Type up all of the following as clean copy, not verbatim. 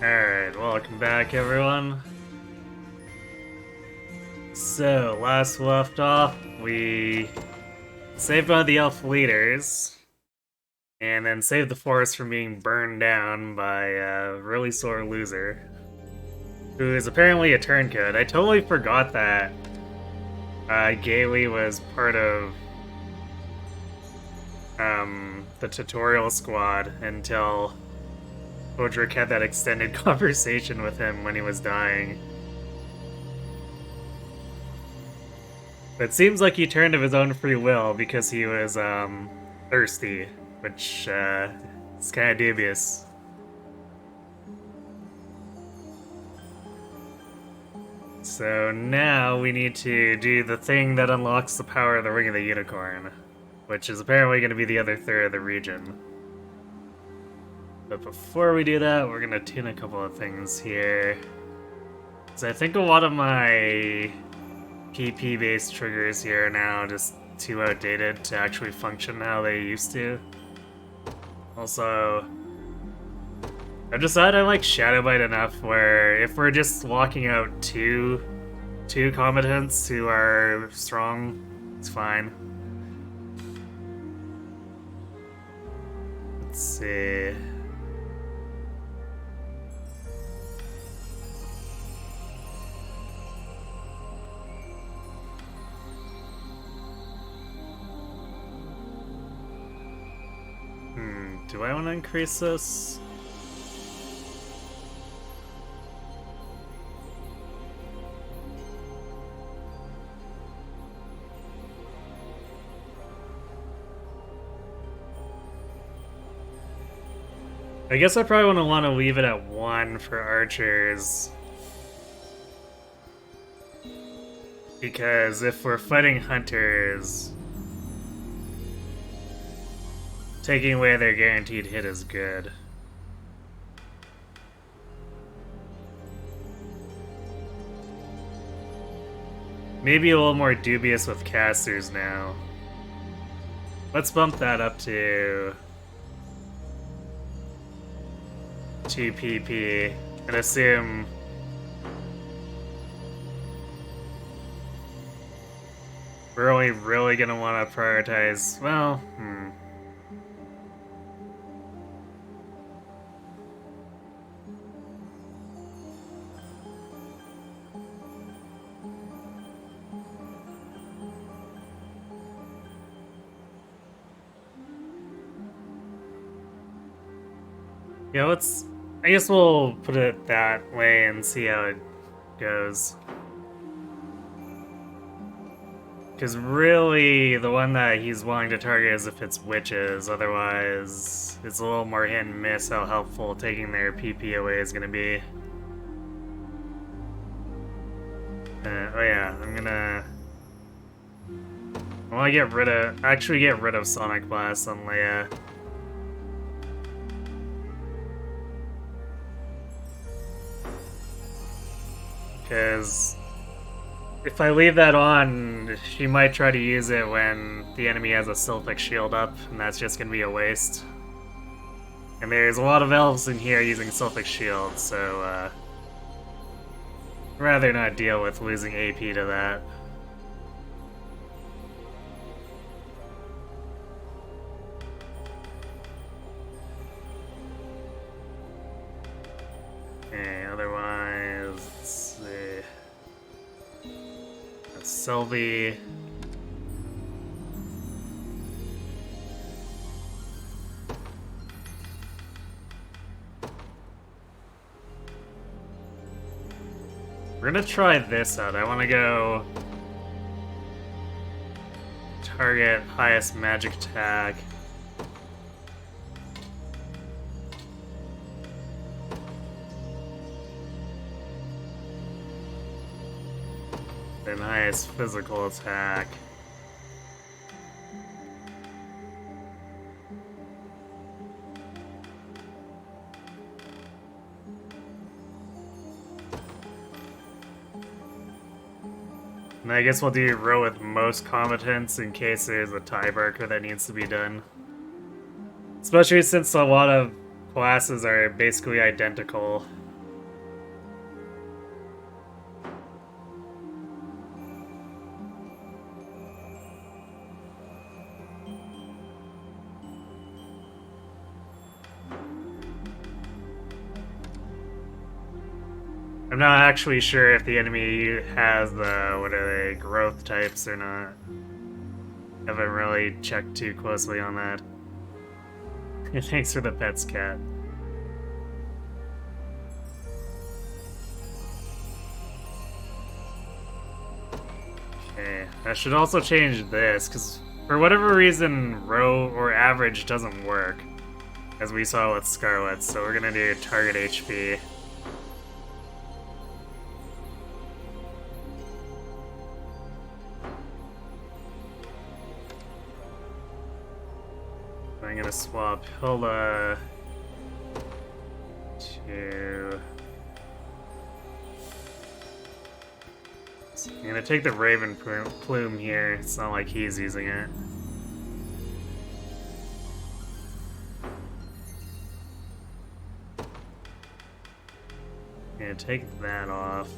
Alright, welcome back everyone. So, last we left off, we saved one of the elf leaders, and then saved the forest from being burned down by a really sore loser, who is apparently a turncoat. I totally forgot that Gailey was part of the tutorial squad until Odric had that extended conversation with him when he was dying. But it seems like he turned of his own free will because he was thirsty, which is kind of dubious. So now we need to do the thing that unlocks the power of the Ring of the Unicorn, which is apparently going to be the other third of the region. But before we do that, we're going to tune a couple of things here. So I think a lot of my PP-based triggers here are now just too outdated to actually function how they used to. Also, I've decided I like Shadow Bite enough where if we're just locking out two combatants who are strong, it's fine. Let's see. Do I want to increase this? I guess I probably want to leave it at 1 for archers. Because if we're fighting hunters, taking away their guaranteed hit is good. Maybe a little more dubious with casters now. Let's bump that up to 2 PP and assume we're only really gonna want to prioritize, well, yeah, I guess we'll put it that way and see how it goes. Because really, the one that he's willing to target is if it's witches, otherwise it's a little more hit and miss how helpful taking their PP away is going to be. Oh yeah, I want to actually get rid of Sonic Blast on Leia. Because if I leave that on, she might try to use it when the enemy has a Sylphic shield up, and that's just going to be a waste. And there's a lot of elves in here using Sylphic shields, so I'd rather not deal with losing AP to that. Okay, otherwise, let's see. Sylvie. We're gonna try this out. I want to go target highest magic attack. Then highest physical attack. And I guess we'll do row with most combatants in case there's a tiebreaker that needs to be done. Especially since a lot of classes are basically identical. I'm not actually sure if the enemy has the, what are they, growth types or not. Haven't really checked too closely on that. Thanks for the pets, cat. Okay, that should also change this, because for whatever reason, row or average doesn't work, as we saw with Scarlet, so we're gonna do target HP. I'm gonna swap Hilda to... I'm gonna take the Raven Plume here. It's not like he's using it. I'm gonna take that off.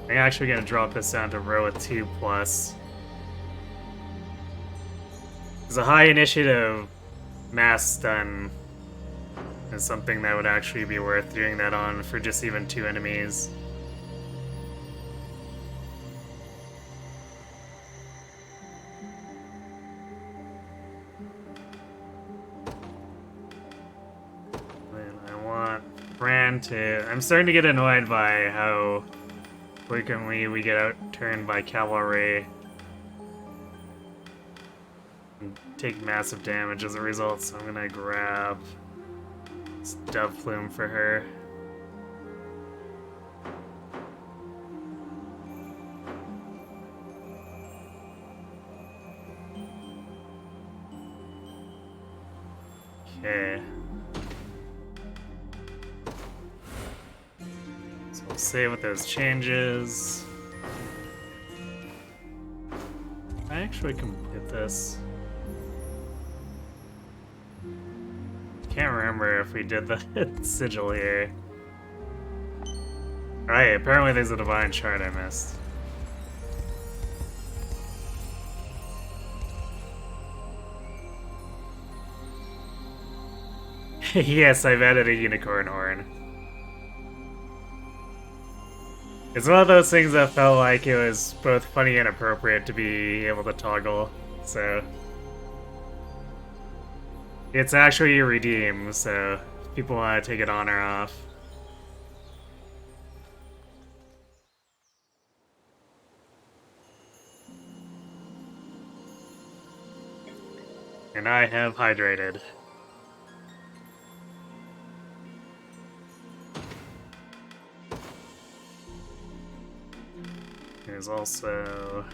I'm actually gonna drop this down to row with 2+. There's a high initiative mass stun is something that would actually be worth doing that on for just even 2 enemies. I'm starting to get annoyed by how frequently we get outturned by cavalry and take massive damage as a result, so I'm gonna grab this Dove Plume for her. Okay. We'll save with those changes. I actually can hit this. Can't remember if we did the sigil here. Right, apparently there's a divine shard I missed. Yes, I've added a unicorn horn. It's one of those things that felt like it was both funny and appropriate to be able to toggle, so... It's actually a redeem, so if people want to take it on or off. And I have hydrated. There's also...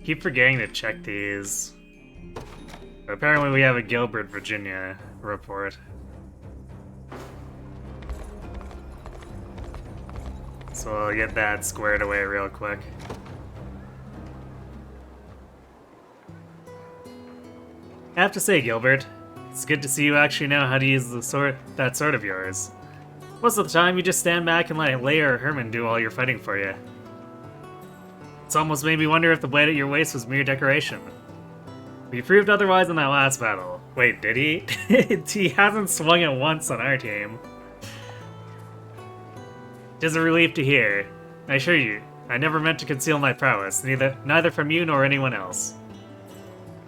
Keep forgetting to check these. Apparently we have a Gilbert, Virginia report. So I'll get that squared away real quick. I have to say, Gilbert, it's good to see you actually know how to use that sword of yours. Most of the time, you just stand back and let Leia or Herman do all your fighting for you. It's almost made me wonder if the blade at your waist was mere decoration. We proved otherwise in that last battle. Wait, did he? He hasn't swung it once on our team. It is a relief to hear. I assure you, I never meant to conceal my prowess, neither from you nor anyone else.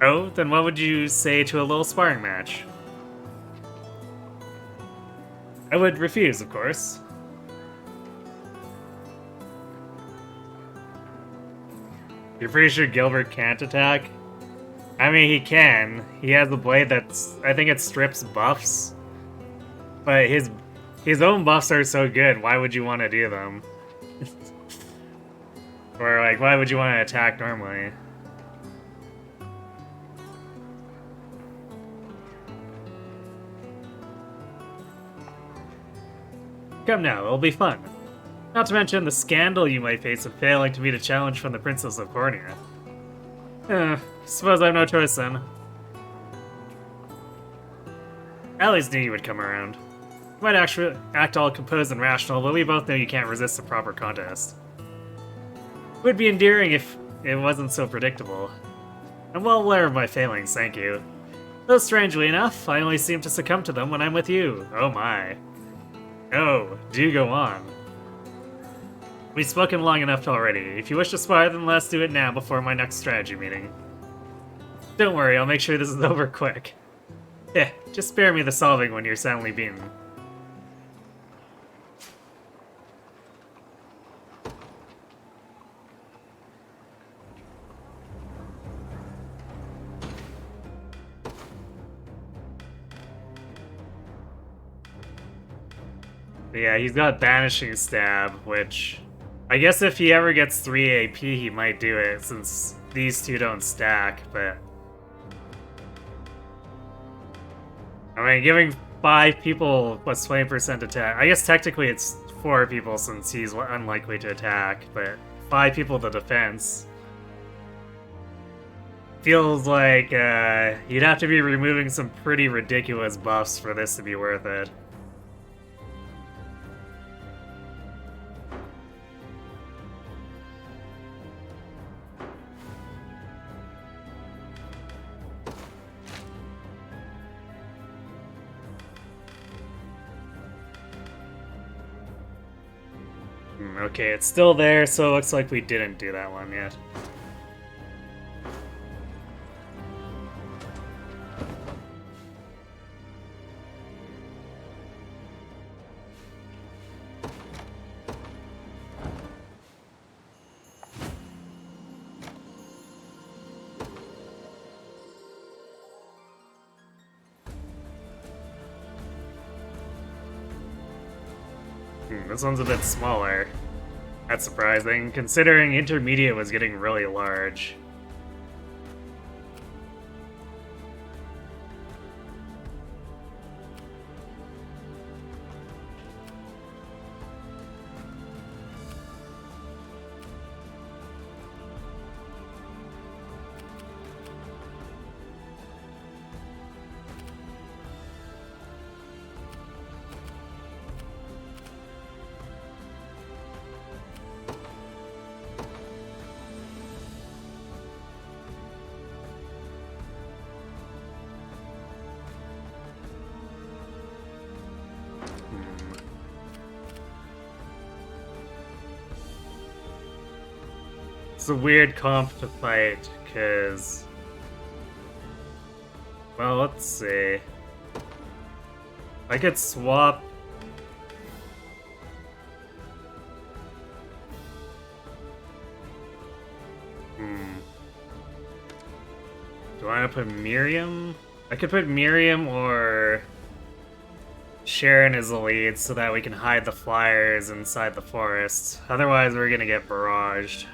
Oh, then what would you say to a little sparring match? I would refuse, of course. You're pretty sure Gilbert can't attack? I mean, he can. He has a blade that's... I think it strips buffs. But his own buffs are so good, why would you want to do them? Or, like, why would you want to attack normally? Come now, it'll be fun. Not to mention the scandal you might face of failing to meet a challenge from the Princess of Cornea. Suppose I have no choice then. I always knew you would come around. You might actually act all composed and rational, but we both know you can't resist a proper contest. It would be endearing if it wasn't so predictable. I'm well aware of my failings, thank you. Though strangely enough, I only seem to succumb to them when I'm with you. Oh my. Oh, do go on. We've spoken long enough already. If you wish to spar, then let's do it now before my next strategy meeting. Don't worry, I'll make sure this is over quick. Just spare me the solving when you're soundly beaten. Yeah, he's got Banishing Stab, which... I guess if he ever gets 3 AP, he might do it, since these two don't stack, but... I mean, giving 5 people plus 20% attack... I guess technically it's 4 people since he's unlikely to attack, but 5 people to defense... Feels like you'd have to be removing some pretty ridiculous buffs for this to be worth it. Okay, it's still there, so it looks like we didn't do that one yet. This one's a bit smaller. That's surprising, considering intermediate was getting really large. It's a weird comp to fight, because... Well, let's see. I could swap... Do I want to put Miriam? I could put Miriam or... Sharon as the lead so that we can hide the flyers inside the forest. Otherwise, we're gonna get barraged.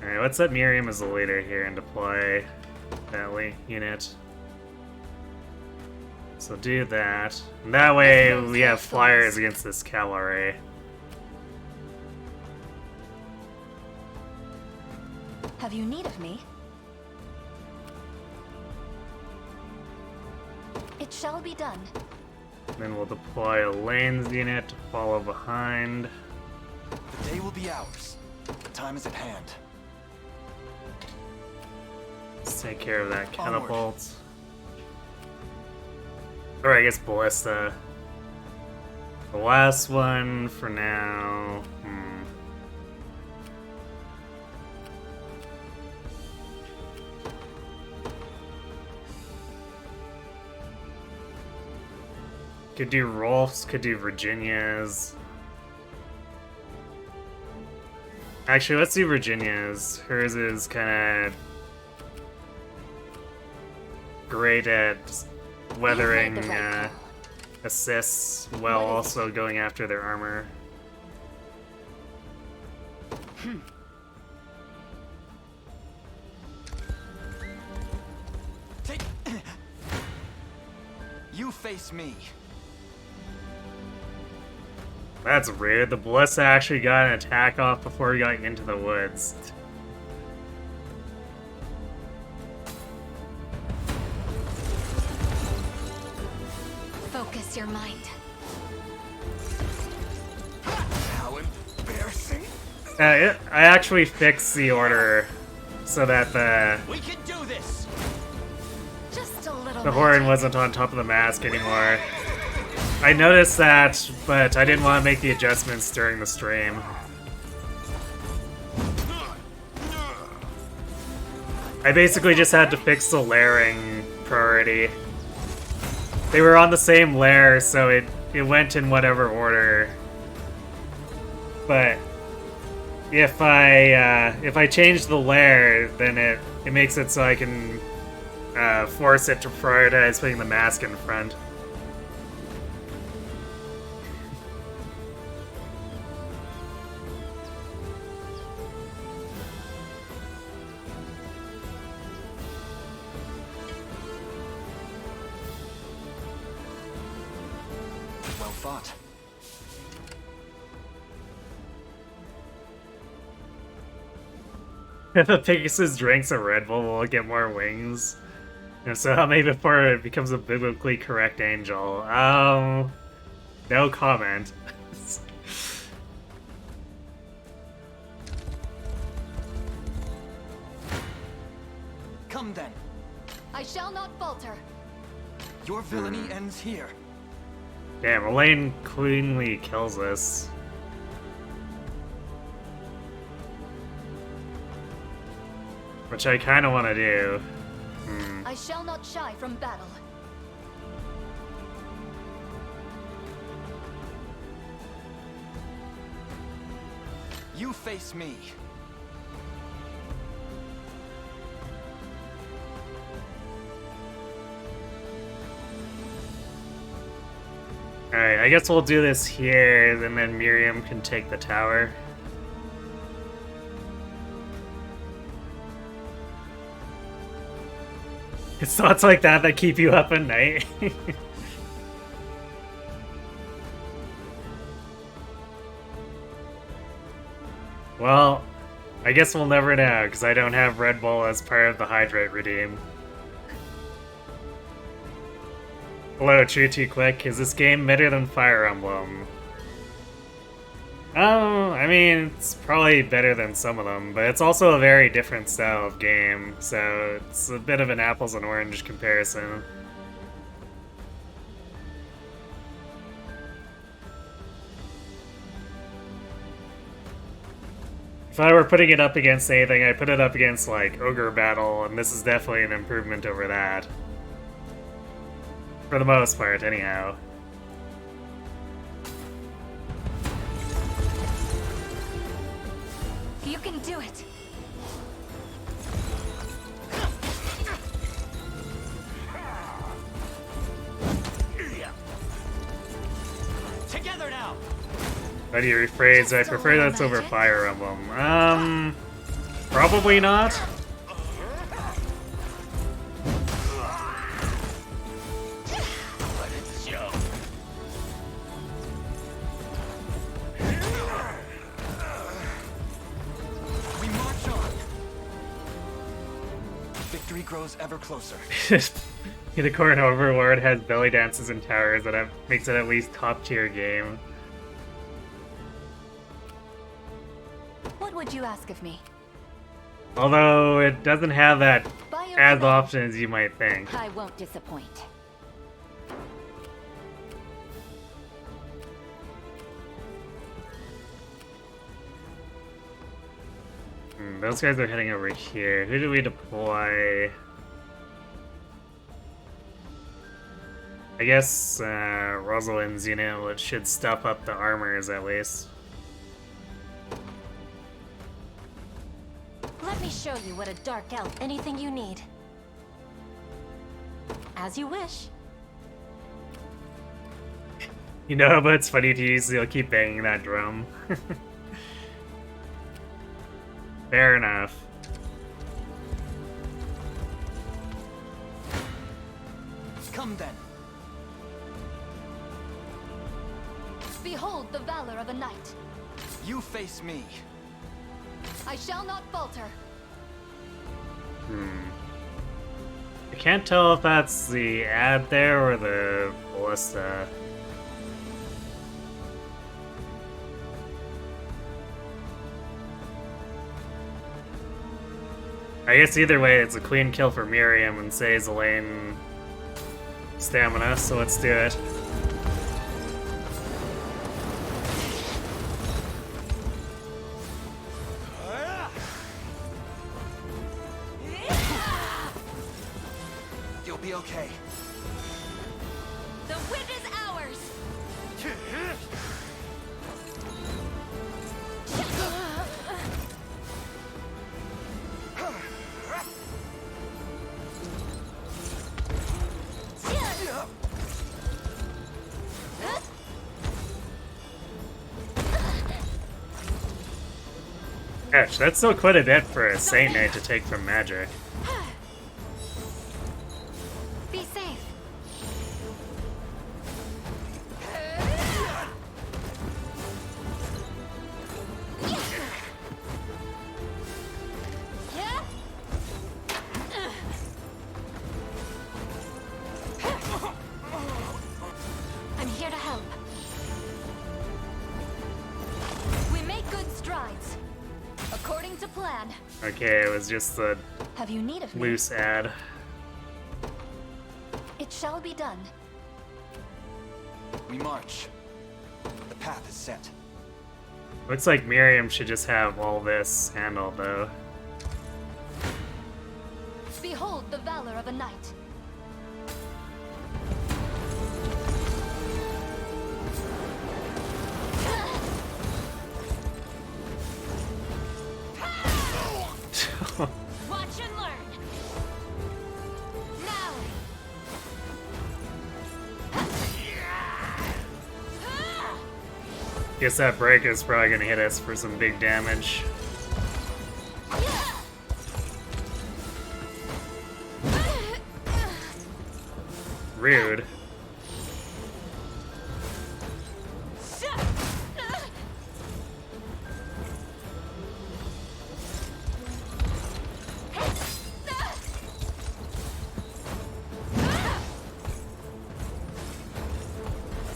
Alright, let's set Miriam as the leader here and deploy that unit. So do that. And that way we have flyers against this cavalry. Have you need of me? It shall be done. Then we'll deploy a lanes unit to follow behind. The day will be ours. The time is at hand. Let's take care of that catapult. Or I guess ballista. The last one for now. Could do Rolf's, could do Virginia's. Actually, let's do Virginia's. Hers is kind of great at weathering assists while also going after their armor. You face me. That's rude. The Ballista actually got an attack off before he got into the woods. Focus your mind. How embarrassing. I actually fixed the order so that We can do this. Just a little. the horn wasn't on top of the mask anymore. I noticed that, but I didn't want to make the adjustments during the stream. I basically just had to fix the layering priority. They were on the same layer, so it went in whatever order. But if I change the layer, then it makes it so I can force it to prioritize putting the mask in front. Well fought. If a Pegasus drinks a Red Bull, will it get more wings? And so how many before it becomes a biblically correct angel? No comment. Come then. I shall not falter. Your villainy ends here. Damn, Elaine cleanly kills us. Which I kind of want to do. I shall not shy from battle. You face me. Alright, I guess we'll do this here, and then Miriam can take the tower. It's thoughts like that that keep you up at night. Well, I guess we'll never know, because I don't have Red Bull as part of the Hydrate redeem. Hello, True Too Quick. Is this game better than Fire Emblem? Oh, I mean, it's probably better than some of them, but it's also a very different style of game, so it's a bit of an apples and orange comparison. If I were putting it up against anything, I'd put it up against, like, Ogre Battle, and this is definitely an improvement over that. For the most part, anyhow. You can do it. Together now. How do you rephrase? I prefer that's over Fire Emblem. Probably not. Let it show. We march on. Victory grows ever closer. Unicorn Overlord has belly dances and towers that makes it at least top tier game. What would you ask of me? Although it doesn't have that By your as command. often as you might think. I won't disappoint. Those guys are heading over here. Who do we deploy? I guess Rosalind's unit, which should stuff up the armors at least. Let me show you what a dark elf. Anything you need. As you wish. You know, but it's funny to use, you'll keep banging that drum. Fair enough. Come then. Behold the valor of a knight. You face me. I shall not falter. I can't tell if that's the ad there or the ballista. I guess either way, it's a clean kill for Miriam and saves Elaine stamina, so let's do it. You'll be okay. The win is ours! Gosh, that's still quite a bit for a Saint Knight to take from magic. Be safe. I'm here to help. We make good strides. According to plan. Okay, it was just the Have you need of me? loose ad. It shall be done. We march. The path is set. Looks like Miriam should just have all this handled, though. Behold the valor of a knight. Watch and learn. Now! Guess that break is probably gonna hit us for some big damage. Rude.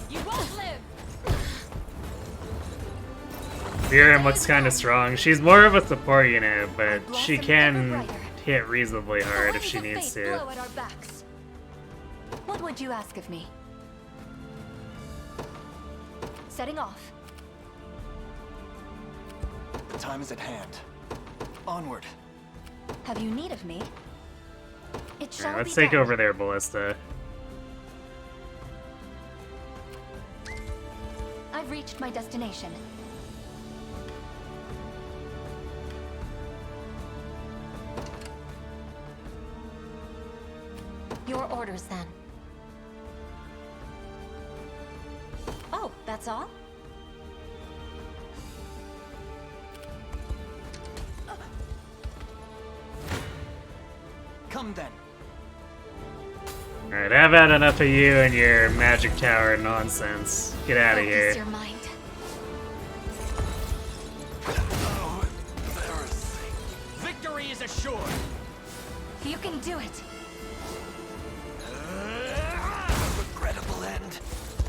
You won't live! Miriam looks kind of strong. She's more of a support unit, but she Blossom can ever brighter. hit reasonably The hard if winds she of needs fate to. blow at our backs. What would you ask of me? Setting off. The time is at hand. Onward. Have you need of me? It shall Alright, let's be take done. over their ballista. I've reached my destination. Your orders, then. Oh, that's all? Come then. Alright, I've had enough of you and your magic tower nonsense. Get out of Focus here. your mind. Oh, embarrassing. Victory is assured. You can do it. A regrettable end.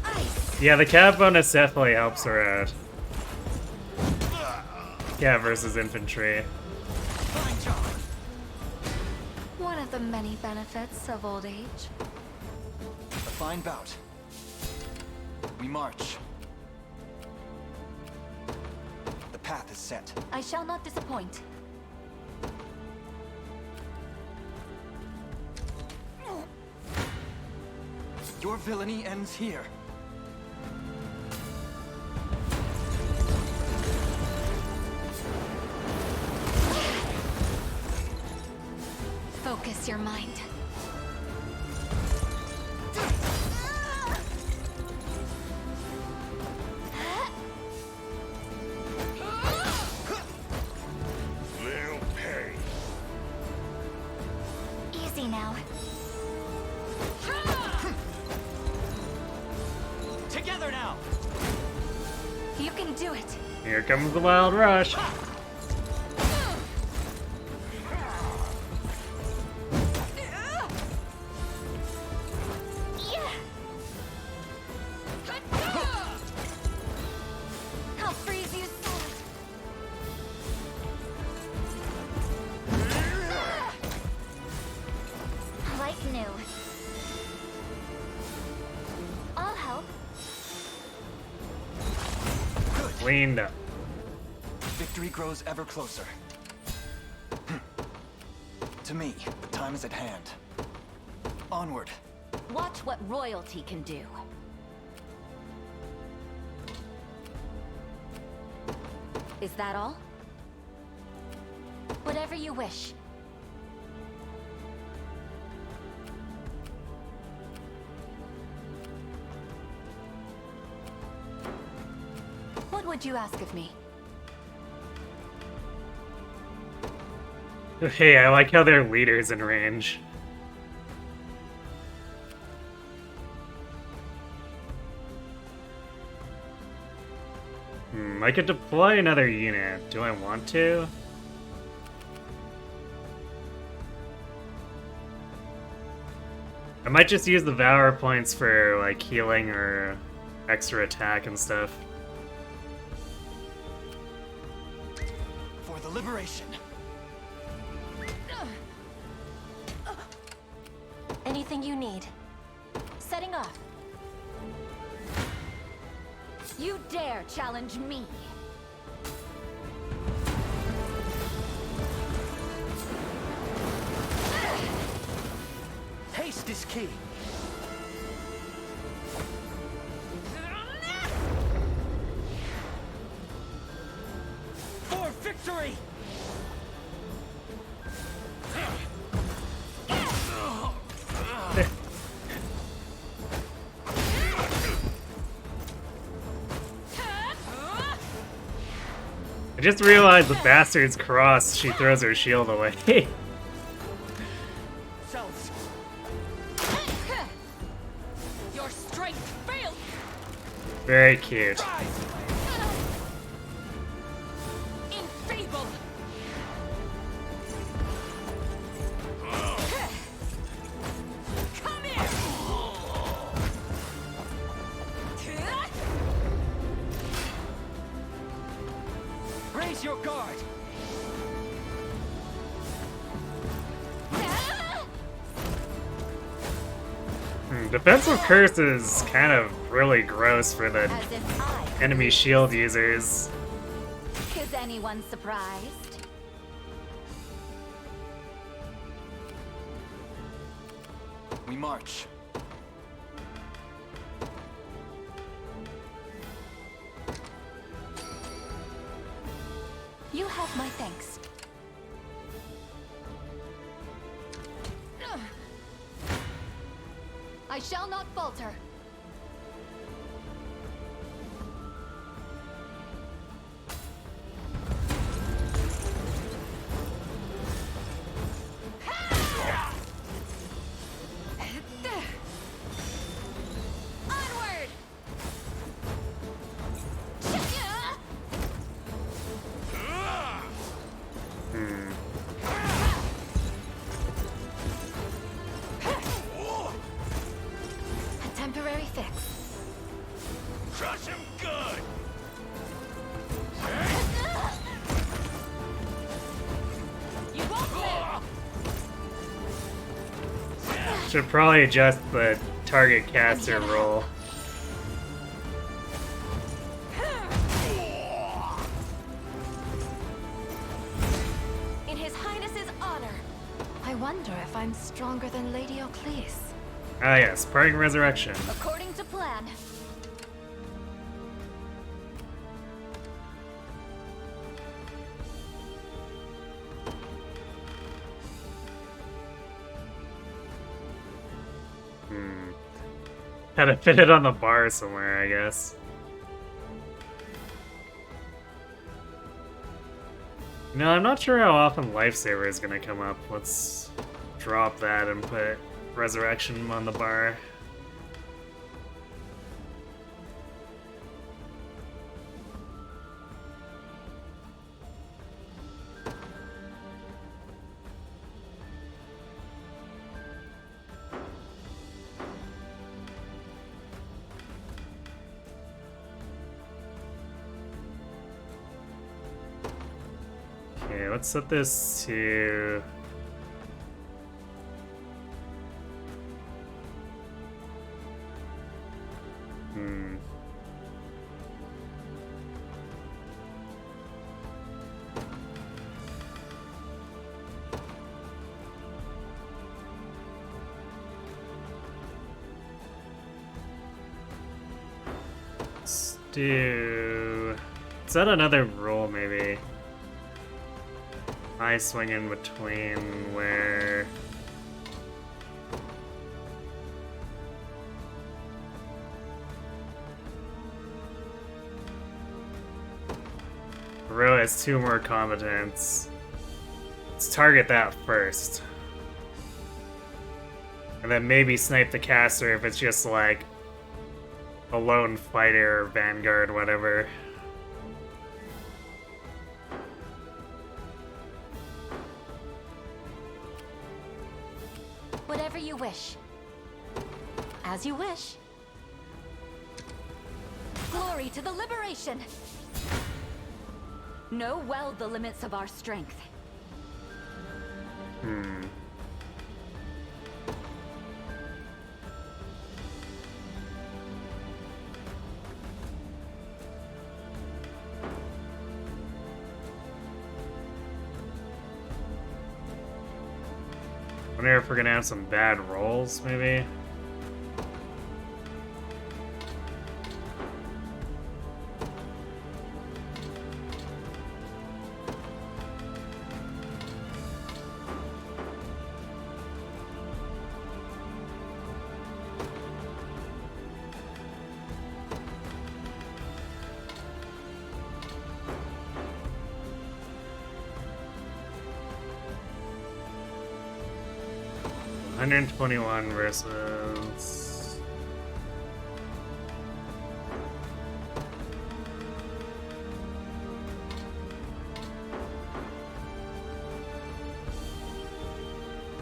Ice. Yeah, the cat bonus definitely helps her out. Cat versus infantry. Fine job. One of the many benefits of old age. A fine bout. We march. The path is set. I shall not disappoint. Your villainy ends here. Focus your mind. Little pay. Easy now. Together now. You can do it. Here comes the wild rush. I'll freeze you solid. Cleaned up. Victory grows ever closer. To me, the time is at hand. Onward. Watch what royalty can do. Is that all? Whatever you wish. What would you ask of me? Hey, I like how their leader's in range. I could deploy another unit. Do I want to? I might just use the Valor points for, like, healing or extra attack and stuff. For the liberation. Anything you need. Setting off. You dare challenge me? Haste is key. For victory! I just realized the bastard's cross. She throws her shield away. Selves. Your strength fails. Very cute. Enfeebled. Come here. Raise your guard! Defensive curse is kind of really gross for the As if I enemy shield users. is anyone surprised? We march. You have my thanks. I shall not falter. Onward! A temporary fix. Crush him good! You won't live! Should probably adjust the target caster roll. In His Highness's honor. I wonder if I'm stronger than Lady Ocleus. Ah yes, parting resurrection. According to plan. Had to fit it on the bar somewhere, I guess. No, I'm not sure how often Lifesaver is gonna come up. Let's drop that and put Resurrection on the bar. Okay, let's set this to... Let's do... Is that another rule, maybe? I swing in between where... Ro has 2 more combatants. Let's target that first. And then maybe snipe the caster if it's just like a lone fighter or vanguard, whatever. Whatever you wish. As you wish. Glory to the liberation! Know well the limits of our strength. Wonder if we're gonna have some bad rolls, maybe? $121 versus...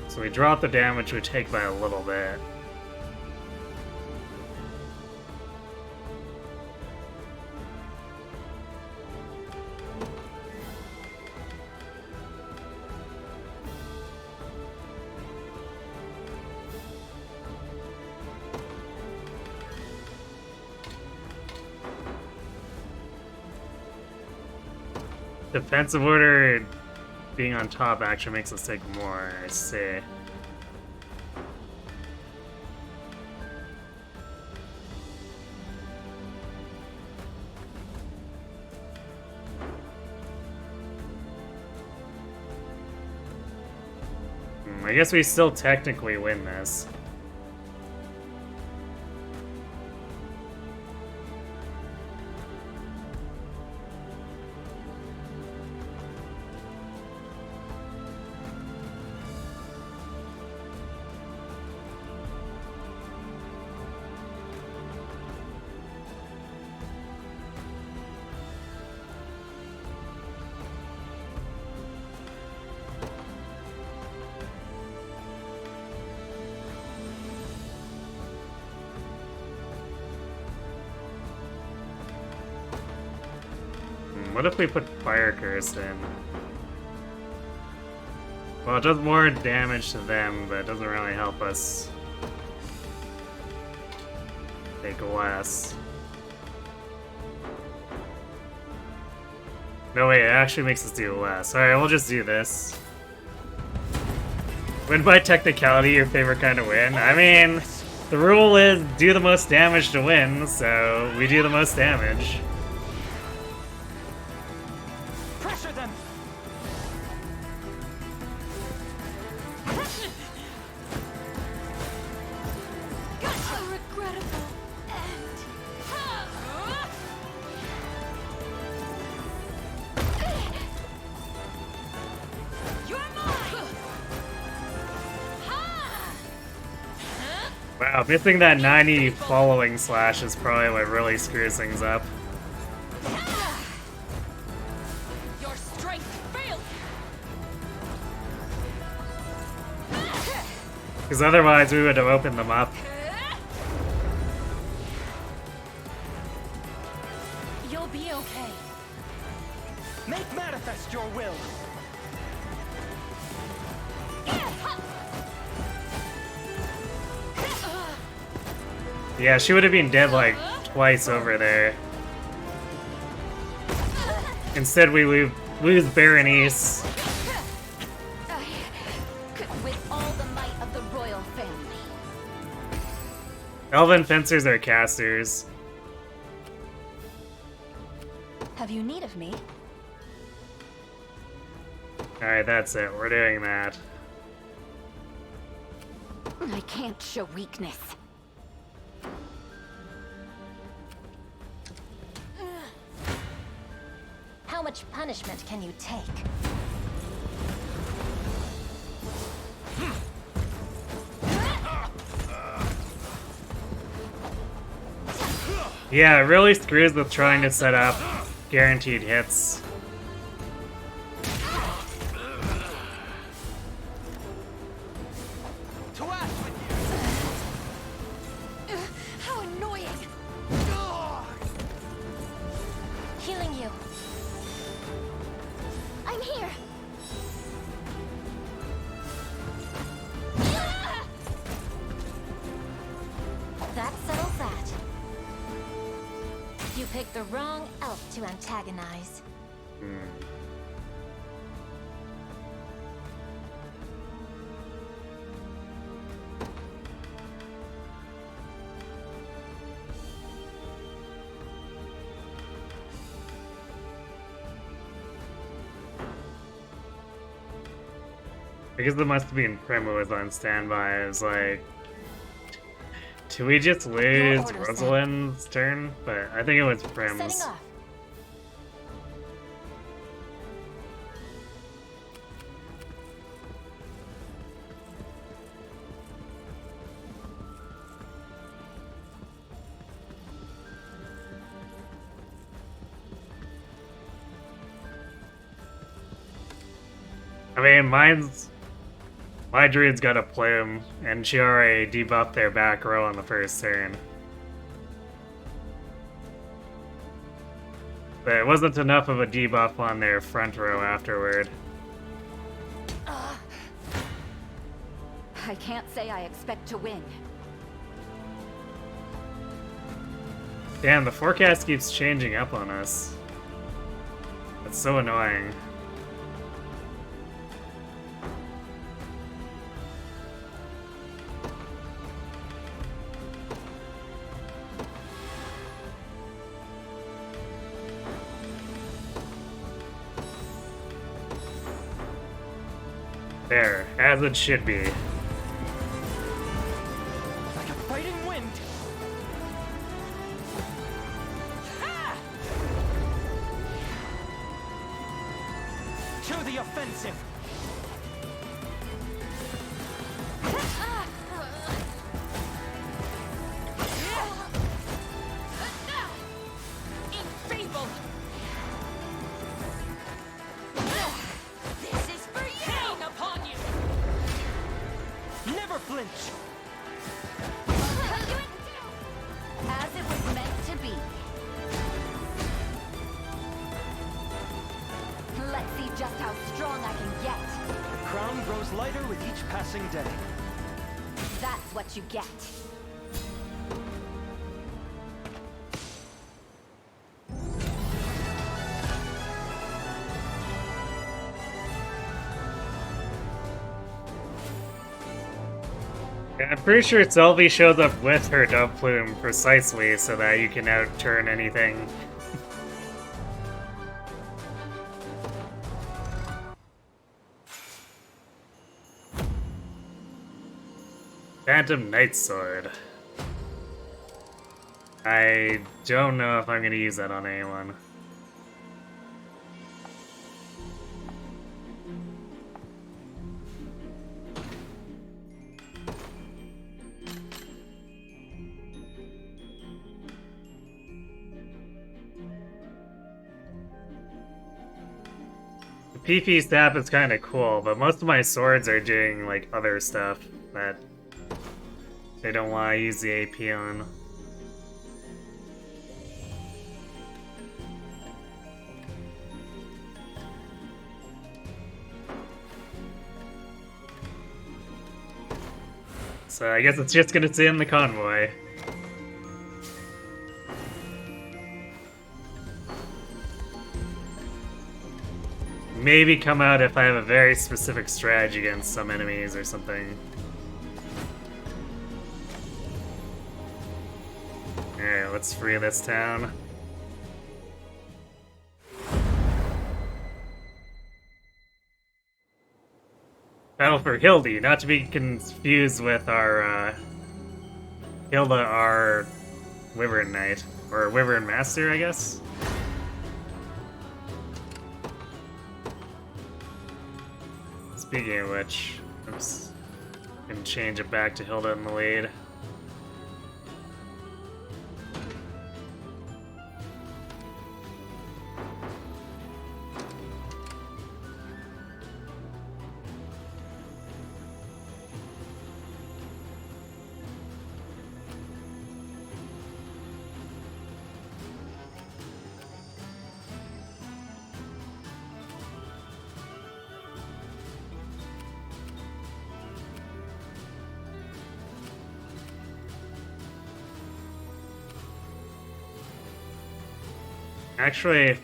So we drop the damage we take by a little bit. Defensive order being on top actually makes us take more, I see. I guess we still technically win this. What if we put Fire Curse in? Well, it does more damage to them, but it doesn't really help us take less. No, wait, it actually makes us do less. Alright, we'll just do this. Win by technicality, your favorite kind of win. I mean, the rule is do the most damage to win, so we do the most damage. Pressure them! A regrettable end. You're mine! Wow, missing that 90 following slash is probably what really screws things up. Your strength failed. Because otherwise we would have opened them up. You'll be okay. Make manifest your will! Yeah, she would have been dead like twice over there. Instead we lose Berenice. With all the might of the royal family. Elven fencers are casters. Have you need of me? Alright, that's it. We're doing that. I can't show weakness. How much punishment can you take? Yeah, it really screws with trying to set up guaranteed hits. To ash with How annoying! Healing you. I'm here. That settles that. You picked the wrong elf to antagonize. Because it must have been Prim who was on standby. I was like, do we just lose order, Sam. Rosalind's turn? But I think it was Prim's. Setting off. I mean, my druid's got a plume, and she already debuffed their back row on the first turn. But it wasn't enough of a debuff on their front row afterward. I can't say I expect to win. Damn, the forecast keeps changing up on us. That's so annoying. There, as it should be. Like a fighting wind. Ah! To the offensive. Enfeebled. This is for you. Pain upon you. Never flinch. As it was meant to be. Let's see just how strong I can get. The crown grows lighter with each passing day. That's what you get. Yeah, I'm pretty sure Sylvie shows up with her dove plume precisely so that you can outturn anything. Phantom Knight Sword. I don't know if I'm gonna use that on anyone. The PP staff is kind of cool, but most of my swords are doing like other stuff that they don't want to use the AP on. So I guess it's just gonna stay in the convoy. Maybe come out if I have a very specific strategy against some enemies or something. Alright, let's free this town. Battle for Hildy, not to be confused with our, Hilda, our Wyvern Knight. Or Wyvern Master, I guess? Speaking of which, oops, can change it back to Hilda in the lead. Actually,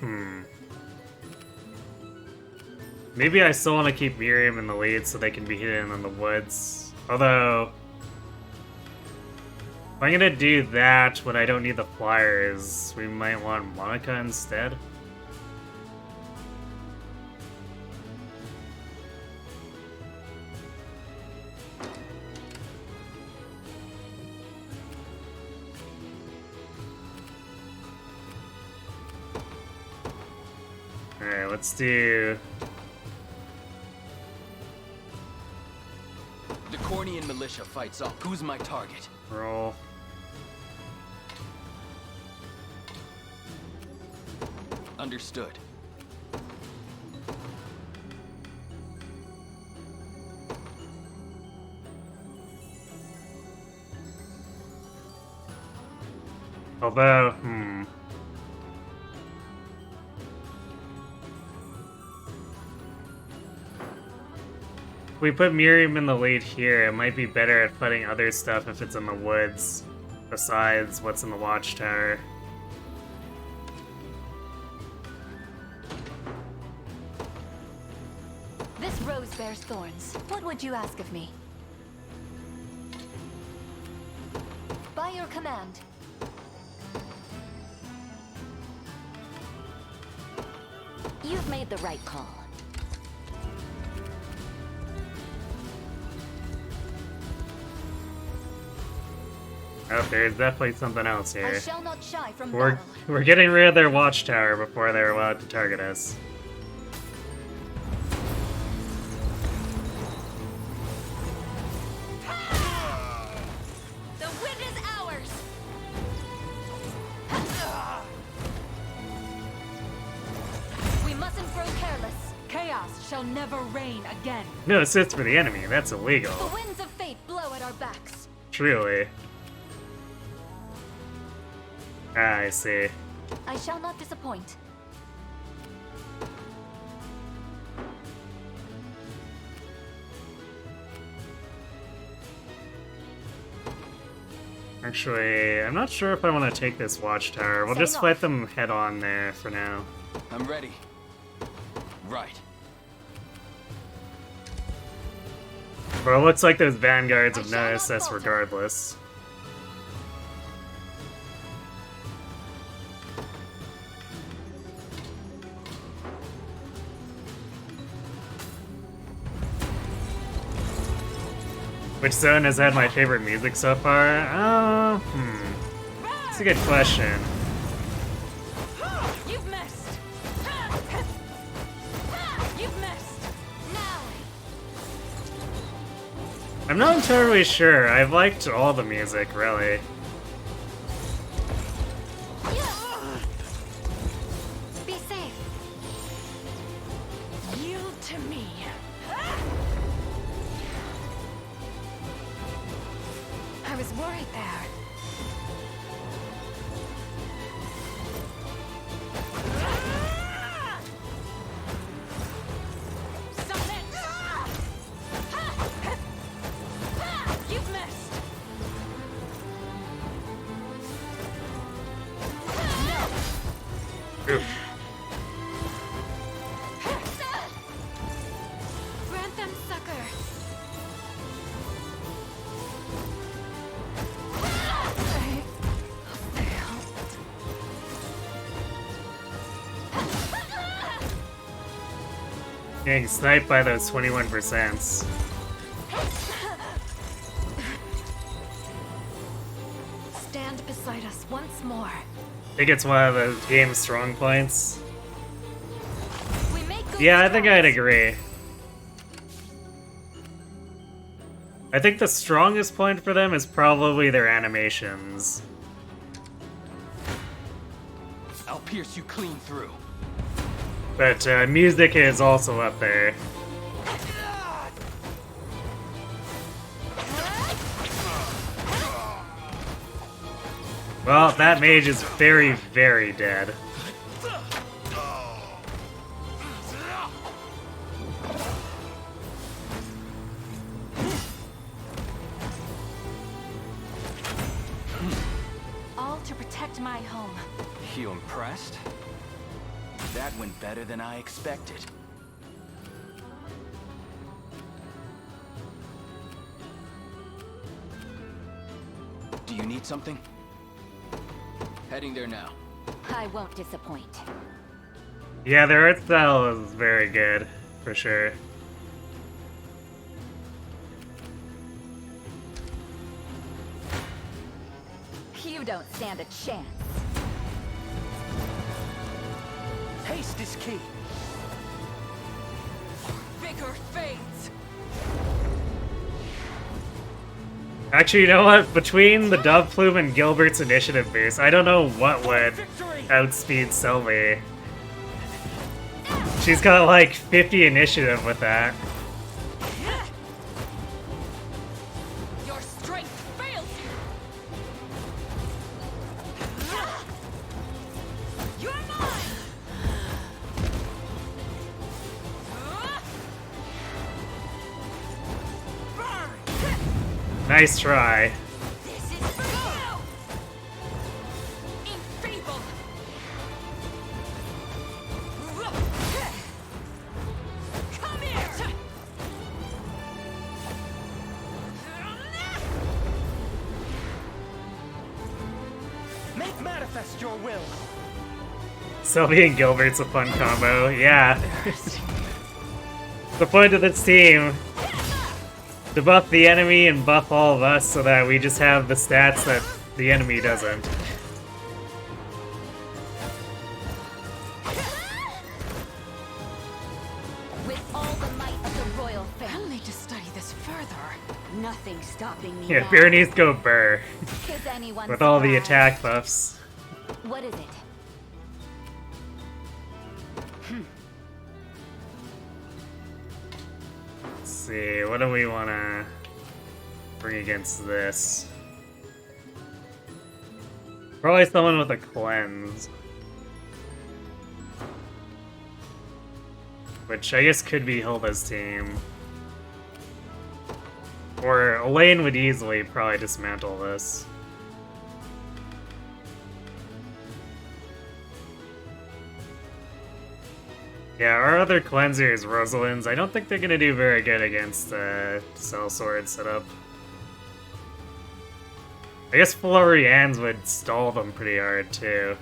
maybe I still want to keep Miriam in the lead so they can be hidden in the woods. Although, if I'm gonna do that when I don't need the flyers, we might want Monica instead. Alright, let's do... The Cornian militia fights off. Who's my target? roll. Understood. Although, if we put Miriam in the lead here, it might be better at putting other stuff if it's in the woods, besides what's in the watchtower. This rose bears thorns. What would you ask of me? By your command. You've made the right call. Oh, there's definitely something else I here. shall not shy from We're battle. getting rid of their watchtower before they're allowed to target us. The win is ours! We mustn't grow careless. Chaos shall never reign again. No assist for the enemy, that's illegal. The winds of fate blow at our backs. Truly. Ah, I see. I shall not disappoint. Actually, I'm not sure if I want to take this watchtower. We'll Setting just fight off. them head on there for now. I'm ready. Right. Well, it looks like those vanguards I have shall not noticed us falter. regardless. Which zone has had my favorite music so far? That's a good question. You've missed. You've missed. Now! I'm not entirely sure. I've liked all the music, really. Be safe. Yield to me. I was worried there. Stop it. You've missed. Oof. Grant them succor. Getting sniped by those 21%. once more. I think it's one of the game's strong points. We make good Yeah, I think I'd strides. agree. I think the strongest point for them is probably their animations. I'll pierce you clean through. But music is also up there. Well, that mage is very, very dead. All to protect my home. You impressed? That went better than I expected. Do you need something? Heading there now. I won't disappoint. Yeah, their art style is very good, for sure. You don't stand a chance. Haste is key. Vigor fades. Actually, you know what? Between the Dove Plume and Gilbert's initiative boost, I don't know what would Victory! outspeed Sylvie. She's got like 50 initiative with that. Your strength fails you. You're mine. Burn. Nice try. This is for you. Enfeebled. Come here. Make manifest your will. Sylvie and Gilbert's a fun combo. Yeah. The point of this team, to buff the enemy and buff all of us so that we just have the stats that the enemy doesn't. With all the might of the royal I'll family, need to study this further. nothing stopping me Yeah, now. Bernice go burr Is anyone with all the surprised? attack buffs. What is it? Let's see, what do we want to bring against this? Probably someone with a cleanse. Which I guess could be Hilda's team. Or Elaine would easily probably dismantle this. Yeah, our other cleanser is Rosalind's. I don't think they're gonna do very good against the Sellsword setup. I guess Florian's would stall them pretty hard too.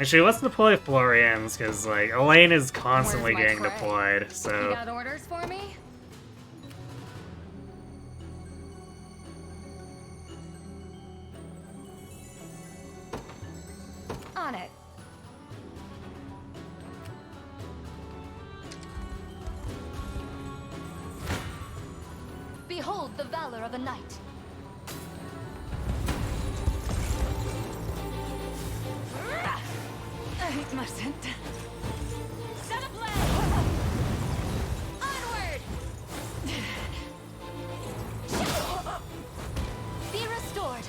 Actually, let's deploy Florian's, because, like, Elaine is constantly Where's my getting prey? deployed, You so... got orders for me? On it. Behold the valor of a knight. I mustn't. Set ablaze. Onward! Be restored.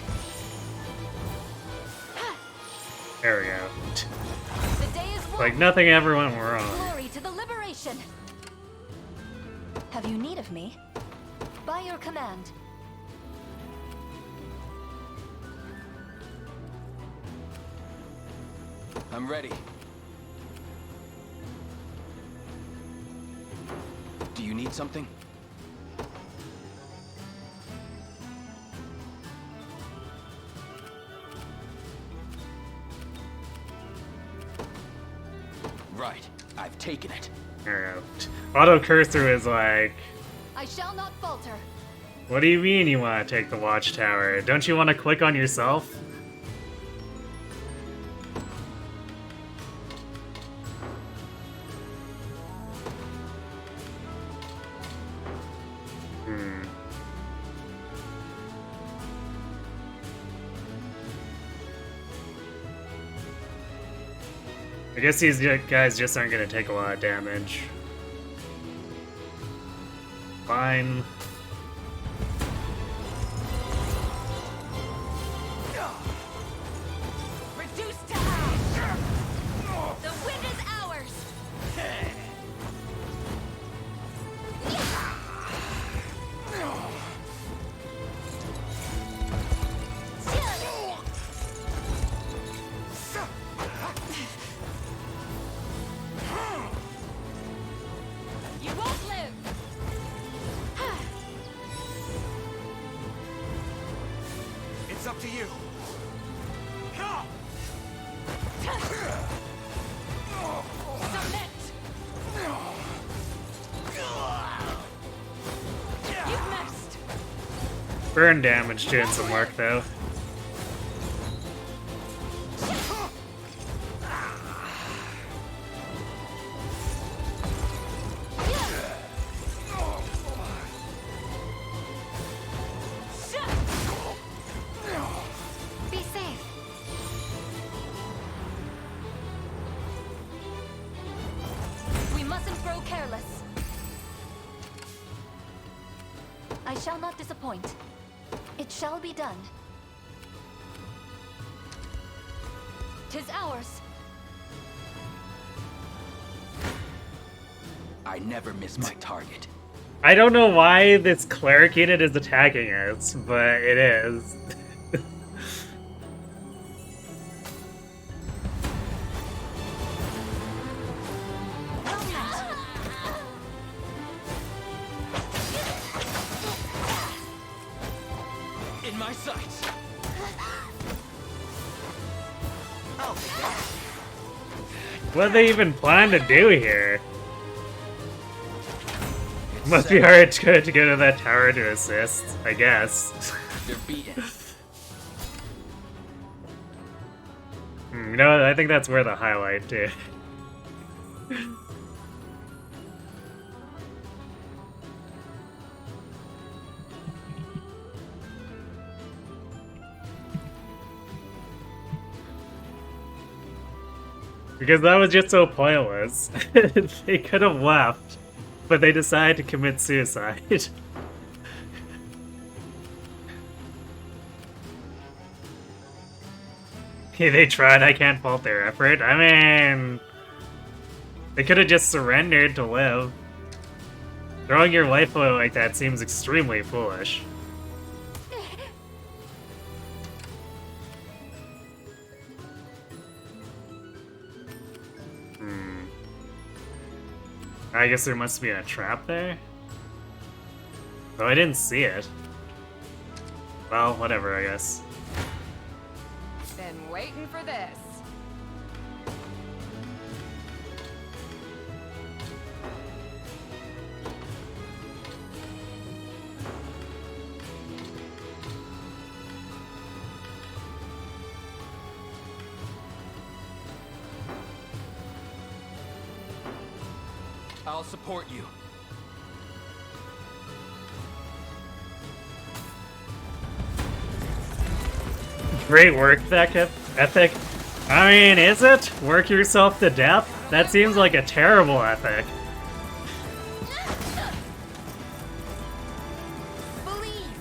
There we go. The day is won. Like, nothing ever went wrong. Glory to the liberation. Have you need of me? By your command. I'm ready. Do you need something? Right. I've taken it. There we go. Auto cursor is like I shall not falter. What do you mean you want to take the watchtower? Don't you want to click on yourself? I guess these guys just aren't gonna take a lot of damage. Fine. Reduce to ash. The wind is ours. You won't live. It's up to you. Submit. You've missed. Burn damage doing some work though. Be safe. We mustn't grow careless. I shall not disappoint. It shall be done. 'Tis ours. I never miss my target. I don't know why this cleric unit is attacking us, but it is. In my sights. What do they even plan to do here? Must be hard to go to that tower to assist, I guess. They're beaten. You know what? I think that's where the highlight too. Because that was just so pointless. They could have left, but they decided to commit suicide. Okay, they tried, I can't fault their effort. I mean, they could have just surrendered to live. Throwing your life away like that seems extremely foolish. I guess there must be a trap there? Though I didn't see it. Well, whatever, I guess. Been waiting for this. I'll support you. Great work, ethic. I mean, is it? Work yourself to death? That seems like a terrible ethic. Believe.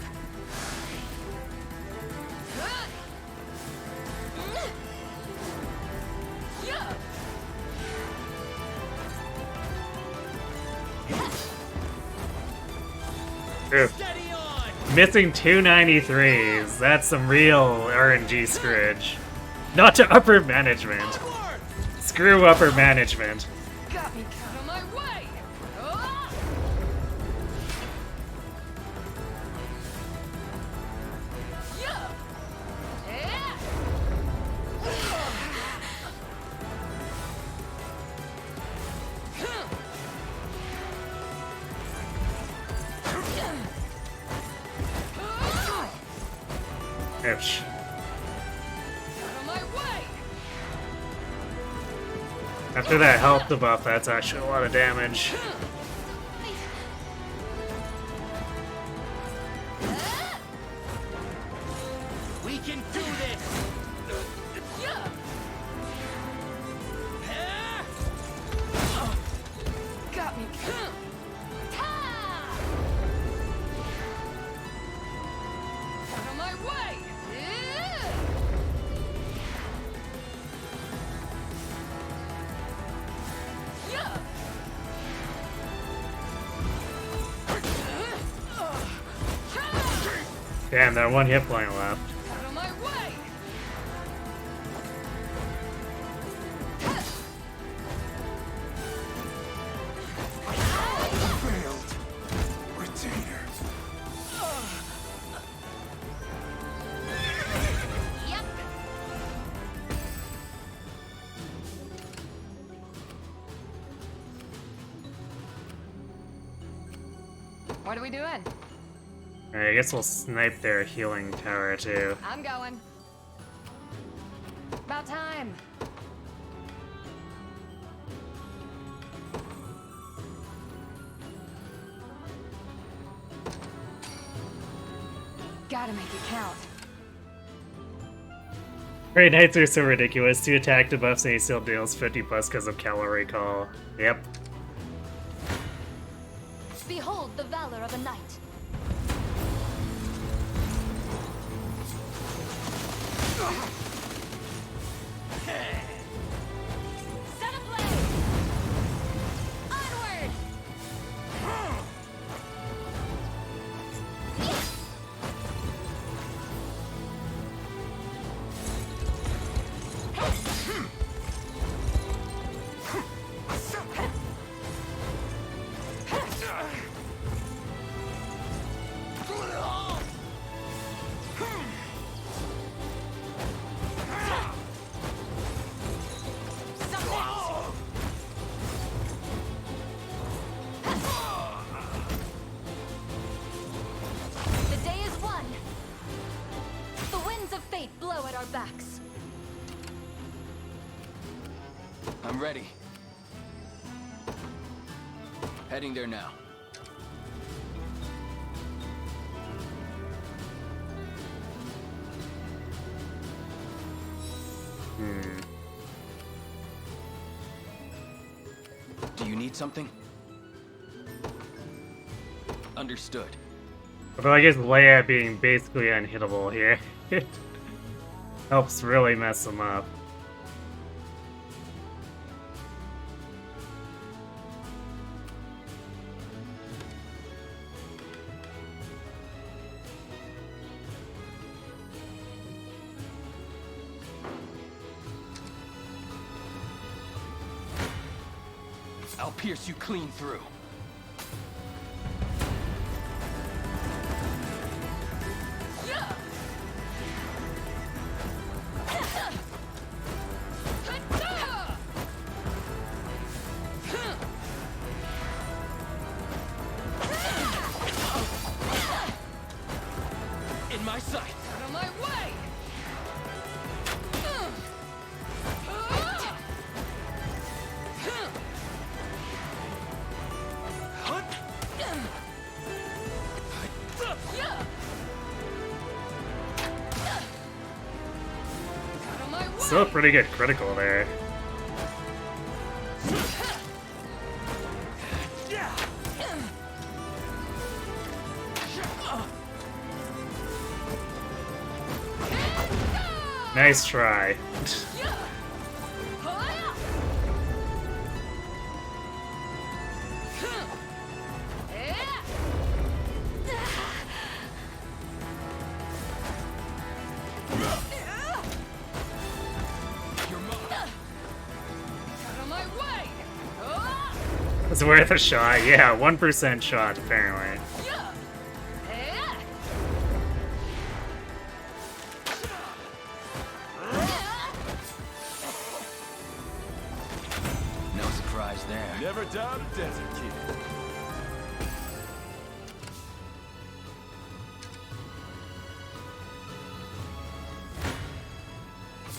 Ooh. Missing 293s. That's some real RNG screwage. Not to upper management. Screw upper management. Got me out of my way. Ouch. Out of my way! After that health debuff, that's actually a lot of damage. We can do this! Got me. Out of my way! Damn, that one hit point left. Out of my way! Failed. Retainer. Yep. What are we doing? Alright, I guess we'll snipe their healing tower too. I'm going. About time. Gotta make it count. Great Knights are so ridiculous. 2 attack debuffs and he still deals 50 plus because of calorie recall. Yep. Behold the valor of a knight. Set ablaze! Onward! The day is won. The winds of fate blow at our backs. I'm ready. Heading there now. Do you need something? Understood. Although I guess Leia being basically unhittable here helps really mess them up. I'll pierce you clean through. In my sight. Out of my way! Out of my way! Still a pretty good critical there. Nice try. It's worth a shot. Yeah, 1% shot apparently. No surprise there. Never doubt a desert kid.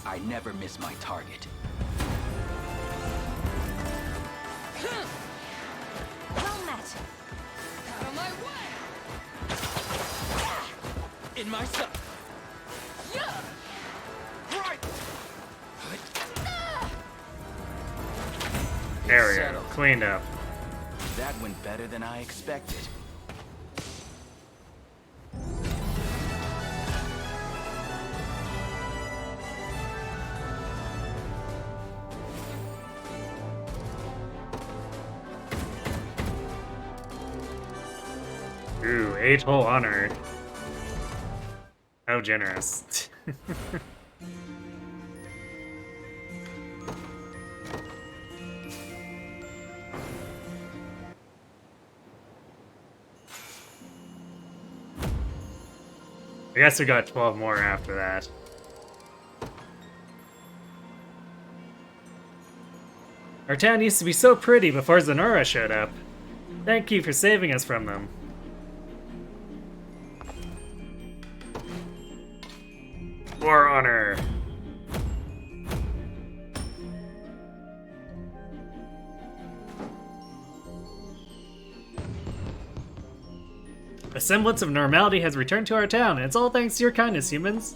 I never miss my target. Well met. Out of my way! In my sight. Yeah! Right. There we go. Settled. Cleaned up. That went better than I expected. Ooh, age-hole honor. How generous. I guess we got 12 more after that. Our town used to be so pretty before Zenora showed up. Thank you for saving us from them. For honor. A semblance of normality has returned to our town, and it's all thanks to your kindness, humans.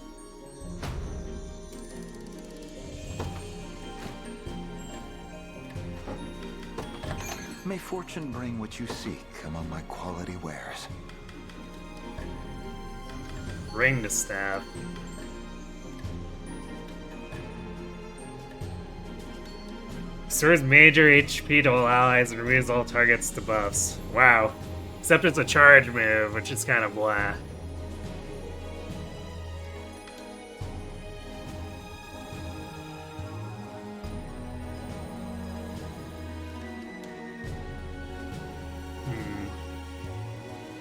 May fortune bring what you seek among my quality wares. Ring the staff. Restores major HP to all allies and removes all targets to buffs. Wow. Except it's a charge move, which is kind of blah.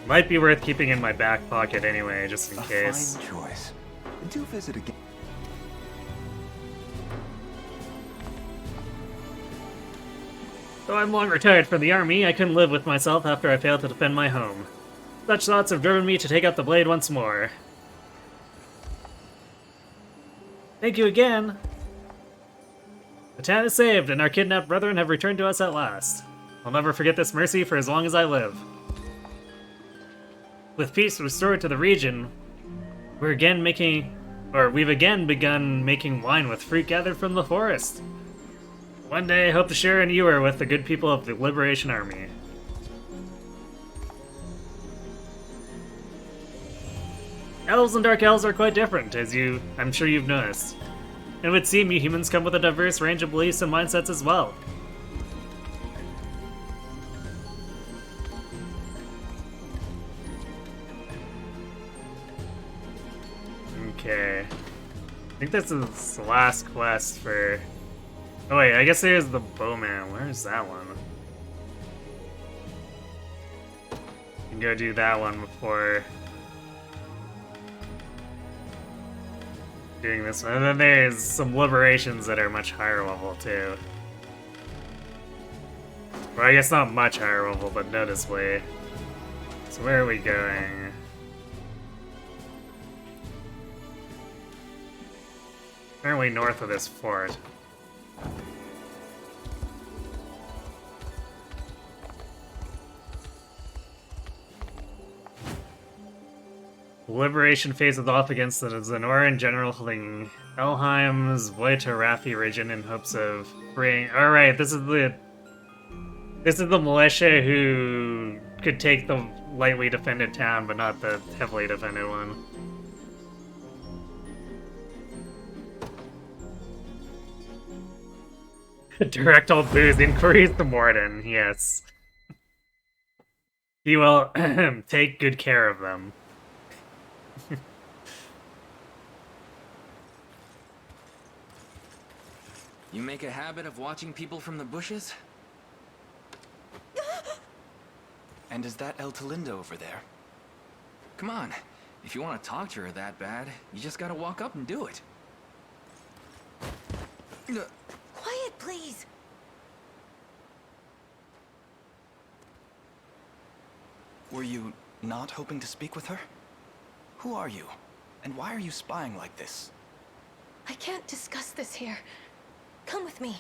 Might be worth keeping in my back pocket anyway, just in case. A fine choice. Do visit again. Though I'm long retired from the army, I couldn't live with myself after I failed to defend my home. Such thoughts have driven me to take up the blade once more. Thank you again! The town is saved, and our kidnapped brethren have returned to us at last. I'll never forget this mercy for as long as I live. With peace restored to the region, we've again begun making wine with fruit gathered from the forest. One day, I hope to share an ewer with the good people of the Liberation Army. Elves and Dark Elves are quite different, as I'm sure you've noticed. And it would seem you humans come with a diverse range of beliefs and mindsets as well. Okay. I think this is the last quest for... Oh wait, I guess there's the bowman. Where's that one? You can go do that one before doing this one. And then there's some liberations that are much higher level too. Well, I guess not much higher level, but noticeably. So where are we going? Apparently north of this fort. Liberation faces off against the Zenoran general holding Helheim's Voitarathi region in hopes of freeing. Alright, this is the militia who could take the lightly defended town, but not the heavily defended one. Direct all booze inquiries to Morden, yes. He will take good care of them. You make a habit of watching people from the bushes? And is that El Talinda over there? Come on, if you want to talk to her that bad, you just gotta walk up and do it. Quiet, please. Were you not hoping to speak with her? Who are you? And why are you spying like this? I can't discuss this here. Come with me.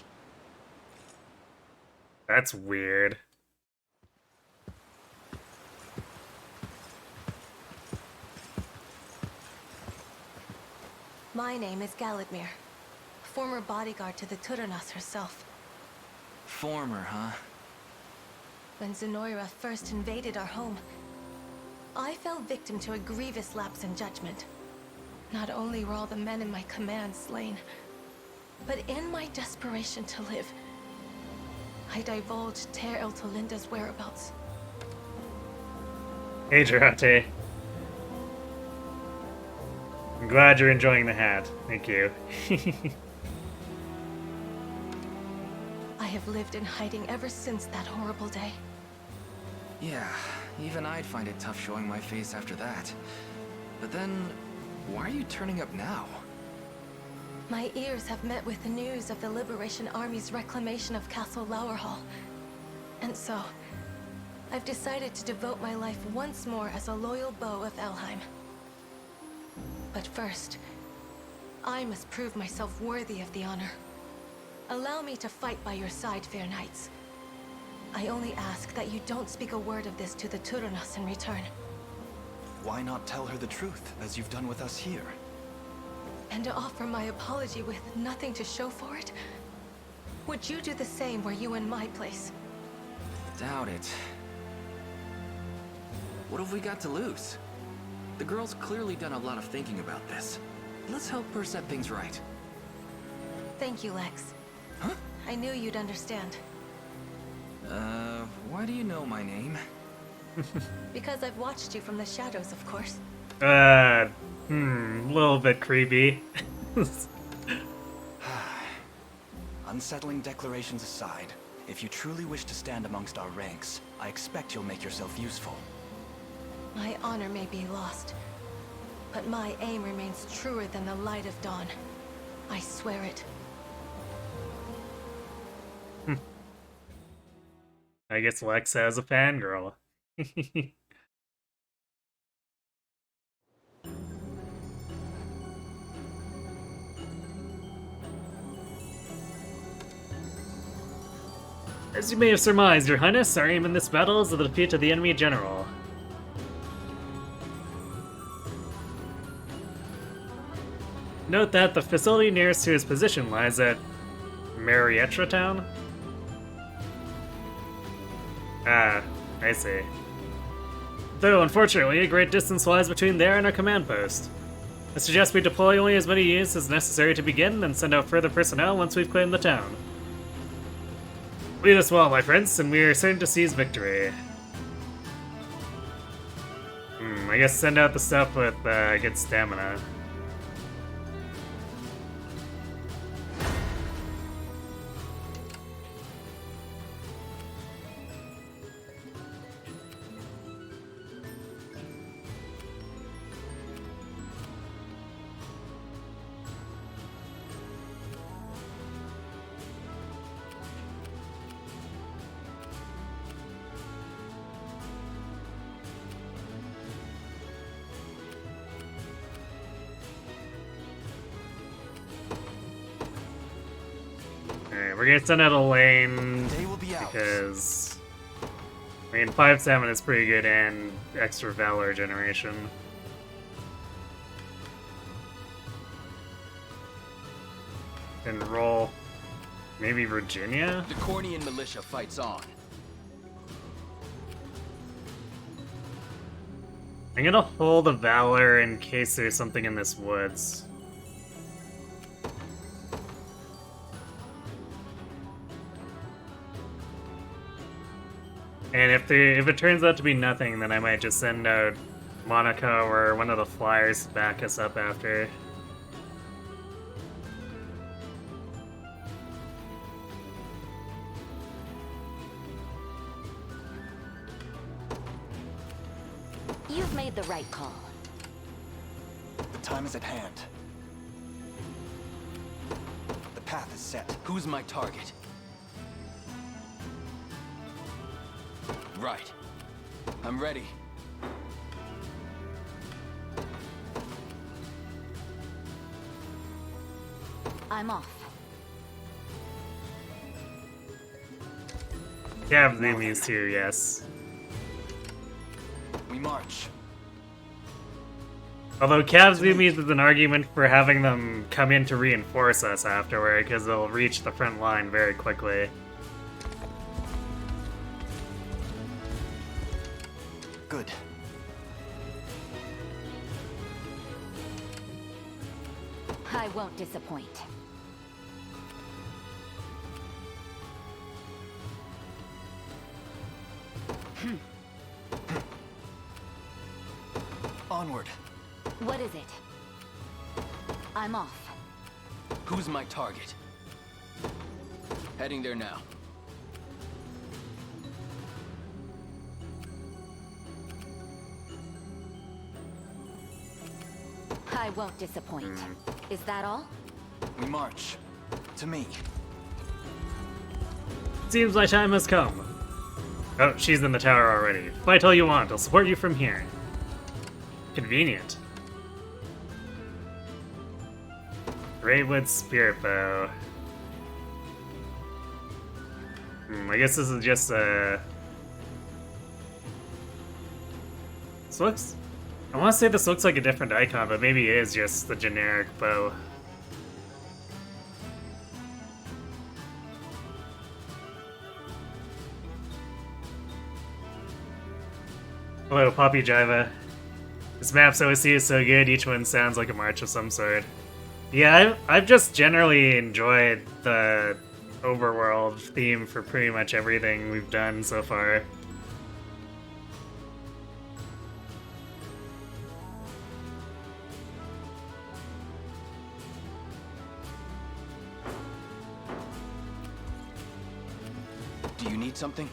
That's weird. My name is Galadmir, former bodyguard to the Turunas herself. Former, huh? When Zenoira first invaded our home, I fell victim to a grievous lapse in judgment. Not only were all the men in my command slain, but in my desperation to live, I divulged Ter Eltolinda's whereabouts. Hey, Jarate. I'm glad you're enjoying the hat. Thank you. I have lived in hiding ever since that horrible day. Yeah, even I'd find it tough showing my face after that. But then, why are you turning up now? My ears have met with the news of the Liberation Army's reclamation of Castle Lowerhall. And so, I've decided to devote my life once more as a loyal beau of Elheim. But first, I must prove myself worthy of the honor. Allow me to fight by your side, fair knights. I only ask that you don't speak a word of this to the Turunas in return. Why not tell her the truth, as you've done with us here? And to offer my apology with nothing to show for it? Would you do the same were you in my place? Doubt it. What have we got to lose? The girl's clearly done a lot of thinking about this. Let's help her set things right. Thank you, Lex. Huh? I knew you'd understand. Why do you know my name? Because I've watched you from the shadows, of course. A little bit creepy. Unsettling declarations aside, if you truly wish to stand amongst our ranks, I expect you'll make yourself useful. My honor may be lost, but my aim remains truer than the light of dawn. I swear it. I guess Lex has a fangirl. As you may have surmised, Your Highness, our aim in this battle is the defeat of the enemy general. Note that the facility nearest to his position lies at Marietra Town. Ah, I see. Though, unfortunately, a great distance lies between there and our command post. I suggest we deploy only as many units as necessary to begin, and send out further personnel once we've claimed the town. Lead us well, my friends, and we are certain to seize victory. I guess send out the stuff with good stamina. Alright, we're gonna send out a lane They will be out. because I mean 5-7 is pretty good and extra valor generation. And roll maybe Virginia? The Cornian militia fights on. I'm gonna hold a valor in case there's something in this woods. And if it turns out to be nothing, then I might just send out Monaco or one of the flyers to back us up after. You've made the right call. The time is at hand. The path is set. Who's my target? Right. I'm ready. I'm off. Yeah, Zoomies too, yes. We march. Although Cav Zoomies is an argument for having them come in to reinforce us afterward, because they'll reach the front line very quickly. Good. I won't disappoint. Onward. What is it? I'm off. Who's my target? Heading there now. I won't disappoint. Is that all? We march. To me. Seems my time has come. Oh, she's in the tower already. Fight all you want, I'll support you from here. Convenient. Greatwood Spirit Bow. I guess this is just a... This looks... I want to say this looks like a different icon, but maybe it is just the generic bow. Hello, Poppy Jiva. This map's OSC is so good, each one sounds like a march of some sort. Yeah, I've just generally enjoyed the overworld theme for pretty much everything we've done so far. Do you need something?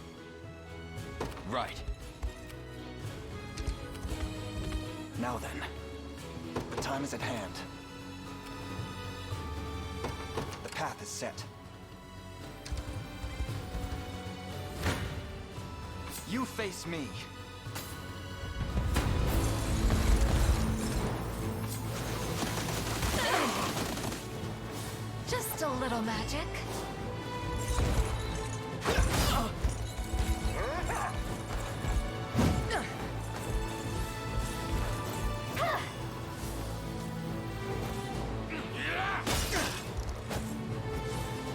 Right. Now then. The time is at hand. The path is set. You face me. Just a little magic.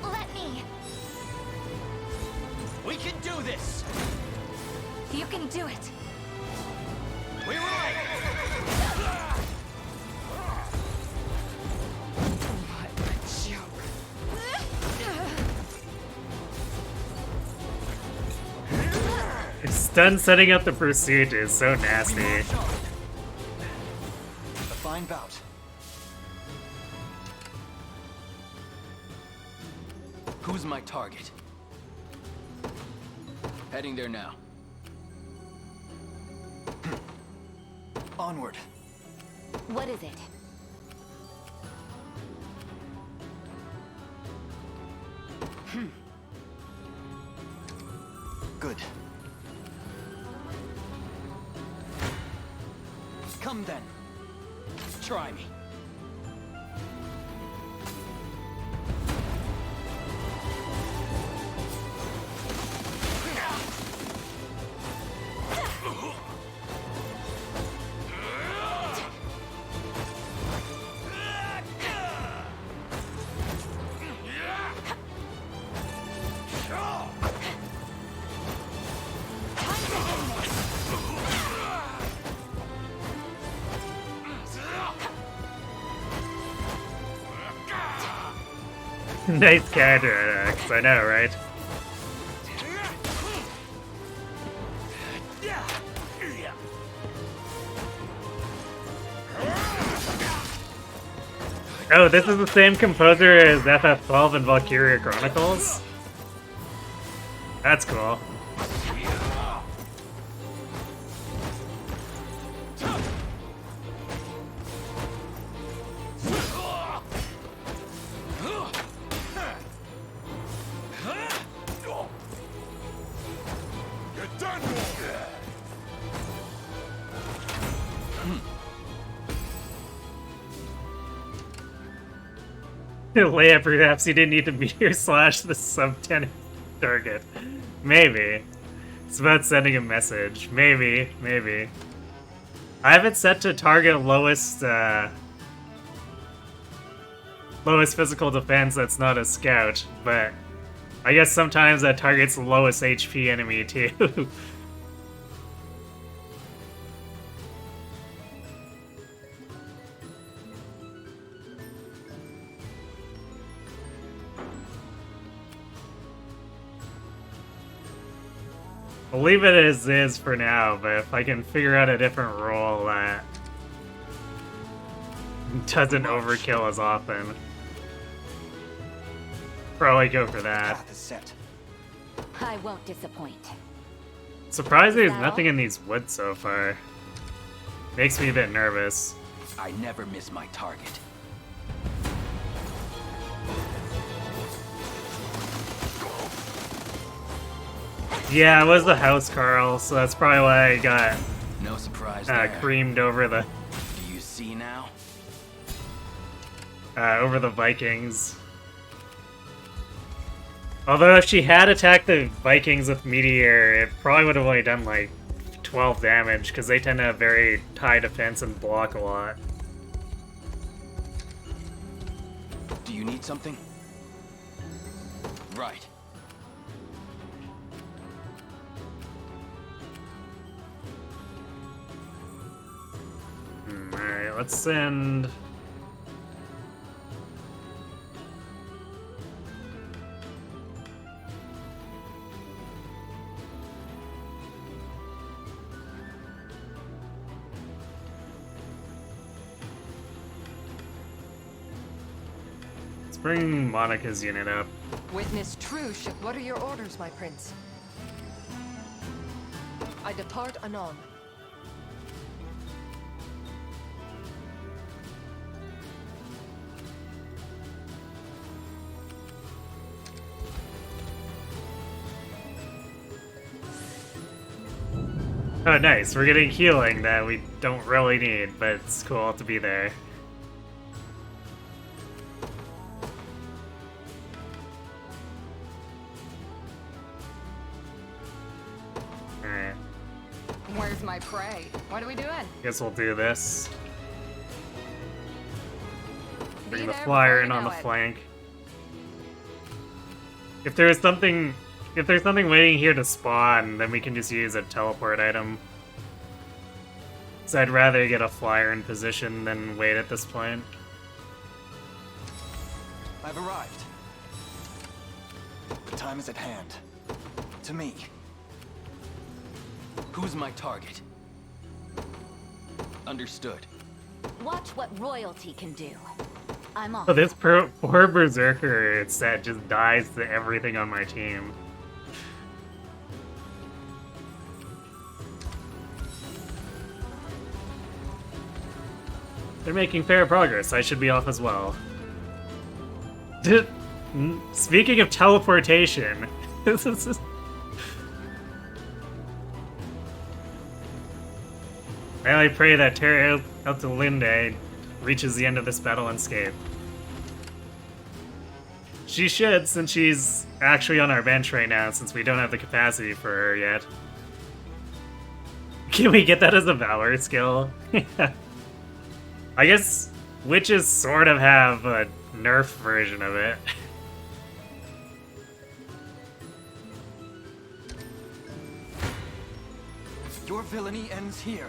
Let me. We can do this! You can do it. We ride! Stun setting up the pursuit is so nasty. A fine bout. Who's my target? Heading there now. Onward. What is it? Good. Come then. Try me. Nice counterattacks, I know, right? Oh, this is the same composer as FF12 and Valkyria Chronicles? That's cool. Leia, perhaps you didn't need to meteor slash the sub-10 target. Maybe. It's about sending a message. Maybe. I have it set to target lowest physical defense that's not a scout, but I guess sometimes that targets the lowest HP enemy too. I'll leave it as is for now, but if I can figure out a different role that doesn't overkill as often, probably go for that. Path is set. I won't disappoint. Surprised there's Is that nothing all? in these woods so far. Makes me a bit nervous. I never miss my target. Yeah, it was the house Carl, so that's probably why I got No surprise there. creamed over the Do you see now? Vikings. Although if she had attacked the Vikings with Meteor, it probably would have only done like 12 damage, because they tend to have very high defense and block a lot. Do you need something? Right. Alright, let's send... Let's bring Monica's unit up. Witness true ship. What are your orders, my prince? I depart anon. Oh, nice. We're getting healing that we don't really need, but it's cool to be there. Alright, Where's my prey? What are we doing? guess we'll do this. Bring Be the there flyer before in you on the know it. flank. If there's something waiting here to spawn, then we can just use a teleport item. So I'd rather get a flyer in position than wait at this point. I've arrived. The time is at hand. To me. Who's my target? Understood. Watch what royalty can do. I'm off. Oh, this poor berserker set just dies to everything on my team. They're making fair progress. I should be off as well. Speaking of teleportation, this is just... I only pray that Terra Eltalinde reaches the end of this battle unscathed. She should, since she's actually on our bench right now, since we don't have the capacity for her yet. Can we get that as a Valor skill? I guess witches sort of have a nerf version of it. Your villainy ends here.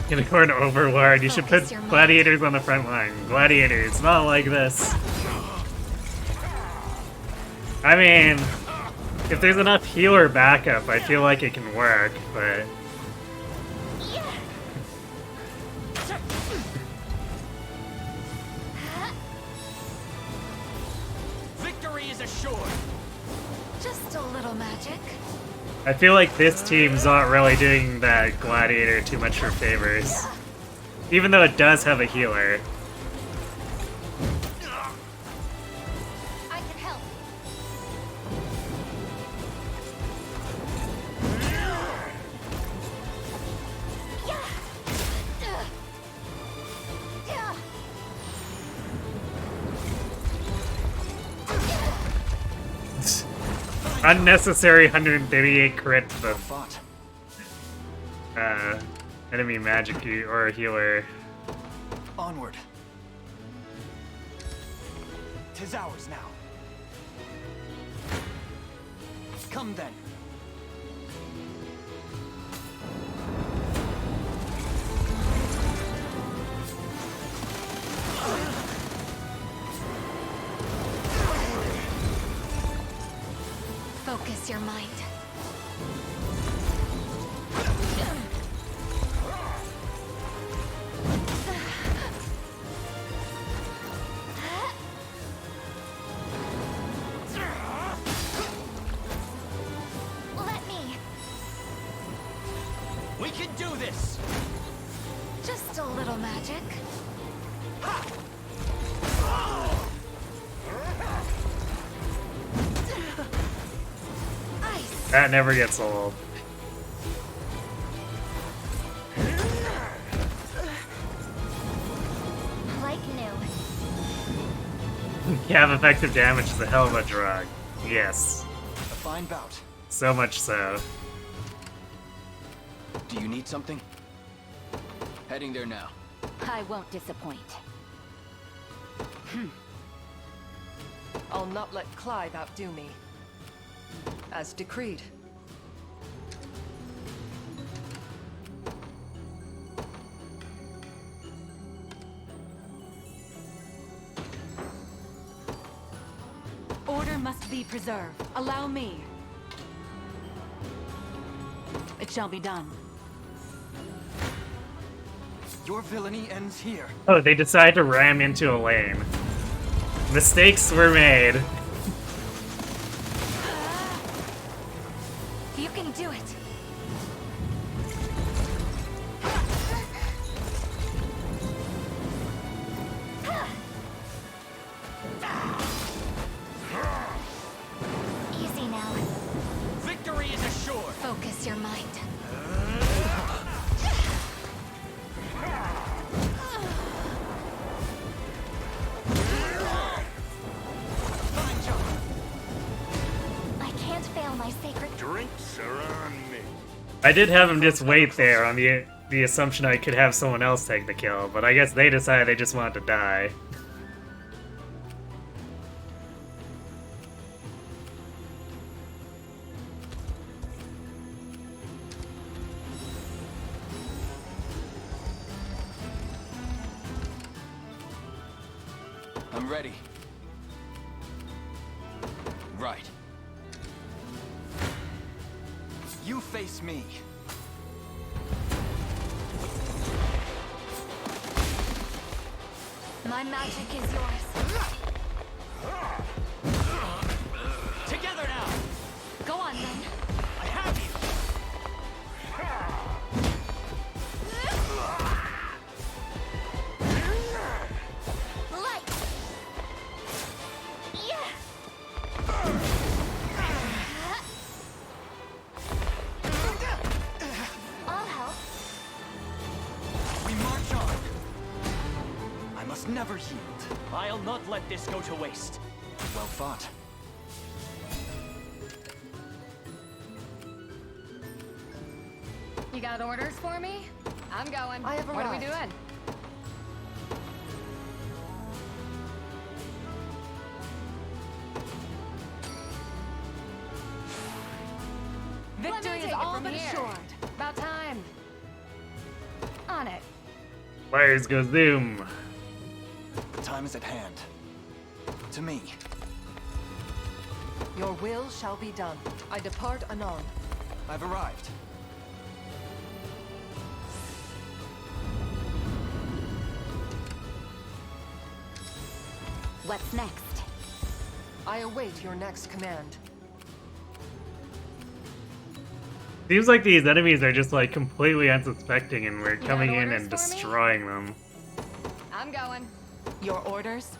Gonna go an Overlord. You should put Focus your mind. gladiators on the front line. Gladiators, not like this. I mean, if there's enough healer backup, I feel like it can work, but... Victory is assured. Just a little magic. I feel like this team's not really doing that gladiator too much for favors. Even though it does have a healer. I can help. Unnecessary 138 crit to Well the fought. enemy magic or healer. Onward. 'Tis ours now. Come then. Focus your mind. Let me. We can do this! Just a little magic. Ice. That never gets old. Like new. You have effective damage is a hell of a drug. Yes. A fine bout. So much so. Do you need something? Heading there now. I won't disappoint. I'll not let Clive outdo me. As decreed. Order must be preserved. Allow me. It shall be done. Your villainy ends here. Oh, they decide to ram into a lane. Mistakes were made. You can do it. Easy now. Victory is assured! Focus your mind. Fine job. I can't fail my sacred. Drinks are on me. I did have him just wait there on the assumption I could have someone else take the kill, but I guess they decided they just wanted to die. I'm ready. Right. You face me. My magic is yours. Together now! Go on then. I have you! Light. Yeah. I'll help. We march on. I must never yield. I'll not let this go to waste. Well fought. You got orders for me? I'm going. I have What are we arrived. doing? Let me Victory take is it all from but here. assured. About time. On it. Wires go zoom. The time is at hand. To me. Your will shall be done. I depart anon. I've arrived. What's next? I await your next command. Seems like these enemies are just like completely unsuspecting and we're got coming in orders and for me? destroying them. I'm going. Your orders?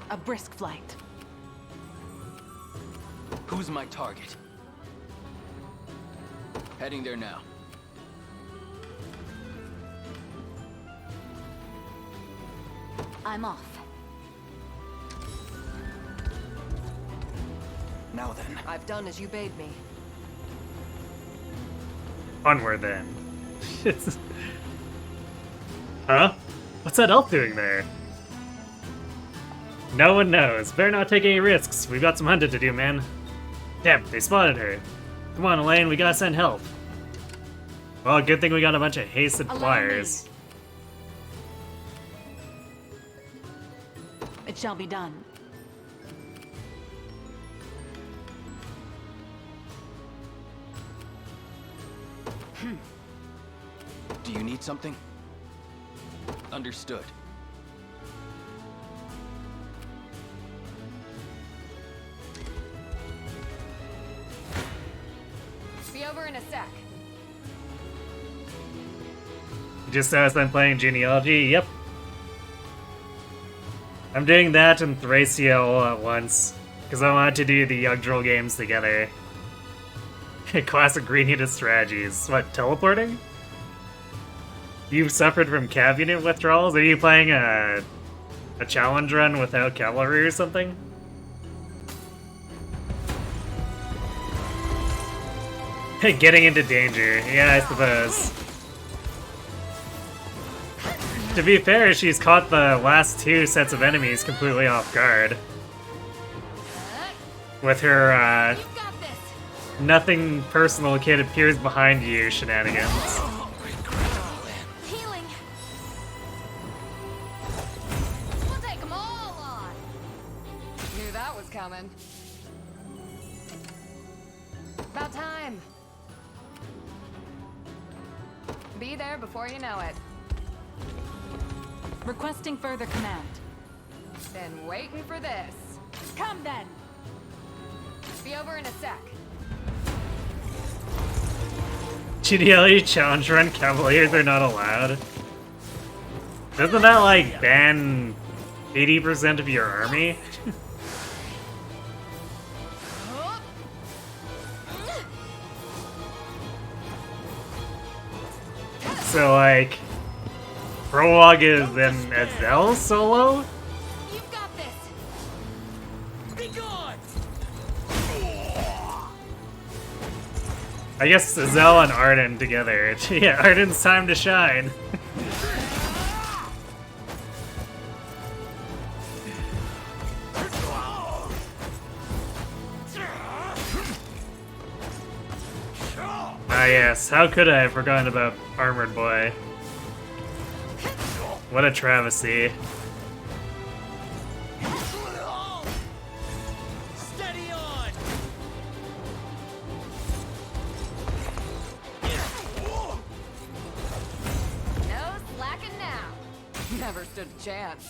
A brisk flight. Who's my target? Heading there now. I'm off. Now then. I've done as you bade me. Onward then. Huh? What's that elf doing there? No one knows. Better not take any risks. We've got some hunting to do, man. Damn, they spotted her. Come on, Elaine, we gotta send help. Well, good thing we got a bunch of hasted Allow flyers. It shall be done. Do you need something? Understood. Be over in a sec. Just as I'm playing Genealogy, yep. I'm doing that and Thracia all at once, because I wanted to do the Yggdrasil games together. Classic green unit strategies. What, teleporting? You've suffered from cav unit withdrawals? Are you playing a challenge run without cavalry or something? Getting into danger, yeah, I suppose. To be fair, she's caught the last two sets of enemies completely off guard. With her, You've got this. nothing personal kid appears behind you shenanigans. Healing. We'll take them all on. Knew that was coming. About time. Be there before you know it. Requesting further command. Been waiting for this. Come then! Be over in a sec. GDLE challenge run cavaliers are not allowed. Doesn't that like ban 80% of your army? So like, Prologue is then Azel solo? You've got this. Be gone! I guess Azel and Arden together. Yeah, Arden's time to shine. Ah yes, how could I have forgotten about Armored Boy? What a travesty. Steady on! No slacking now. Never stood a chance.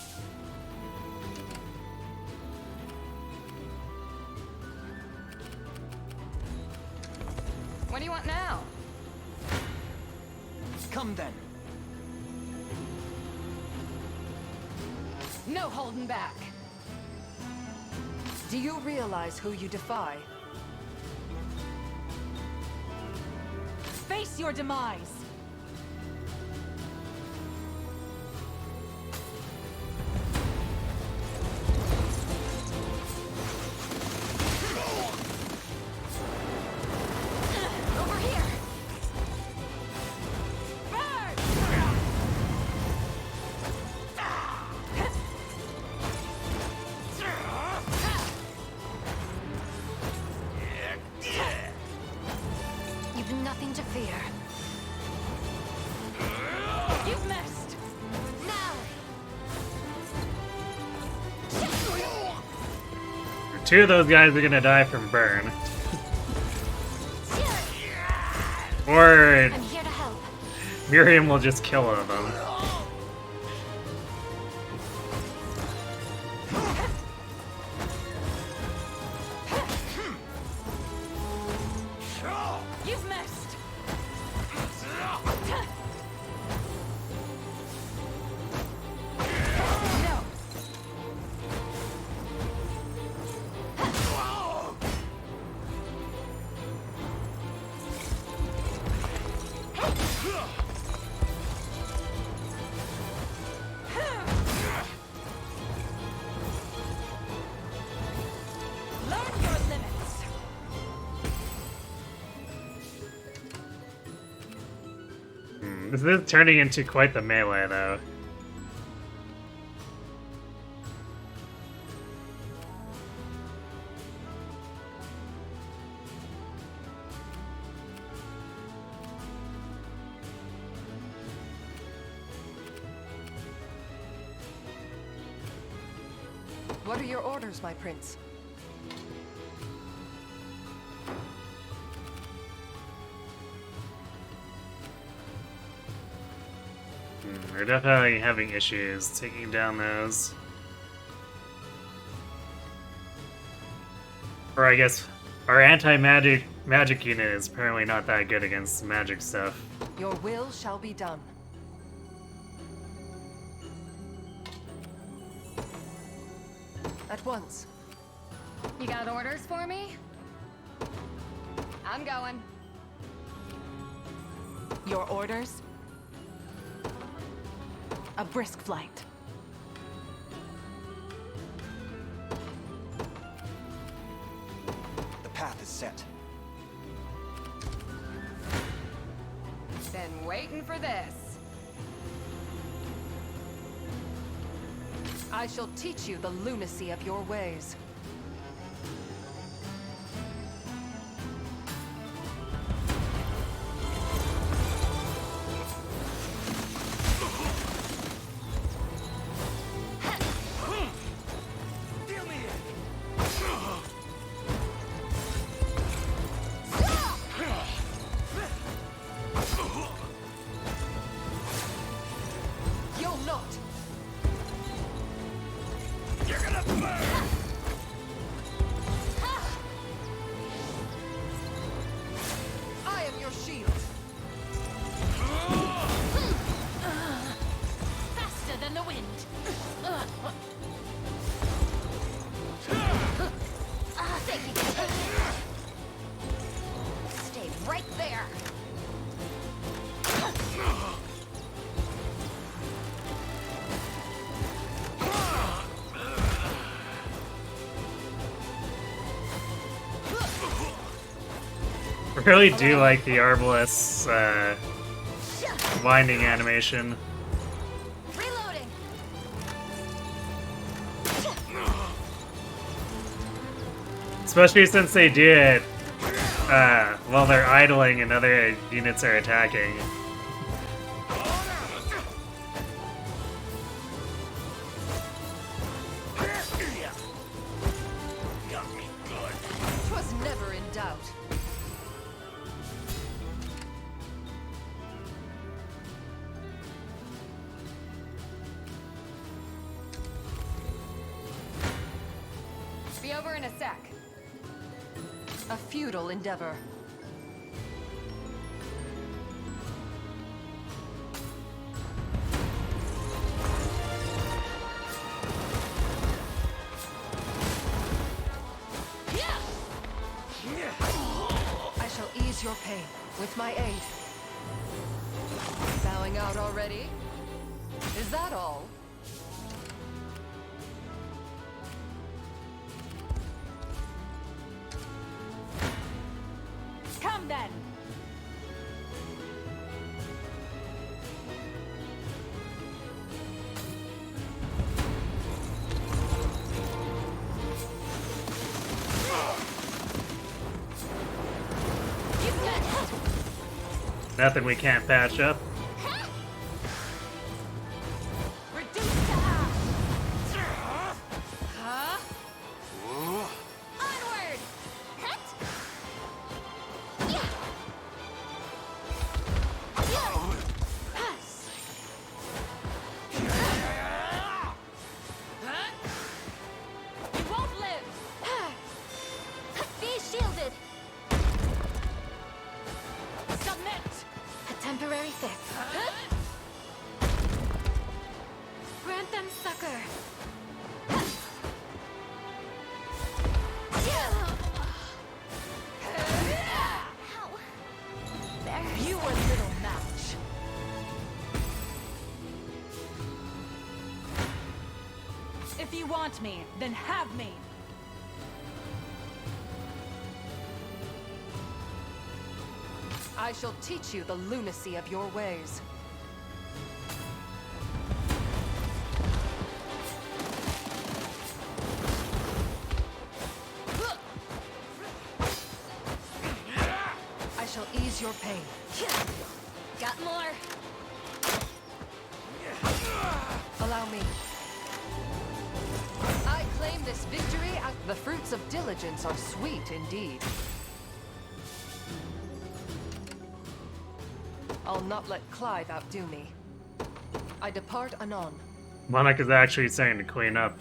What do you want now? Come then. No holding back. Do you realize who you defy? Face your demise! Over here. You've nothing to fear. You've missed! Now. Two of those guys are gonna die from burn. Or I'm here to help. Miriam will just kill one of them. You've missed! No. This is turning into quite the melee, though. What are your orders, my prince? We're definitely having issues taking down those. Or I guess our anti-magic unit is apparently not that good against magic stuff. Your will shall be done. At once. You got orders for me? I'm going. Your orders? A brisk flight. The path is set. Been waiting for this. I shall teach you the lunacy of your ways. You'll not. I am your shield. Faster than the wind. Thank you. Stay right there. I really do like the Arbalest winding animation. Reloading. Especially since they do it while they're idling and other units are attacking. Twas never in doubt. Be over in a sec. A futile endeavor. I shall ease your pain with my aid. Bowing out already? Is that all? Come then! Nothing we can't patch up. Reduce to ash. Huh? Onward. Hit. Yeah. Yeah. Pass. You won't live. Be shielded. Submit. A temporary fix. Grant them succor. Ow. There. You are little match. If you want me, then have me. I shall teach you the lunacy of your ways. ease your pain. Got more. Allow me. I claim this victory. The fruits of diligence are sweet indeed. I'll not let Clive outdo me. I depart anon. Monarch is actually starting to clean up.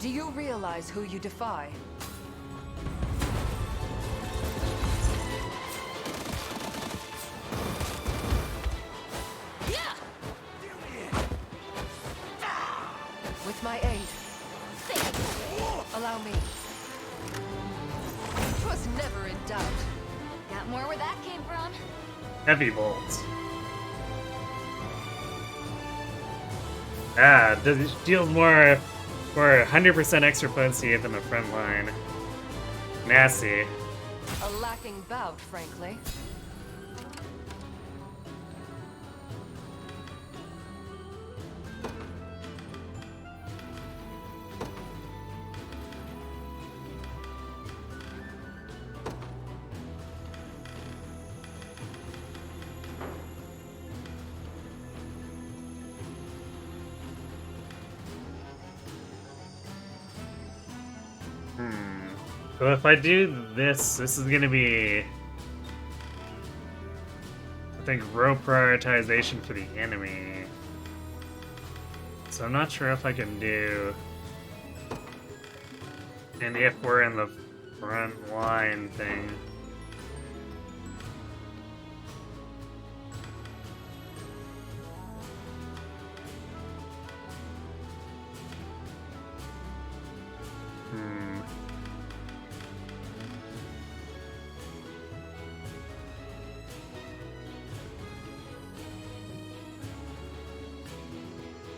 Do you realize who you defy? Yeah. With my aid. Allow me. 'Twas never in doubt. Got more where that came from. Heavy bolts. Ah, deals more for 100% extra potency than the front line. Nasty. A lacking bout, frankly. So if I do this is gonna be, I think, row prioritization for the enemy. So I'm not sure if I can do, and if we're in the front line thing.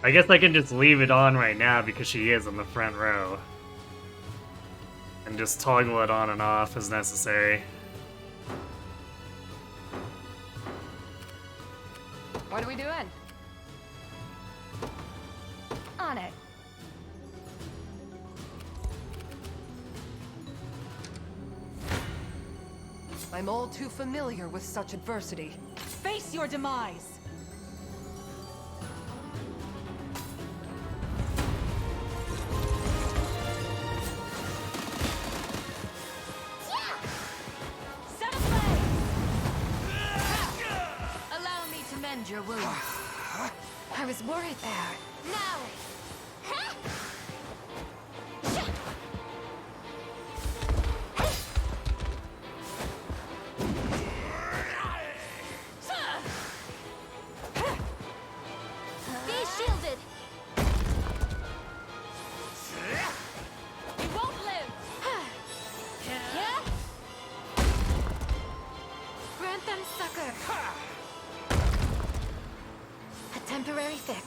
I guess I can just leave it on right now because she is in the front row. And just toggle it on and off as necessary. What are we doing? On it. I'm all too familiar with such adversity. Face your demise. Your wounds. I was worried there. Now! Be shielded! You won't live! Grant them succor! Temporary fix.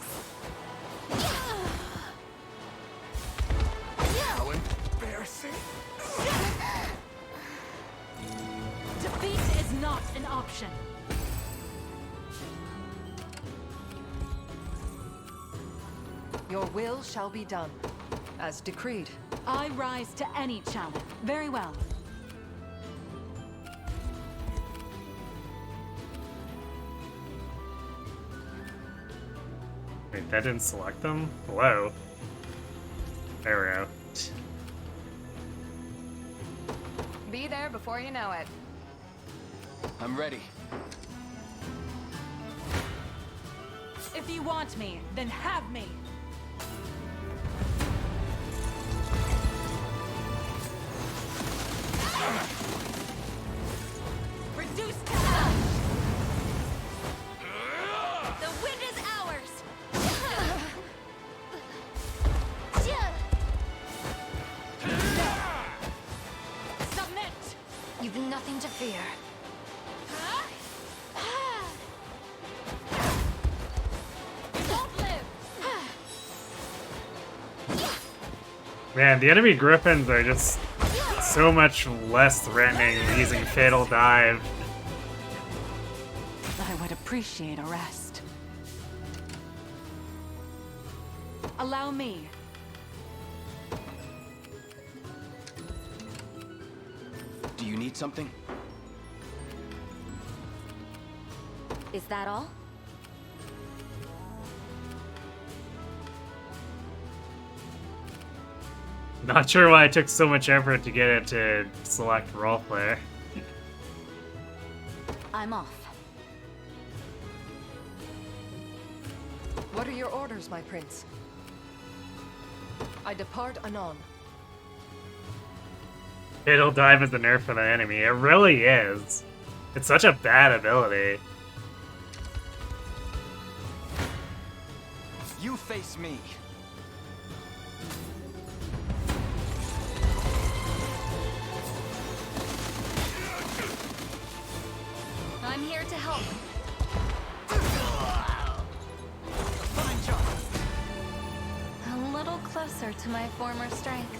How embarrassing. Defeat is not an option. Your will shall be done, as decreed. I rise to any challenge. Very well. Wait, that didn't select them? Hello? There we go. Be there before you know it. I'm ready. If you want me, then have me. Reduce to ash. The wind is ours! Submit. You've nothing to fear. Don't live. Man, the enemy griffins are just so much less threatening using Fatal Dive. I would appreciate a rest. Allow me. Do you need something? Is that all? Not sure why it took so much effort to get it to select roleplay. I'm off. What are your orders, my prince? I depart anon. It'll dive as a nerf for the enemy. It really is. It's such a bad ability. You face me. I'm here to help. Fine job. A little closer to my former strength.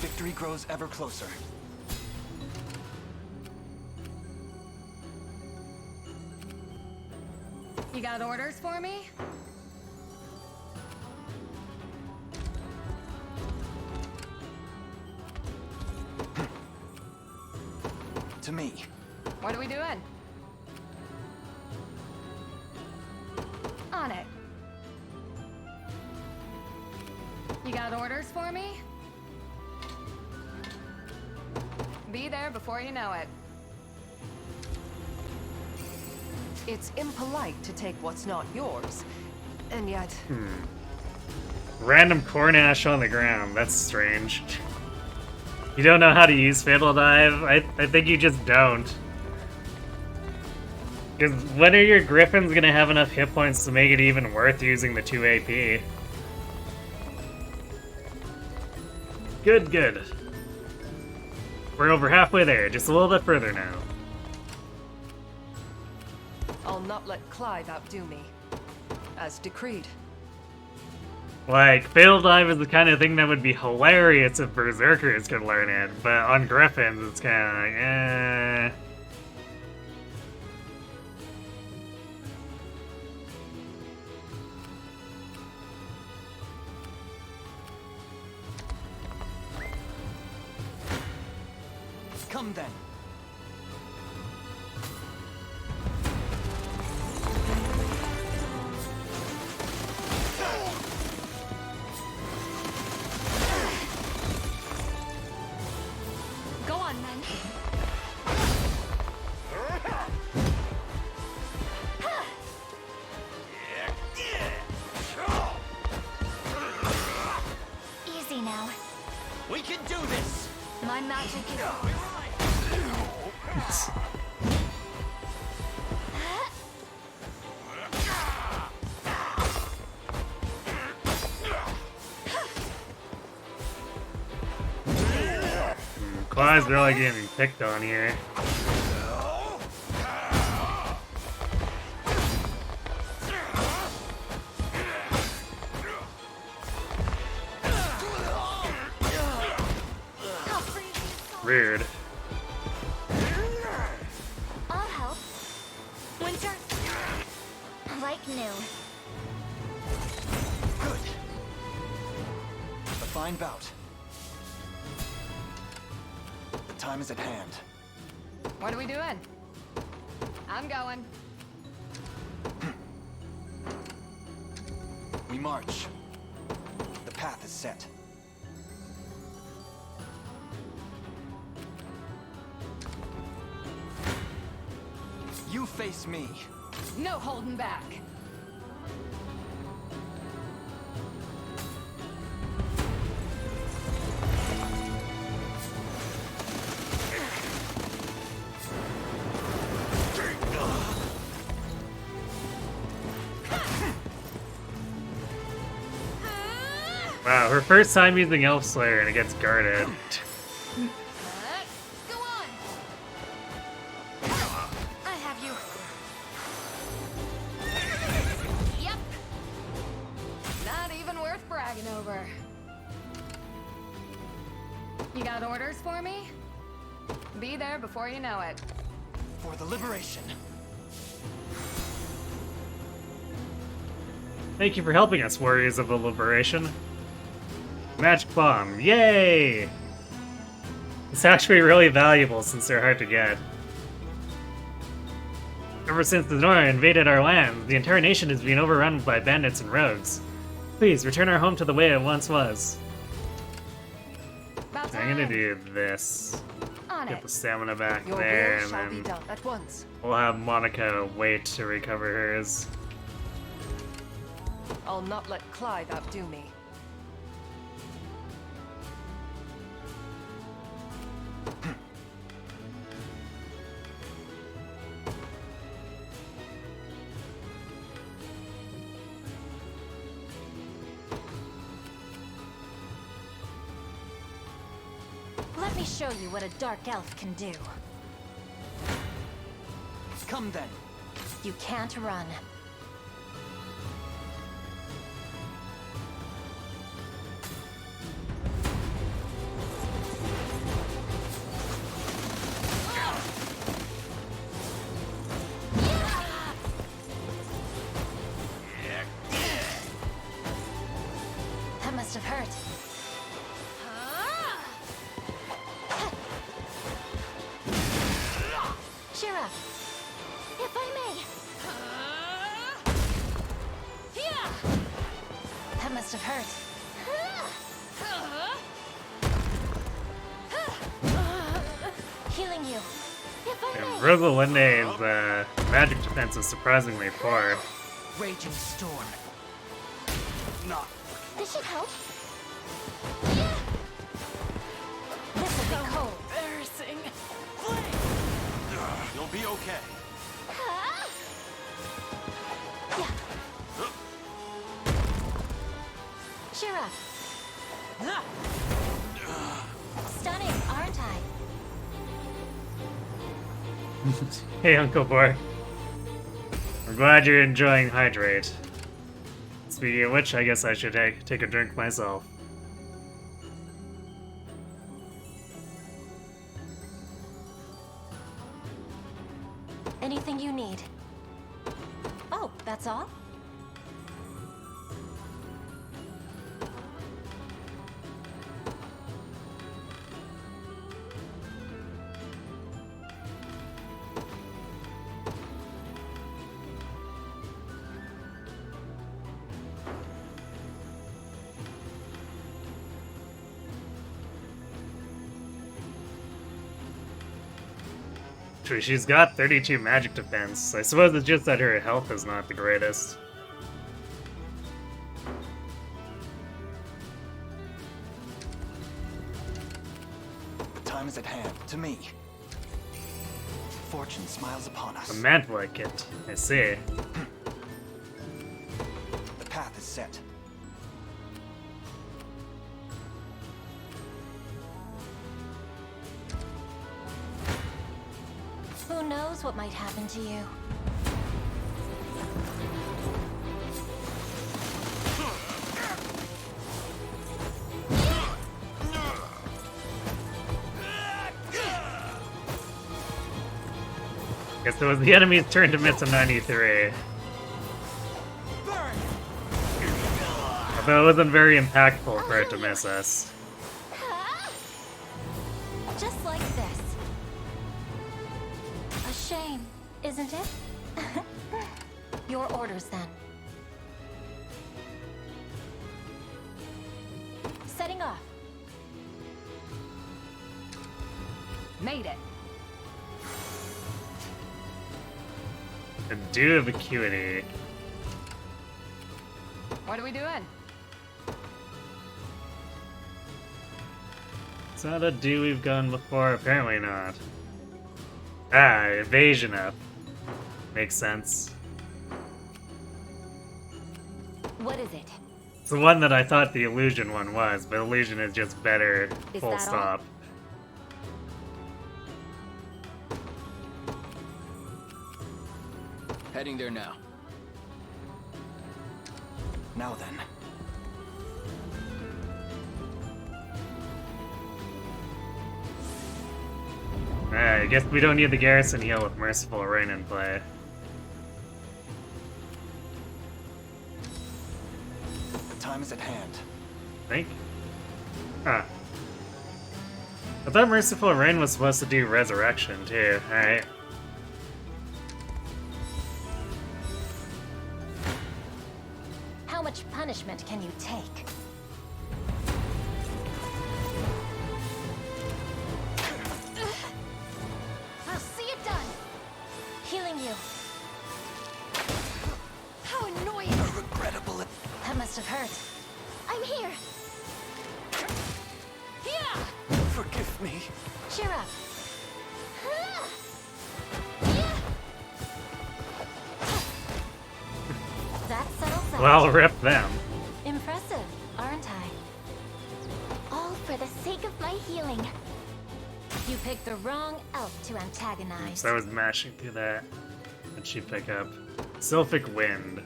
Victory grows ever closer. You got orders for me? To me. What are we doing? On it. You got orders for me? Be there before you know it. It's impolite to take what's not yours, and yet... Random corn ash on the ground. That's strange. You don't know how to use Fatal Dive? I think you just don't. Because when are your Griffins gonna have enough hit points to make it even worth using the 2 AP? Good, good. We're over halfway there, just a little bit further now. I'll not let Clive outdo me. As decreed. Like, Fatal Dive is the kind of thing that would be hilarious if Berserkers could learn it, but on Griffins it's kind of like, eh. Come then. Go on, men. Easy now. We can do this! My magic is... Clive's really getting picked on here. Weird. I'll help. Winter. Like new. Good. A fine bout. The time is at hand. What are we doing? I'm going. We march. The path is set. You face me. No holding back. Wow, her first time using Elf Slayer and it gets guarded. Go on. I have you. Yep. Not even worth bragging over. You got orders for me? Be there before you know it. For the liberation. Thank you for helping us, Warriors of the Liberation. Magic Bomb, yay! It's actually really valuable since they're hard to get. Ever since the Nora invaded our land, the entire nation has been overrun by bandits and rogues. Please, return our home to the way it once was. About I'm gonna time. do this. On Get it. the stamina back Your there, will and shall be then done at once. we'll have Monica wait to recover hers. I'll not let Clive outdo me. Let me show you what a dark elf can do. Come then. You can't run. That must have hurt. Shira, if I may. That must have hurt. Healing you, if I And may. Rosalinde's magic defense is surprisingly poor. Raging storm. Not. This should help. This will be cold. Embarrassing. You'll be okay. Yeah. Shira. Stunning, aren't I? Hey, Uncle Boy. I'm glad you're enjoying Hydrate. Speaking of which, I guess I should take a drink myself. Anything you need. Oh, that's all? Actually, she's got 32 magic defense. I suppose it's just that her health is not the greatest. The time is at hand. To me. Fortune smiles upon us. A Mantla kit. I see. The path is set. Who knows what might happen to you? Guess it was the enemy's turn to miss a 93. Although it wasn't very impactful for it to miss us. Just like this. A shame, isn't it? Your orders, then. Setting off. Made it. A Dew of Acuity. What are we doing? Is that a Dew we've gone before? Apparently not. Ah, Evasion up. Makes sense. What is it? It's the one that I thought the Illusion one was, but Illusion is just better, Is full that all? stop. Heading there now. Now then. I guess we don't need the Garrison heal with Merciful Rain in play. The time is at hand. Think? Huh. I thought Merciful Rain was supposed to do Resurrection too. Alright. How much punishment can you take? I'll see it done. Healing you. How annoying! Regrettable. That must have hurt. I'm here. Yeah. Forgive me. Cheer up. That settles that. Well, rip them. Impressive, aren't I? All for the sake of my healing. You picked the wrong elf to antagonize. So I was mashing through that. What'd she pick up? Sylphic Wind.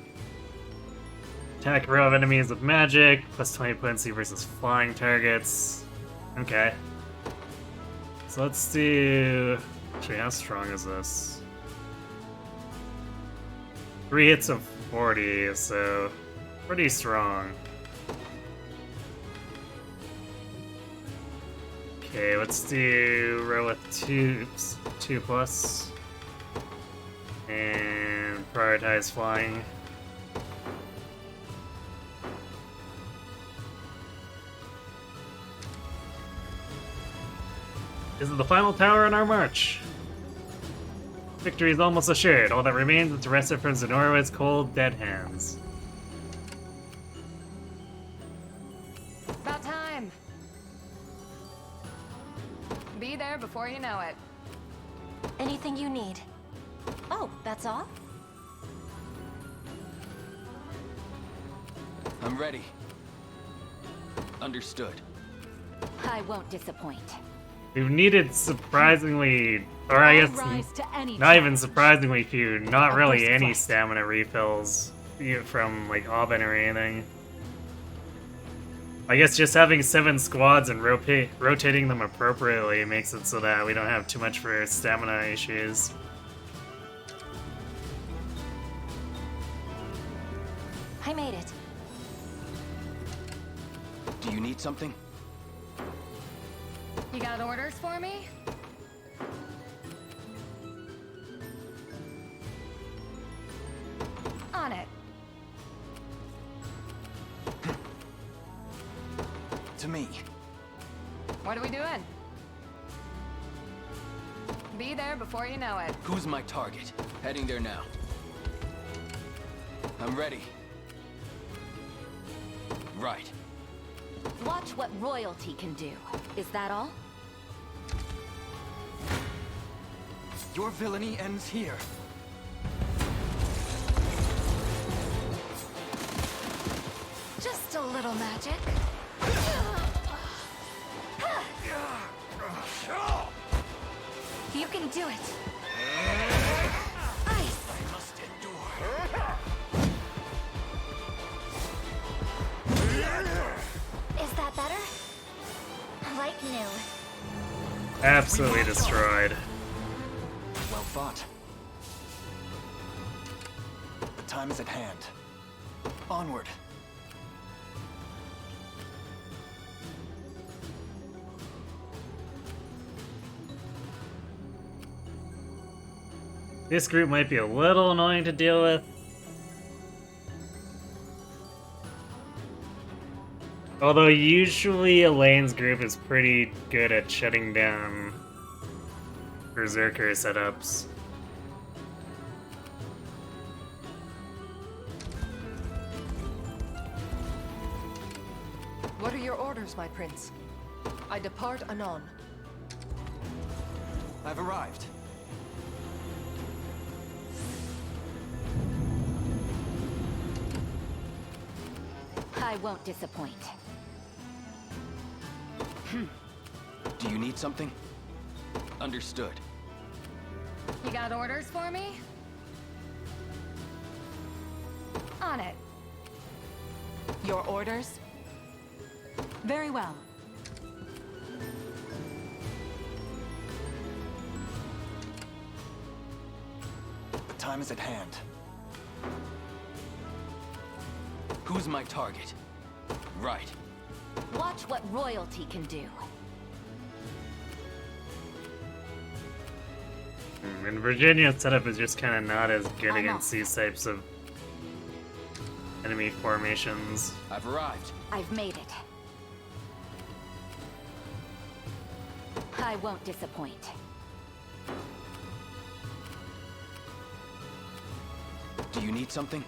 Attack a row of enemies with magic, plus 20 potency versus flying targets. Okay. So let's do... Actually, how strong is this? 3 hits of 40, so pretty strong. Okay, let's do row with 2 plus. And prioritize flying. This is the final tower in our march. Victory is almost assured. All that remains is to wrest it from Zenoro's cold, dead hands. About time. Be there before you know it. Anything you need. Oh, that's all? I'm ready. Understood. I won't disappoint. We've needed surprisingly, or I guess Rise to any not even challenge. surprisingly few, not A really first any class. stamina refills from like Aubin or anything. I guess just having 7 squads and rotating them appropriately makes it so that we don't have too much for stamina issues. I made it. Do you need something? You got orders for me? On it. To me. What are we doing? Be there before you know it. Who's my target? Heading there now. I'm ready. Right. Watch what royalty can do. Is that all? Your villainy ends here. Just a little magic. You can do it. Ice. Must endure. Is that better? Like new. Absolutely destroyed. Well fought. The time is at hand. Onward. This group might be a little annoying to deal with. Although usually Elaine's group is pretty good at shutting down Berserker setups. What are your orders, my prince? I depart anon. I've arrived. I won't disappoint. Do you need something? Understood. You got orders for me? On it. Your orders? Very well. The time is at hand. Who's my target? Right. Watch what royalty can do. And Virginia's setup is just kind of not as good I'm against these types of enemy formations. I've arrived. I've made it. I won't disappoint. Do you need something?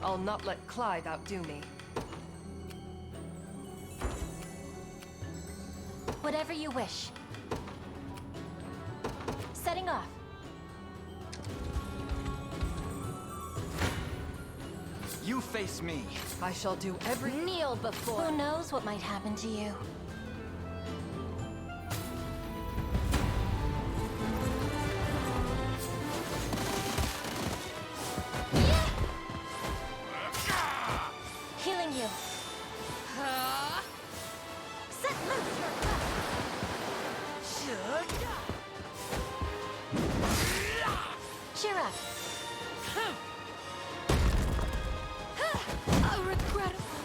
I'll not let Clyde outdo me. Whatever you wish. Setting off. You face me. I shall do every... Kneel before. Who knows what might happen to you? Healing you. Set loose your cheer up.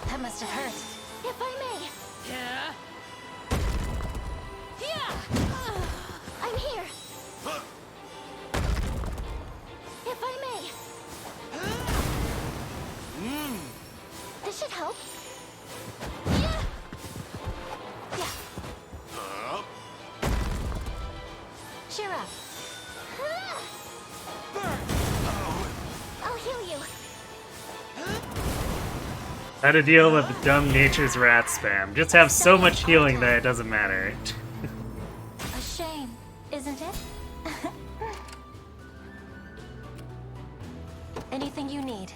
That must have hurt. If I may. Yeah. I'm here. If I may. This should help. Yeah. Cheer up. I'll heal you. How to deal with dumb nature's rat spam. Just have so much healing that it doesn't matter. A shame, isn't it? Anything you need.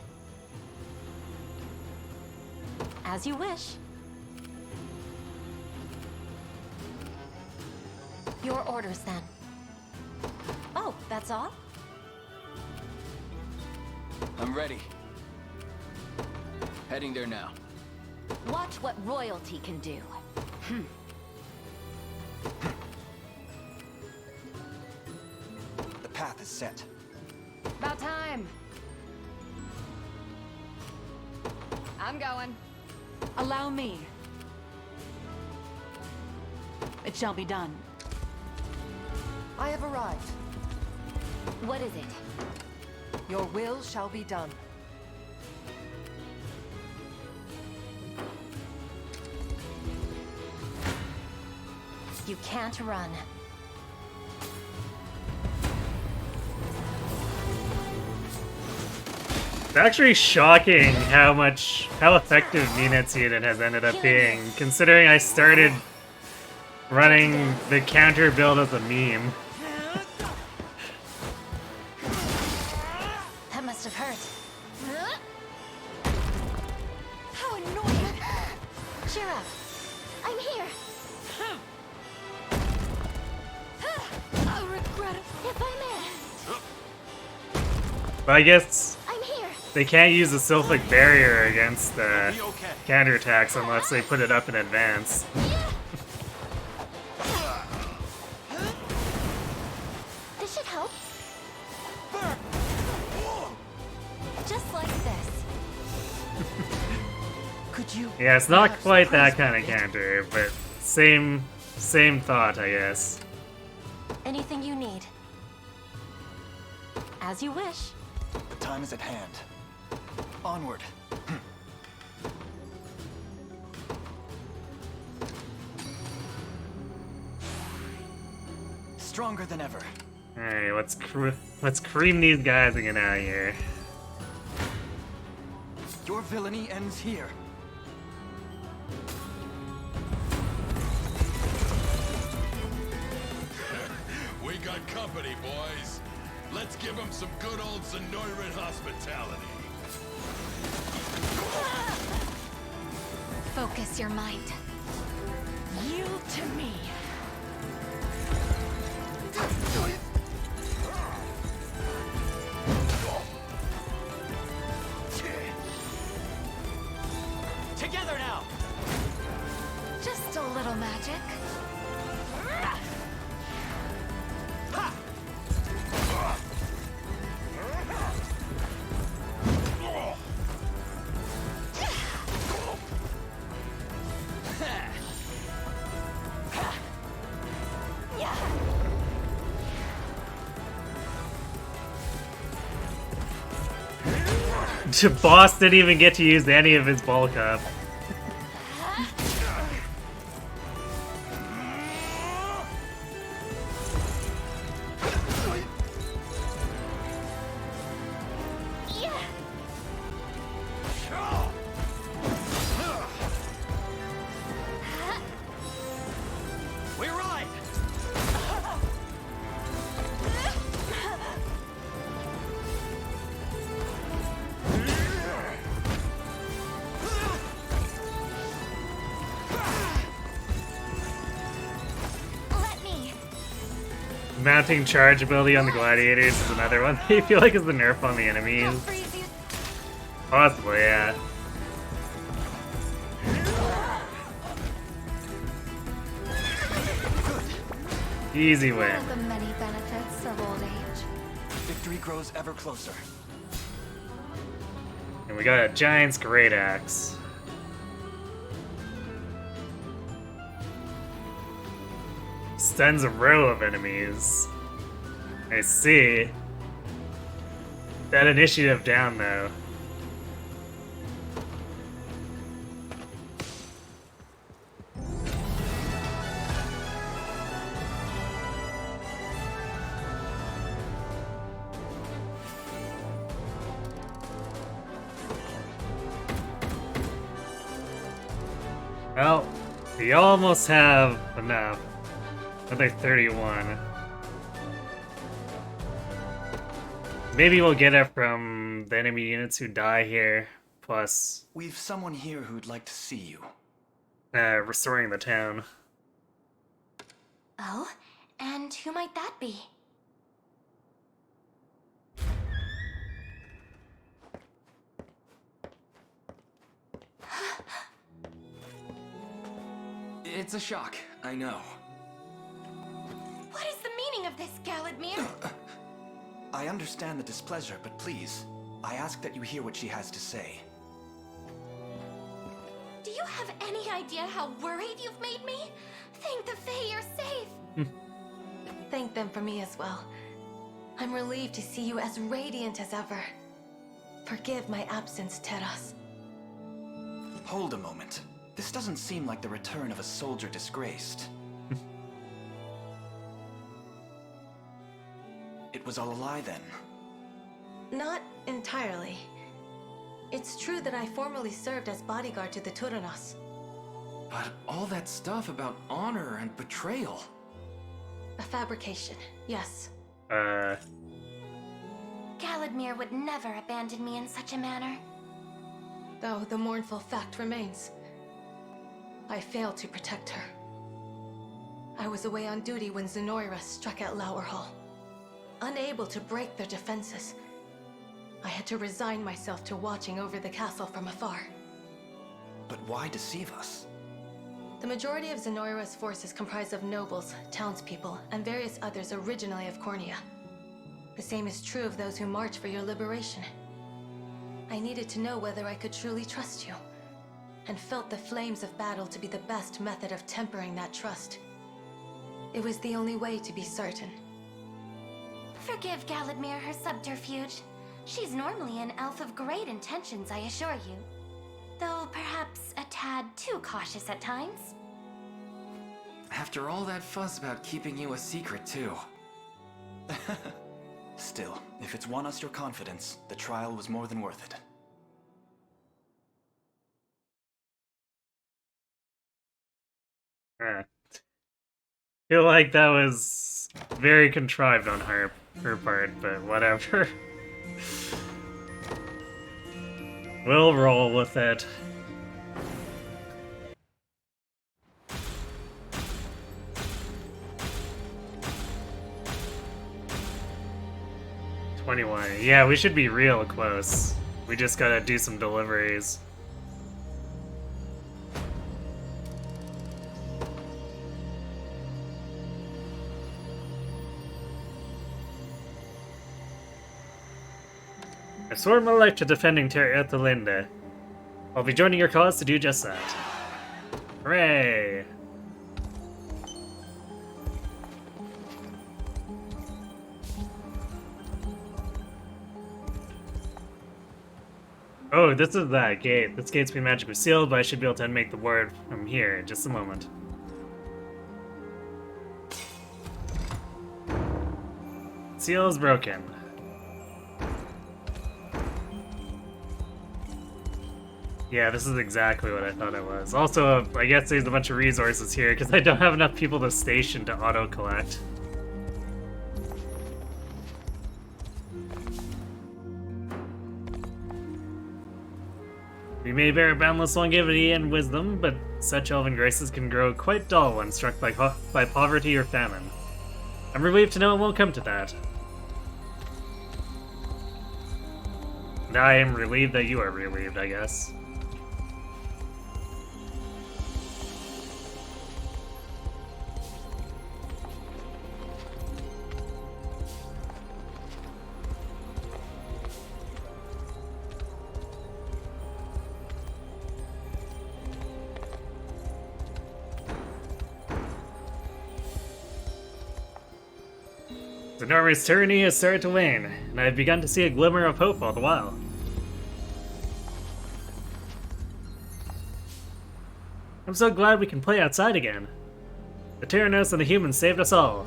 As you wish. Your orders, then. Oh, that's all? I'm ready. Heading there now. Watch what royalty can do. The path is set. About time. I'm going. Allow me. It shall be done. I have arrived. What is it? Your will shall be done. You can't run. It's actually shocking how effective Minet's unit has ended up being, considering I started running the counter build as a meme. That must have hurt. How annoying! Cheer up. I'm here. I'll regret it. If I may. But I guess I'm here. they can't use the Sylphic Barrier against the counterattacks unless they put it up in advance. This should help. Just like this. Could you... Yeah, it's not quite that kind of counter, but same thought, I guess. Anything you need. As you wish. The time is at hand. Onward. Stronger than ever. Alright, let's cream these guys and get out of here. Your villainy ends here. We got company, boys. Let's give them some good old Zenoiran hospitality. Focus your mind. Yield to me. Together now! Just a little magic. Boss didn't even get to use any of his bulk up. Mounting charge ability on the gladiators is another one I feel like is the nerf on the enemies. Possibly, yeah. Easy win. One of the many benefits of old age. Victory grows ever closer. And we got a Giant's Great Axe. Stuns a row of enemies. I see. That initiative down, though. Well, we almost have enough. Another 31. Maybe we'll get it from the enemy units who die here, plus We've someone here who'd like to see you. restoring the town. Oh? And who might that be? It's a shock, I know. What is the meaning of this, Galadmir? I understand the displeasure, but please, I ask that you hear what she has to say. Do you have any idea how worried you've made me? Thank the Fae you're safe. Thank them for me as well. I'm relieved to see you as radiant as ever. Forgive my absence, Teras. Hold a moment. This doesn't seem like the return of a soldier disgraced. It was all a lie then? Not entirely. It's true that I formerly served as bodyguard to the Turanos. But all that stuff about honor and betrayal... A fabrication, yes. Galadmir would never abandon me in such a manner. Though the mournful fact remains. I failed to protect her. I was away on duty when Zenoira struck at Lowerhall. Unable to break their defenses, I had to resign myself to watching over the castle from afar. But why deceive us? The majority of Zenoira's forces comprise of nobles, townspeople, and various others originally of Cornea. The same is true of those who march for your liberation. I needed to know whether I could truly trust you, and felt the flames of battle to be the best method of tempering that trust. It was the only way to be certain. Forgive Galadmir her subterfuge. She's normally an elf of great intentions, I assure you. Though perhaps a tad too cautious at times. After all that fuss about keeping you a secret, too. Still, if it's won us your confidence, the trial was more than worth it. Feel like that was very contrived on her part, but whatever. We'll roll with it. $21. Yeah, we should be real close. We just gotta do some deliveries. I swore my life to defending Ter Erthelinde. I'll be joining your cause to do just that. Hooray! Oh, this is that gate. This gate's been magically sealed, but I should be able to unmake the ward from here in just a moment. Seal is broken. Yeah, this is exactly what I thought it was. Also, I guess there's a bunch of resources here because I don't have enough people to station to auto-collect. We may bear boundless longevity and wisdom, but such elven graces can grow quite dull when struck by poverty or famine. I'm relieved to know it won't come to that. And I am relieved that you are relieved, I guess. Sonora's tyranny has started to wane, and I have begun to see a glimmer of hope all the while. I'm so glad we can play outside again. The Tyrannos and the humans saved us all.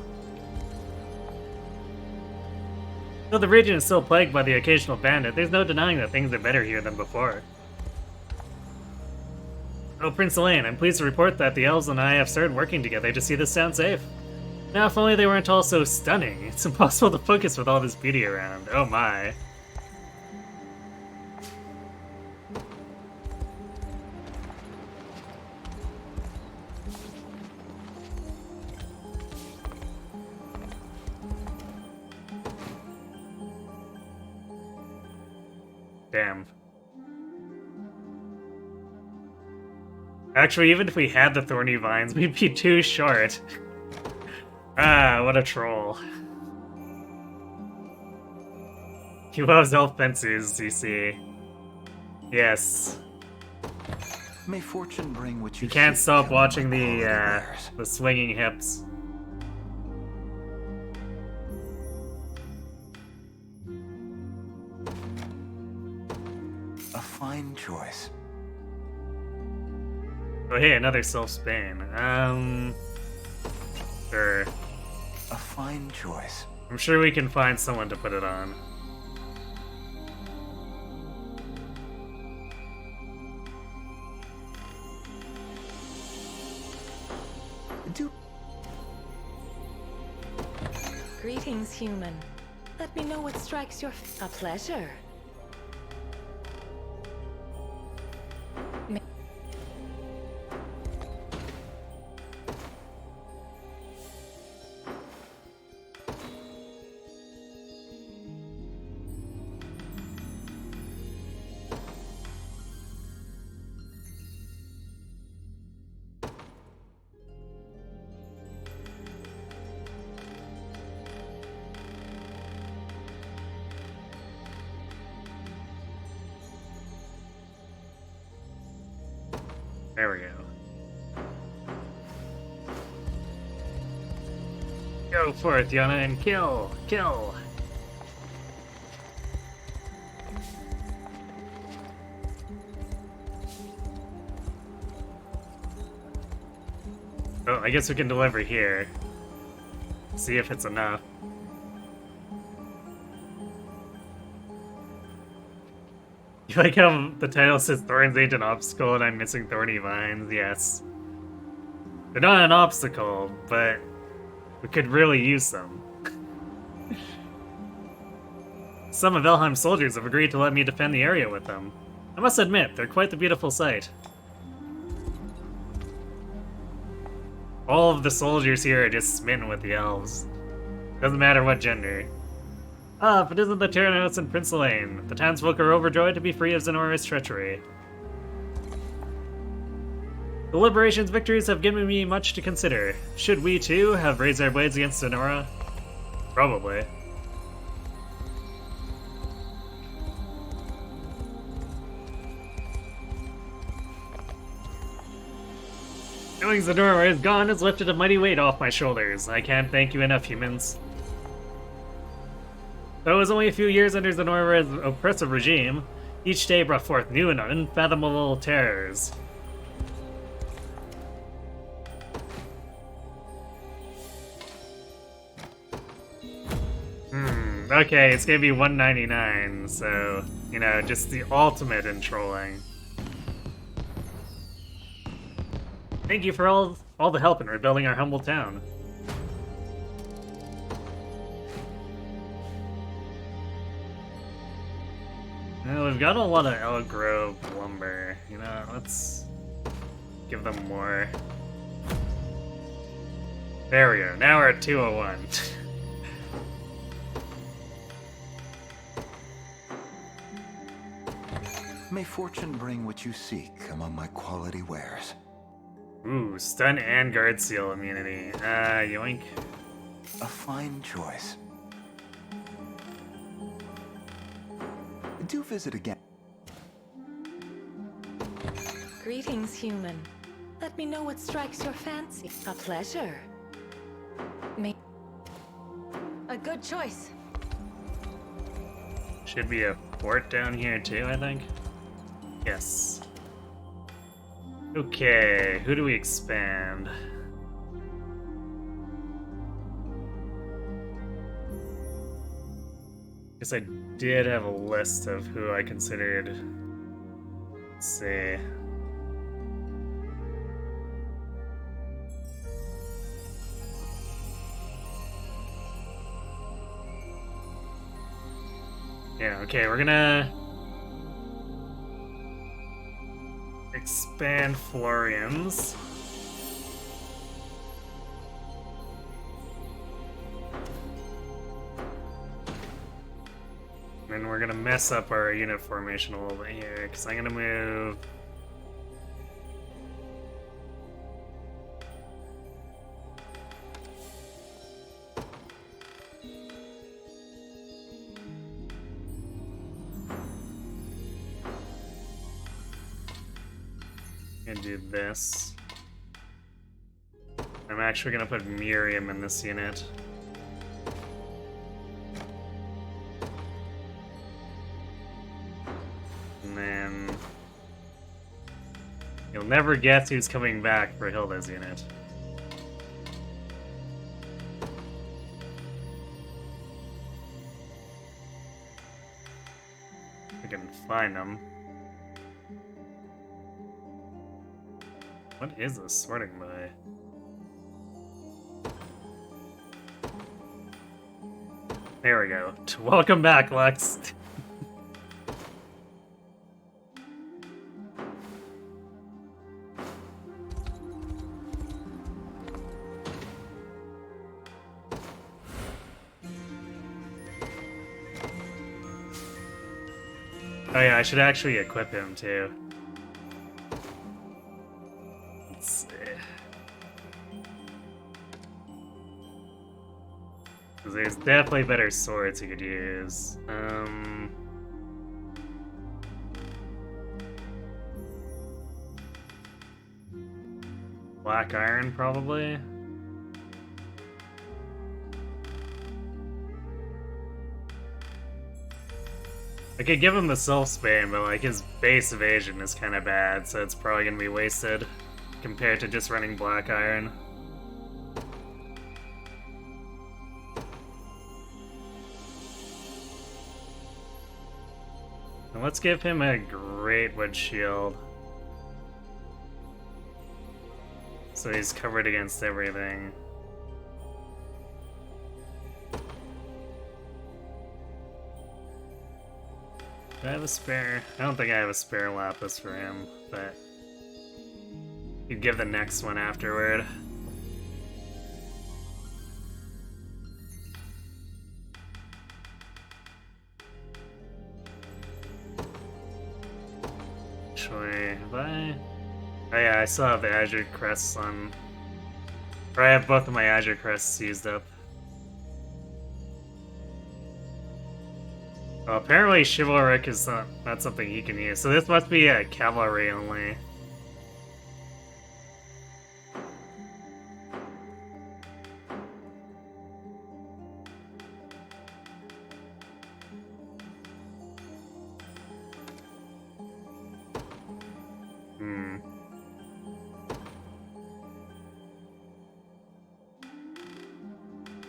Though the region is still plagued by the occasional bandit, there's no denying that things are better here than before. Oh, Prince Elaine, I'm pleased to report that the elves and I have started working together to see this town safe. Now, if only they weren't all so stunning. It's impossible to focus with all this beauty around. Oh my. Damn. Actually, even if we had the thorny vines, we'd be too short. Ah, what a troll. He loves elf fences, you see. Yes. May fortune bring what you can't stop watching the swinging hips. A fine choice. Oh hey, another self-Spain. Sure. A fine choice. I'm sure we can find someone to put it on. Greetings, human. Let me know what strikes your... A pleasure. There we go. Go for it, Yana, and kill! Kill! Oh, I guess we can deliver here. See if it's enough. You like how the title says Thorns ain't an obstacle and I'm missing thorny vines? Yes. They're not an obstacle, but we could really use them. Some of Elheim's soldiers have agreed to let me defend the area with them. I must admit, they're quite the beautiful sight. All of the soldiers here are just smitten with the elves. Doesn't matter what gender. Ah, if it isn't the Tyrannos and Prince Elaine, the townsfolk are overjoyed to be free of Zenora's treachery. The Liberation's victories have given me much to consider. Should we, too, have raised our blades against Zenora? Probably. Knowing Zenora is gone has lifted a mighty weight off my shoulders. I can't thank you enough, humans. Though it was only a few years under Zenora's oppressive regime, Each day brought forth new and unfathomable terrors. Okay, it's gonna be 199, so, you know, just the ultimate in trolling. Thank you for all the help in rebuilding our humble town. Well, we've got a lot of Elk Grove lumber. You know, let's give them more. There we go. Now we're at 201. May fortune bring what you seek among my quality wares. Ooh, stun and guard seal immunity. Yoink. A fine choice. Do visit again. Greetings, human. Let me know what strikes your fancy. A pleasure. A good choice. Should be a fort down here too, I think. Yes. Okay, who do we expand? Guess I did have a list of who I considered. Let's see. Yeah, okay, we're gonna expand Florian's. And then we're gonna mess up our unit formation a little bit here, because I'm gonna move. And do this. I'm actually gonna put Miriam in this unit. And then you'll never guess who's coming back for Hilda's unit. I can find them. What is this sorting by? There we go. Welcome back, Lex. Oh yeah, I should actually equip him too. Let's see. Because there's definitely better swords you could use. Black iron, probably. I could give him the self-spam, but like his base evasion is kind of bad, so it's probably gonna be wasted compared to just running black iron. And let's give him a great wood shield, so he's covered against everything. Do I have a spare? I don't think I have a spare lapis for him, but you'd give the next one afterward. Actually, have I? Oh yeah, I still have the Azure Crests on. Or I have both of my Azure Crests used up. Well, apparently Chivalric is not something he can use, so this must be a cavalry only. Hmm.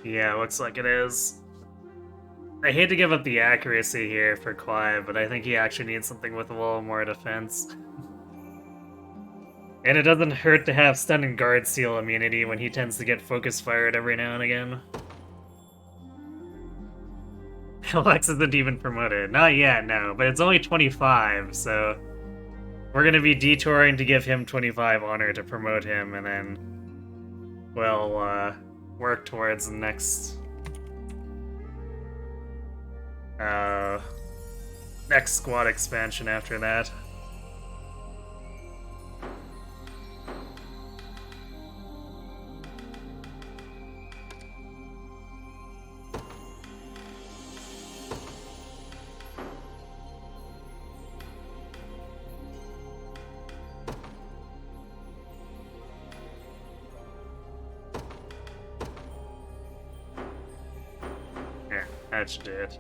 Yeah, looks like it is. I hate to give up the accuracy here for Clive, but I think he actually needs something with a little more defense. And it doesn't hurt to have stun and guard seal immunity when he tends to get focus fired every now and again. Alex isn't even promoted. Not yet, no, but it's only 25, so we're gonna be detouring to give him 25 honor to promote him, and then we'll work towards the next next squad expansion after that. Yeah, that should do it.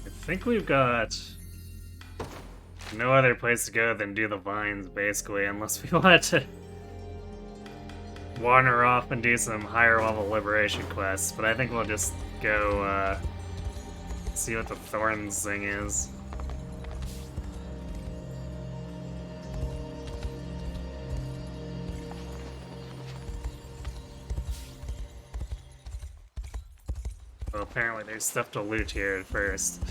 I think we've got no other place to go than do the vines, basically, unless we want to wander off and do some higher level liberation quests, but I think we'll just go see what the Thorns thing is. Well, apparently there's stuff to loot here at first.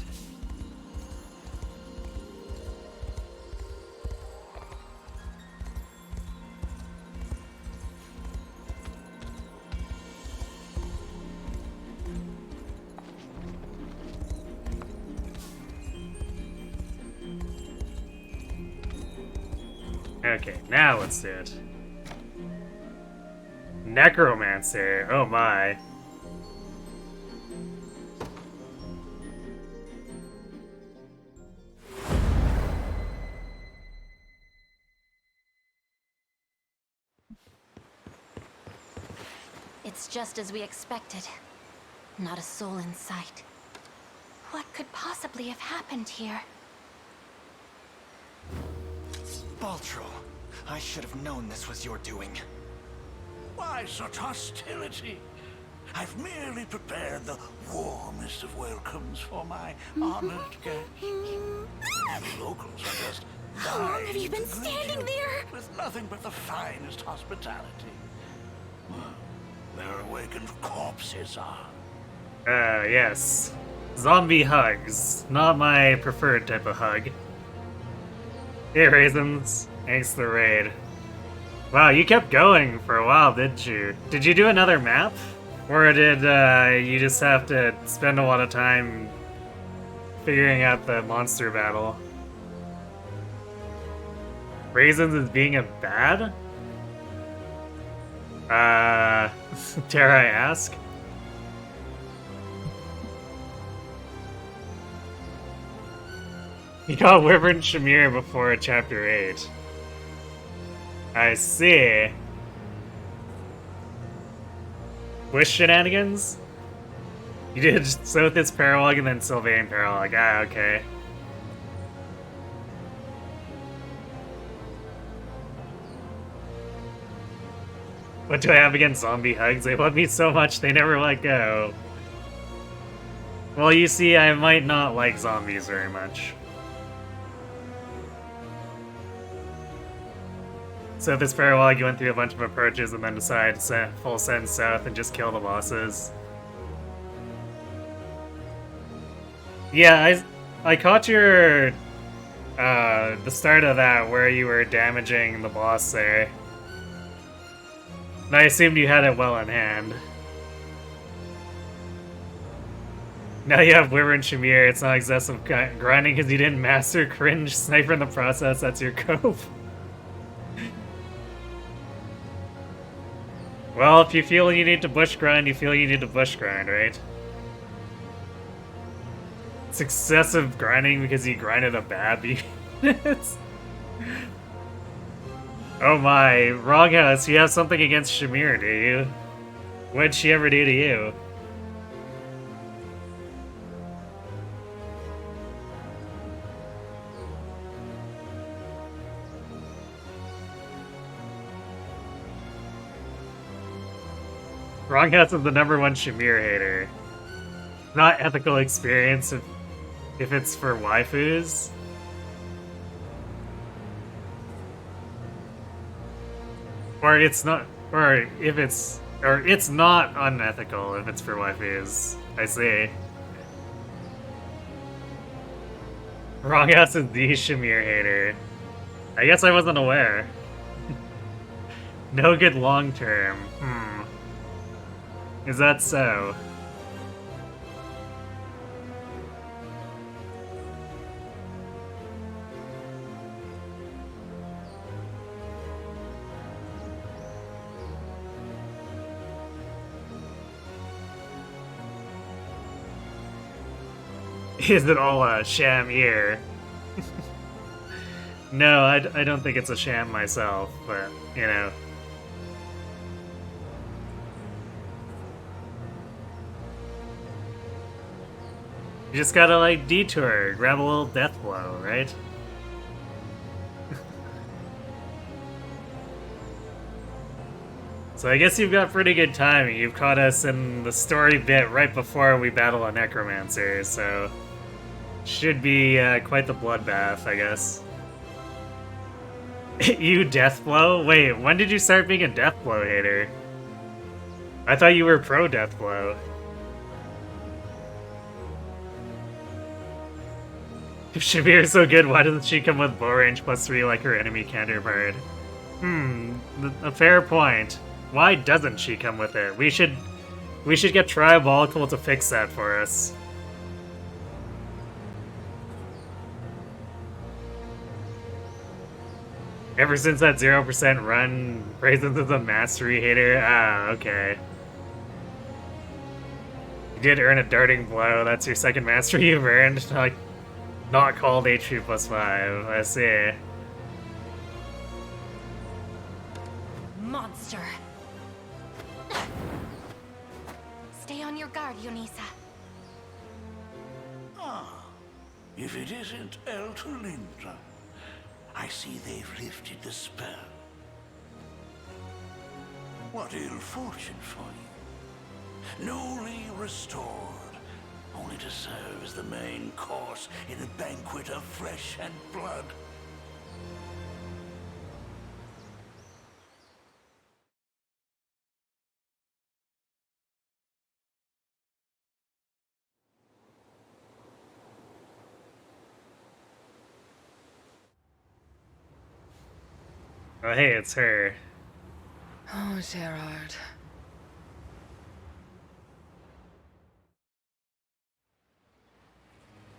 Okay, now let's do it. Necromancer, oh my. It's just as we expected. Not a soul in sight. What could possibly have happened here? Baltro, I should have known this was your doing. Why such hostility? I've merely prepared the warmest of welcomes for my honored guests. And the locals are just How long have you been standing there? with nothing but the finest hospitality. Their awakened corpses are. Yes. Zombie hugs. Not my preferred type of hug. Hey, Raisins. Thanks for the raid. Wow, you kept going for a while, didn't you? Did you do another map? Or did you just have to spend a lot of time figuring out the monster battle? Raisins is being a bad? Dare I ask? You got Wyvern Shamir before Chapter 8. I see. Wish shenanigans? You did Sothis Paralog and then Sylvain Paralog. Ah, okay. What do I have against zombie hugs? They love me so much they never let go. Well, you see, I might not like zombies very much. So this paralog, you went through a bunch of approaches and then decided to set full send south and just kill the bosses. Yeah, I caught your the start of that where you were damaging the boss there. And I assumed you had it well in hand. Now you have Wyvern Shamir, it's not excessive grinding because you didn't master cringe sniper in the process, that's your cope. Well, if you feel you need to bush grind, you feel you need to bush grind, right? It's excessive grinding because he grinded a bad unit. Oh my, wrong house, you have something against Shamir, do you? What'd she ever do to you? Wrong house is the #1 Shamir hater. Not ethical experience if it's for waifus. Or it's not, or it's not unethical if it's for waifus. I see. Wrong house is the Shamir hater. I guess I wasn't aware. No good long term. Is that so? Is it all a sham year? No, I don't think it's a sham myself, but, you know. You just gotta, like, detour, grab a little death blow, right? So I guess you've got pretty good timing. You've caught us in the story bit right before we battle a necromancer, so should be quite the bloodbath, I guess. You Deathblow? Wait, when did you start being a Deathblow hater? I thought you were pro Deathblow. If Shamir's so good, why doesn't she come with bow range +3 like her enemy counterpart? A fair point. Why doesn't she come with it? We should get Triabolical to fix that for us. Ever since that 0% run, Brazen's is a mastery hater? Ah, okay. You did earn a darting blow, that's your second mastery you've earned? Like, not called HP +5, I see. Monster. Stay on your guard, Yunisa. Ah, if it isn't Eltalinda, I see they've lifted the spell. What ill fortune for you. Newly restored, only to serve as the main course in a banquet of flesh and blood. Oh, hey, it's her. Oh, Gerard.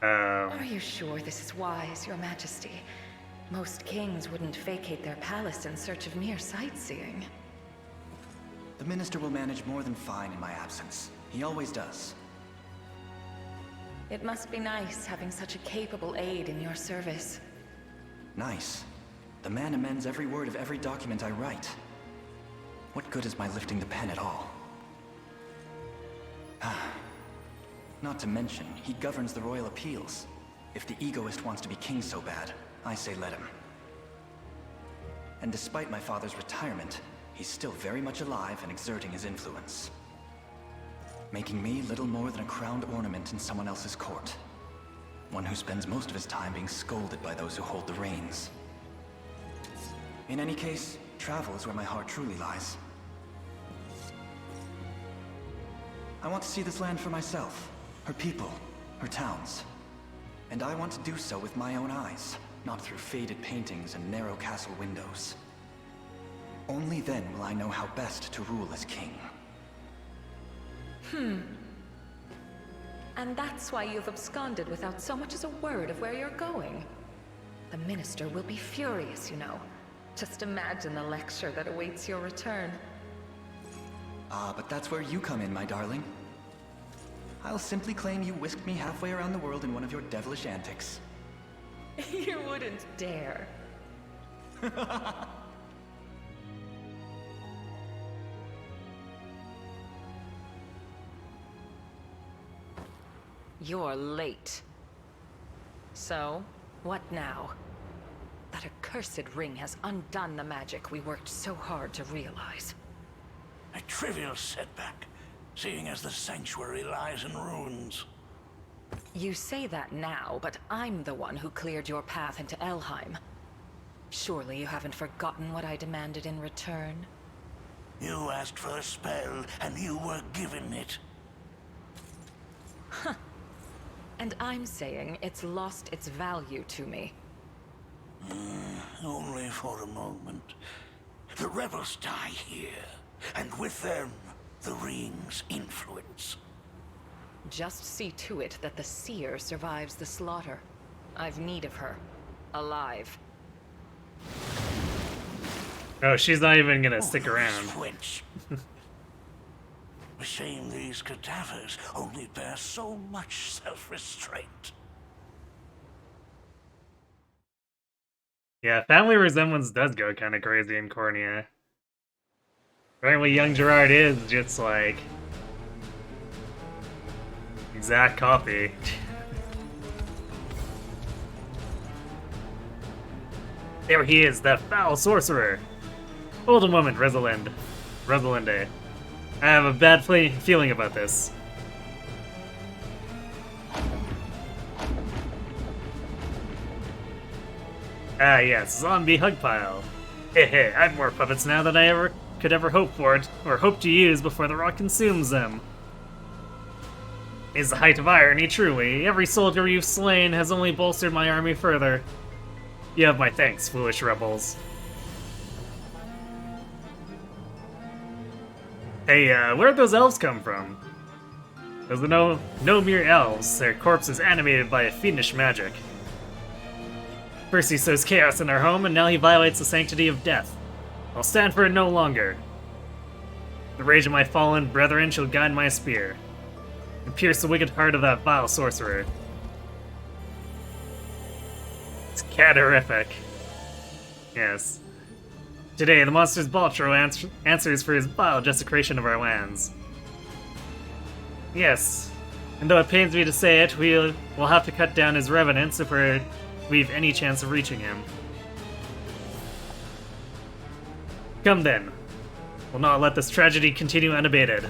Are you sure this is wise, Your Majesty? Most kings wouldn't vacate their palace in search of mere sightseeing. The minister will manage more than fine in my absence. He always does. It must be nice having such a capable aide in your service. Nice. The man amends every word of every document I write. What good is my lifting the pen at all? Not to mention, he governs the royal appeals. If the egoist wants to be king so bad, I say let him. And despite my father's retirement, he's still very much alive and exerting his influence. Making me little more than a crowned ornament in someone else's court. One who spends most of his time being scolded by those who hold the reins. In any case, travel is where my heart truly lies. I want to see this land for myself, her people, her towns. And I want to do so with my own eyes, not through faded paintings and narrow castle windows. Only then will I know how best to rule as king. And that's why you've absconded without so much as a word of where you're going. The minister will be furious, you know. Just imagine the lecture that awaits your return. But that's where you come in, my darling. I'll simply claim you whisked me halfway around the world in one of your devilish antics. You wouldn't dare. You're late. So, what now? That accursed ring has undone the magic we worked so hard to realize. A trivial setback, seeing as the sanctuary lies in ruins. You say that now, but I'm the one who cleared your path into Elheim. Surely you haven't forgotten what I demanded in return? You asked for a spell, and you were given it. Huh. And I'm saying it's lost its value to me. Only for a moment. The rebels die here, and with them, the ring's influence. Just see to it that the seer survives the slaughter. I've need of her. Alive. Oh, she's not even gonna stick around. A shame these cadavers only bear so much self-restraint. Yeah, family resemblance does go kind of crazy in Cornea. Apparently young Gerard is just like... exact copy. There he is, that foul sorcerer! Hold a moment, Rosalinde. I have a bad feeling about this. Ah yes, zombie hug pile. Hehe, I have more puppets now than I could ever hope for it, or hope to use before the rot consumes them. Is the height of irony, truly. Every soldier you've slain has only bolstered my army further. You have my thanks, foolish rebels. Hey, where'd those elves come from? Those are no mere elves. Their corpses animated by a fiendish magic. First he sows chaos in our home, and now he violates the sanctity of death. I'll stand for it no longer. The rage of my fallen brethren shall guide my spear, and pierce the wicked heart of that vile sorcerer. It's catarific. Yes. Today, the monster's Baltro answers for his vile desecration of our lands. Yes, and though it pains me to say it, we'll have to cut down his revenants if we've any chance of reaching him. Come then. We'll not let this tragedy continue unabated.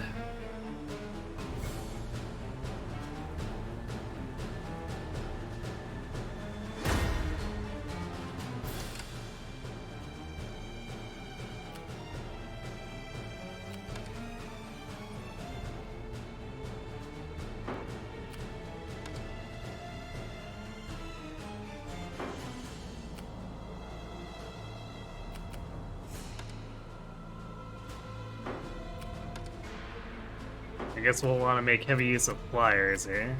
I guess we'll want to make heavy use of flyers here.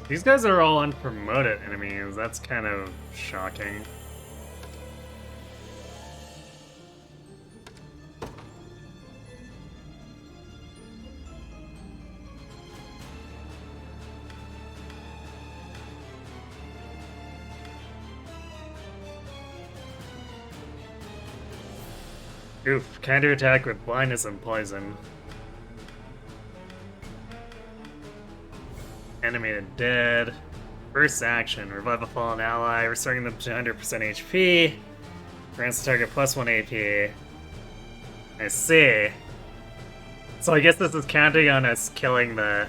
These guys are all unpromoted enemies. That's kind of shocking. Oof, counterattack with blindness and poison. Animated dead. First action, revive a fallen ally, restoring them to 100% HP. Grants the target +1 AP. I see. So I guess this is counting on us killing the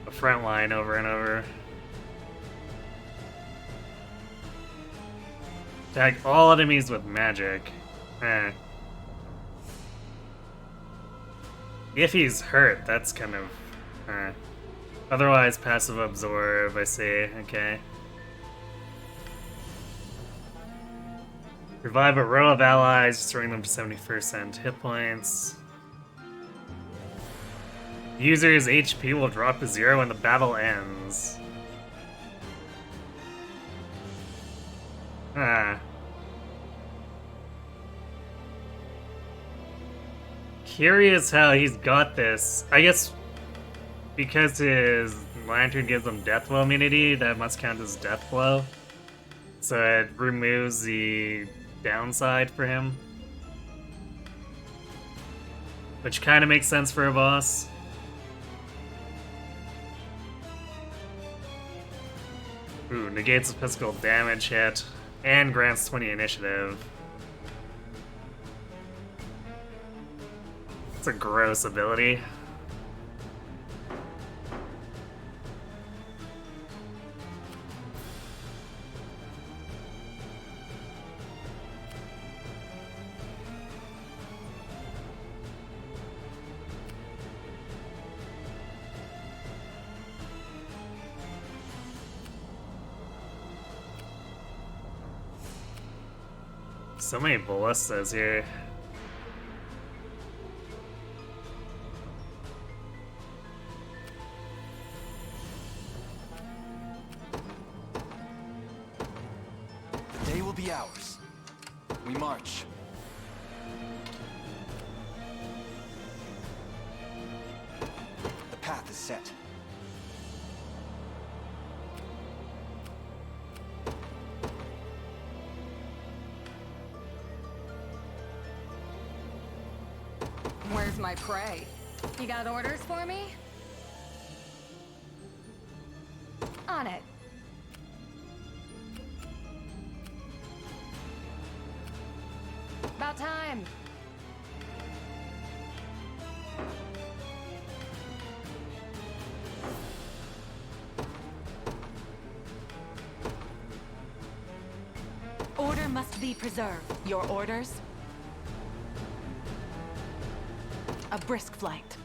front line over and over. Tag all enemies with magic. If he's hurt, that's kind of... Otherwise, passive absorb, I see, okay. Revive a row of allies, restoring them to 70% hit points. User's HP will drop to 0 when the battle ends. Ah. Curious how he's got this. I guess because his lantern gives him death blow immunity, that must count as death blow. So it removes the downside for him. Which kind of makes sense for a boss. Ooh, negates the physical damage hit, and grants 20 initiative. It's a gross ability. So many ballistas here. The day will be ours. We march. The path is set. Where's my prey? You got orders for me? On it. About time. Order must be preserved. Your orders? A brisk flight.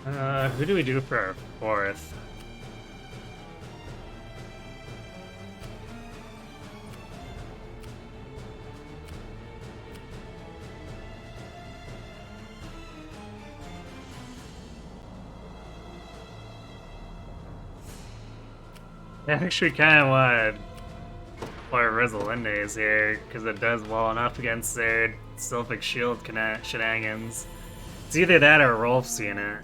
Who do we do for our fourth? I actually kind of want to play Rosalinda's here, because it does well enough against their Sylphic Shield shenanigans. It's either that or Rolf's unit.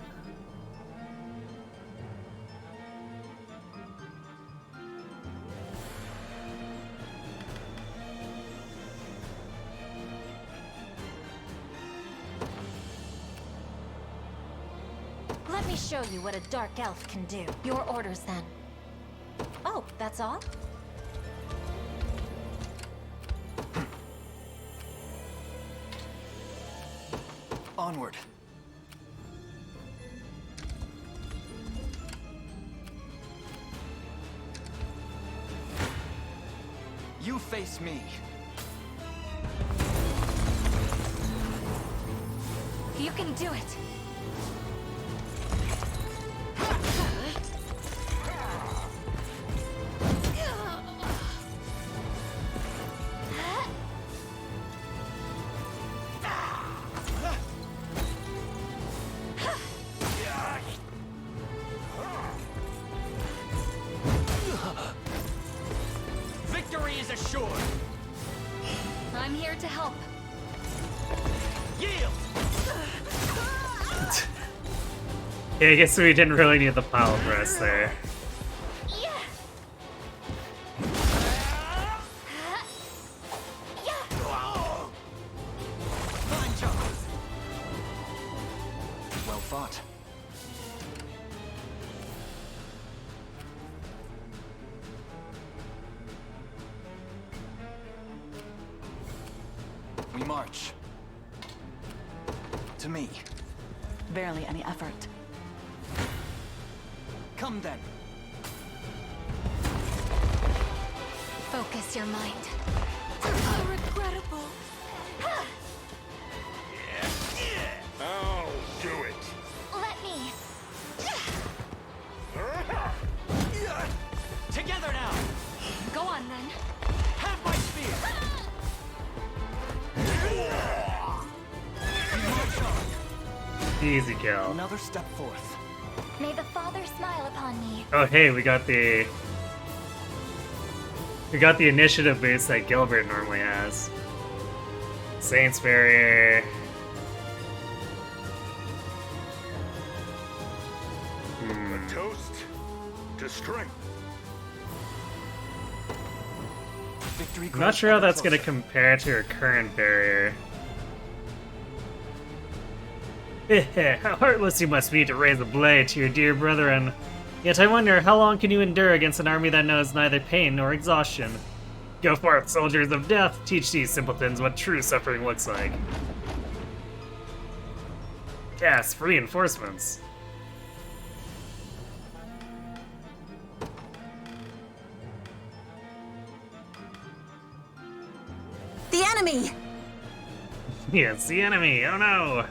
Let me show you what a dark elf can do. Your orders, then. Oh, that's all? Onward. You face me. You can do it. Victory is assured. I'm here to help. Yield. Yeah, I guess we didn't really need the pile thrust there. Well fought. We march. To me. Barely any effort. Come then. Focus your mind. Regrettable. I'll do it. Let me. Together now. Go on, then. Have my spear. Easy kill. Another step forth. May the Father smile upon me. Oh hey, we got the initiative boost that Gilbert normally has. Saints Barrier. A toast to strength. Victory. I'm not sure how that's gonna compare to her current barrier. How heartless you must be to raise a blade to your dear brethren. Yet I wonder, how long can you endure against an army that knows neither pain nor exhaustion? Go forth, soldiers of death, teach these simpletons what true suffering looks like. Cast reinforcements. The enemy! Yes, the enemy, oh no!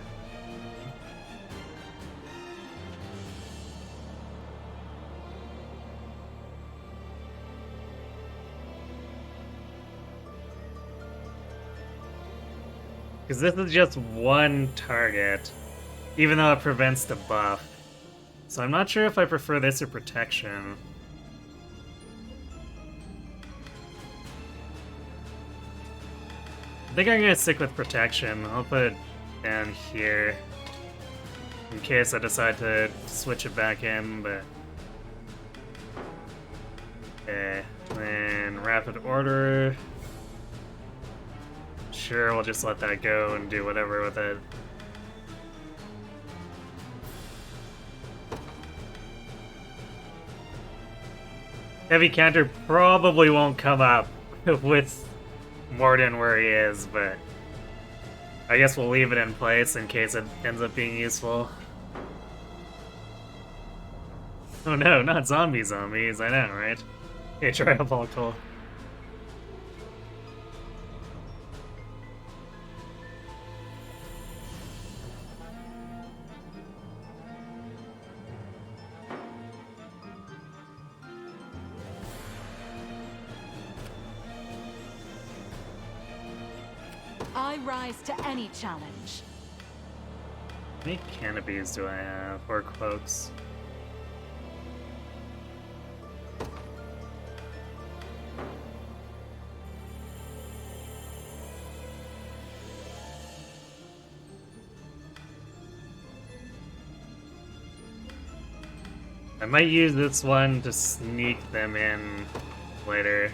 Because this is just one target, even though it prevents the buff. So I'm not sure if I prefer this or protection. I think I'm gonna stick with protection. I'll put it down here in case I decide to switch it back in, but... Okay, then rapid order. Sure, we'll just let that go and do whatever with it. Heavy counter probably won't come up with Morden where he is, but I guess we'll leave it in place in case it ends up being useful. Oh no, not zombies, I know, right? Okay, Triabolical. I rise to any challenge. How many canopies do I have? Or cloaks? I might use this one to sneak them in later.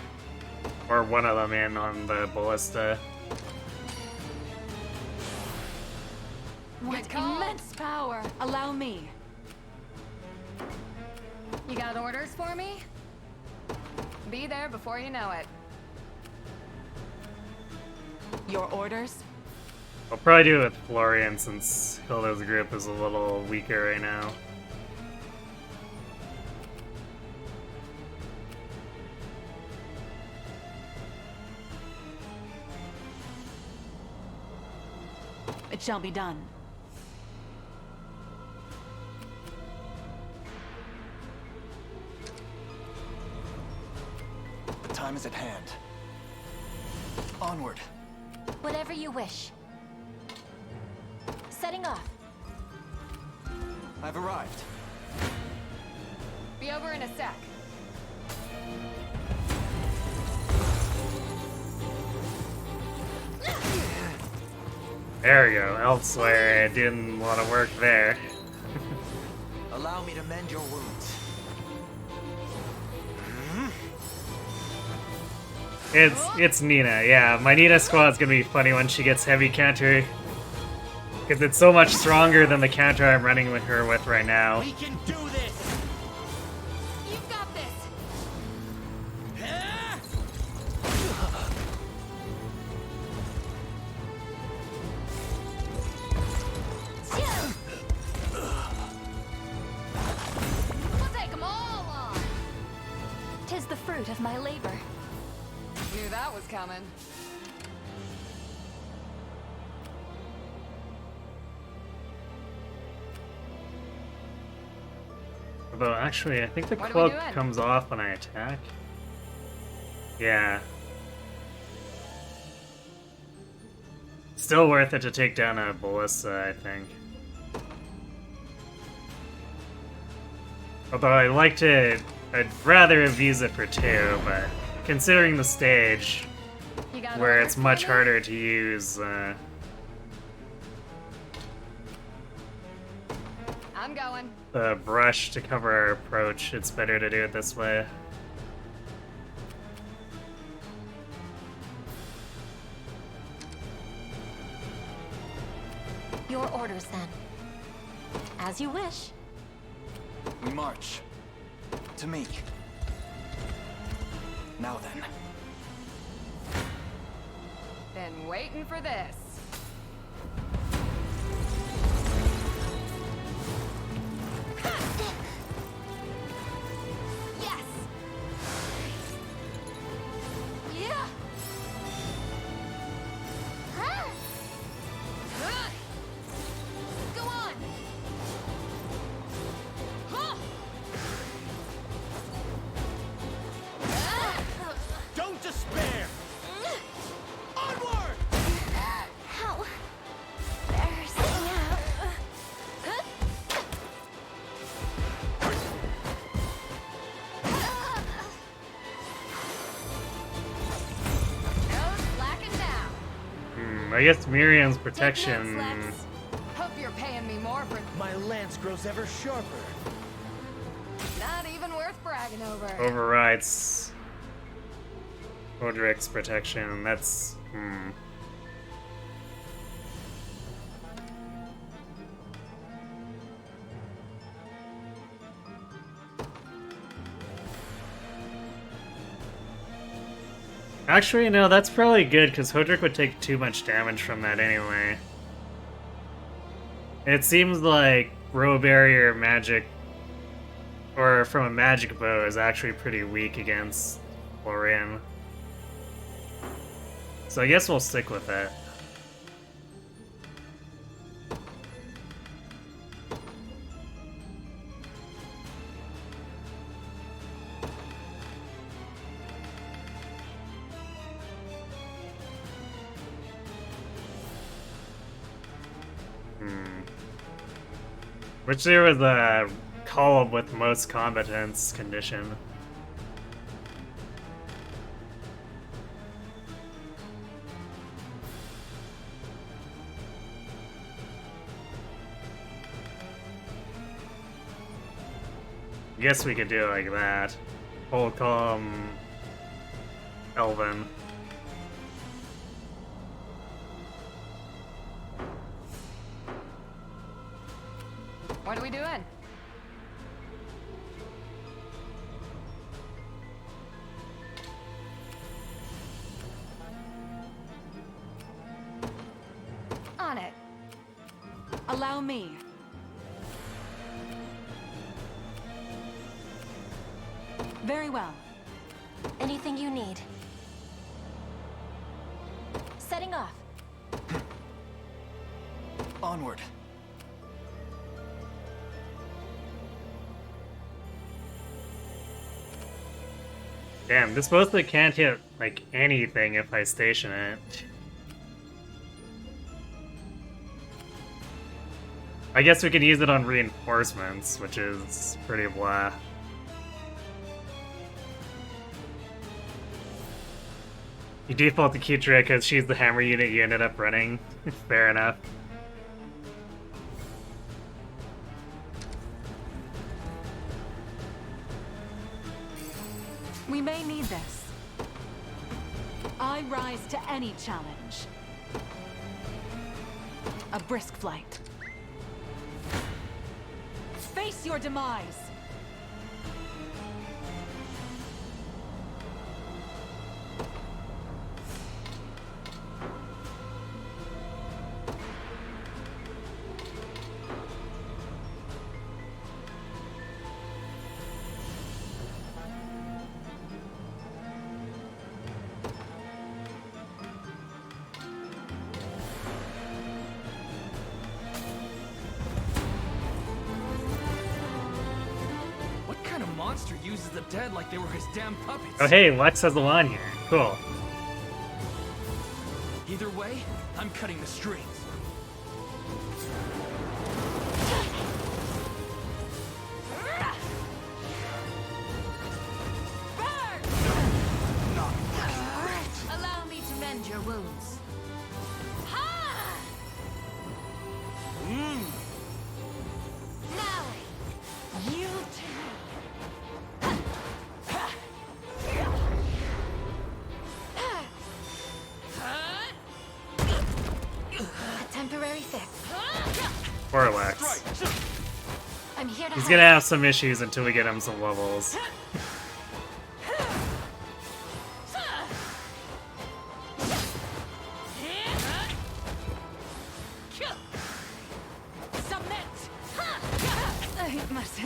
Or one of them in on the ballista. What immense power! Allow me. You got orders for me? Be there before you know it. Your orders? I'll probably do it with Florian since Hilda's group is a little weaker right now. It shall be done. The time is at hand. Onward. Whatever you wish. Setting off. I've arrived. Be over in a sec. There we go, Elsewhere, it didn't want to work there. Allow me to mend your wounds. It's Nina, yeah. My Nina squad's gonna be funny when she gets heavy counter. Because it's so much stronger than the counter I'm running with her with right now. We can do this! You've got this! We'll take them all on! 'Tis the fruit of my labor. Knew that was coming. Although, actually, I think the What are we cloak doing? comes off when I attack. Yeah. Still worth it to take down a ballista, I think. Although I'd rather have used it for 2, but considering the stage, where it's much harder to use, I'm going. the brush to cover our approach, it's better to do it this way. Your orders, then. As you wish. We march. To me. Now then. Been waiting for this. Yes! Yeah! Huh? Go on! Huh? Don't despair! Onward! How? There's... Yeah. No slacking down. I guess Miriam's protection... Hope you're paying me more for... My lance grows ever sharper. Not even worth bragging over. overrides Odric's protection. That's... Actually, no, that's probably good, because Hodrick would take too much damage from that anyway. It seems like Row Barrier magic, or from a magic bow, is actually pretty weak against Lorraine. So I guess we'll stick with it. Which there was a column with most combatants condition. Guess we could do it like that. Whole column Elven. What are we doing? On it. Allow me. Very well. Anything you need. Setting off. Onward. Damn, this mostly can't hit, like, anything if I station it. I guess we could use it on reinforcements, which is pretty blah. You default to Kitra because she's the hammer unit you ended up running. Fair enough. We may need this. I rise to any challenge. A brisk flight. Face your demise! Monster uses the dead like they were his damn puppets. Oh hey, Lex has a lawn here. Cool. Either way, I'm cutting the strings. He's gonna have some issues until we get him some levels.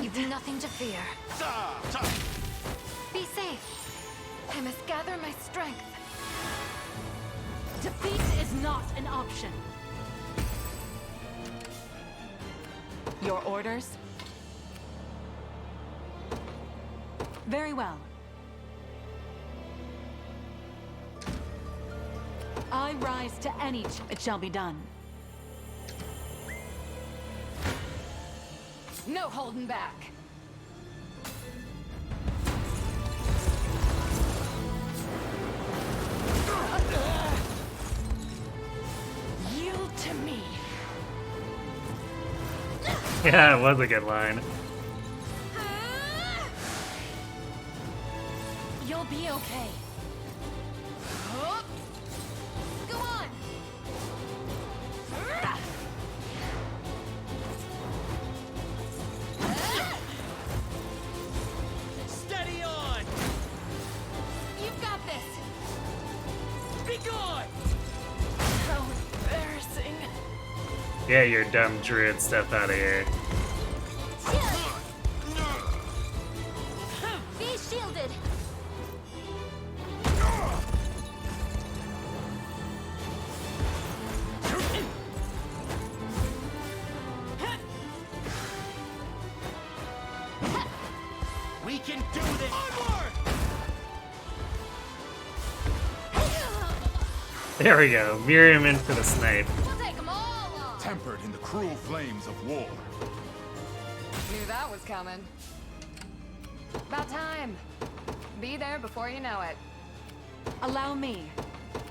You've nothing to fear. Be safe. I must gather my strength. Defeat is not an option. Your orders? Very well. I rise to any it shall be done. No holding back. Yield to me. Yeah, it was a good line. You'll be okay. Go on. Steady on! You've got this. Be gone! How embarrassing. Yeah, your dumb druid stuff out of here. Be shielded. We can do this! Onward! There we go. Mirror him in for the snipe. We'll take them all on. Tempered in the cruel flames of war. Knew that was coming. About time. Be there before you know it. Allow me.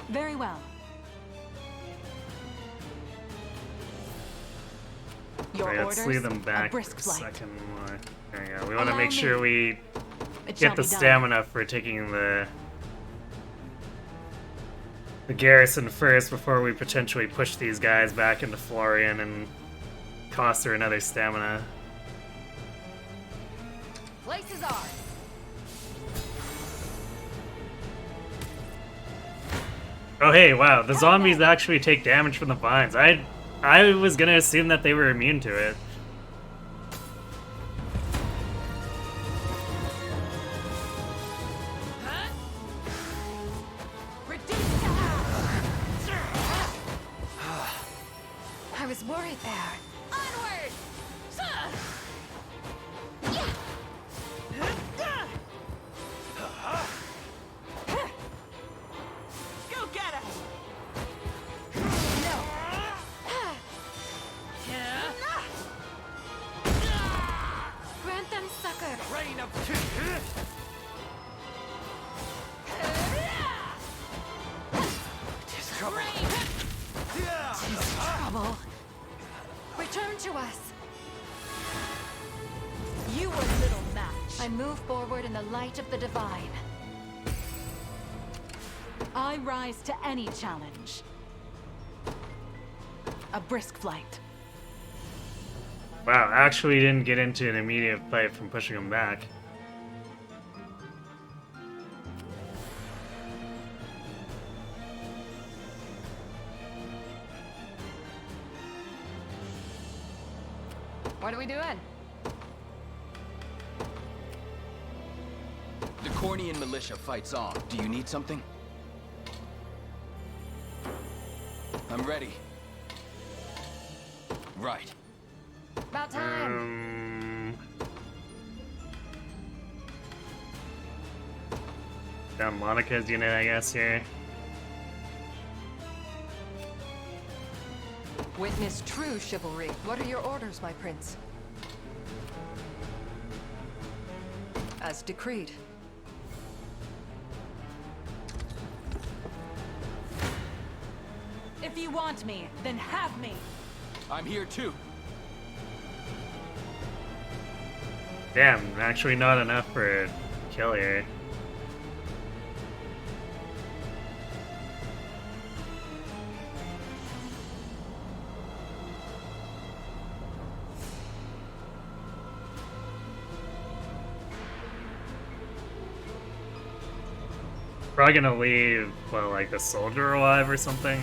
Very well. Your Right, let's orders, leave them back a brisk for a flight. second more. There you go. We want to Allow make sure me. we It shall get the be done. stamina for taking the garrison first before we potentially push these guys back into Florian and cost her another stamina. Place is ours. Oh hey, wow, the zombies actually take damage from the vines. I was gonna assume that they were immune to it. I was worried there. Onward! Go get it! Grant them succor. Rain of trouble. Trouble. Return to us. You were little match. I move forward in the light of the divine. I rise to any challenge. A brisk flight. Wow, actually didn't get into an immediate fight from pushing him back. What are we doing? The Cornian militia fights on. Do you need something? I'm ready. Right. About time. Down Monica's unit, I guess, here. Witness true chivalry. What are your orders, my prince? As decreed. If you want me, then have me. I'm here too. Damn, actually not enough for a kill here. Probably gonna leave, well, like the soldier alive or something.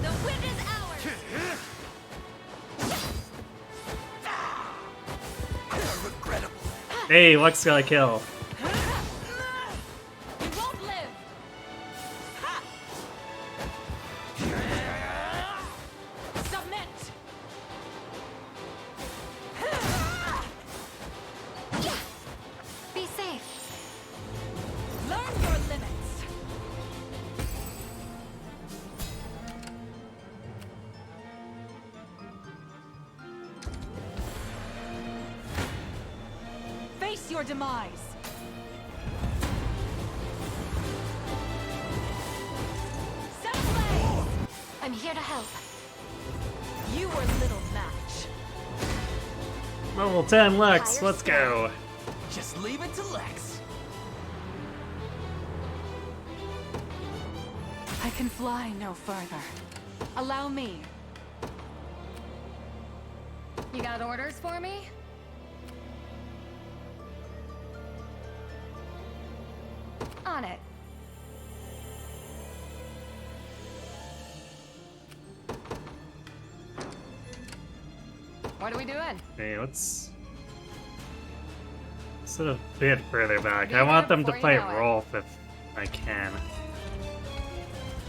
The wind is ours! Hey, Lux got a kill. You won't live! Submit! Be safe. Learn your limits! Face your demise! Set ablaze! I'm here to help. You were little match. Level 10 Lex, let's go. Just leave it to Lex. I can fly no further. Allow me. You got orders for me? On it. What are we doing? Okay, let's sit a bit further back. I want them to play Rolf if I can.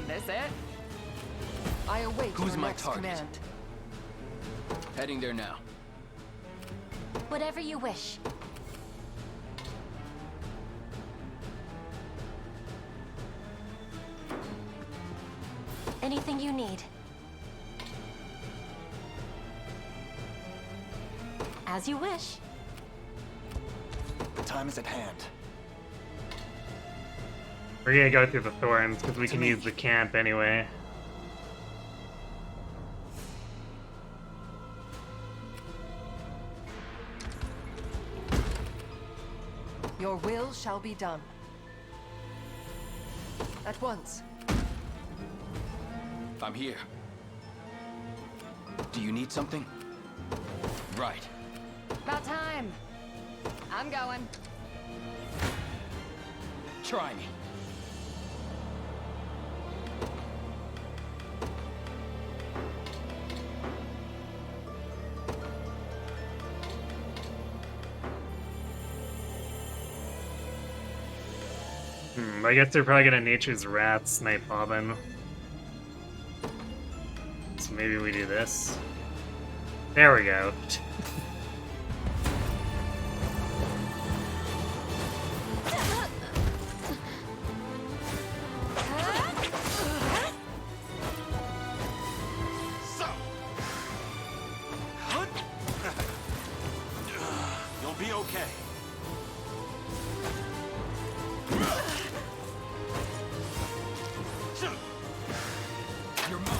This it? I await Who's your my next target? command. Heading there now. Whatever you wish. Anything you need. As you wish. The time is at hand. We're gonna go through the Thorns because we can use the camp anyway. Your will shall be done. At once. I'm here. Do you need something? Right. About time. I'm going. Try me. I guess they're probably gonna Nature's Wrath snipe Bobbin. So maybe we do this. There we go. You'll be okay. You're mine.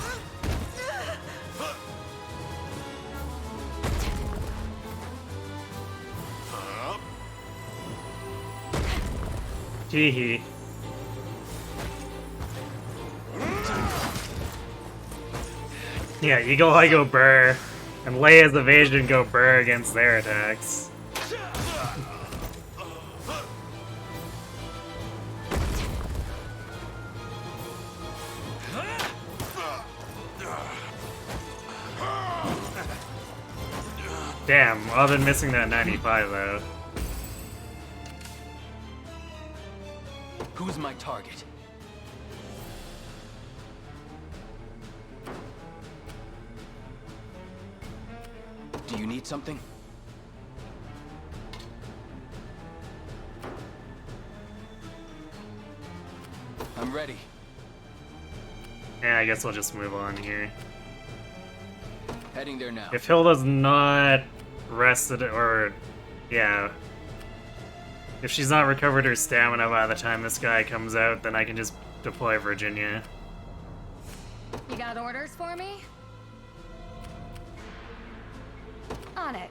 Teehee. Yeah, you go I go burr, and Leia's evasion go burr against their attacks. Damn, I've been missing that 95 though. Who's my target? Do you need something? I'm ready. Yeah, I guess we'll just move on here. Heading there now. If Hilda's not rested, or yeah, if she's not recovered her stamina by the time this guy comes out, then I can just deploy Virginia. You got orders for me? On it.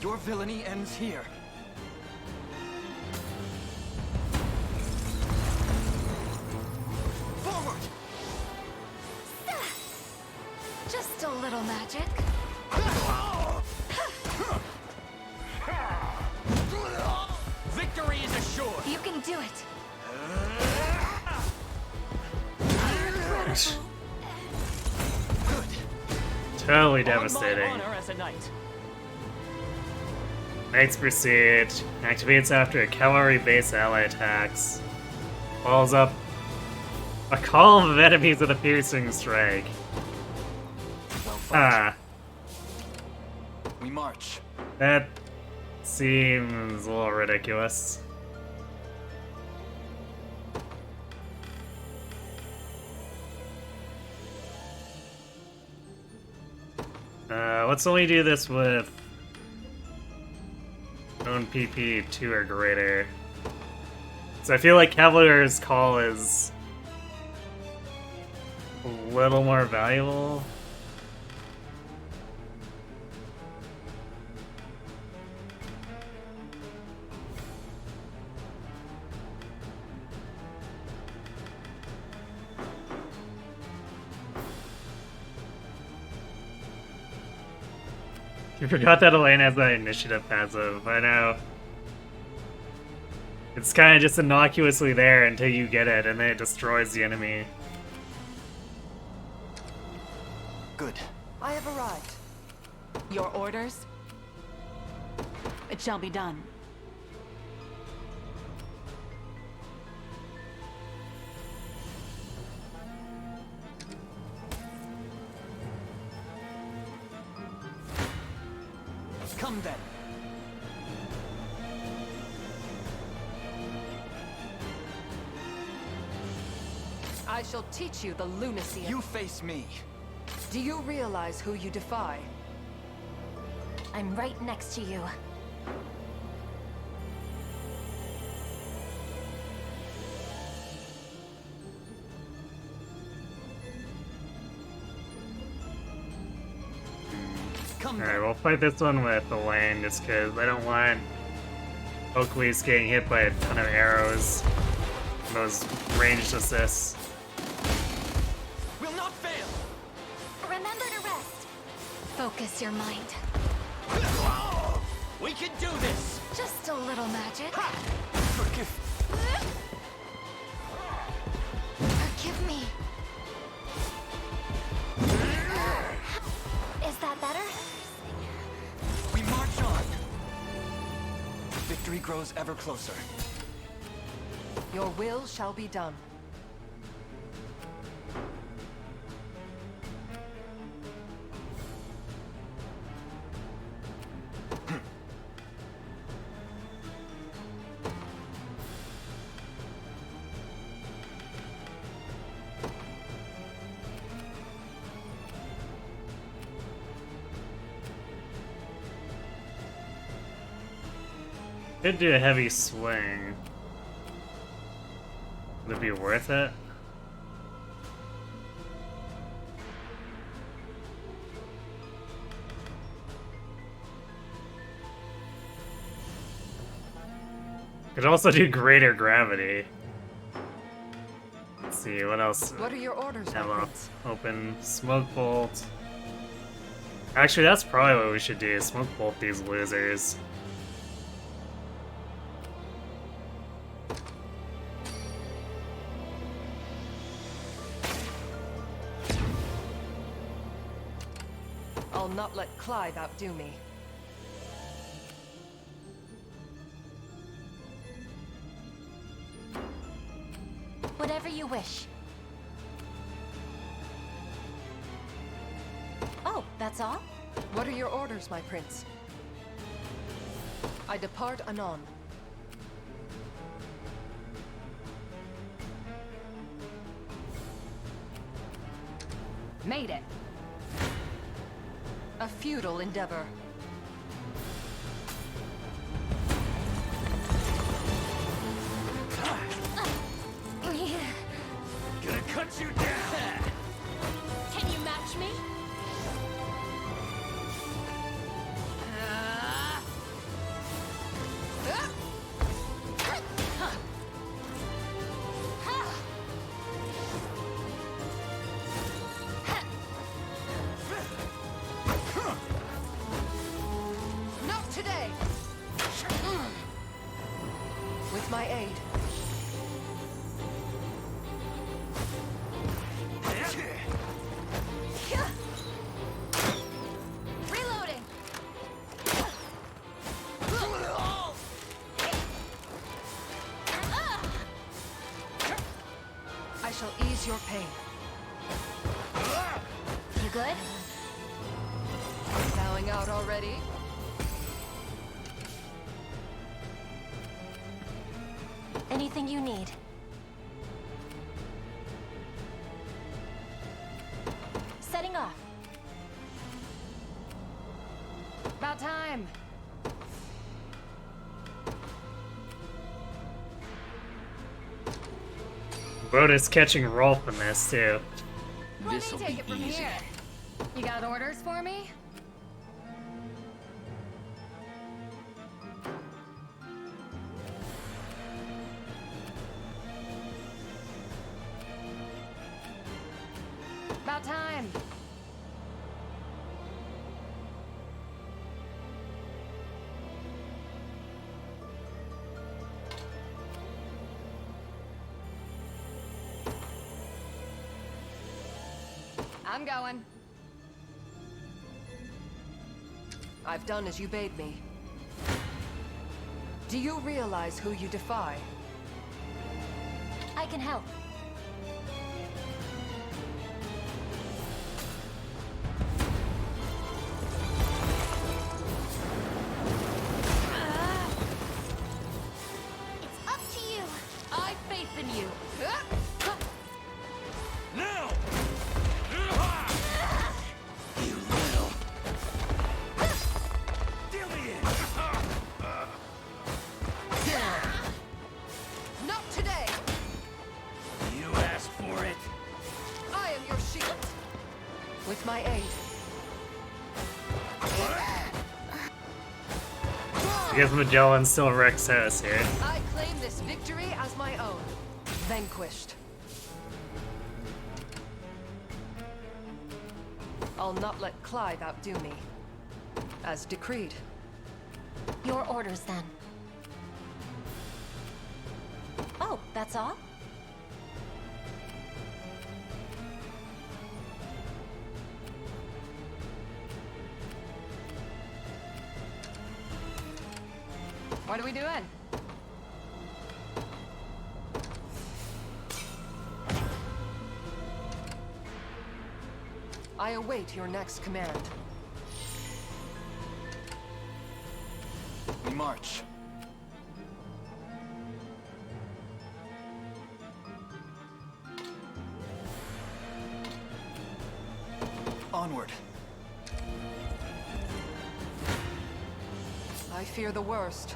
Your villainy ends here. Forward! Just a little magic. Victory is assured. You can do it. Totally On my devastating. honor as a knight. Knight's Pursuit activates after a cavalry base ally attacks. Follows up a column of enemies with a piercing strike. Ah, We march. that seems a little ridiculous. Let's only do this with own PP 2 or greater. So I feel like Cavalier's Call is a little more valuable. You forgot that Elaine has that initiative passive, I know. It's kind of just innocuously there until you get it, and then it destroys the enemy. Good. I have arrived. Your orders? It shall be done. Come then. I shall teach you the lunacy of... You face me. Do you realize who you defy? I'm right next to you. Alright, we'll fight this one with Elaine just because I don't want Oakley's getting hit by a ton of arrows. Those ranged assists. Will not fail. Remember to rest. Focus your mind. We can do this. Just a little magic. Forgive. Forgive me. Is that better? We march on. Victory grows ever closer. Your will shall be done. Could do a heavy swing. Would it be worth it? Could also do greater gravity. Let's see, what else? What are your orders, my Have a prince? open smoke bolt. Actually, that's probably what we should do. Smoke bolt these losers. I'll not let Clive outdo me. Whatever you wish. Oh, that's all? What are your orders, my prince? I depart anon. Made it. A futile endeavor. Gonna cut you down. Can you match me? aid. Reloading. I shall ease your pain. You good? Bowing out already? Anything you need. Setting off. About time. Boda's catching Rolf in this too. This'll take it from here. You got orders for me? About time. I'm going. I've done as you bade me. Do you realize who you defy? I can help. It's up to you. I faith in you. Now! You little. Deal me in. Not today. You asked for it. I am your shield. With my aid. I guess Magellan still wrecks house here. I claim this victory as my own. Vanquished. I'll not let Clive outdo me. As decreed. Your orders, then. Oh, that's all? What are we doing? I await your next command. We march. Onward. I fear the worst.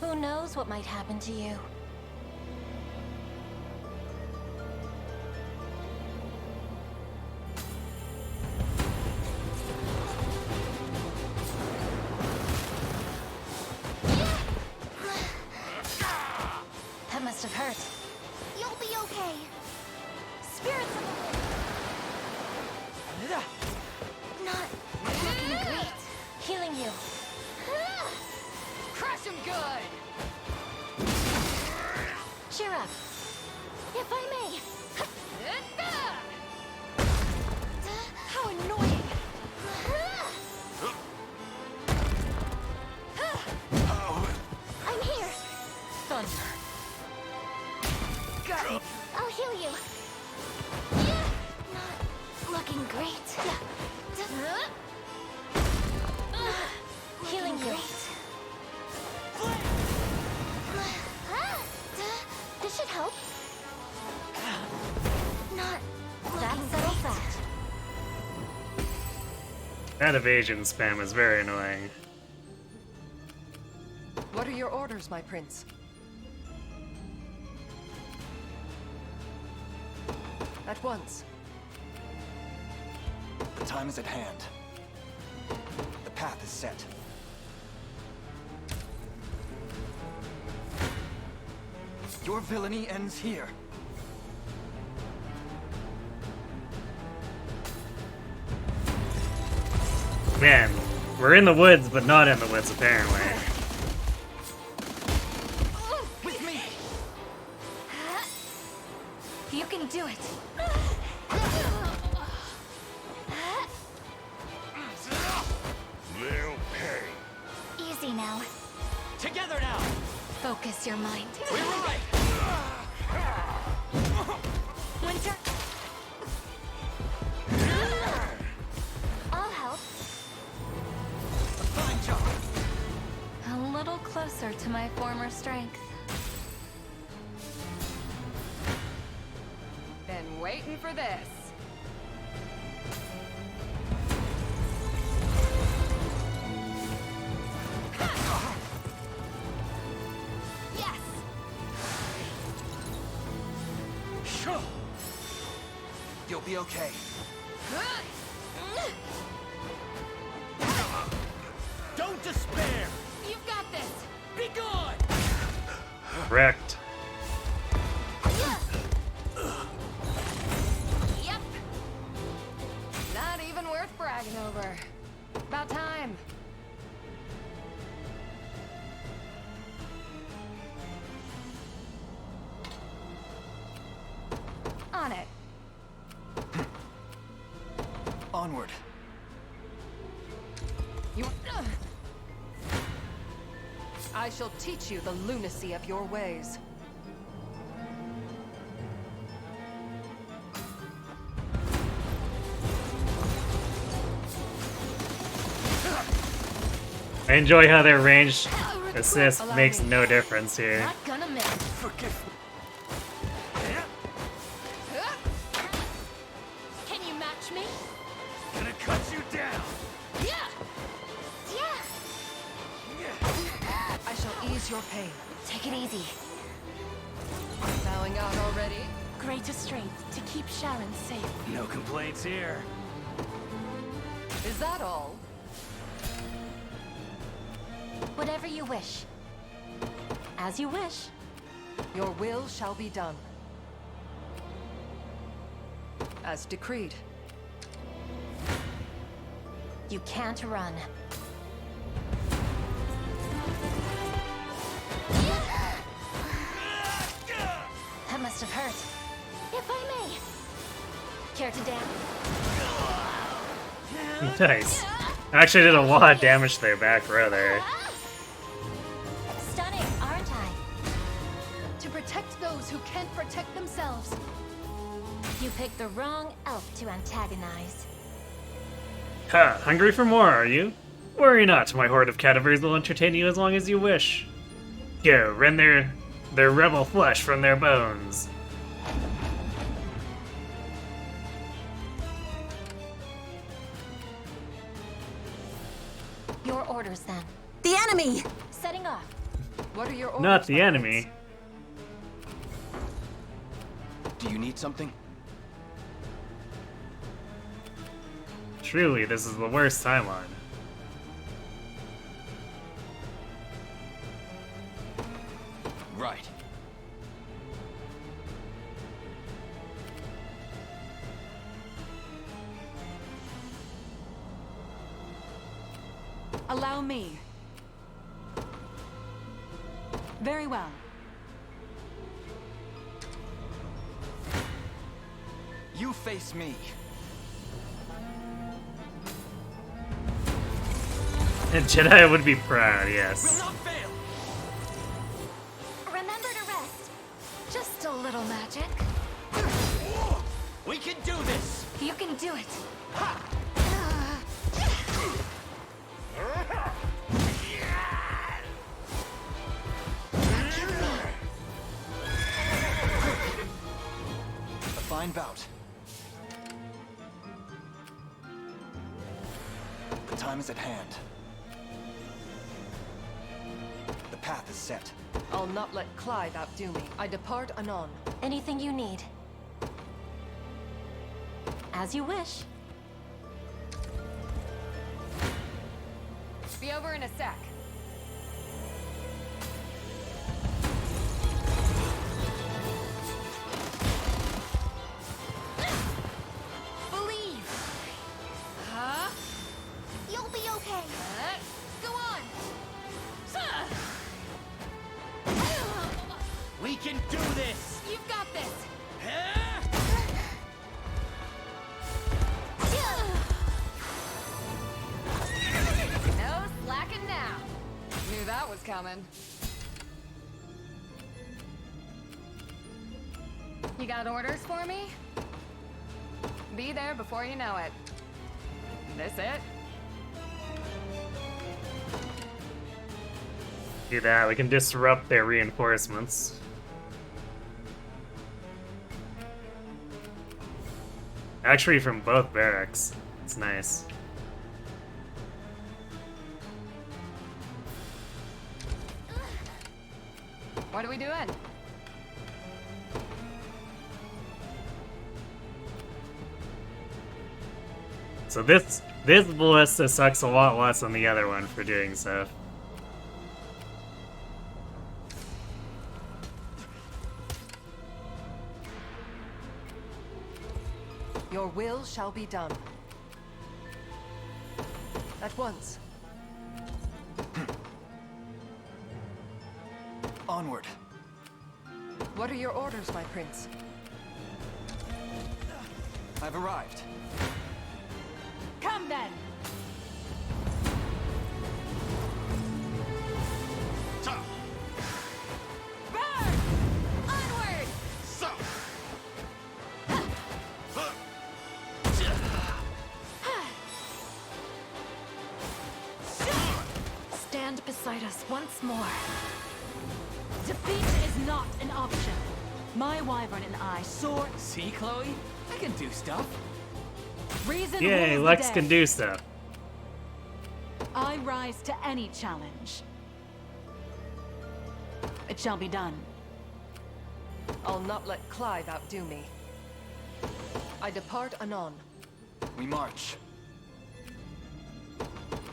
Who knows what might happen to you? That must have hurt. You'll be okay. Spirits of not looking great. Healing you. Crush him good! Cheer up. If I may. How annoying. I'm here. Thunder. Got it. I'll heal you. Not looking great. Healing you. This should help. Not that settles that. That evasion spam is very annoying. What are your orders, my prince? At once. The time is at hand. The path is set. Your villainy ends here. Man, we're in the woods, but not in the woods apparently. Focus your mind. We're right. Winter. I'll help. Fine job. A little closer to my former strength. Been waiting for this. Yes. Sure. You'll be okay. Don't despair. You've got this. Be gone. Wrecked. Yep. Not even worth bragging over. About time. On it. Onward. You. I shall teach you the lunacy of your ways. I enjoy how their range assist makes no difference here. Not gonna miss. Forgive me. Can you match me? Gonna cut you down. Yeah. Yeah. I shall ease your pain. Take it easy. Bowing out already? Greater strength to keep Sharon safe. No complaints here. Is that all? Whatever you wish. As you wish. Your will shall be done. As decreed. You can't run. That must have hurt. If I may. Care to dance? Nice. Actually did a lot of damage to their back row there. Stunning, aren't I? To protect those who can't protect themselves. You picked the wrong elf to antagonize. Ha! Hungry for more, are you? Worry not, my horde of cadavers will entertain you as long as you wish. Go, rend their rebel flesh from their bones. Your orders, then. The enemy! Setting off. What are your orders? Not the my enemy. prince? Do you need something? Truly, this is the worst timeline. Right. Allow me. Very well. You face me. And Jedi would be proud, yes. Not fail. Remember to rest. Just a little magic. We can do this. You can do it. A fine bout. The time is at hand. The path is set. I'll not let Clive outdo me. I depart anon. Anything you need. As you wish. Be over in a sec. Believe. Huh? You'll be okay. Go on. We can do this. You've got this. No slacking now. Knew that was coming. You got orders for me? Be there before you know it. This it? Do that, we can disrupt their reinforcements. Actually, from both barracks. It's nice. What are we doing? So this ballista sucks a lot less than the other one for doing so. Your will shall be done. At once. Onward. What are your orders, my prince? I've arrived. Come then! Burn! Onward! Stand beside us once more. Defeat is not an option. My wyvern and I soar. See, Chloe? I can do stuff. Reason Yay, rules the Lex day. can do stuff. I rise to any challenge. It shall be done. I'll not let Clive outdo me. I depart anon. We march.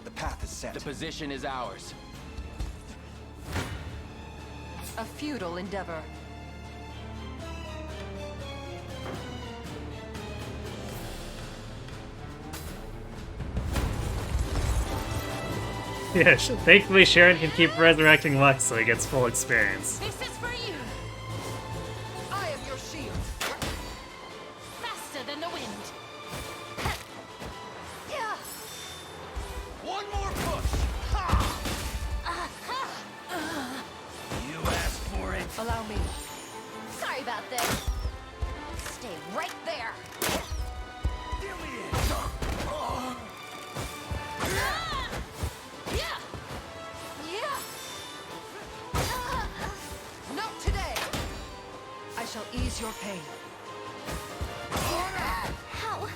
The path is set. The position is ours. A futile endeavor. Yeah, thankfully Sharon can keep resurrecting Lex so he gets full experience. This is for you! I am your shield. Faster than the wind! One more push! You asked for it. Allow me. Sorry about this. Stay right there. Not today. I shall ease your pain. How?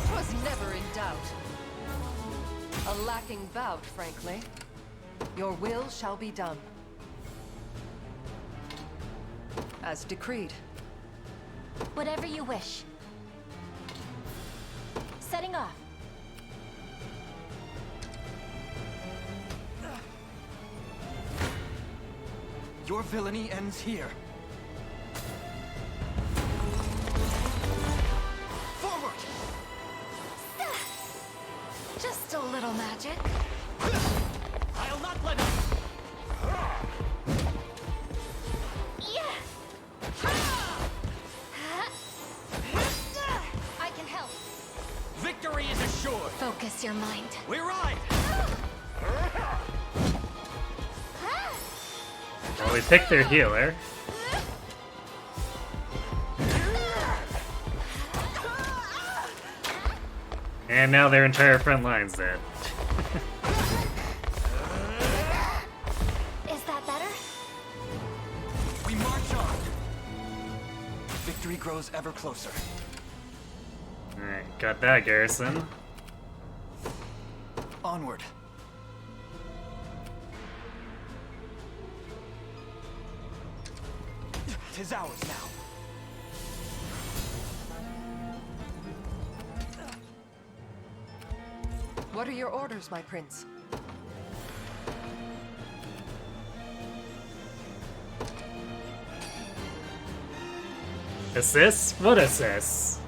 'Twas never in doubt. A lacking bout, frankly. Your will shall be done. As decreed. Whatever you wish. Setting off. Your villainy ends here. Forward! Just a little magic. I'll not let it. Yeah. I can help. Victory is assured. Focus your mind. We ride. Well, we picked their healer. And now their entire front line's dead. Is that better? We march on. Victory grows ever closer. Alright, got that garrison. Onward. Tis ours now. What are your orders, my prince? Assists? What assists?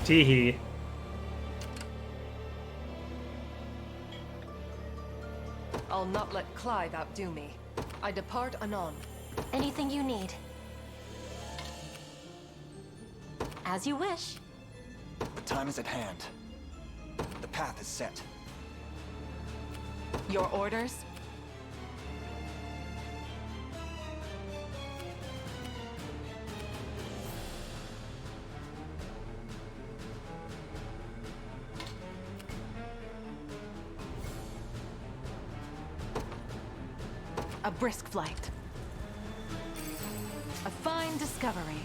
Teehee. I'll not let Clive outdo me. I depart anon. Anything you need. As you wish. The time is at hand. The path is set. Your orders? A brisk flight. A fine discovery.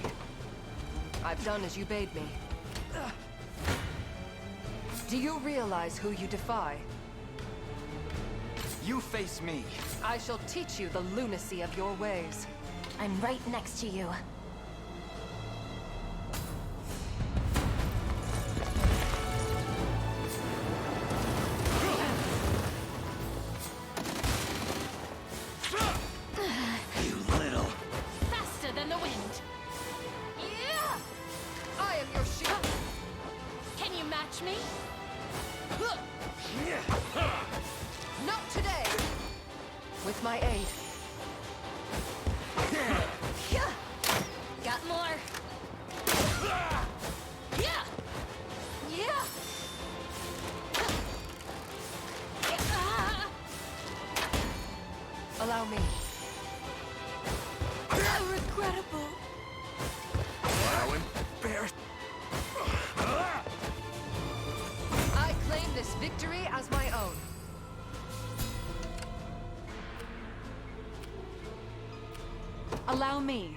I've done as you bade me. Do you realize who you defy? You face me. I shall teach you the lunacy of your ways. I'm right next to you. You little... Faster than the wind. Yeah! I am your shield. Can you match me? Not today. With my aid. Got more. Yeah. Yeah. Allow me. Regrettable. How embarrassing. I claim this victory as my own. Allow me.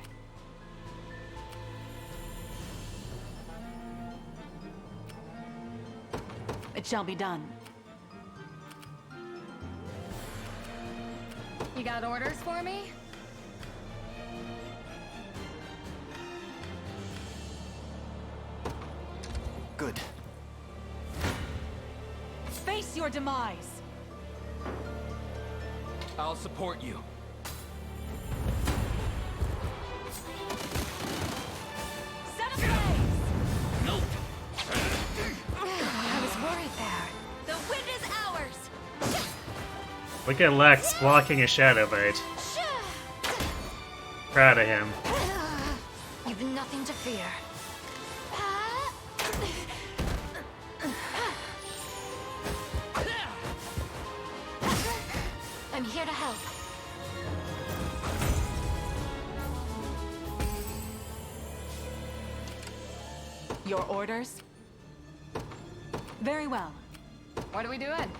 It shall be done. You got orders for me? Good. Face your demise. I'll support you. Set ablaze! Nope. I was worried there. The wind is ours. Look at Lex blocking a shadow bite. Proud of him. You've nothing to fear. I'm here to help. Your orders? Very well. What are we doing?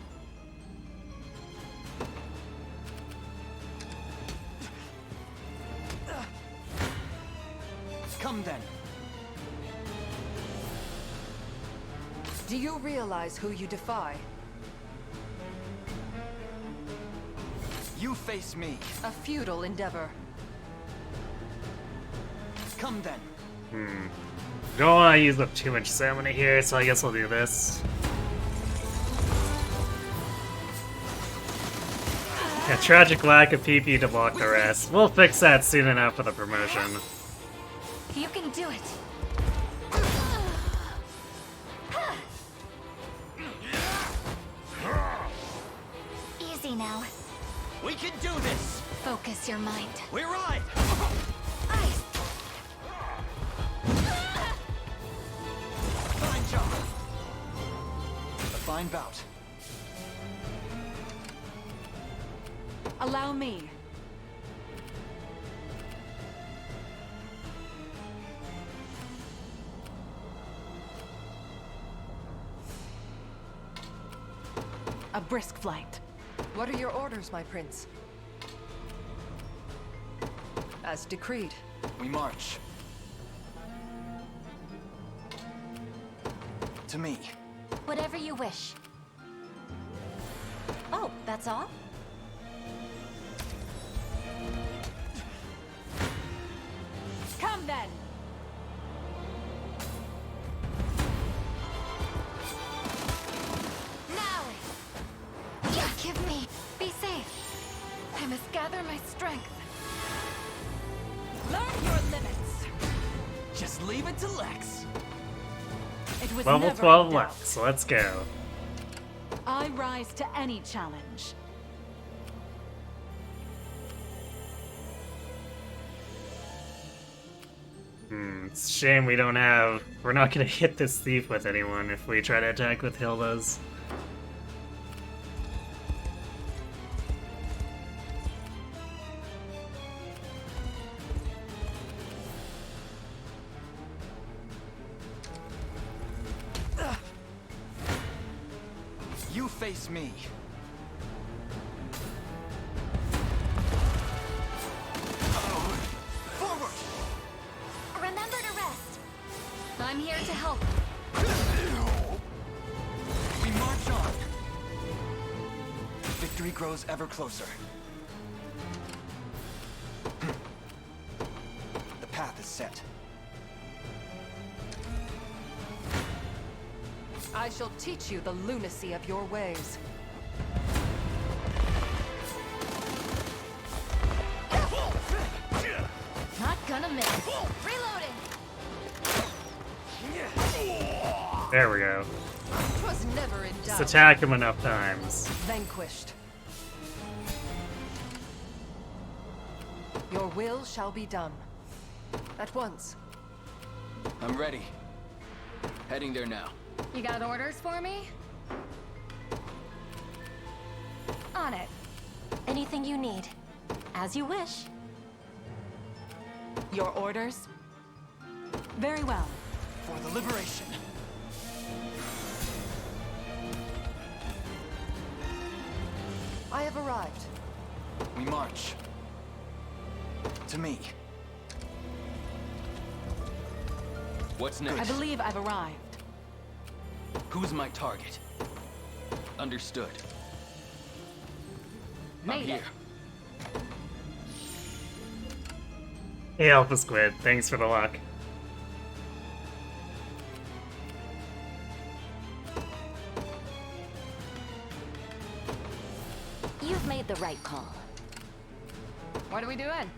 Come then. Do you realize who you defy? You face me. A futile endeavor. Come then. Don't want to use up too much stamina here, so I guess we'll do this. A tragic lack of PP to block the rest. We'll fix that soon enough for the promotion. You can do it. Easy now. We can do this! Focus your mind. We're right! Ice. Fine job. A fine bout. Allow me. A brisk flight. What are your orders, my prince? As decreed. We march. To me. Whatever you wish. Oh, that's all? Come then! Now! Forgive me. Be safe. I must gather my strength. Learn your limits. Just leave it to Lex. It was Level never 12 in doubt. left, so let's go. I rise to any challenge. It's a shame we don't have... We're not gonna hit this thief with anyone if we try to attack with Hilda's. You face me. I'm here to help. We march on. Victory grows ever closer. The path is set. I shall teach you the lunacy of your ways. Not gonna miss. Reloading. There we go. 'Twas never in Just doubt. attack him enough times. Vanquished. Your will shall be done. At once. I'm ready. Heading there now. You got orders for me? On it. Anything you need. As you wish. Your orders? Very well. For the liberation. I have arrived. We march. To me. What's I next? believe I've arrived. Who's my target? Understood. I'm Made here. it. Hey, Alpha Squid, thanks for the luck. You've made the right call. What are we doing?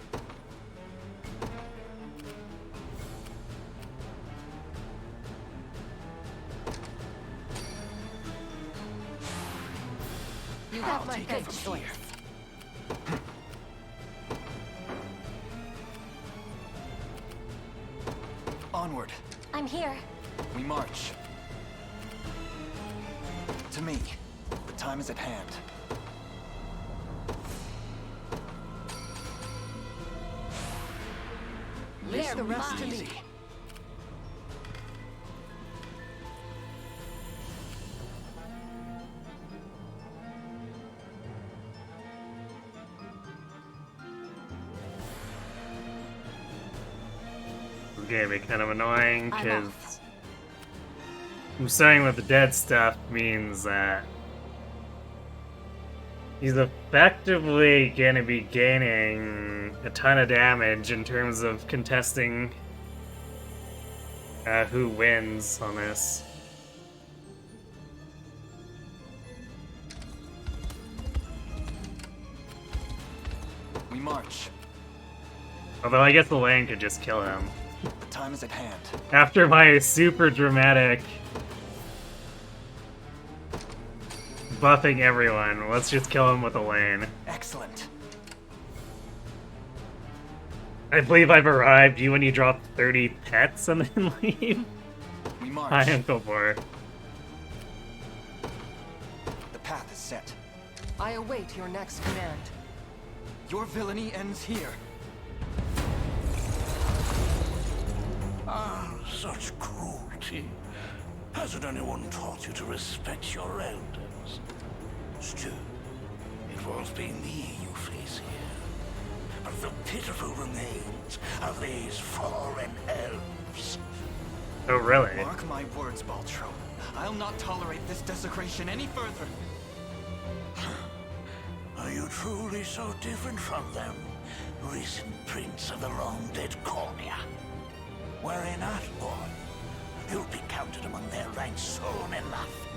You I'll have my take it thanks. from here. Onward. I'm here. We march. To me. The time is at hand. Leave the rest to me. Easy. It's gonna be kind of annoying, I'm because off. I'm starting with the dead stuff means that he's effectively gonna be gaining a ton of damage in terms of contesting who wins on this. We march. Although I guess the lane could just kill him. The time is at hand. After my super dramatic buffing everyone, let's just kill him with a lane. Excellent. I believe I've arrived. You when you drop 30 pets and then leave. We march. Hi, Uncle Boar. The path is set. I await your next command. Your villainy ends here. Ah, such cruelty. Hasn't anyone taught you to respect your elders? Still, it won't be me you face here, but the pitiful remains of these fallen elves. Oh, really? Mark my words, Baltro. I'll not tolerate this desecration any further. Are you truly so different from them, recent prince of the long-dead Cornea? Worry not, boy. You'll be counted among their ranks soon enough.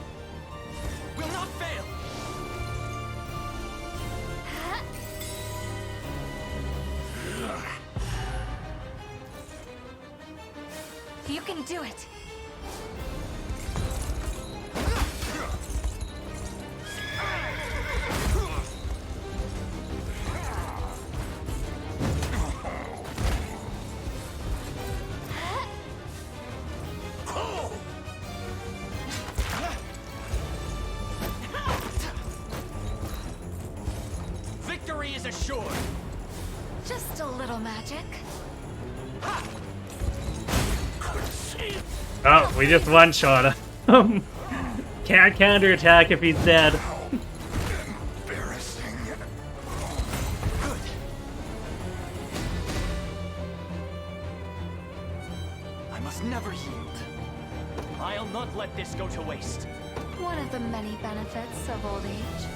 We'll not fail! You can do it. Victory is assured. Just a little magic. Oh, we just one-shot him. Can't counterattack if he's dead. Embarrassing. Good. I must never yield. this go to waste. One of the many benefits of old age.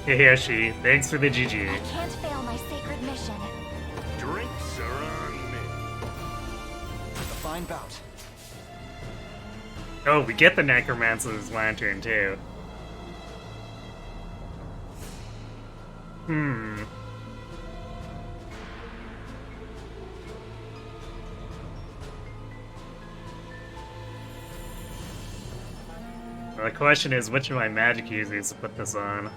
Hey, Yoshi, thanks for the GG. I can't fail my sacred mission. Drinks are on me. A fine bout. Oh, we get the Necromancer's Lantern, too. Well, the question is, which of my magic users to put this on?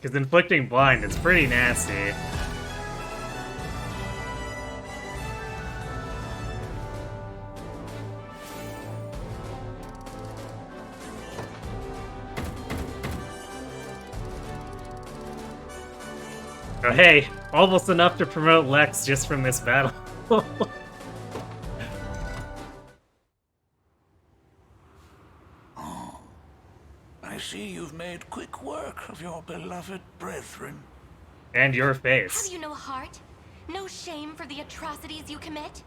Because inflicting blind is pretty nasty. Oh hey, almost enough to promote Lex just from this battle. I see you've made quick work of your beloved brethren. And your face. Have you no heart? No shame for the atrocities you commit?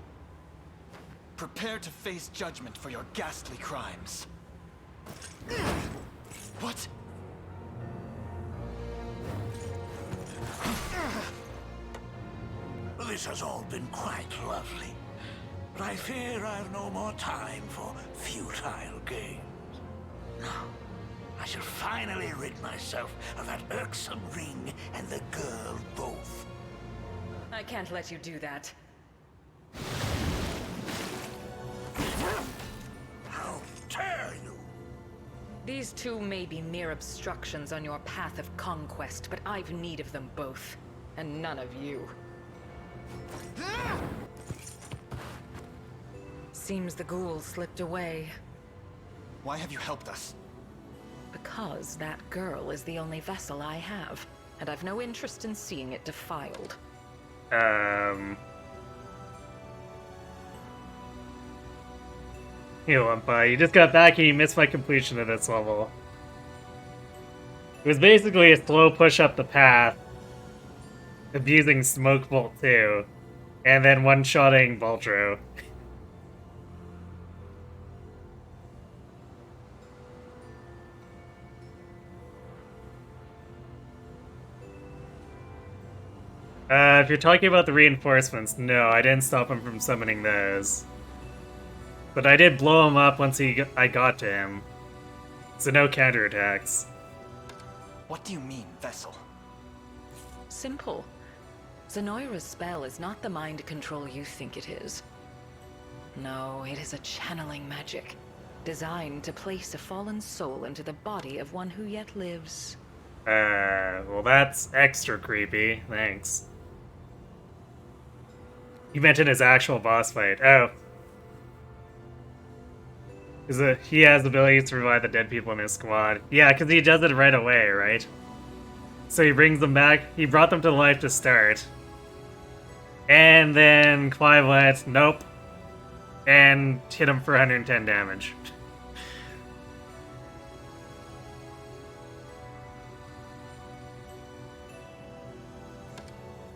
Prepare to face judgment for your ghastly crimes. What? This has all been quite lovely, but I fear I've no more time for futile games. Now, I shall finally rid myself of that irksome ring and the girl both. I can't let you do that. How dare you! These two may be mere obstructions on your path of conquest, but I've need of them both, and none of you. Seems the ghoul slipped away. Why have you helped us? Because that girl is the only vessel I have, and I've no interest in seeing it defiled. You Lumpa, you just got back and you missed my completion of this level. It was basically a slow push up the path, abusing Smoke Bolt too, and then one-shotting Boltro. If you're talking about the reinforcements, no, I didn't stop him from summoning those. But I did blow him up once I got to him. So no counterattacks. What do you mean, vessel? Simple. Zenoira's spell is not the mind control you think it is. No, it is a channeling magic, designed to place a fallen soul into the body of one who yet lives. Well that's extra creepy, thanks. You mentioned his actual boss fight. Oh. He has the ability to revive the dead people in his squad. Yeah, because he does it right away, right? So he brings them back. He brought them to life to start. And then Clive went, nope. And hit him for 110 damage.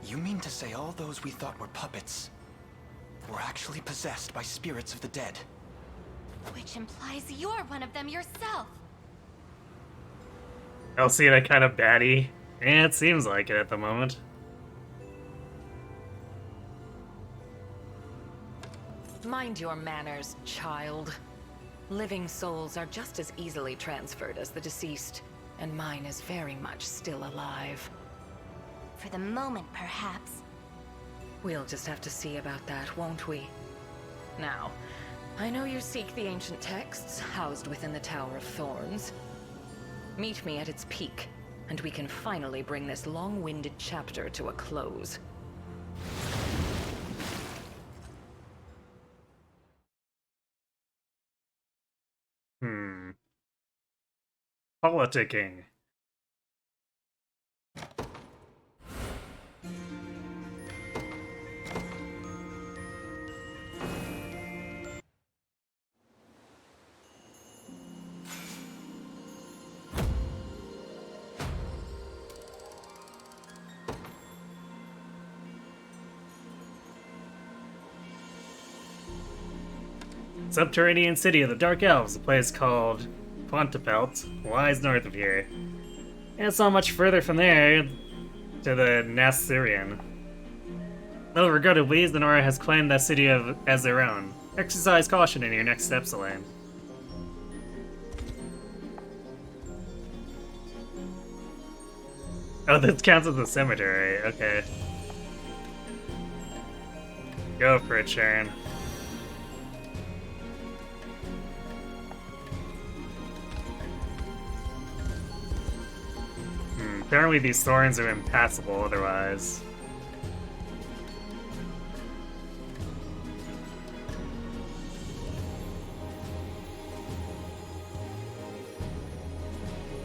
You mean to say all those we thought were puppets were actually possessed by spirits of the dead? Which implies you're one of them yourself. Alcina kind of batty. Yeah, it seems like it at the moment. Mind your manners, child. Living souls are just as easily transferred as the deceased, and mine is very much still alive. For the moment, perhaps. We'll just have to see about that, won't we? Now, I know you seek the ancient texts housed within the Tower of Thorns. Meet me at its peak, and we can finally bring this long-winded chapter to a close. Politicking. subterranean city of the Dark Elves, a place called Quantapelt, lies north of here. And it's not much further from there to the Nasirian. Though regrettably, Zenora has claimed that city as their own. Exercise caution in your next steps, Elaine. Oh, this counts as a cemetery, okay. Go for it, Sharon. Apparently these thorns are impassable otherwise.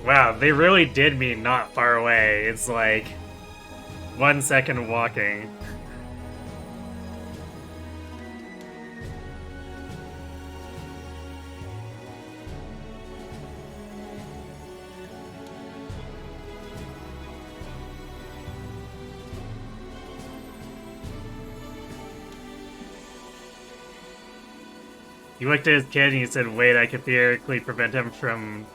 Wow, they really did mean not far away. It's like 1 second walking. You looked at his kid and you said, wait, I could theoretically prevent him from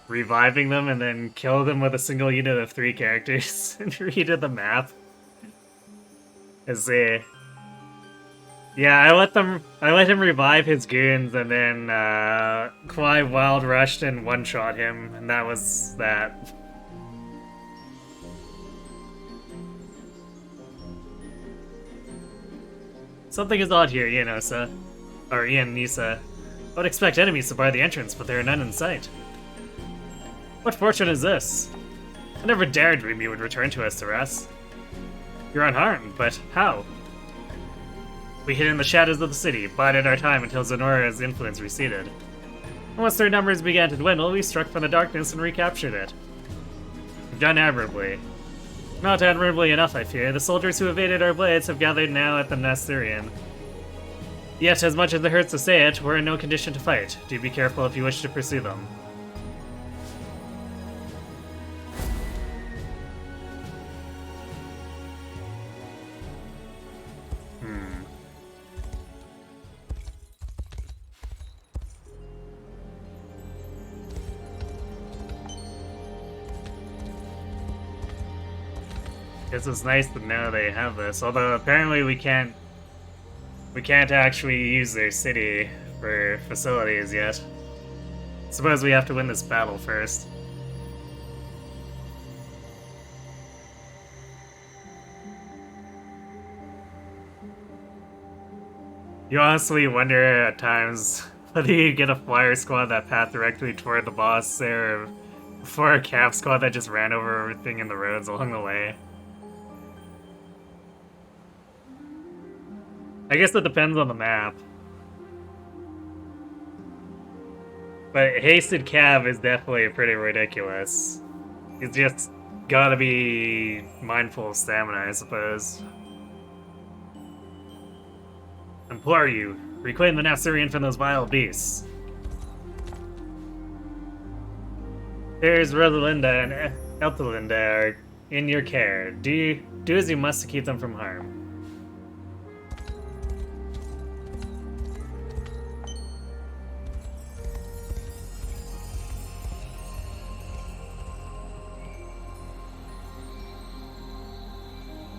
reviving them and then kill them with a single unit of 3 characters and redid the map. Yeah, I let him revive his goons and then Kwai wild rushed and one-shot him, and that was that. Something is odd here, Ianosa. Or Ian Nisa. I would expect enemies to bar the entrance, but there are none in sight. What fortune is this? I never dared dream you would return to us, Saras. You're unharmed, but how? We hid in the shadows of the city, bided our time until Zenora's influence receded. And once their numbers began to dwindle, we struck from the darkness and recaptured it. We've done admirably. Not admirably enough, I fear. The soldiers who evaded our blades have gathered now at the Nasirian. Yet, as much as it hurts to say it, we're in no condition to fight. Do be careful if you wish to pursue them. Guess it's nice to know they have this, although apparently we can't actually use their city for facilities yet. Suppose we have to win this battle first. You honestly wonder at times whether you get a flyer squad that path directly toward the boss there, or for a cap squad that just ran over everything in the roads along the way. I guess it depends on the map. But Hasted Cav is definitely pretty ridiculous. He's just gotta be mindful of stamina, I suppose. Implore you, reclaim the Nasirian from those vile beasts. There's Rosalinda and Eltalinda are in your care. Do as you must to keep them from harm.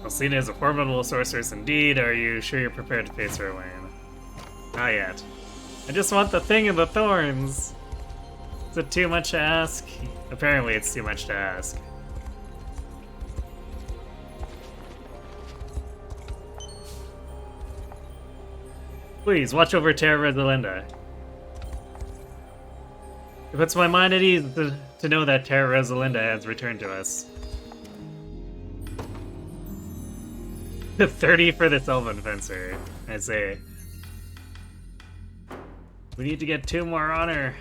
Alcina is a formidable sorceress indeed. Are you sure you're prepared to face her, Elaine? Not yet. I just want the thing of the thorns! Is it too much to ask? Apparently it's too much to ask. Please, watch over Terra Rosalinda. It puts my mind at ease to know that Terra Rosalinda has returned to us. 30 for this Elven Fencer, I say. We need to get 2 more on her.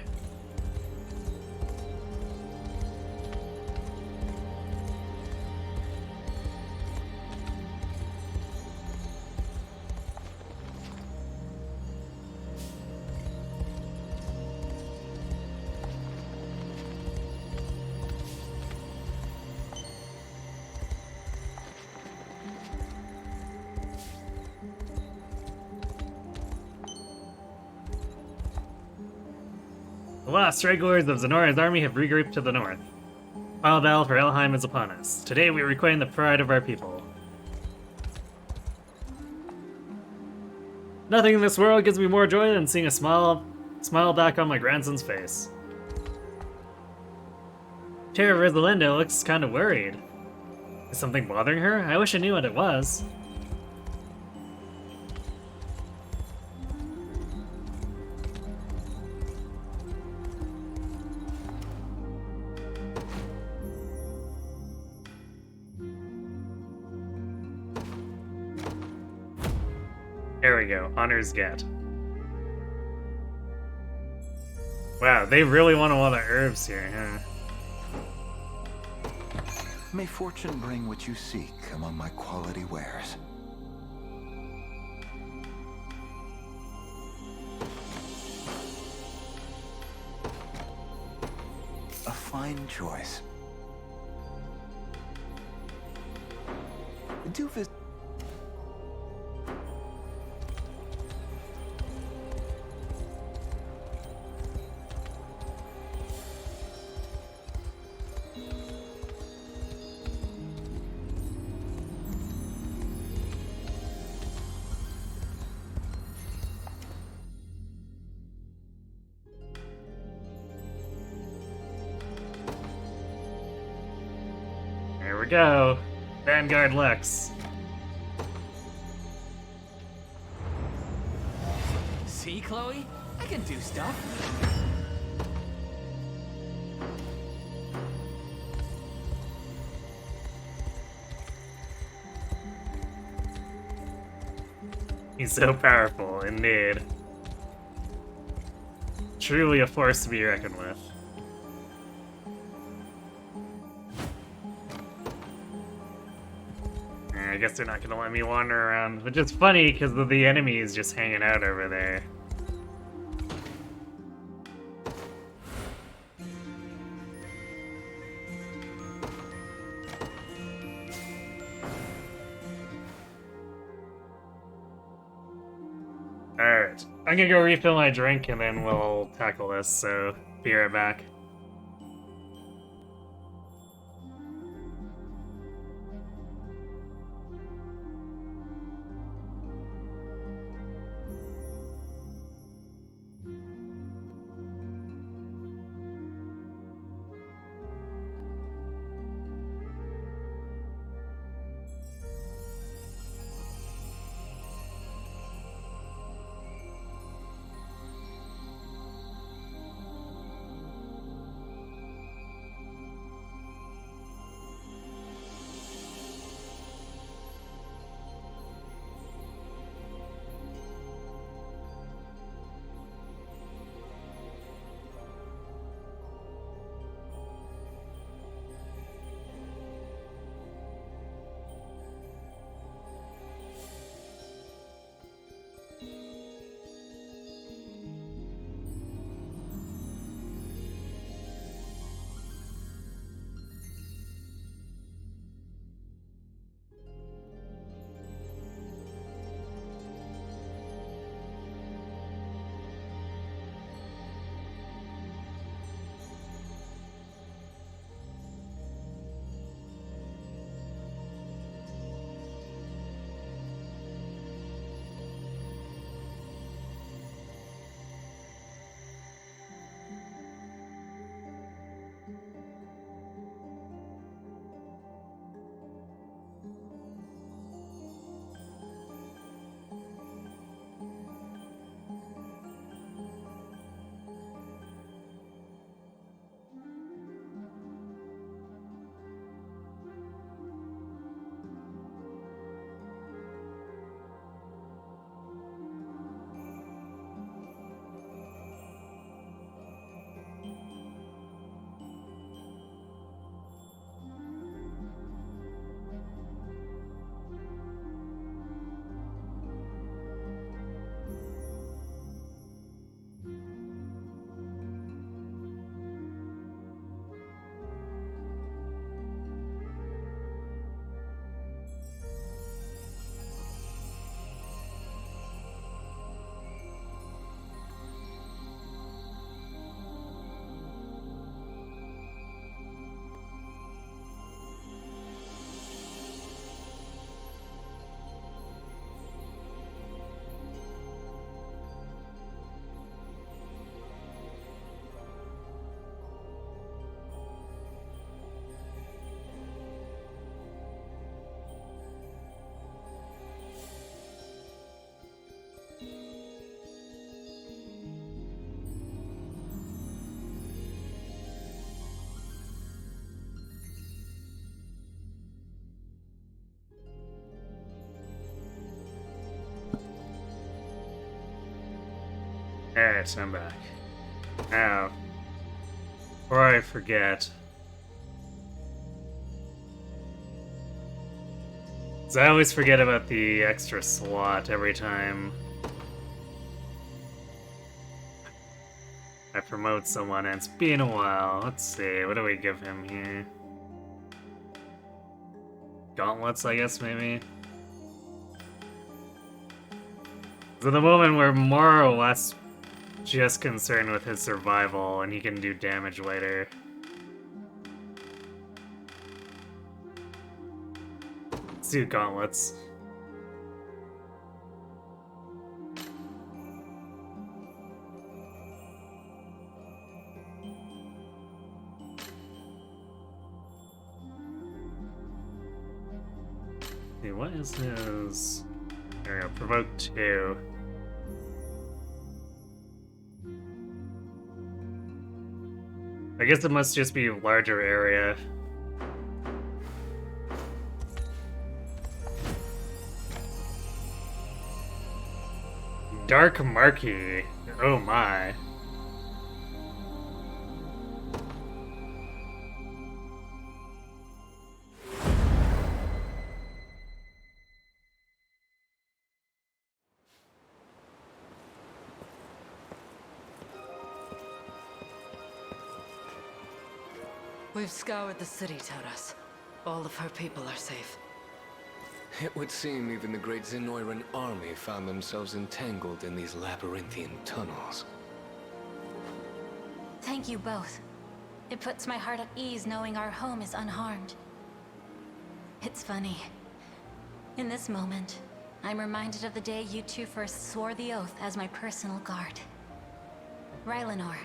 The last stragglers of Zenora's army have regrouped to the north. Final battle for Elheim is upon us. Today we reclaim the pride of our people. Nothing in this world gives me more joy than seeing a smile back on my grandson's face. Tara Rosalindo looks kind of worried. Is something bothering her? I wish I knew what it was. There we go. Honors get. Wow, they really want a lot of herbs here, huh? May fortune bring what you seek among my quality wares. A fine choice. Do visit. There we go. Vanguard Lex. See, Chloe? I can do stuff. He's so powerful, indeed. Truly a force to be reckoned with. I guess they're not gonna let me wander around, which is funny because the enemy is just hanging out over there. Alright, I'm gonna go refill my drink and then we'll tackle this, so be right back. Alright, I'm back. Now, before I forget, so I always forget about the extra slot every time I promote someone, and it's been a while. Let's see, what do we give him here? Gauntlets, I guess, maybe? So the moment we're more or less just concerned with his survival, and he can do damage later. Let's do gauntlets. See, what is his... There we go, provoke 2. I guess it must just be a larger area. Dark Marquee. Oh my. We've scoured the city, Taras. All of her people are safe. It would seem even the great Zenoiran army found themselves entangled in these labyrinthian tunnels. Thank you both. It puts my heart at ease knowing our home is unharmed. It's funny. In this moment, I'm reminded of the day you two first swore the oath as my personal guard. Rylanor,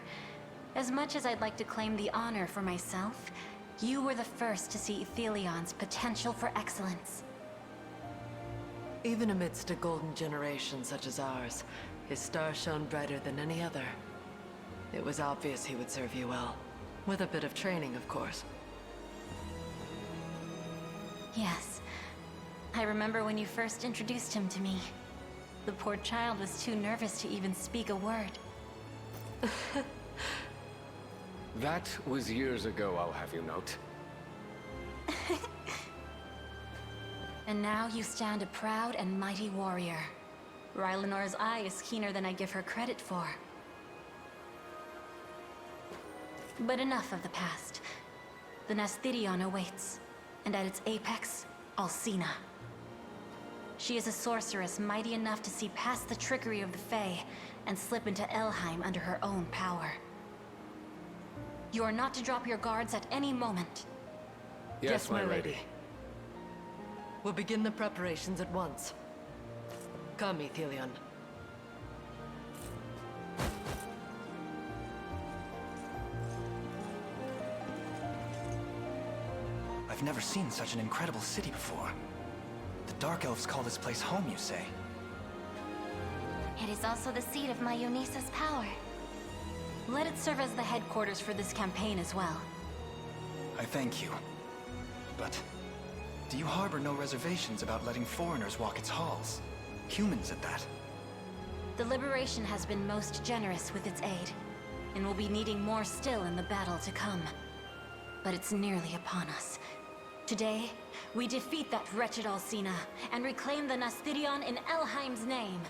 as much as I'd like to claim the honor for myself, you were the first to see Ethelion's potential for excellence. Even amidst a golden generation such as ours, his star shone brighter than any other. It was obvious he would serve you well. With a bit of training, of course. Yes. I remember when you first introduced him to me. The poor child was too nervous to even speak a word. That was years ago, I'll have you note. And now you stand a proud and mighty warrior. Rylanor's eye is keener than I give her credit for. But enough of the past. The Nasthirion awaits, and at its apex, Alcina. She is a sorceress mighty enough to see past the trickery of the Fae and slip into Elheim under her own power. You are not to drop your guards at any moment. Yes, my lady. We'll begin the preparations at once. Come, Ethelion. I've never seen such an incredible city before. The Dark Elves call this place home, you say? It is also the seat of my Eunice's power. Let it serve as the headquarters for this campaign as well. I thank you. But do you harbor no reservations about letting foreigners walk its halls? Humans at that. The Liberation has been most generous with its aid, and will be needing more still in the battle to come. But it's nearly upon us. Today, we defeat that wretched Alcina, and reclaim the Nasthirion in Elheim's name.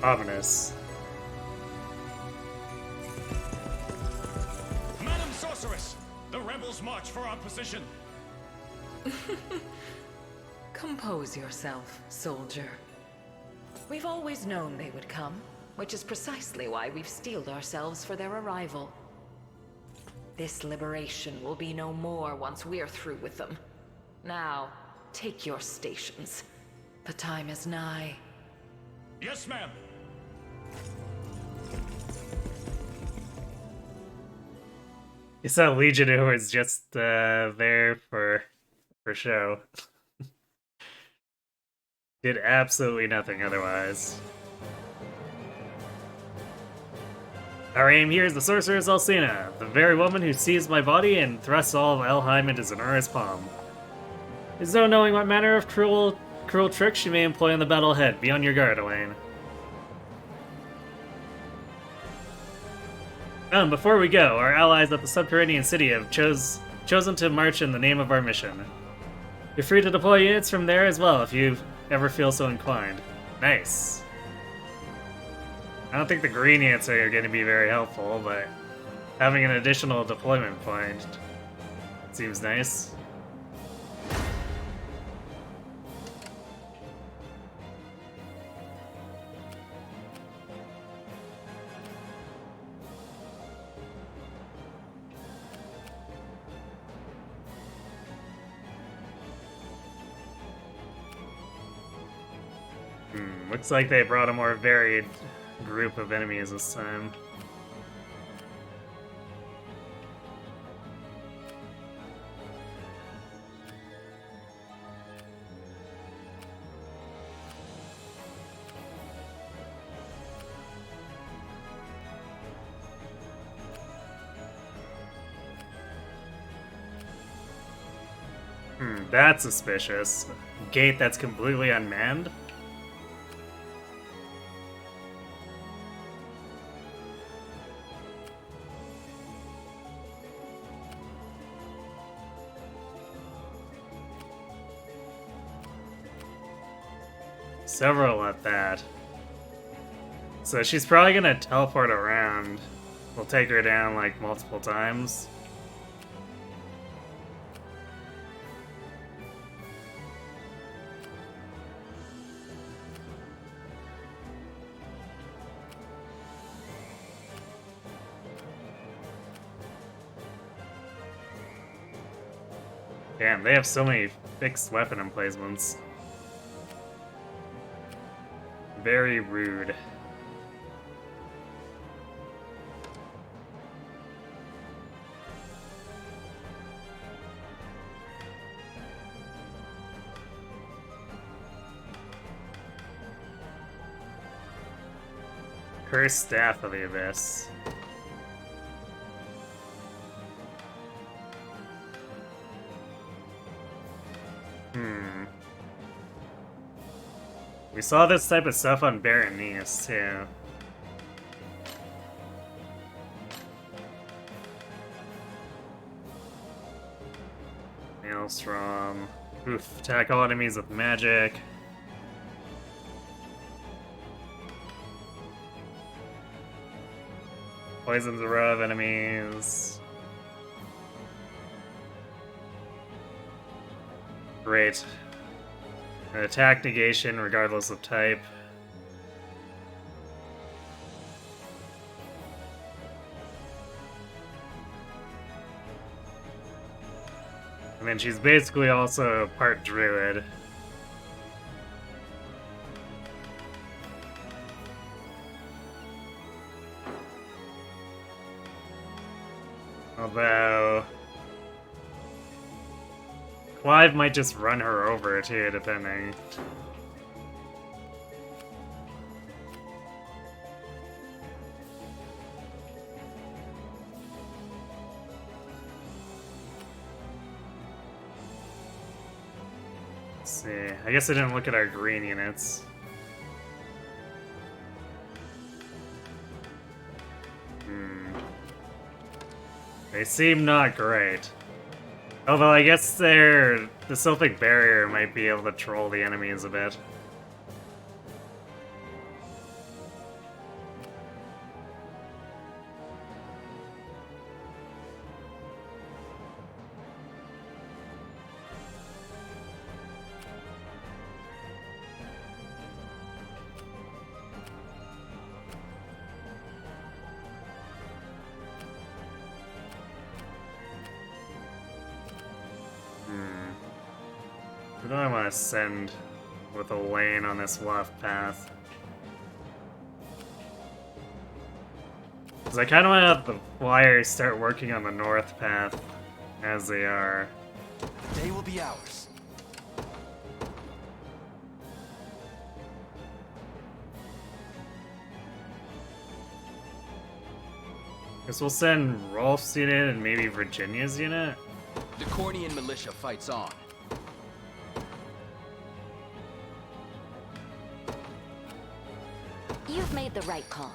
Ominous. Madam Sorceress! The rebels march for our position! Compose yourself, soldier. We've always known they would come, which is precisely why we've steeled ourselves for their arrival. This liberation will be no more once we're through with them. Now, take your stations. The time is nigh. Yes, ma'am! It's that Legion who is just there for show. Did absolutely nothing otherwise. Our aim here is the sorceress Alcina, the very woman who seized my body and thrusts all of Elheim into Zenora's palm. There's no knowing what manner of cruel tricks she may employ on the battle ahead. Be on your guard, Elaine. Before we go, our allies at the subterranean city have chosen to march in the name of our mission. You're free to deploy units from there as well if you ever feel so inclined. Nice. I don't think the green units are going to be very helpful, but having an additional deployment point seems nice. Looks like they brought a more varied group of enemies this time. That's suspicious. Gate that's completely unmanned? Several at that. So she's probably gonna teleport around. We'll take her down like multiple times. Damn, they have so many fixed weapon emplacements. Very rude. Cursed Staff of the Abyss. We saw this type of stuff on Berenice, too. Maelstrom. Oof, attack all enemies with magic. Poisons a row of enemies. Great. An attack negation regardless of type. And then she's basically also part druid. Although Clive might just run her over too, depending. Let's see. I guess I didn't look at our green units. They seem not great. Although I guess the Sylphic Barrier might be able to troll the enemies a bit. Who do I want to send with a lane on this left path? Because I kind of want to have the flyers start working on the north path as they are. The day will be ours. Guess we'll send Rolf's unit and maybe Virginia's unit. The Cornian militia fights on. You've made the right call.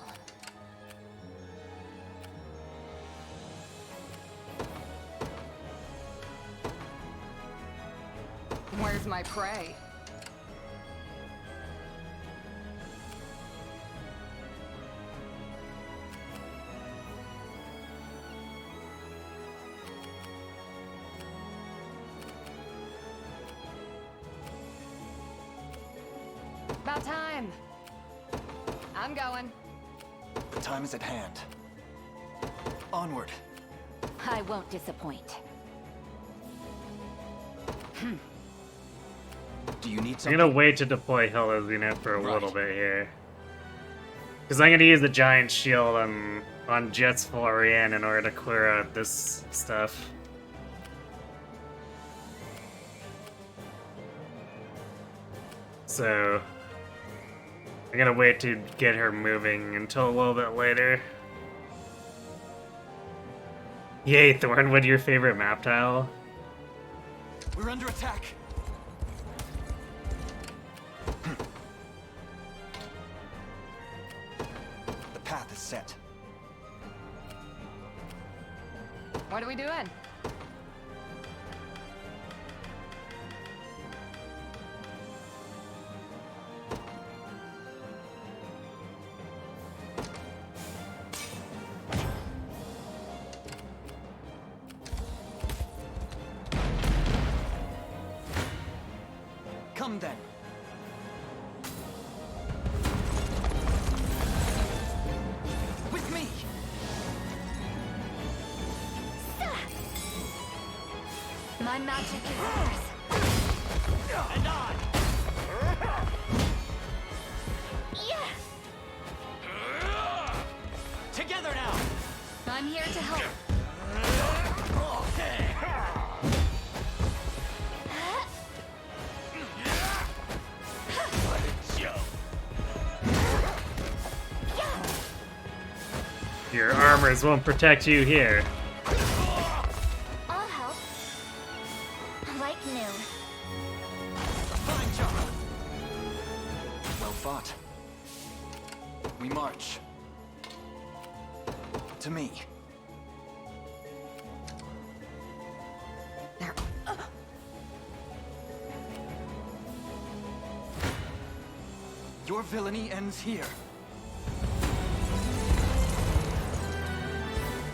Where's my prey? About time. I'm going. The time is at hand. Onward. I won't disappoint. Do you need I'm something? gonna wait to deploy Hilda's unit for a little bit here. Because I'm gonna use the giant shield on Jet's Florian in order to clear out this stuff. So I'm gonna wait to get her moving until a little bit later. Yay, Thornwood, your favorite map tile? We're under attack. The path is set. What are we doing? Come then. With me. My magic is yours. And on! Yeah. Together now! I'm here to help. What a joke! Your armors won't protect you here. I'll help. Like new. Fine job. Well fought. We march. To me. There. Your villainy ends here.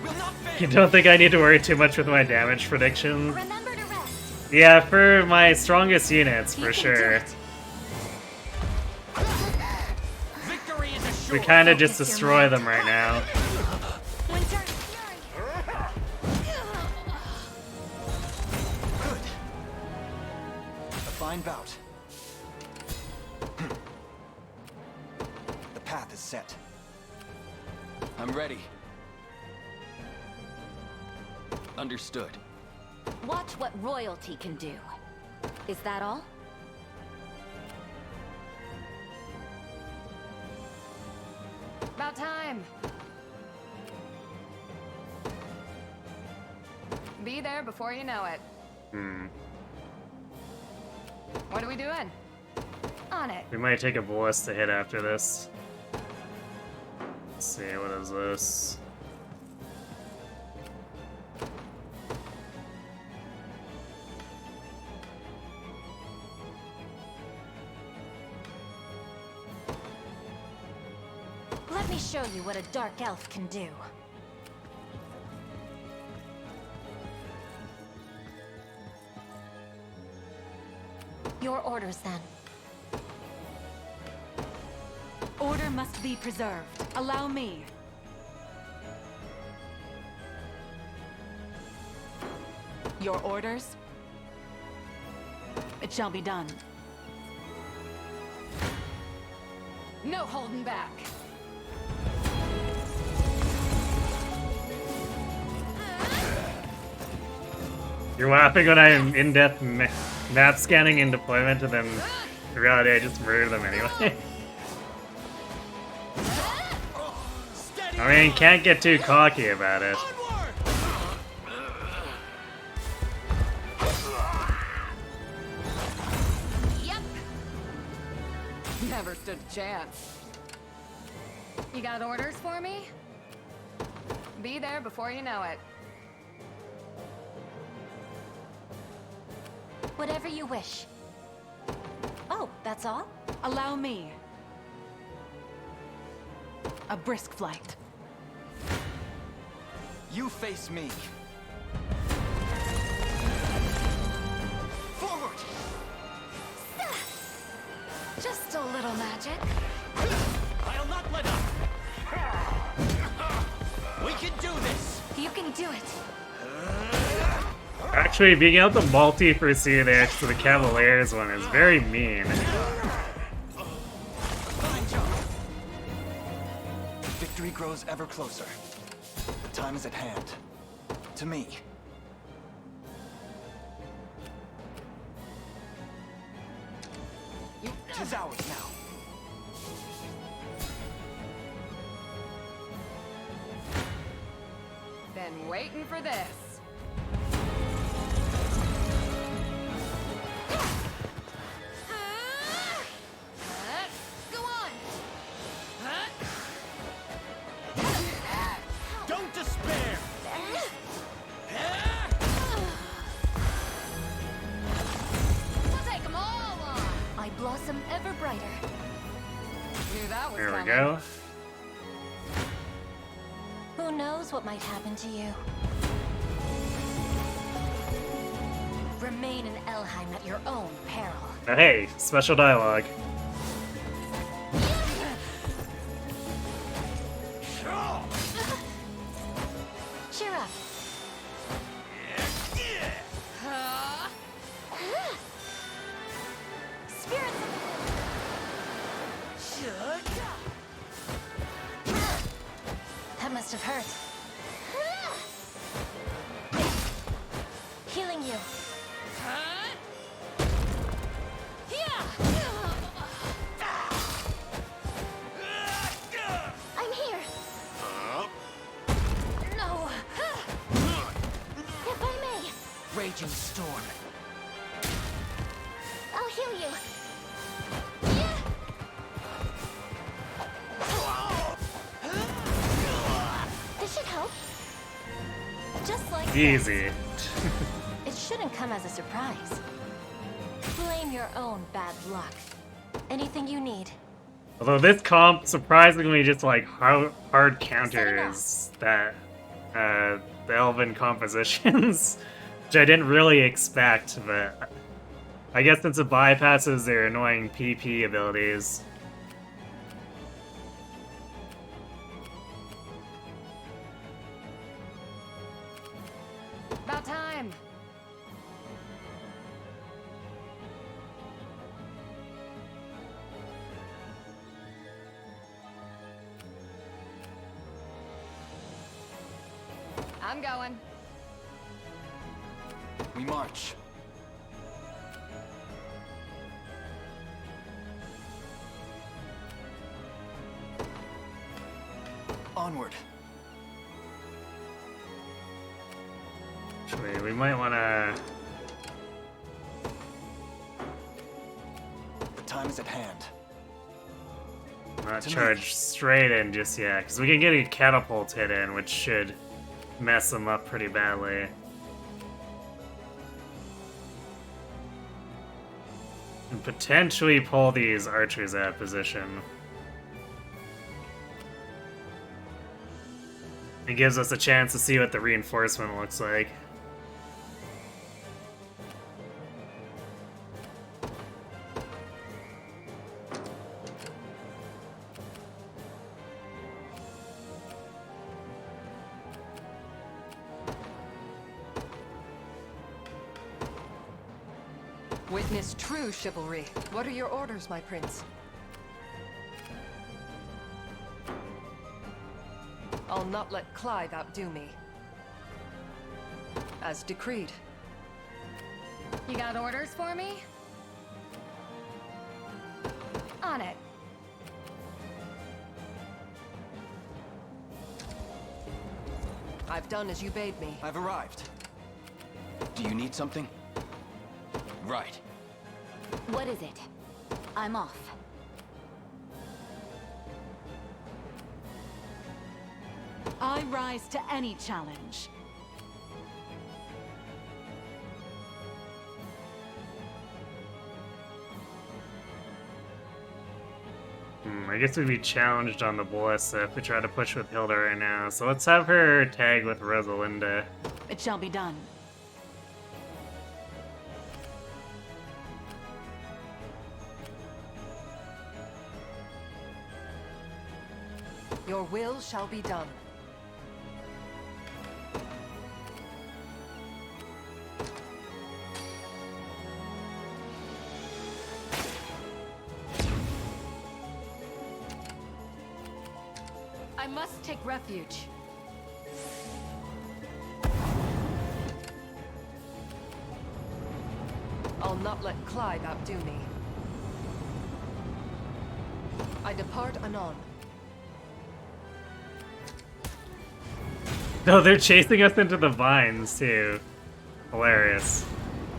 Will not fail. You don't think I need to worry too much with my damage predictions? Remember to rest. Yeah, for my strongest units, for You can do sure. it. Victory is assured! We kind of just Focus your destroy mind. them right now. Winter Fury. Good. A fine bout. The path is set. I'm ready. Understood. Watch what royalty can do. Is that all? About time. Be there before you know it. What are we doing? On it. We might take a ballista hit after this. Let's see, what is this? Let me show you what a dark elf can do. Your orders, then. Order must be preserved. Allow me. Your orders? It shall be done. No holding back. You're laughing when I'm in-depth map scanning in deployment, and then in reality I just murder them anyway. I mean, can't get too cocky about it. Yep. Never stood a chance. You got orders for me? Be there before you know it. Whatever you wish. Oh, that's all? Allow me. A brisk flight. You face me. Forward! Just a little magic. I'll not let up. We can do this. You can do it. Actually, being able to multi-proceed next to the Cavaliers one is very mean. Fine job. Victory grows ever closer. The time is at hand. To me. Tis ours now. Been waiting for this. Go on. Don't despair. We'll take them all on. I blossom ever brighter. Knew that was There we coming. go. Who knows what might happen to you? Remain in Elheim at your own peril. Now, hey, special dialogue. Cheer up. Spirits. That must have hurt. Healing you. I'm here. No. If I may, Raging storm. I'll heal you. This should help. Just like this. Easy. It shouldn't come as a surprise. Blame your own bad luck. Anything you need. Although this comp surprisingly just like hard counters that the Elven compositions, which I didn't really expect, but I guess since it bypasses their annoying PP abilities. About time. I'm going. We march. Onward. Actually, we might want to. The time is at hand. Not charge straight in just yet, because we can get a catapult hit in, which should mess them up pretty badly. And potentially pull these archers out of position. It gives us a chance to see what the reinforcement looks like. Witness true chivalry. What are your orders, my prince? I'll not let Clive outdo me. As decreed. You got orders for me? On it. I've done as you bade me. I've arrived. Do you need something? Right. What is it? I'm off. I rise to any challenge. I guess we'd be challenged on the Ballista if we try to push with Hilda right now. So let's have her tag with Rosalinda. It shall be done. Your will shall be done. I must take refuge. I'll not let Clive outdo me. I depart anon. No, they're chasing us into the vines, too. Hilarious.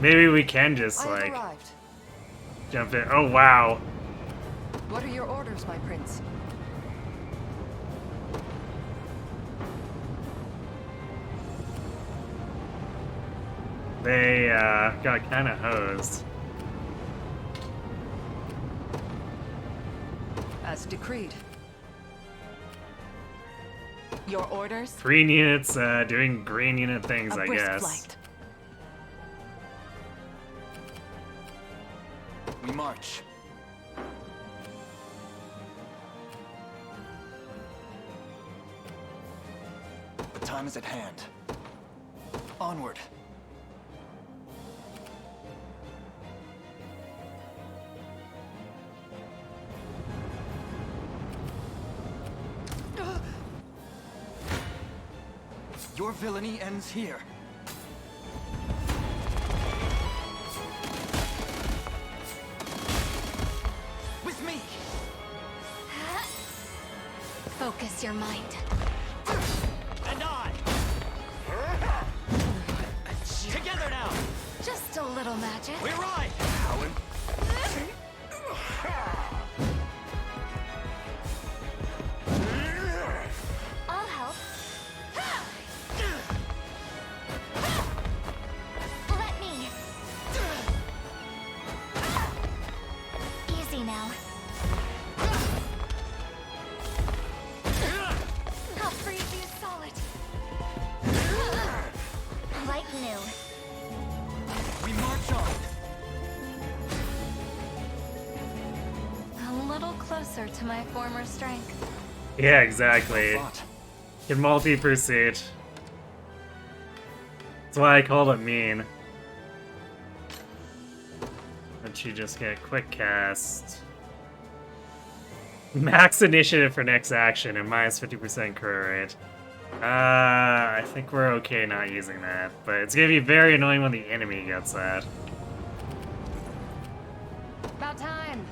Maybe we can just, I have like, arrived. jump in. Oh, wow. What are your orders, my prince? They, got kind of hosed. As decreed. Your orders? Green units, doing green unit things, A I brisk guess. flight. We march. The time is at hand. Onward. Your villainy ends here. With me! Focus your mind. And I! Together now! Just a little magic. We ride! I'll help. Let me. Easy now. I'll freeze you solid. Like new. We march on. A little closer to my former strength. Yeah, exactly. Can multi-pursuit. That's why I called it mean. But she just get quick cast. Max initiative for next action and minus 50% career rate. I think we're okay not using that, but it's gonna be very annoying when the enemy gets that. About time.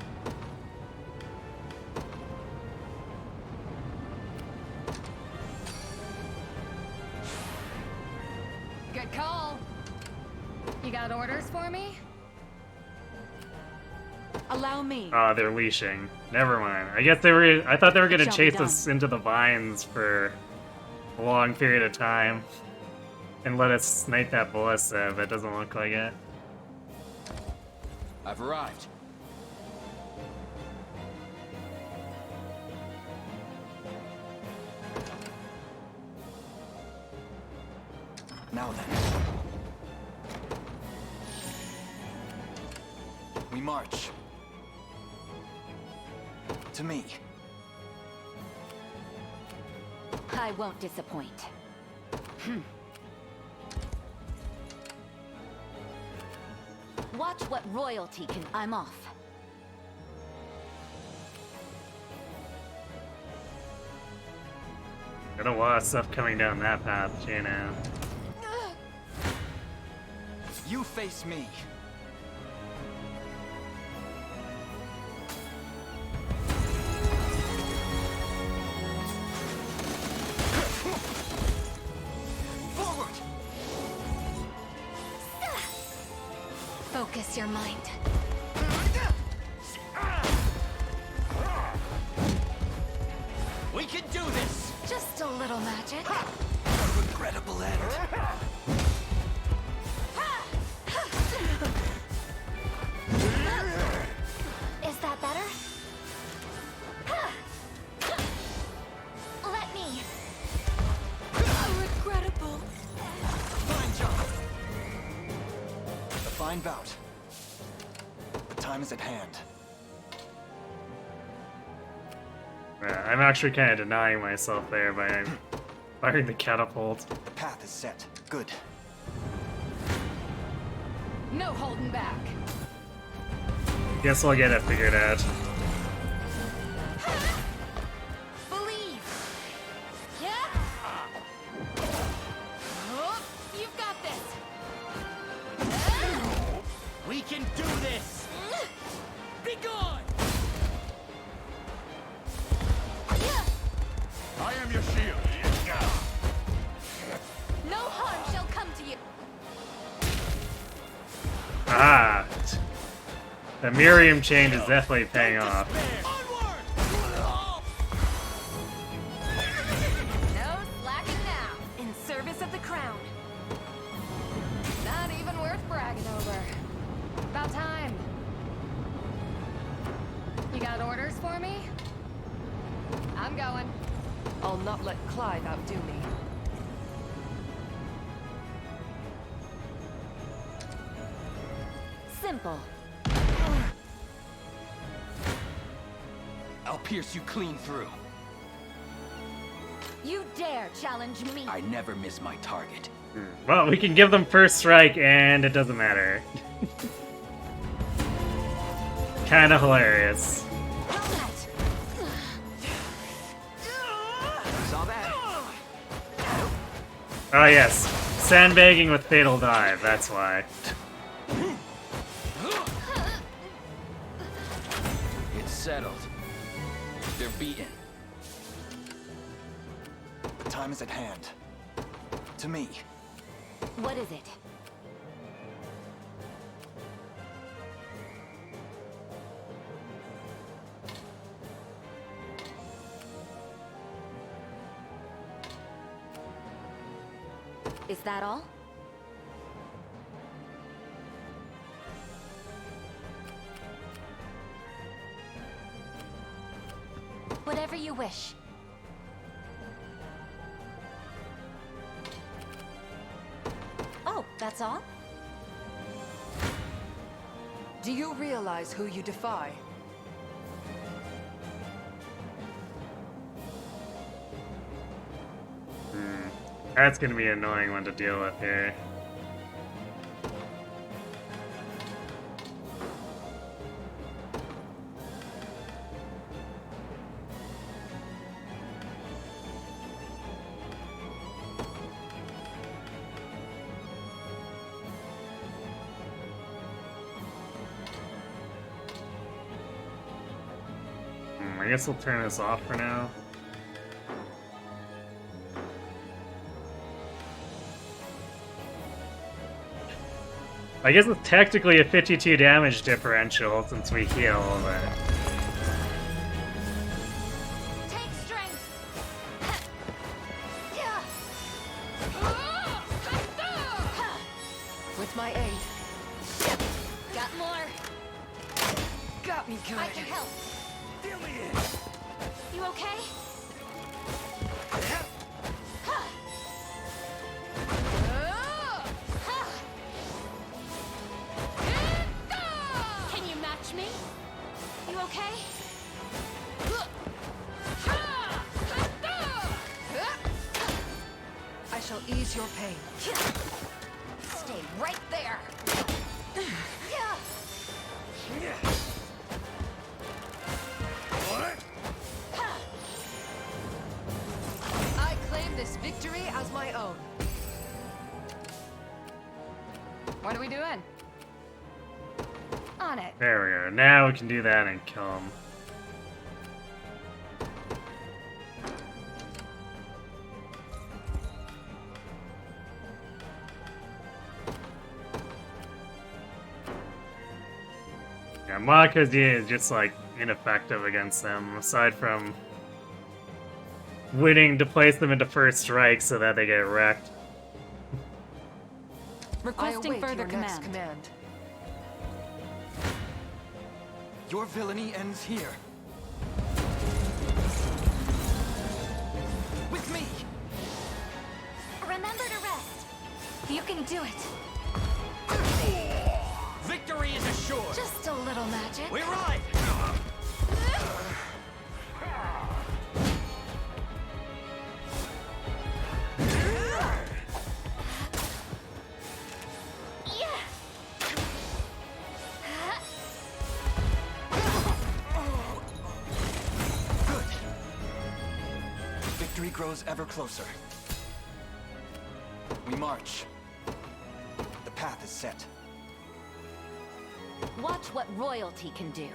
Good call. You got orders for me? Allow me. Oh, they're leashing. Never mind. I guess they were. I thought they were gonna Shall be chase us into the vines for a long period of time and let us snipe that ballista, but it doesn't look like it. I've arrived. Now then. We march. To me. I won't disappoint. Watch what royalty can. I'm off. Got a lot of stuff coming down that path, you know. You face me. focus your mind. We can do this! Just a little magic. A regrettable end. Is that better? Let me. Regrettable. Fine job. A fine bout. The time is at hand. I'm actually kind of denying myself there by firing the catapult. The path is set. Good. No holding back. Guess we'll get it figured out. Believe. Yeah. Oh, you've got this. We can do this! Be gone! I am your shield. No harm shall come to you. Ah! The Miriam change is definitely paying off. No slacking now. In service of the crown. Not even worth bragging over. About time. You got orders for me? I'm going. I'll not let Clive outdo me. Simple. I'll pierce you clean through. You dare challenge me? I never miss my target. Well, we can give them first strike and it doesn't matter. Kinda hilarious. Saw that? Oh yes, sandbagging with fatal dive, that's why. It's settled. They're beaten. The time is at hand. To me. What is it? Is that all? Whatever you wish. Oh, that's all? Do you realize who you defy? That's gonna be an annoying one to deal with here. I guess we'll turn this off for now. I guess it's technically a 52 damage differential since we heal, but... Take strength. With my aid. Got more. Got me good. I can help. You okay? Can you match me? You okay? I shall ease your pain. Stay right there. I claim this victory as my own. What are we doing? On it. There we go. Now we can do that and kill him. Yeah, Maka's is just like ineffective against them, aside from winning to place them into first strike so that they get wrecked. Requesting further command. Your villainy ends here. With me! Remember to rest. You can do it. Victory is assured. Just a little magic. We ride. Victory grows ever closer. We march. The path is set. Watch what royalty can do.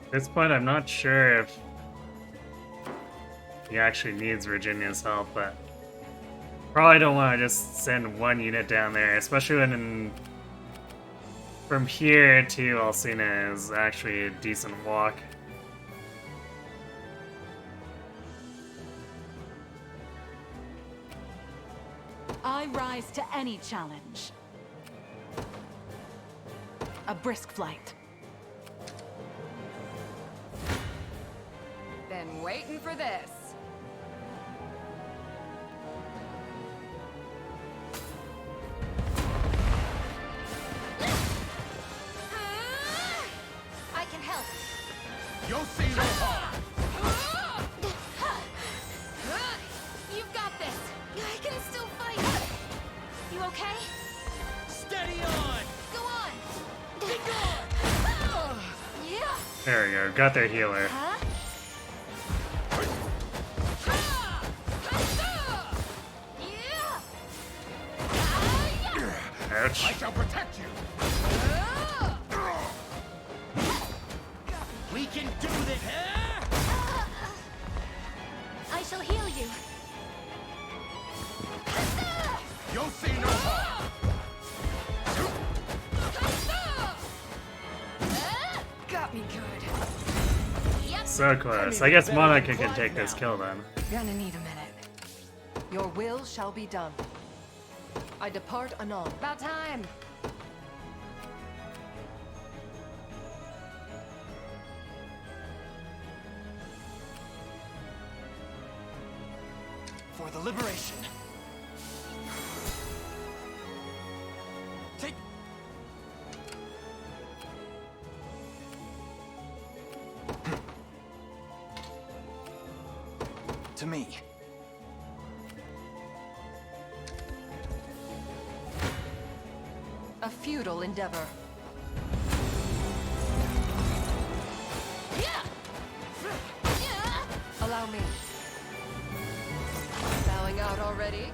At this point, I'm not sure if he actually needs Virginia's help, but probably don't want to just send one unit down there, especially when from here to Alcina is actually a decent walk. I rise to any challenge. A brisk flight. Been waiting for this. I can help. You'll see no harm. You've got this. I can still fight. You okay? Steady on. Go on. Be gone. Yeah. There we go, got their healer. Huh? Ouch. I shall protect you. We can do this. I shall heal you. You'll see no harm. Got me good. Yep. So close. I guess Monica can take this kill then. Gonna need a minute. Your will shall be done. I depart anon. About time. For the liberation. Take... to me. A futile endeavor. Allow me. Bowing out already?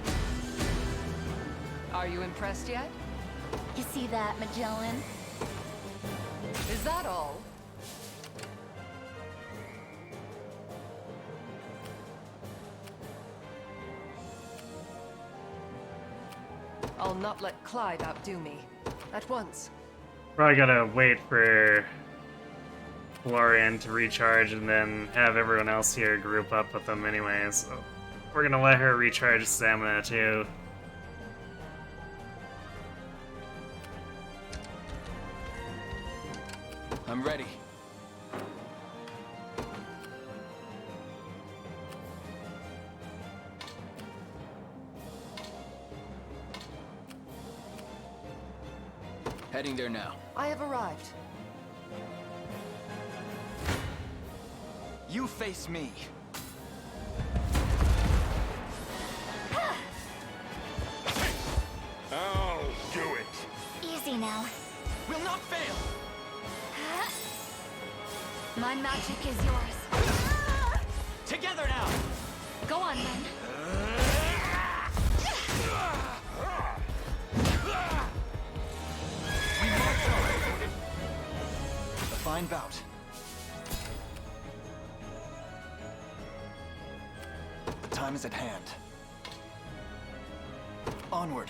Are you impressed yet? You see that, Magellan? Is that all? I'll not let Clyde outdo me. At once. Probably gotta wait for Florian to recharge and then have everyone else here group up with them anyways. So we're gonna let her recharge stamina too. I'm ready. Heading there now. I have arrived. You face me. I'll do it. Easy now. Will not fail. My magic is yours. Together now. Go on, then. We march on. A fine bout. The time is at hand. Onward.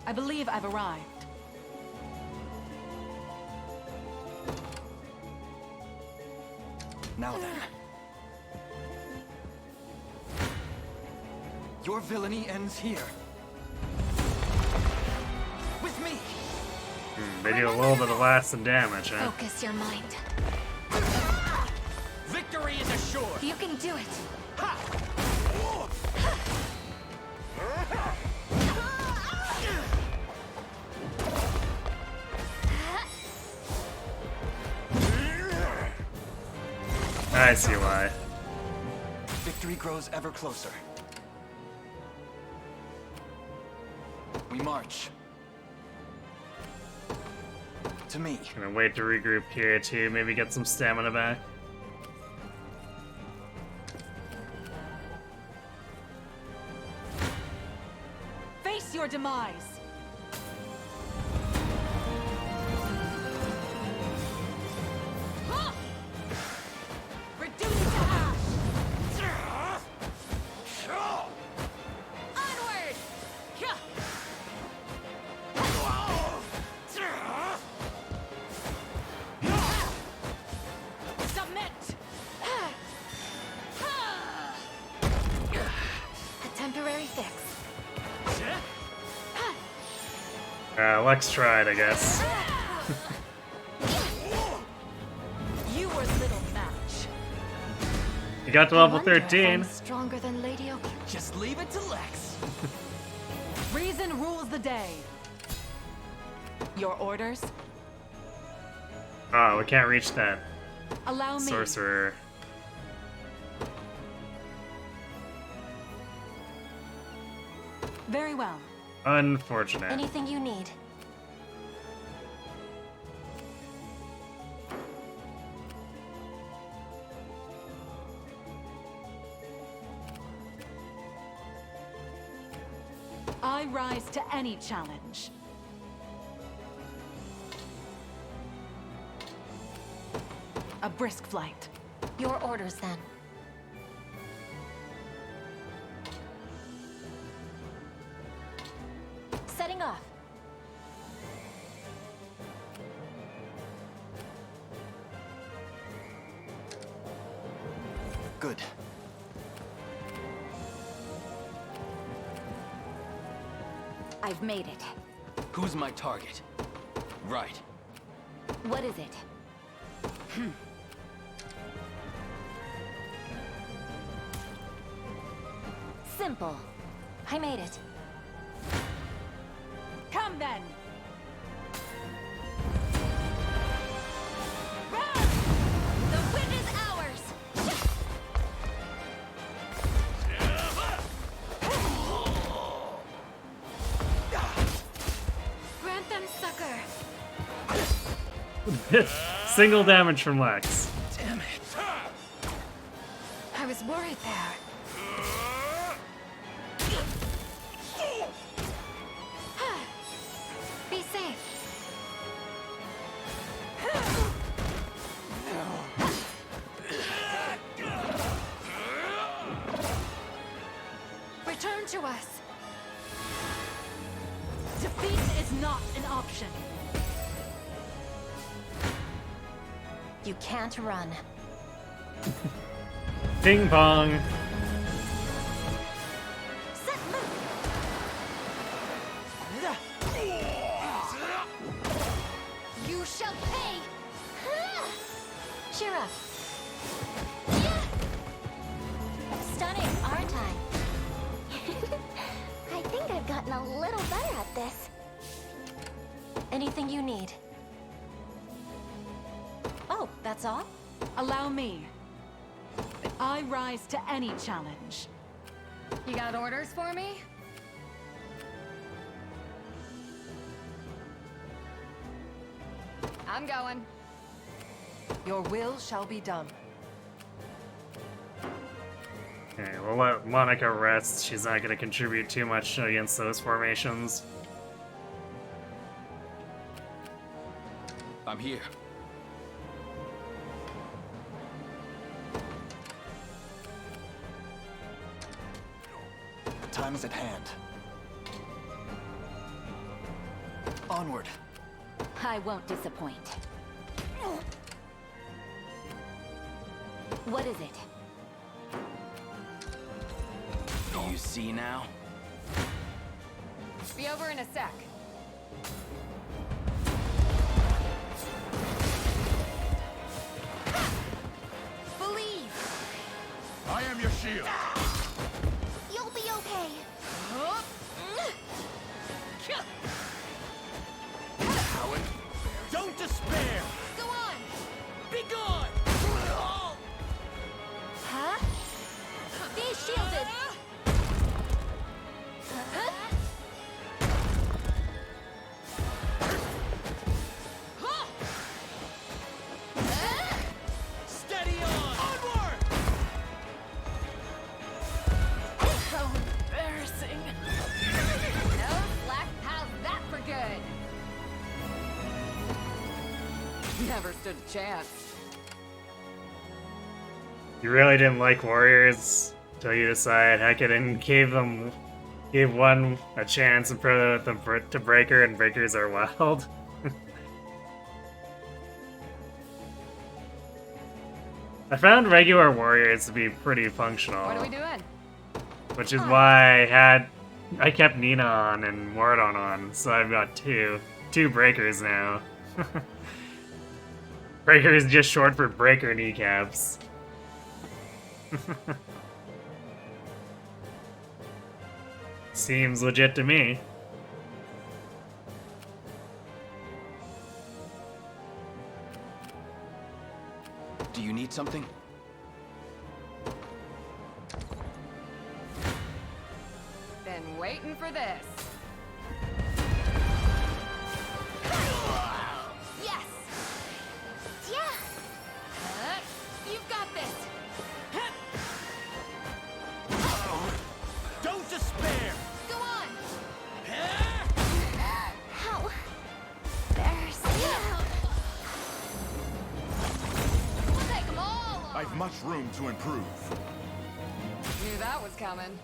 I believe I've arrived. Now then. Your villainy ends here. With me! They do a little bit of lasting damage, huh? Focus your mind. Victory is assured. You can do it. I see why. Victory grows ever closer. We march. To me. Gonna wait to regroup here too, maybe get some stamina back. Face your demise. Reduce to ash. Onward. Submit. A temporary fix. Lex tried, I guess. You were little match. You got to level 13. Stronger than Lady Oak. Just leave it to Lex. Reason rules the day. Your orders? Oh, we can't reach that Allow me. sorcerer. Very well. Unfortunate. Anything you need. I rise to any challenge. A brisk flight. Your orders, then. Setting off. Good. I've made it. Who's my target? Right. What is it? Simple. I made it. Come then. The win is ours! Grant them succor. Single damage from Lex. Damn it. I was worried there. Be safe. Return to us. Defeat is not an option. You can't run. Ping pong. Set move. You shall pay. Cheer up. Stunning, aren't I? I think I've gotten a little better at this. Anything you need? Oh, that's all? Allow me. I rise to any challenge. You got orders for me? I'm going. Your will shall be done. Okay, we'll let Monica rest. She's not going to contribute too much against those formations. I'm here. time is at hand. Onward. I won't disappoint. What is it? Do you see now? Be over in a sec. Believe! I am your shield. You'll be okay. Howard, don't despair. Go on! Be gone. Huh? Be shielded! Steady on. Onward. How embarrassing. No slack, how's that for good? Never stood a chance. You really didn't like warriors until you decided heck it and gave one a chance and put them to Breaker, and Breakers are wild. I found regular warriors to be pretty functional. What are we doing? Which is why I kept Nina on and Mordon on, so I've got two Breakers now. Breaker is just short for Breaker kneecaps. Seems legit to me. Do you need something? Been waiting for this. Yes! Yeah! You've got this! Don't despair. Go on! How embarrassing. We'll take them all on. I've much room to improve. Knew that was coming.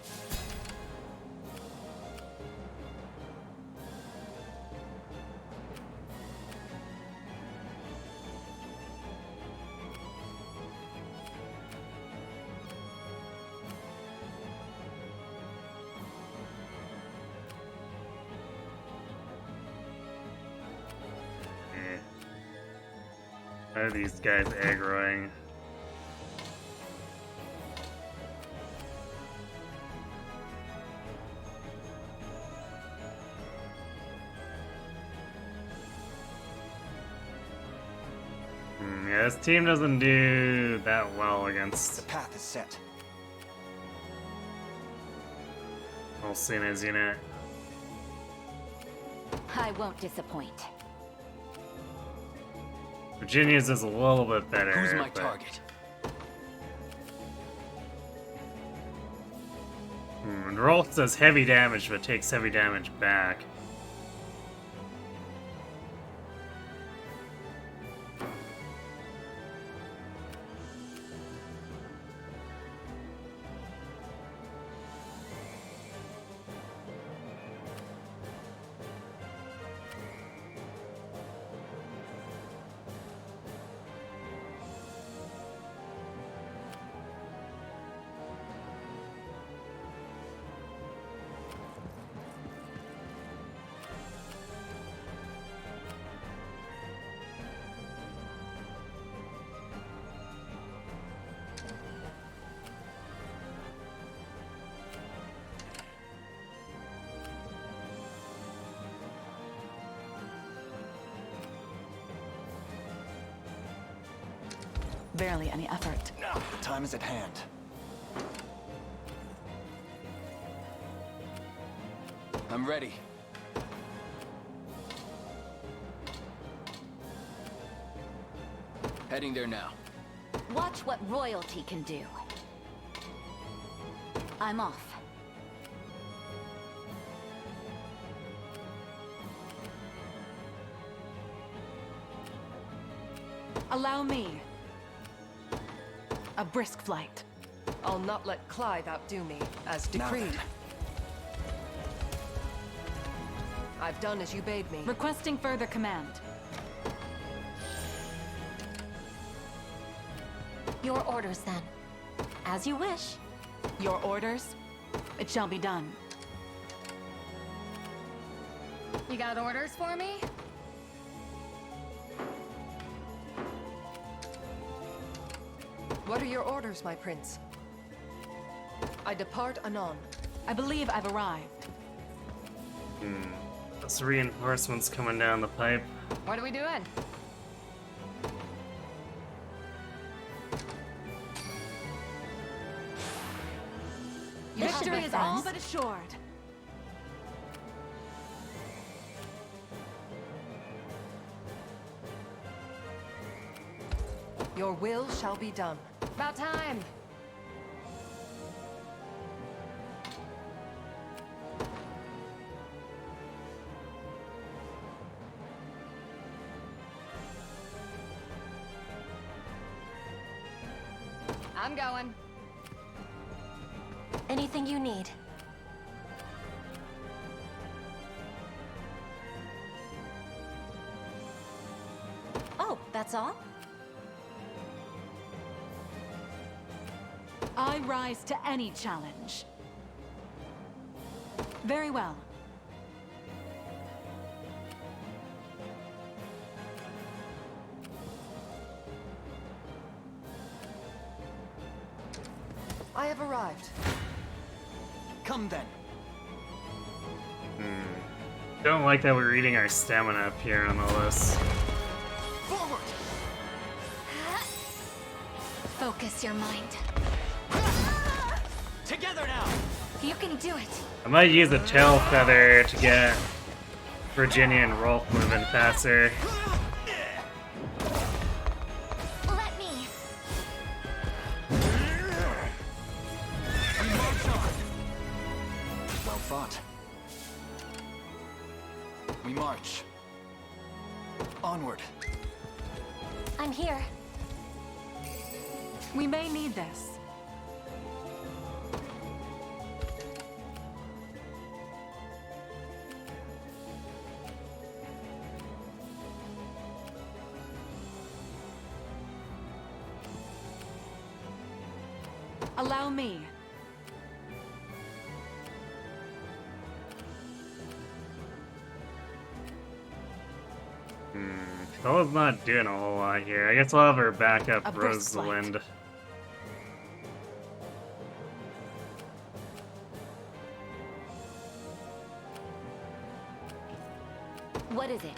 How are these guys aggroing? Yeah, this team doesn't do that well against The path is set. Olcena's unit. I won't disappoint. Virginia's is a little bit better. Who's my but- target? And Rolf does heavy damage, but takes heavy damage back. Barely any effort. The time is at hand. I'm ready. Heading there now. Watch what royalty can do. I'm off. Allow me. A brisk flight. I'll not let Clive outdo me, as Now decreed. then. I've done as you bade me. Requesting further command. Your orders, then. As you wish. Your orders? It shall be done. You got orders for me? What are your orders, my prince? I depart anon. I believe I've arrived. Those reinforcements coming down the pipe. What are we doing? Victory is all but assured. Your will shall be done. About time. I'm going. Anything you need. Oh, that's all? I rise to any challenge. Very well. I have arrived. Come then. Don't like that we're eating our stamina up here on the list. Forward! Focus your mind. Together now! You can do it. I might use a tail feather to get Virginia and Rolf moving faster. Let me. Well fought. We march. Onward. I'm here. We may need this. Allow me. Bella's not doing a whole lot here. I guess we'll have her back up A brisk Rosalind. What is it?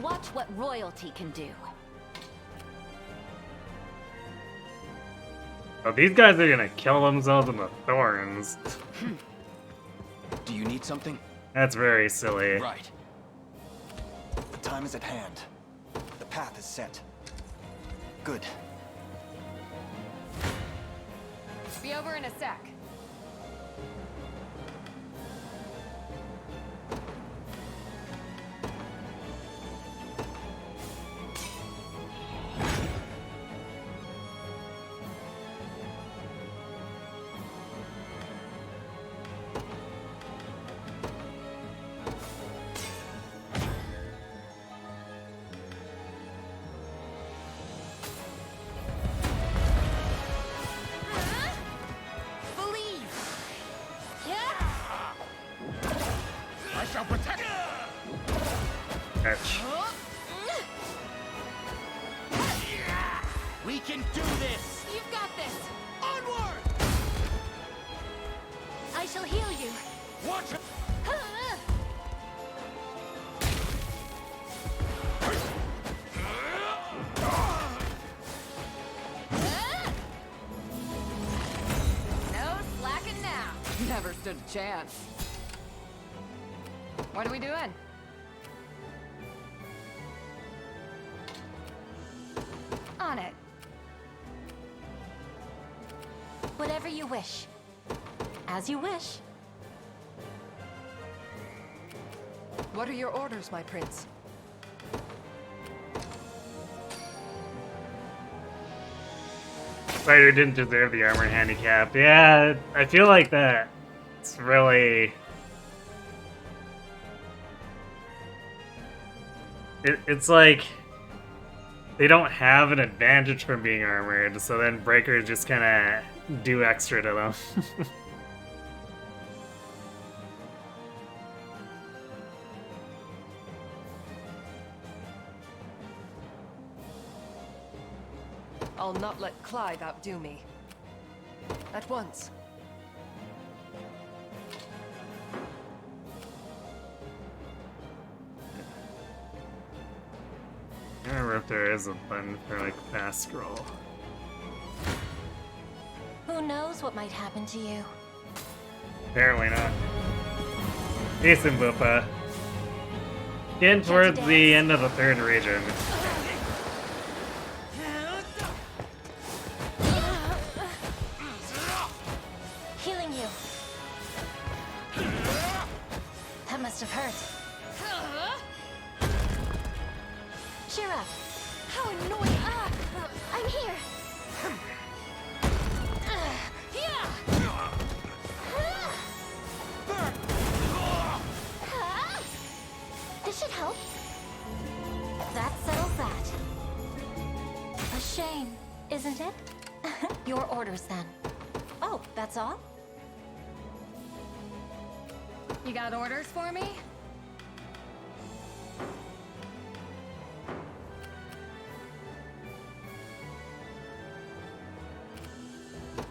Watch what royalty can do. Oh, these guys are gonna kill themselves in the Thorns. Do you need something? That's very silly. Right. The time is at hand. The path is set. Good. Be over in a sec. Catch. We can do this! You've got this. Onward! I shall heal you. Watch it! No slacking now. Never stood a chance. What are we doing? On it. Whatever you wish. As you wish. What are your orders, my prince? Spider didn't deserve the armor handicap. Yeah, I feel like that. It's really... It's like... They don't have an advantage from being armored, so then breakers just kind of do extra to them. I'll not let Clive outdo me. At once. I don't remember if there is a button for like fast scroll. Who knows what might happen to you? Apparently not. Jason Boopa. Getting towards the end of the third region. Healing you. That must have hurt. Cheer up. How annoying! I'm here. This should help. That settles that. A shame, isn't it? Your orders then. Oh, that's all? You got orders for me?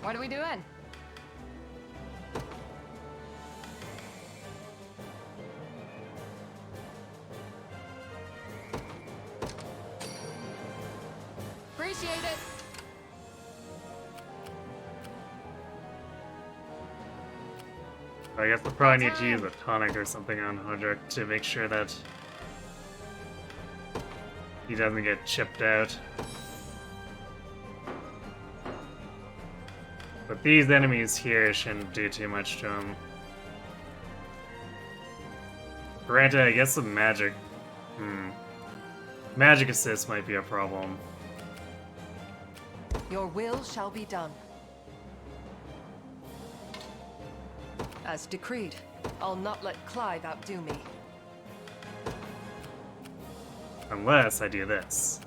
What are we doing? Appreciate it. I guess we'll probably need to use a tonic or something on Hodrick to make sure that he doesn't get chipped out. But these enemies here shouldn't do too much to him. Granted, I guess the magic... Magic assist might be a problem. Your will shall be done. As decreed, I'll not let Clive outdo me. Unless I do this.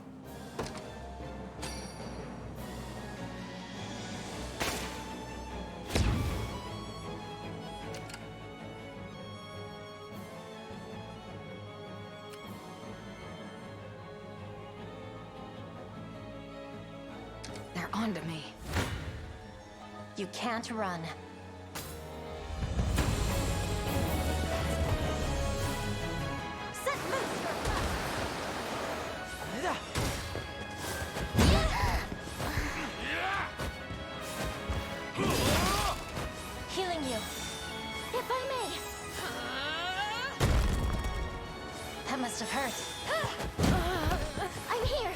They're onto me. You can't run. Set loose your healing you. If I may. That must have hurt. I'm here.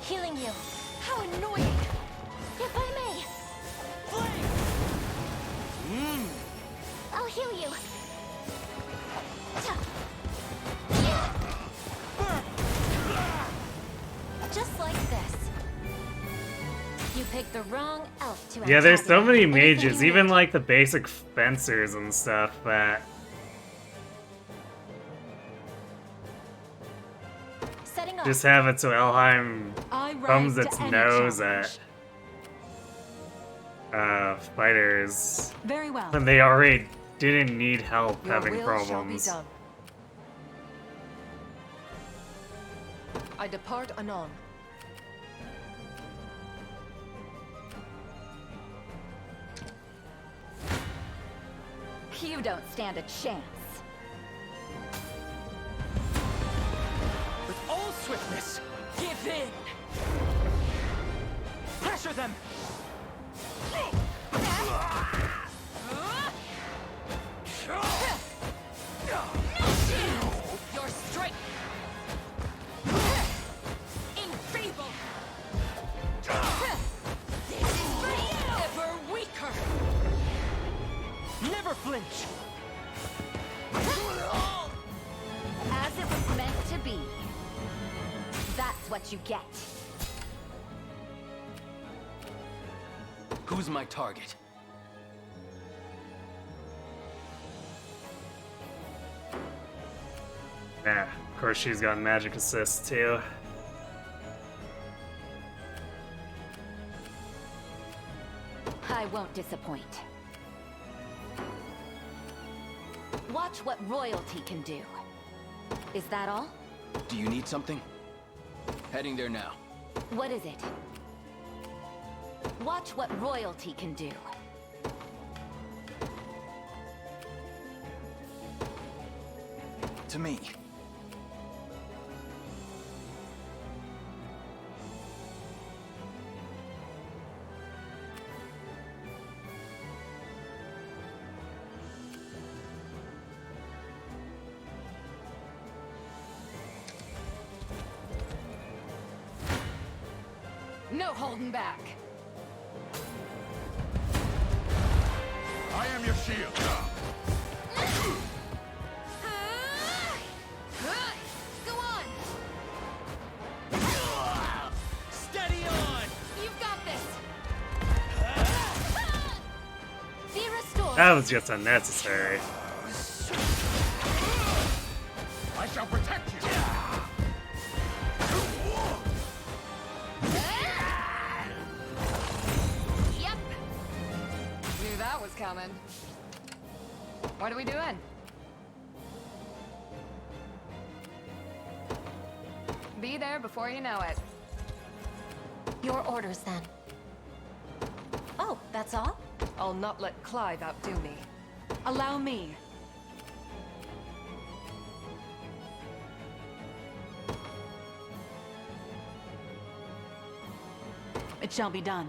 Healing you. How annoying. If I may. I'll heal you. Just like this. You picked the wrong elf to Yeah, there's so many antagonise mages, anything you even hit. like the basic fencers and stuff that Setting off. just have it so Elheim I thumbs rise its to any nose challenge. at fighters Very well. when they already didn't need help Your having will problems. shall be done. I depart anon. You don't stand a chance. With all swiftness, give in! Pressure them! Your strength! Enfeebled! This is for you! Ever weaker! Never flinch! As it was meant to be. That's what you get. Who's my target? Yeah, of course she's got magic assist too. I won't disappoint. Watch what royalty can do. Is that all? Do you need something? Heading there now. What is it? Watch what royalty can do. To me. No holding back. I am your shield. Go on! Steady on! You've got this! Be restored! That was just unnecessary. I shall protect you. Yep! Knew that was coming. What are we doing? Be there before you know it. Your orders, then. Oh, that's all? I'll not let Clive outdo me. Allow me. It shall be done.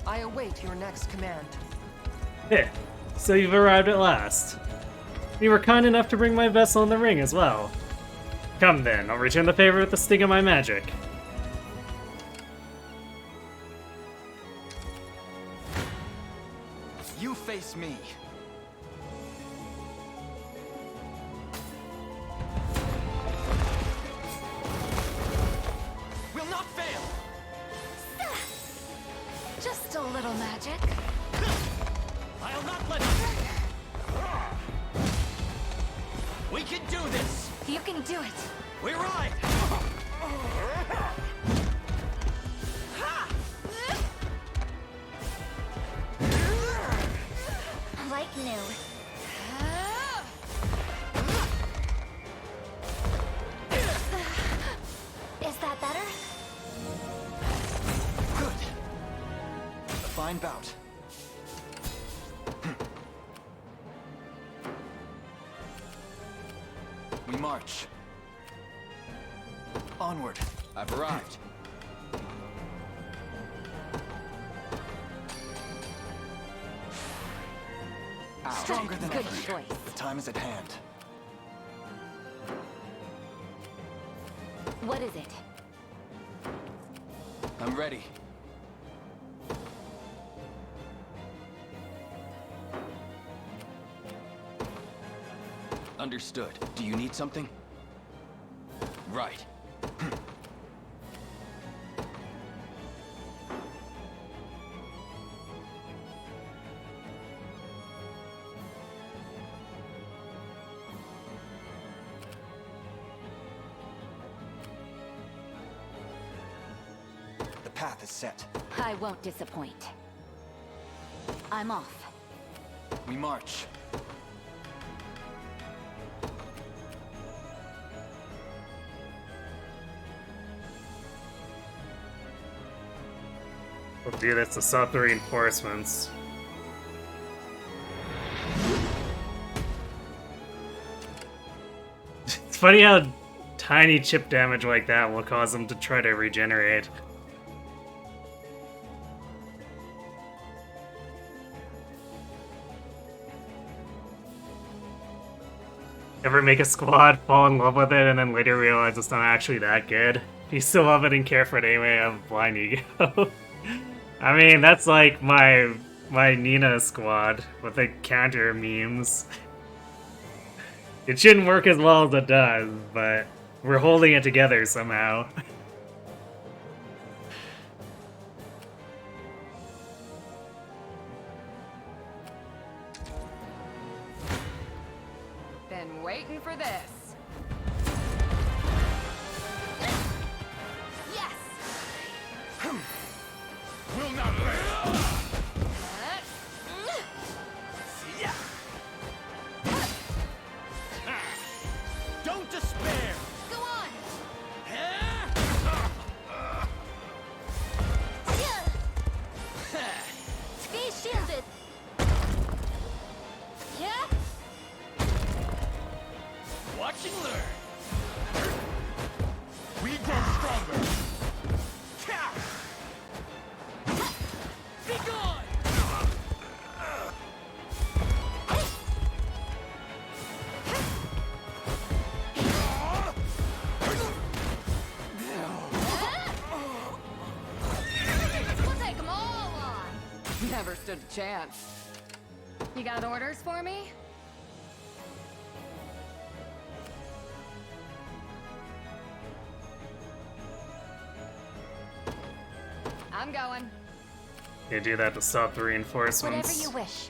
I await your next command. Heh, so you've arrived at last. You were kind enough to bring my vessel in the ring as well. Come then, I'll return the favor with the sting of my magic. You face me. Will not fail. Just a little magic. I'll not let you. We can do this. You can do it. We ride. Like new. Is that better? Good. A fine bout. We march. Onward. I've arrived. Ow. Stronger than Good ever. choice. The time is at hand. What is it? I'm ready. Understood. Do you need something? Right. The path is set. I won't disappoint. I'm off. We march. We'll do this to stop the reinforcements. It's funny how tiny chip damage like that will cause them to try to regenerate. Ever make a squad, fall in love with it, and then later realize it's not actually that good? You still love it and care for it anyway, have blind ego. I mean, that's like my Nina squad with the counter memes. It shouldn't work as well as it does, but we're holding it together somehow. Been waiting for this. Yes! Will not let. Don't despair! Go on! Be shielded! Yeah? Watch and learn! We grow stronger. Be gone! We'll take them all on. Never stood a chance. You got orders for me? I'm going. You do that to stop the reinforcements. Whatever you wish.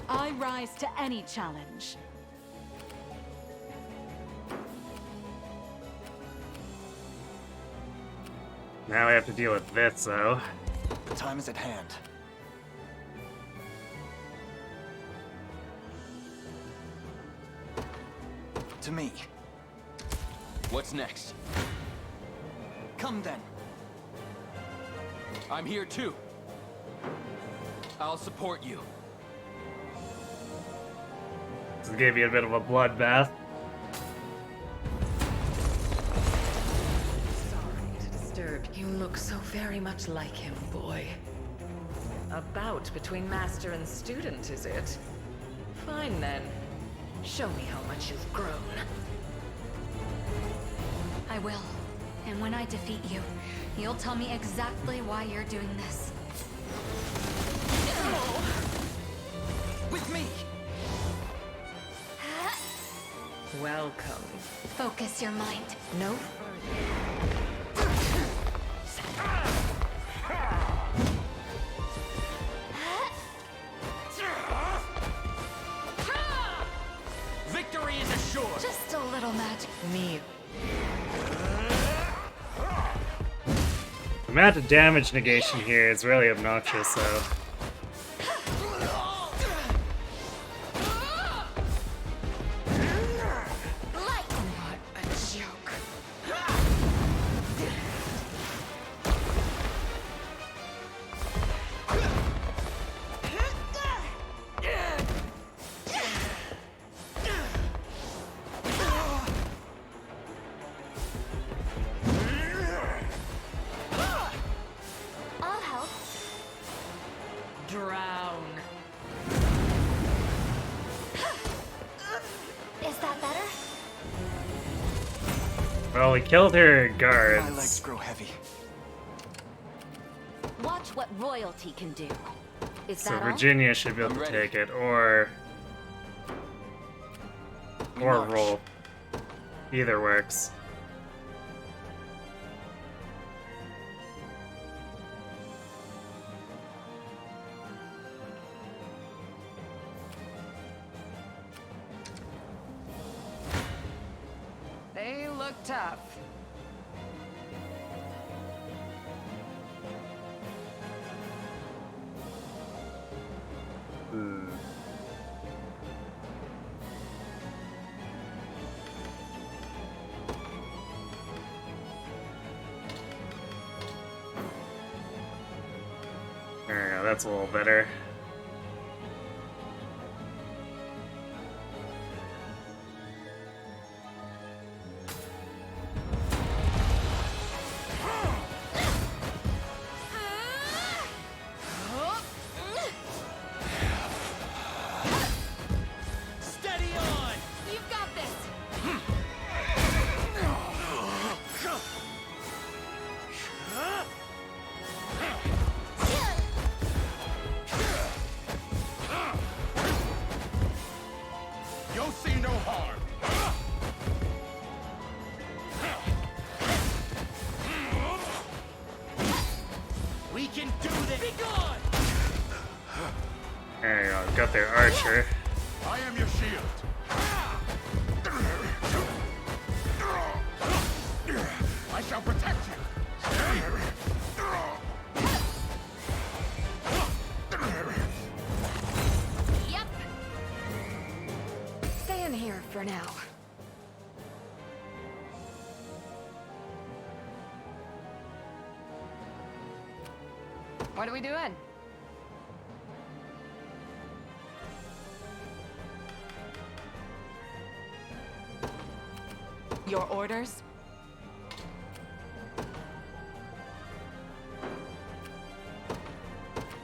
I rise to any challenge. Now we have to deal with this, though. The time is at hand. To me. What's next? Come then. I'm here too. I'll support you. This gave you a bit of a bloodbath. Sorry to disturb. You look so very much like him, boy. A bout between master and student, is it? Fine then. Show me how much you've grown. I will. And when I defeat you, you'll tell me exactly why you're doing this. With me! Welcome. Focus your mind. No Victory is assured! Just a little magic. me. The amount of damage negation here is really obnoxious, though. What a joke. I'll help. Drown. Is that better? Well, we killed her My legs guards. grow heavy. Watch what royalty can do. Is So that all? Virginia should be able I'm to ready. take it, or March. roll. Either works. They look tough. There we go, that's a little better. Steady on! You've got You'll see no harm. We can do this! Be gone! There you go, got their archer. I am your shield. I shall protect you. Yep. Stay in here for now. What are we doing? Your orders?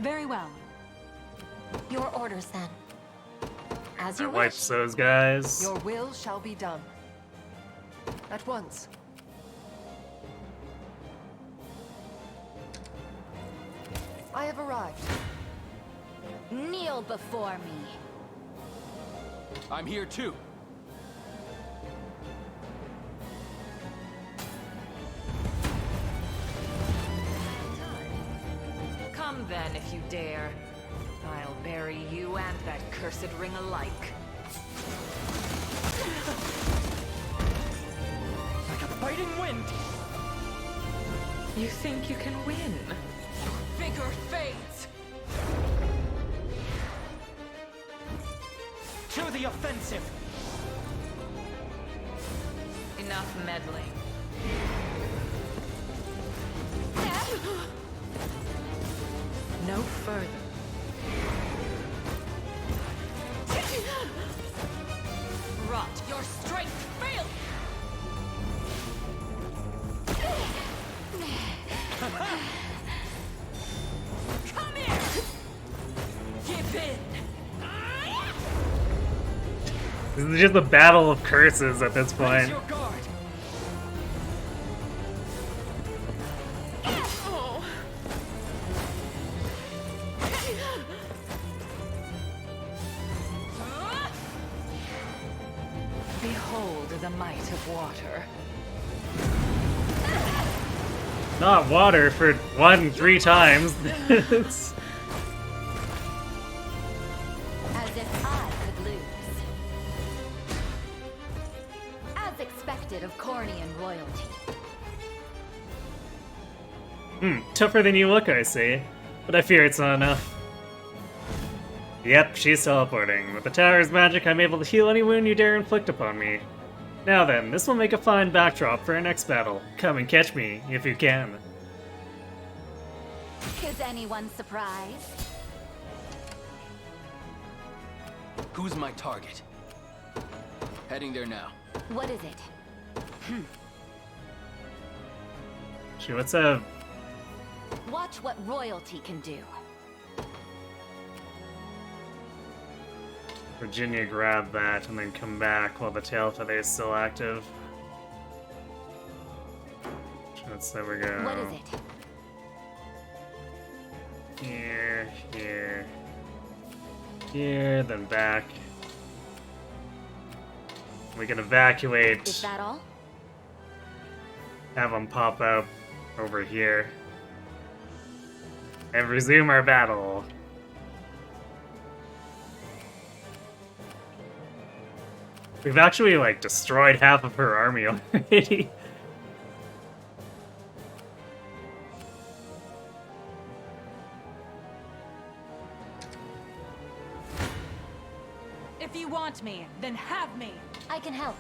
Very well. Your orders, then. As you I wish. wiped those guys. Your will shall be done. At once. I have arrived. Kneel before me. I'm here too. Come then, if you dare. I'll bury you and that cursed ring alike. Like a biting wind! You think you can win? Vigor fades! To the offensive! Enough meddling. No further. Rot, your strength failed! Come here! Give in! This is just a battle of curses at this point. Raise your guard! Behold the might of water. Not water for 3 times. It's- As if I could lose. As expected of Cornian royalty. Tougher than you look, I see. But I fear it's not enough. Yep, she's teleporting. With the tower's magic, I'm able to heal any wound you dare inflict upon me. Now then, this will make a fine backdrop for our next battle. Come and catch me, if you can. Is anyone surprised? Who's my target? Heading there now. What is it? She what's up? Watch what royalty can do. Virginia grab that and then come back while the tail feather is still active. Let's there we go. What is it? Here, here, here, then back. We can evacuate. Is that all? Have them pop up over here. And resume our battle. We've actually, like, destroyed half of her army already. If you want me, then have me. I can help.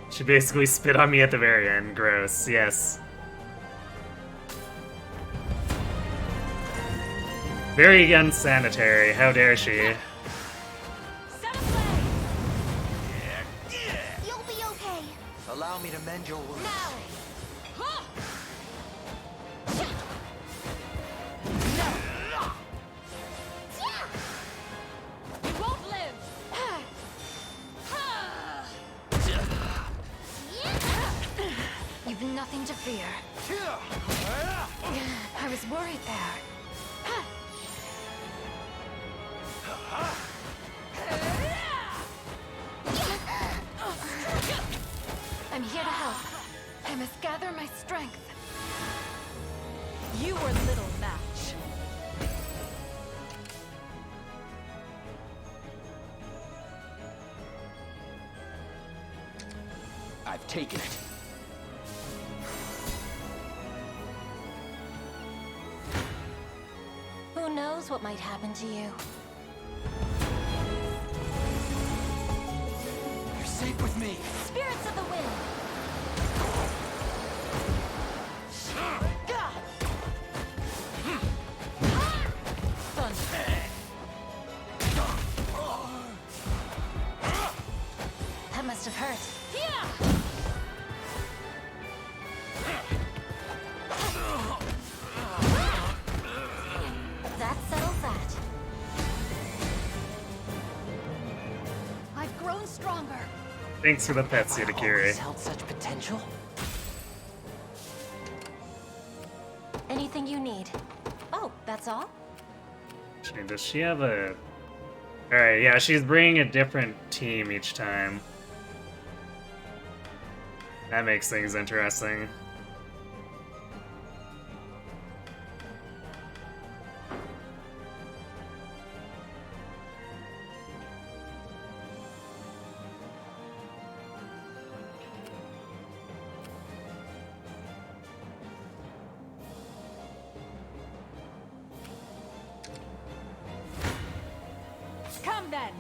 She basically spit on me at the very end. Gross, yes. Very unsanitary, how dare she? You'll be okay. Allow me to mend your wounds. Now. You won't live! You've nothing to fear. I was worried there. your little match. I've taken it. Who knows what might happen to you? You're safe with me. Spirits of the wind! That must have hurt. That settles that. I've grown stronger. Thanks for the pet, Sutakiri. Held such potential. Anything you need. Oh, that's all? Does she have a... Alright, yeah, she's bringing a different team each time. That makes things interesting. Come then.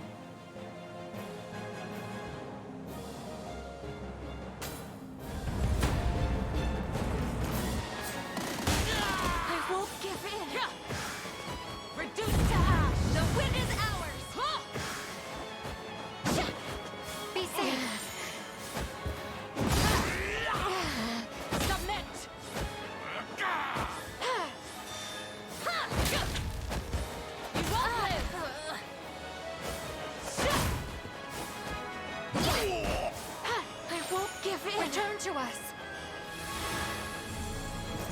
I won't give in. Reduced to ash. The win is ours. Be safe. Submit. You won't live. I won't give in. Return to us.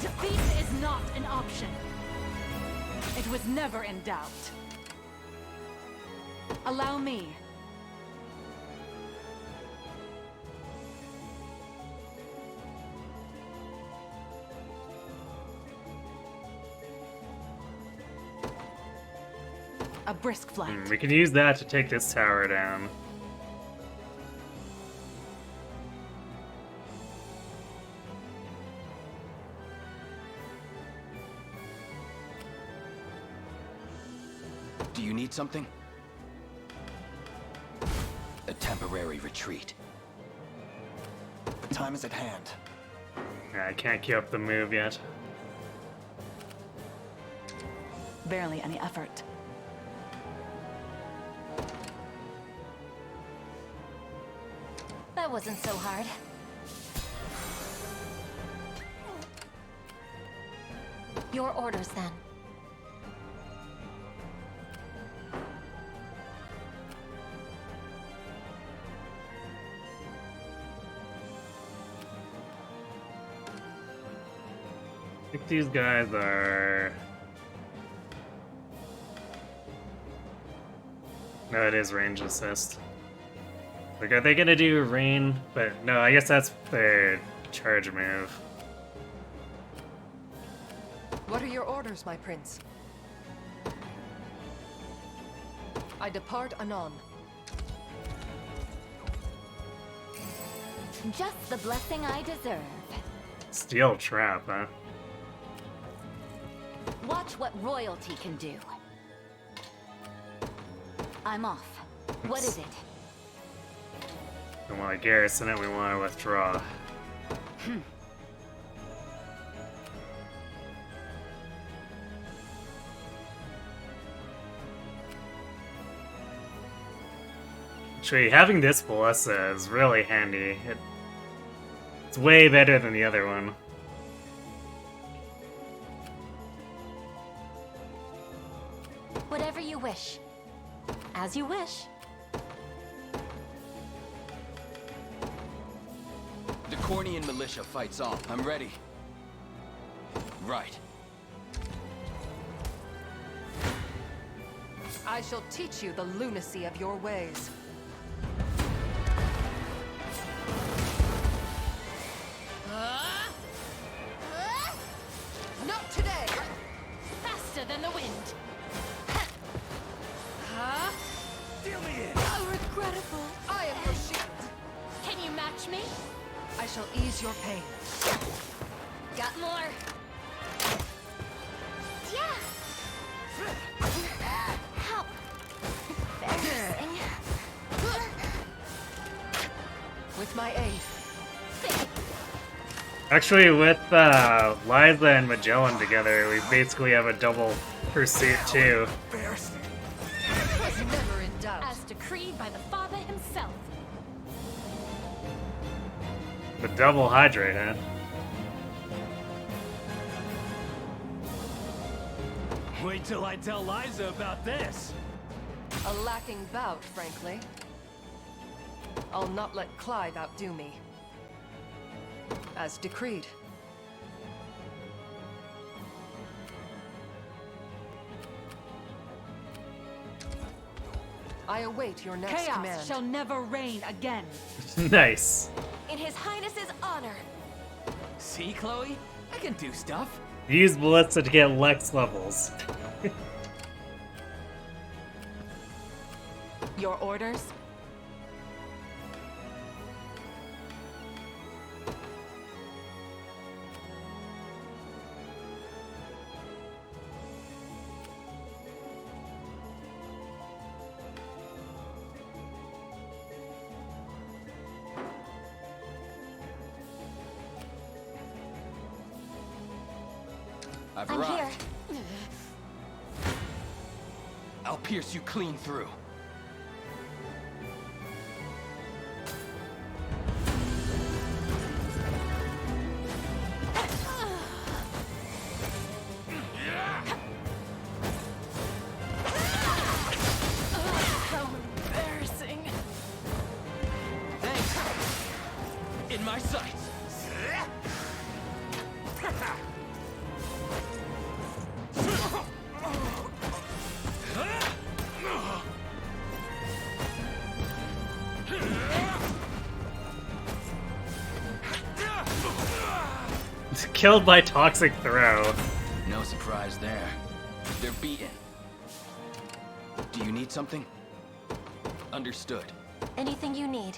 Defeat is not an option. It was never in doubt. Allow me. A brisk flight. We can use that to take this tower down. Do you need something? A temporary retreat. The time is at hand. I can't keep up the move yet. Barely any effort. That wasn't so hard. Your orders, then. I think these guys are... No, it is range assist. Like, are they gonna do rain? But no, I guess that's their charge move. What are your orders, my prince? I depart anon. Just the blessing I deserve. Steel trap, huh? Watch what royalty can do. I'm off. What is it? We want to garrison it, we want to withdraw. Actually, having this Ballista is really handy. It's way better than the other one. Whatever you wish. As you wish. The Cornian militia fights off. I'm ready. Right. I shall teach you the lunacy of your ways. Not today! than the wind. Huh? Deal me in! How regrettable. I am your shield. Can you match me? I shall ease your pain. Got more. Yeah. How embarrassing. With my aid. Actually, with Liza and Magellan together, we basically have a double pursuit too. Was never in doubt. As decreed by the Father himself. The double hydrate, huh? Wait till I tell Liza about this. A lacking bout, frankly. I'll not let Clive outdo me. As decreed. I await your next Chaos command. shall never reign again. Nice. In His Highness's honor. See, Chloe? I can do stuff. Use Ballista to get Lex levels. Your orders? I've I'm arrived. here. I'll pierce you clean through. How embarrassing. Thanks. In my sight. Killed by Toxic Throw. No surprise there. They're beaten. Do you need something? Understood. Anything you need.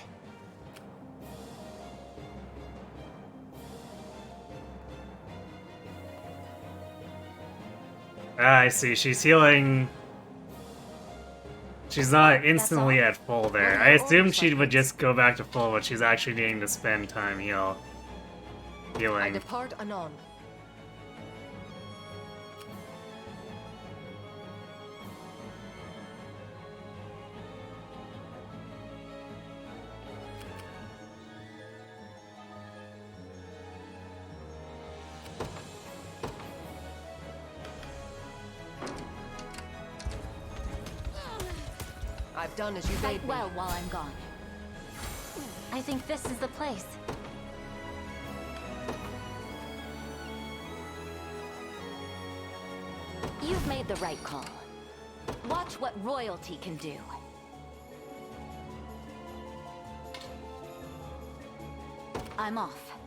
Ah, I see. She's healing. She's not instantly at full there. I assumed she would just go back to full, but she's actually needing to spend time I healing. depart anon. I've done as you Fight bade me. well while I'm gone. I think this is the place. You've made the right call. Watch what royalty can do. I'm off.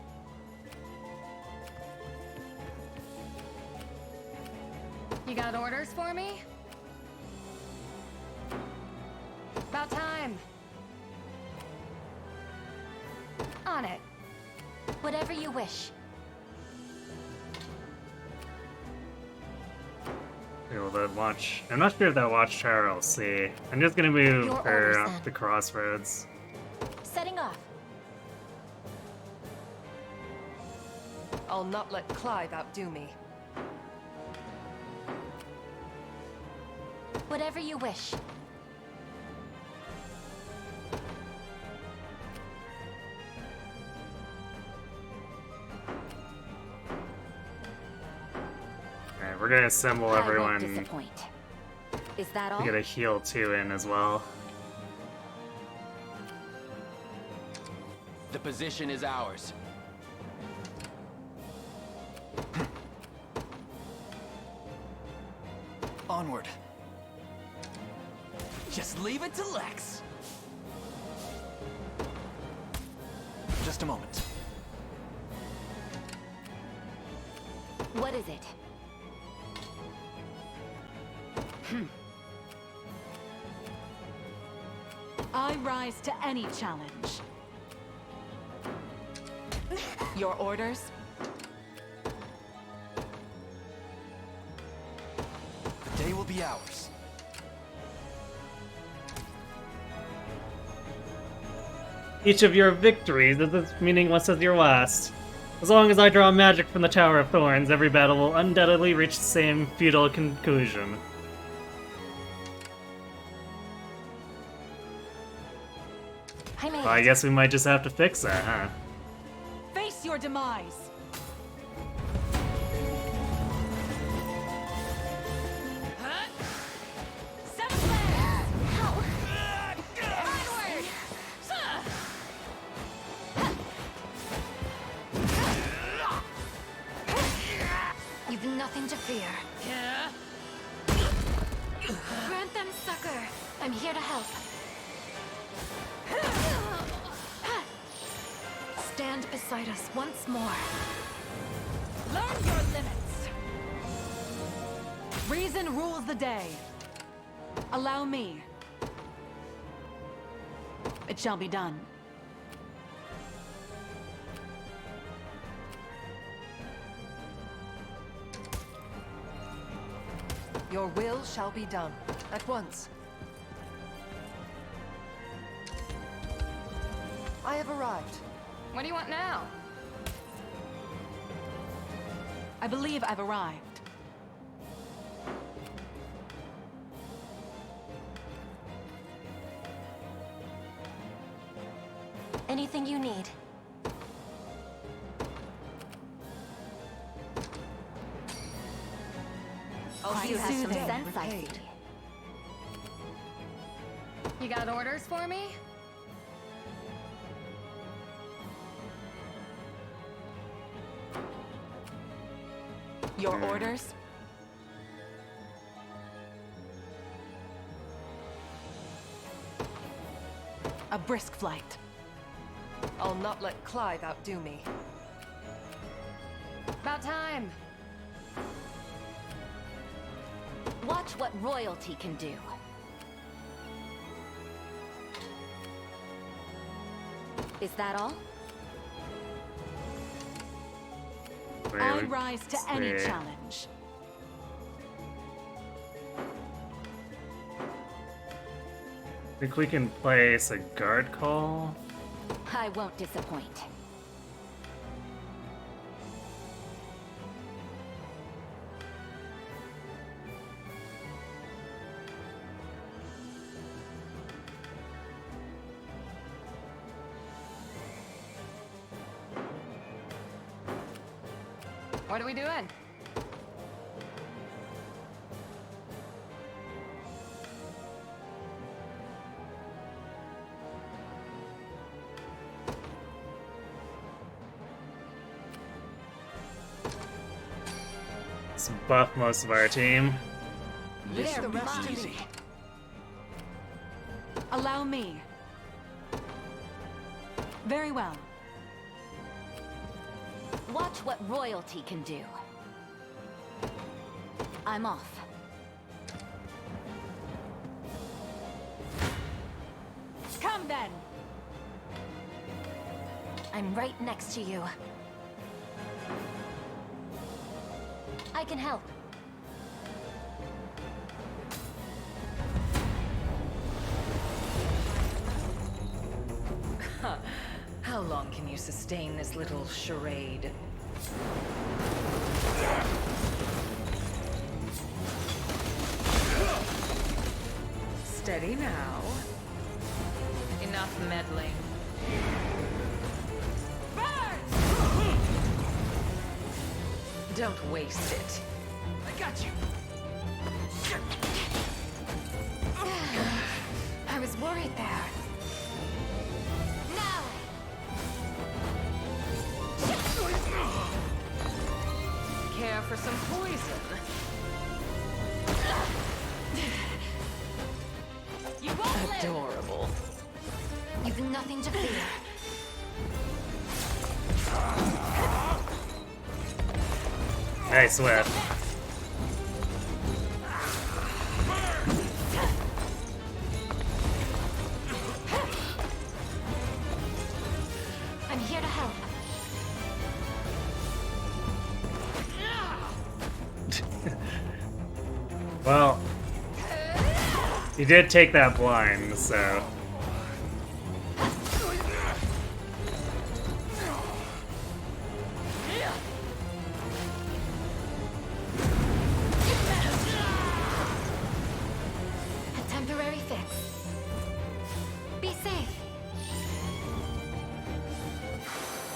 You got orders for me? About time. On it. Whatever you wish. Okay, well, that watch. I'm not sure if that watchtower I'll see. I'm just gonna move Your her orders, up then. the crossroads. Setting off. I'll not let Clive outdo me. Whatever you wish. Alright, we're gonna assemble I won't everyone. disappoint. Is that all? We get a heal 2 in as well. The position is ours. Onward. Just leave it to Lex. Just a moment. What is it? I rise to any challenge. Your orders? The day will be ours. Each of your victories is as meaningless as your last. As long as I draw magic from the Tower of Thorns, every battle will undoubtedly reach the same futile conclusion. Well, I guess we might just have to fix that, huh? Face your demise! You've nothing to fear. Grant them succor. I'm here to help. Stand beside us once more. Learn your limits! Reason rules the day. Allow me. It shall be done. Your will shall be done. At once. I have arrived. What do you want now? I believe I've arrived. Anything you need. You have some sense, I see. You got orders for me? Your orders? A brisk flight. I'll not let Clive outdo me. About time. Watch what royalty can do. Is that all? I rise to any challenge. Think we can place a guard call? I won't disappoint. What are we doing? Let's buff most of our team. This the rest to me. Allow me. Very well. Watch what royalty can do. I'm off. Come then! I'm right next to you. I can help. How long can you sustain this little charade? Steady now. Enough meddling. Don't waste it. I got you. I was worried there. Now! Care for some poison? You won't live! Adorable. You've nothing to fear. Nice whip. He did take that blind, so... A temporary fix. Be safe.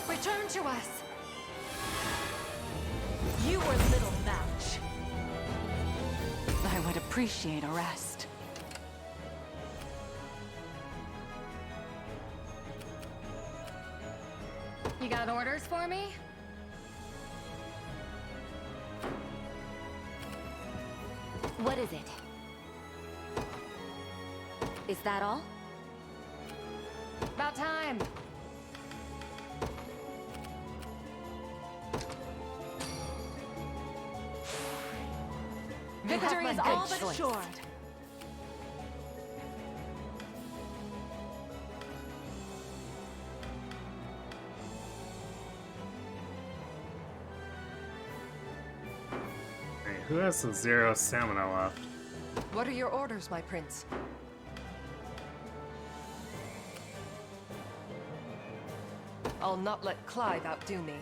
Return to us. You were little match. I would appreciate a rest. You got orders for me? What is it? Is that all? About time. Victory is all but assured. Hey, who has the 0 stamina left? What are your orders, my prince? I'll not let Clive outdo me.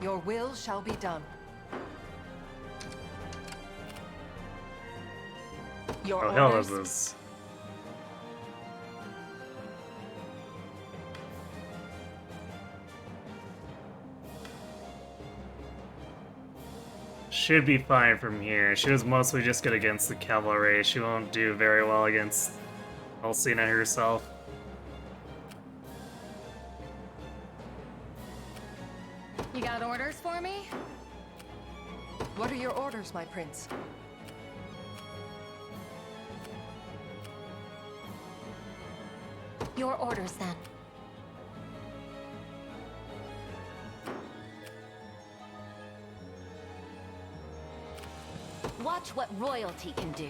Your will shall be done. Your What the hell orders. is this? Should be fine from here. She was mostly just good against the cavalry. She won't do very well against Alcina herself. You got orders for me? What are your orders, my prince? Your orders, then. Watch what royalty can do.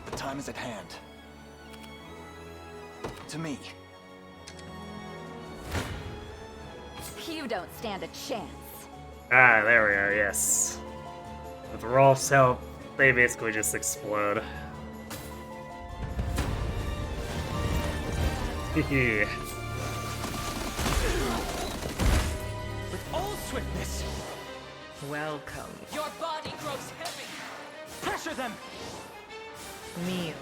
The time is at hand. To me. You don't stand a chance. Ah, there we are, yes. With Rolf's help, they basically just explode. Hehe. With all swiftness. Welcome. Your body grows heavy. Pressure them. Meal.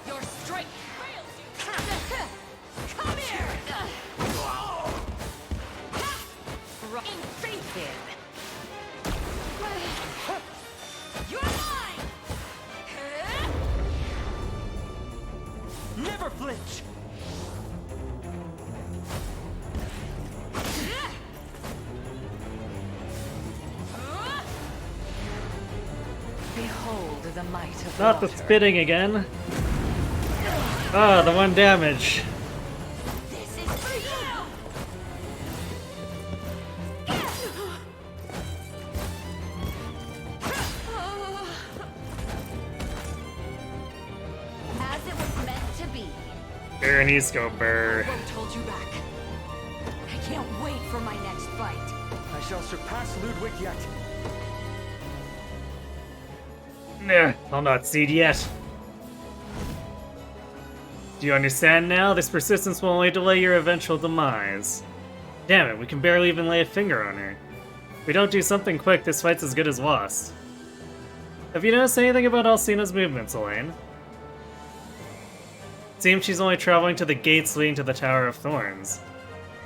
Your strength fails you. Come here. In faith in. You're mine. Never flinch. Behold the might of Not the water. spitting again. Ah, the 1 damage. This is for you. As it was meant to be. Berenice Burr. Won't hold you back. I can't wait for my next fight. I shall surpass Ludwig yet. Nah, I'll not cede yet. Do you understand now? This persistence will only delay your eventual demise. Damn it, we can barely even lay a finger on her. If we don't do something quick, this fight's as good as lost. Have you noticed anything about Alcina's movements, Elaine? It seems she's only traveling to the gates leading to the Tower of Thorns.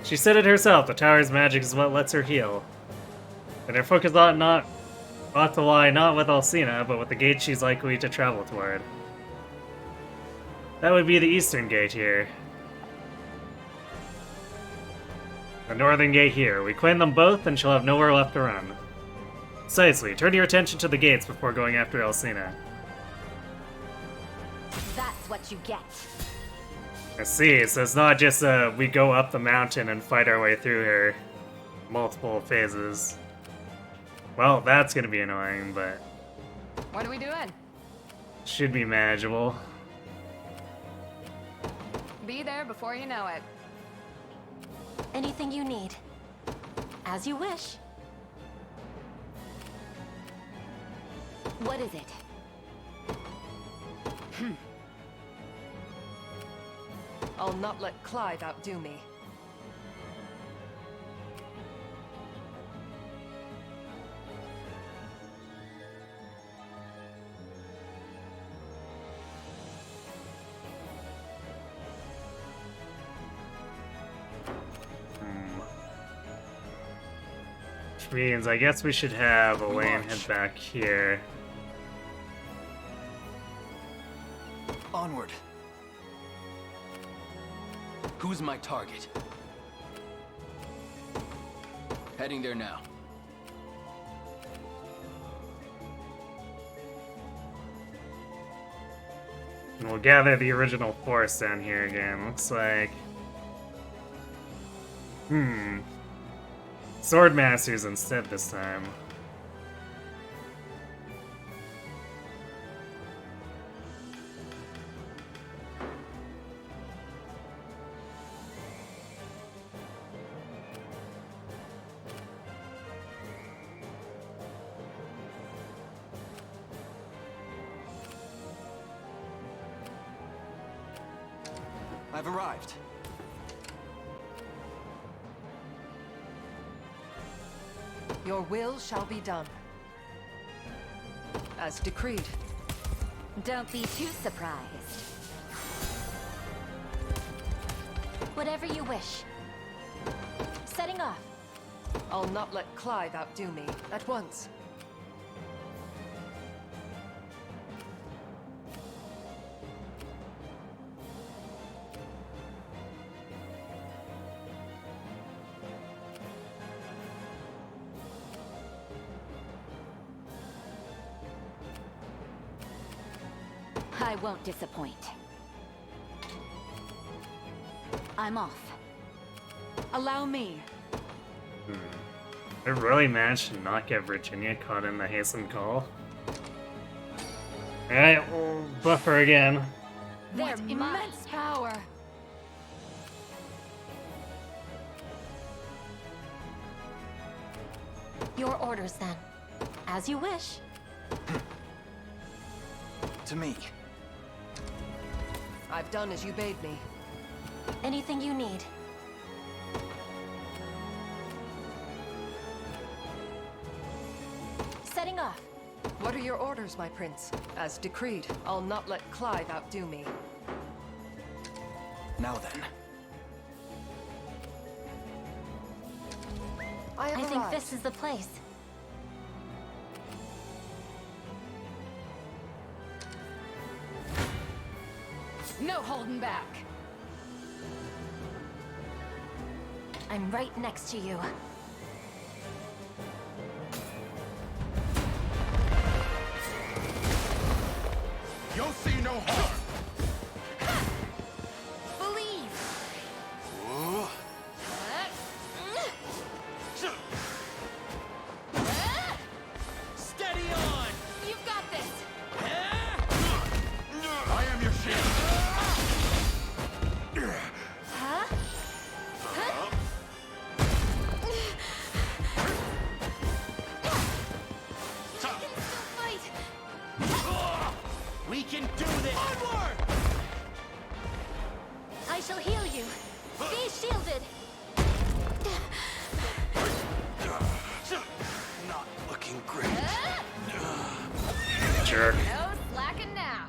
She said it herself, the tower's magic is what lets her heal. And her focus ought to lie not with Alcina, but with the gate she's likely to travel toward. That would be the eastern gate here. The northern gate here. We claim them both, and she'll have nowhere left to run. Precisely. Turn your attention to the gates before going after Elsina. That's what you get. I see, so it's not just we go up the mountain and fight our way through here. Multiple phases. Well, that's gonna be annoying, but What are we doing? should be manageable. Be there before you know it. Anything you need. As you wish. What is it? I'll not let Clive outdo me. Which means I guess we should have Elaine head back here. Onward. Who's my target? Heading there now. And we'll gather the original force down here again. Looks like... Sword Masters instead this time. I've arrived. Your will shall be done. As decreed. Don't be too surprised. Whatever you wish. Setting off. I'll not let Clive outdo me. At once. I won't disappoint. I'm off. Allow me. I really managed to not get Virginia caught in the hastened call. Alright, we'll buffer again. What immense power! Your orders then. As you wish. To me. I've done as you bade me. Anything you need. Setting off. What are your orders, my prince? As decreed, I'll not let Clive outdo me. Now then. I think this is the place. No holding back. I'm right next to you. You'll see no harm. Believe. Steady on! You've got this. I am your shield. Huh? We can do this! Onward! I shall heal you. Be shielded. Not looking great. Jerk. No slacking now.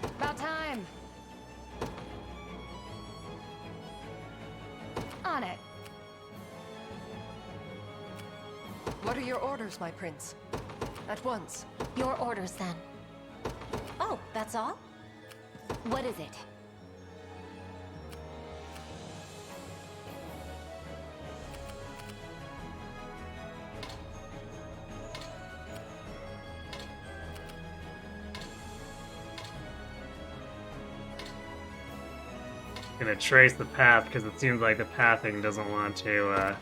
About time. On it. What are your orders, my prince? At once. Your orders then. Oh, that's all? What is it? Gonna trace the path because it seems like the pathing doesn't want to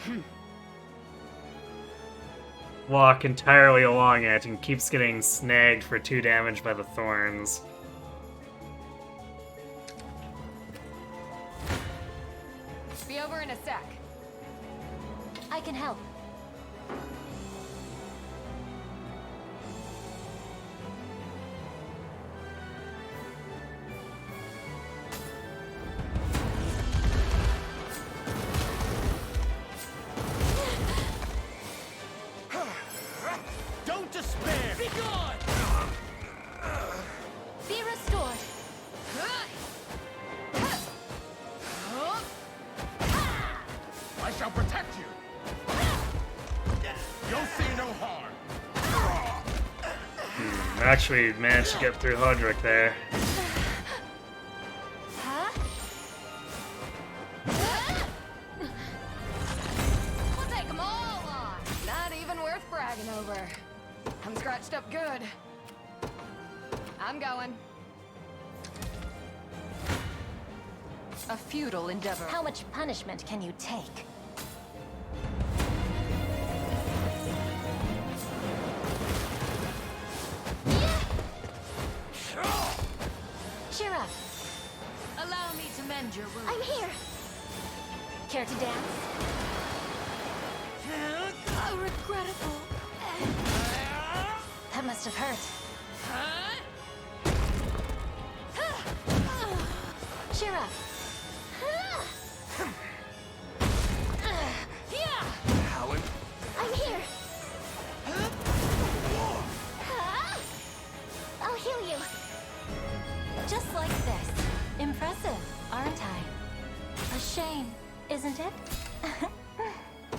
walk entirely along it and keeps getting snagged for 2 damage by the thorns. Be over in a sec. I can help. Don't despair! Be gone! Be restored. I shall protect you. You'll see no harm. Actually managed to get through Hodrick there. We'll take them all on. Not even worth bragging over. I'm scratched up good. I'm going. A futile endeavor. How much punishment can you take? Cheer up. Allow me to mend your wounds. I'm here. Care to dance? Regrettable. That must have hurt. Cheer up. Howard? I'm here. I'll heal you. Just like this. Impressive, aren't I? A shame, isn't it?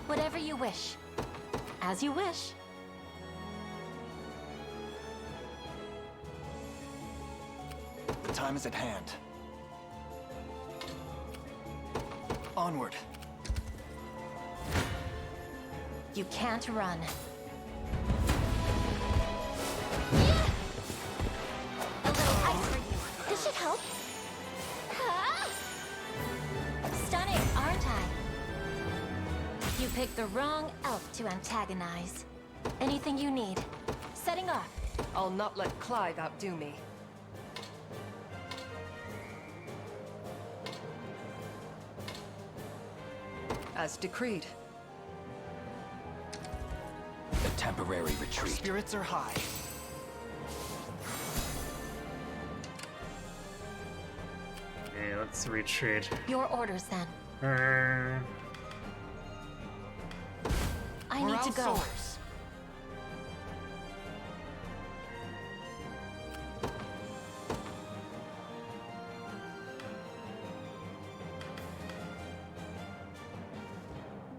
Whatever you wish. As you wish. The time is at hand. Onward. You can't run. A little ice for you. This should help. Stunning, aren't I? You picked the wrong elf to antagonize. Anything you need. Setting off. I'll not let Clive outdo me. As decreed. A temporary retreat. Spirits are high. Okay, let's retreat. Your orders then. I need to go. Soars.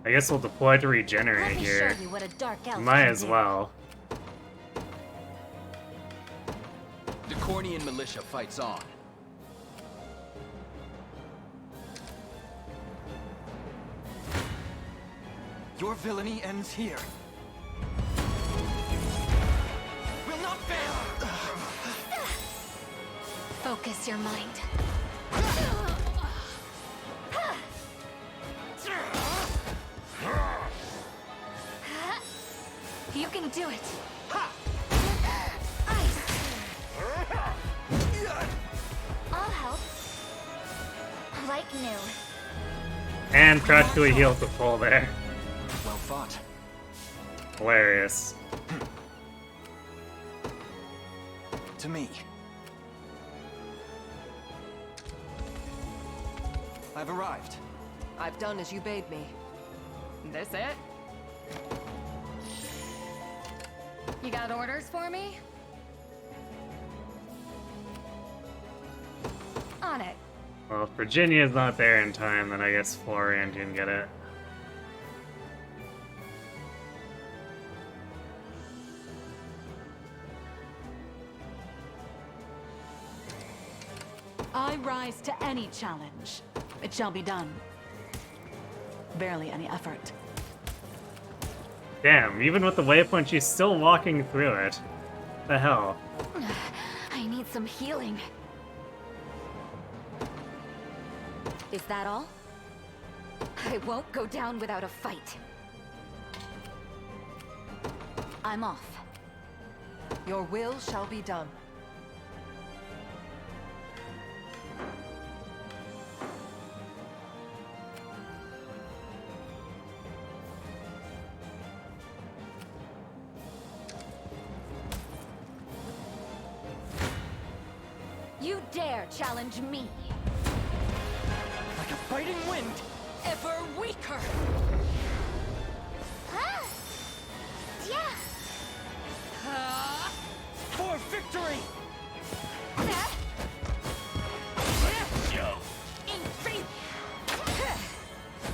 I guess we'll deploy to Let regenerate me here. show you what a dark elf Might can as do. well. The Cornian militia fights on. Your villainy ends here. Will not fail! Focus your mind. You can do it. Ice. I'll help. Like new. And practically healed the full there. Well fought. Hilarious. To me. I've arrived. I've done as you bade me. This it? You got orders for me? On it. Well, if Virginia's not there in time, then I guess Florian can get it. I rise to any challenge. It shall be done. Barely any effort. Damn, even with the waypoint, she's still walking through it. The hell? I need some healing. Is that all? I won't go down without a fight. I'm off. Your will shall be done. You dare challenge me? Like a biting wind, Ever weaker! Ah! Yeah! for victory! In faith!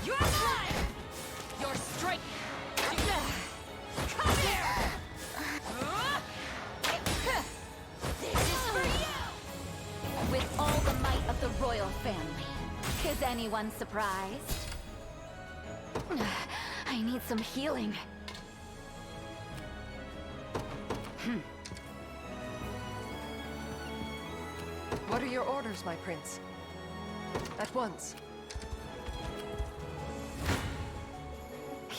Your life! Your strength! Come here! This is for you! With all the might of the royal family. Is anyone surprised? I need some healing. What are your orders, my prince? At once.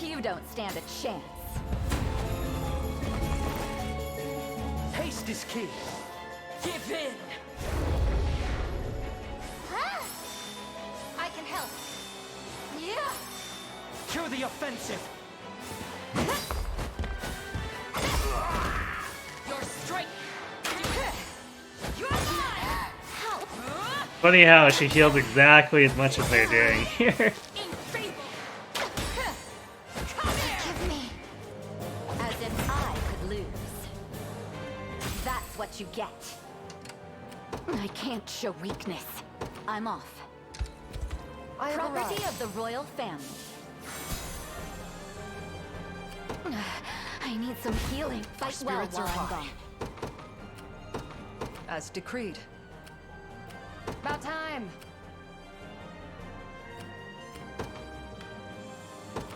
You don't stand a chance. Haste is key. Give in! I can help. Yeah! Cue the offensive. Your strength! Your life! Help! Funny how she healed exactly as much as they're doing here. Give me. As if I could lose. That's what you get. I can't show weakness. I'm off. I have Property arrived. of the royal family. I need some healing. Fight well spirits while are I'm high. gone. As decreed. About time.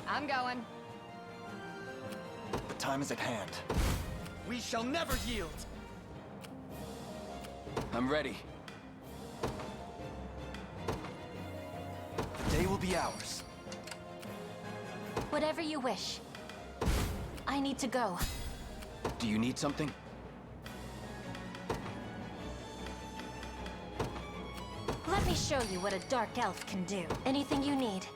I'm going. The time is at hand. We shall never yield. I'm ready. The day will be ours. Whatever you wish. I need to go. Do you need something? Let me show you what a dark elf can do. Anything you need.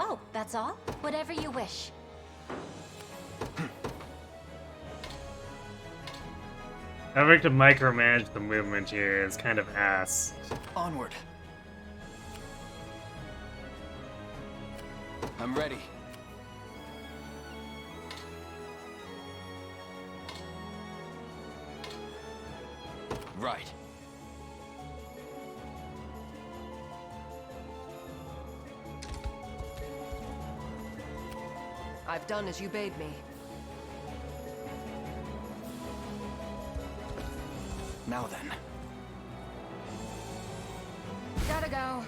Oh, that's all? Whatever you wish. Having to micromanage the movement here is kind of ass. Onward. I'm ready. Right. I've done as you bade me. Now then. Gotta go.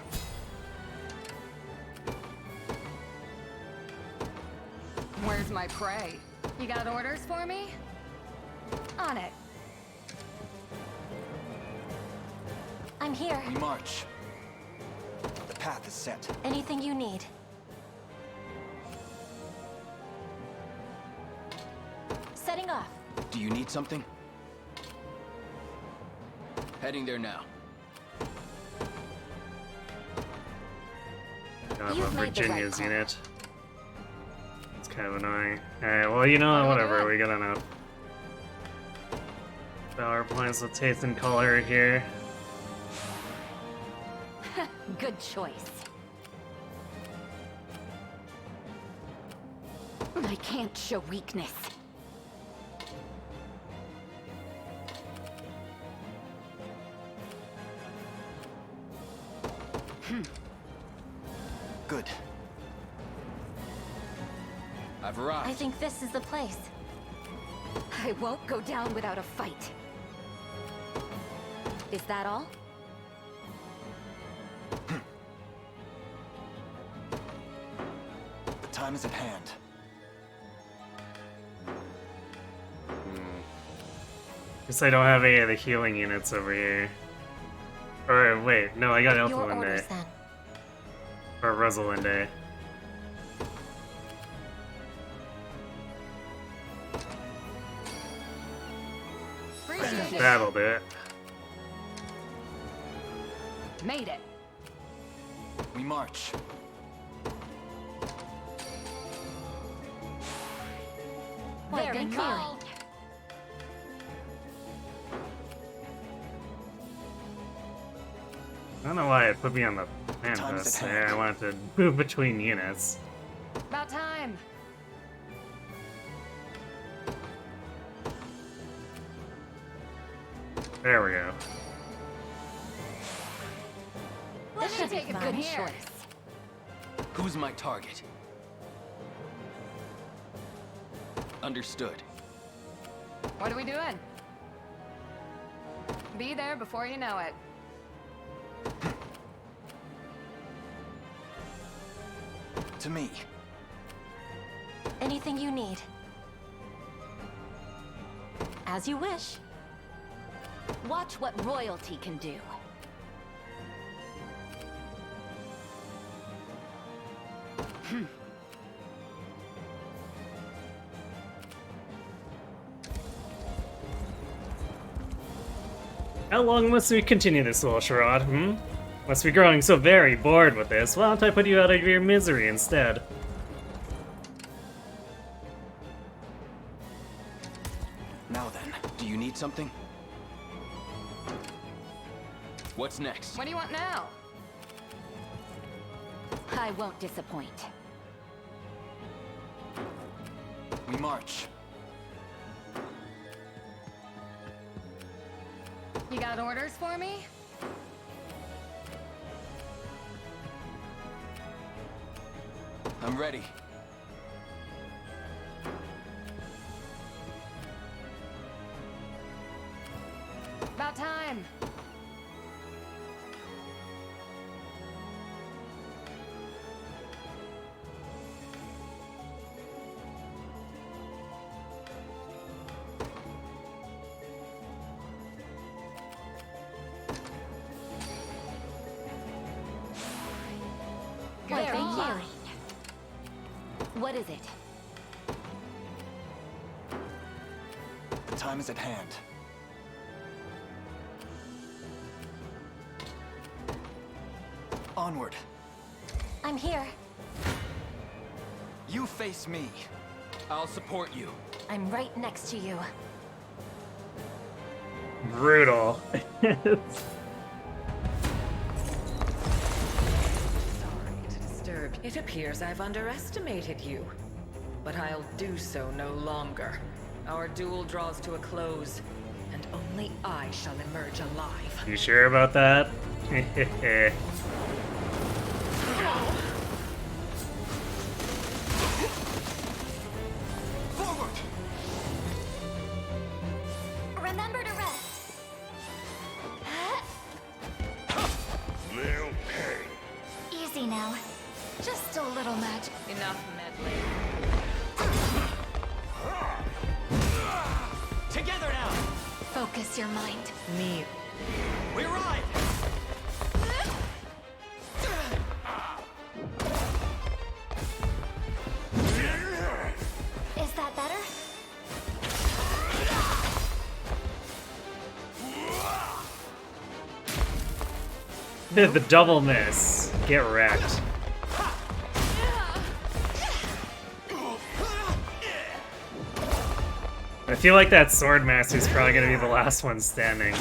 Where's my prey? You got orders for me? On it. I'm here. We march. The path is set. Anything you need. Setting off. Do you need something? Heading there now. God, You've but made the right Virginia's call. unit. It's kind of annoying. Alright, well, you know what, whatever, we got enough. Power points with taste and color here. Good choice. I can't show weakness. Good. I've arrived. I think this is the place. I won't go down without a fight. Is that all? The time is at hand. Guess I don't have any of the healing units over here. Or wait, no, I got Your orders, Elfalinde. then. Or Rosalinde. Appreciate it. That'll do it. Made it. We march. Very Very clearly. I don't know why it put me on the Time's manifest at there. I wanted to move between units. About time. There we go. Let me take a good here. Who's my target? Understood. What are we doing? Be there before you know it. To me. Anything you need. As you wish. Watch what royalty can do. How long must we continue this little charade, hmm? Must be growing so very bored with this. Why don't I put you out of your misery instead? Now then, do you need something? What's next? What do you want now? I won't disappoint. We march. You got orders for me? I'm ready. About time. Why, They're thank mine. you. What is it? The time is at hand. Onward. I'm here. You face me. I'll support you. I'm right next to you. Brutal. Sorry to disturb. It appears I've underestimated you. But I'll do so no longer. Our duel draws to a close, and only I shall emerge alive. You sure about that? Remember to rest. Little pain. Easy now. Just a little magic. Enough meddling. Together now! Focus your mind. Me. We ride! Is that better? The double miss. Get wrecked. I feel like that sword master's probably gonna be the last one standing.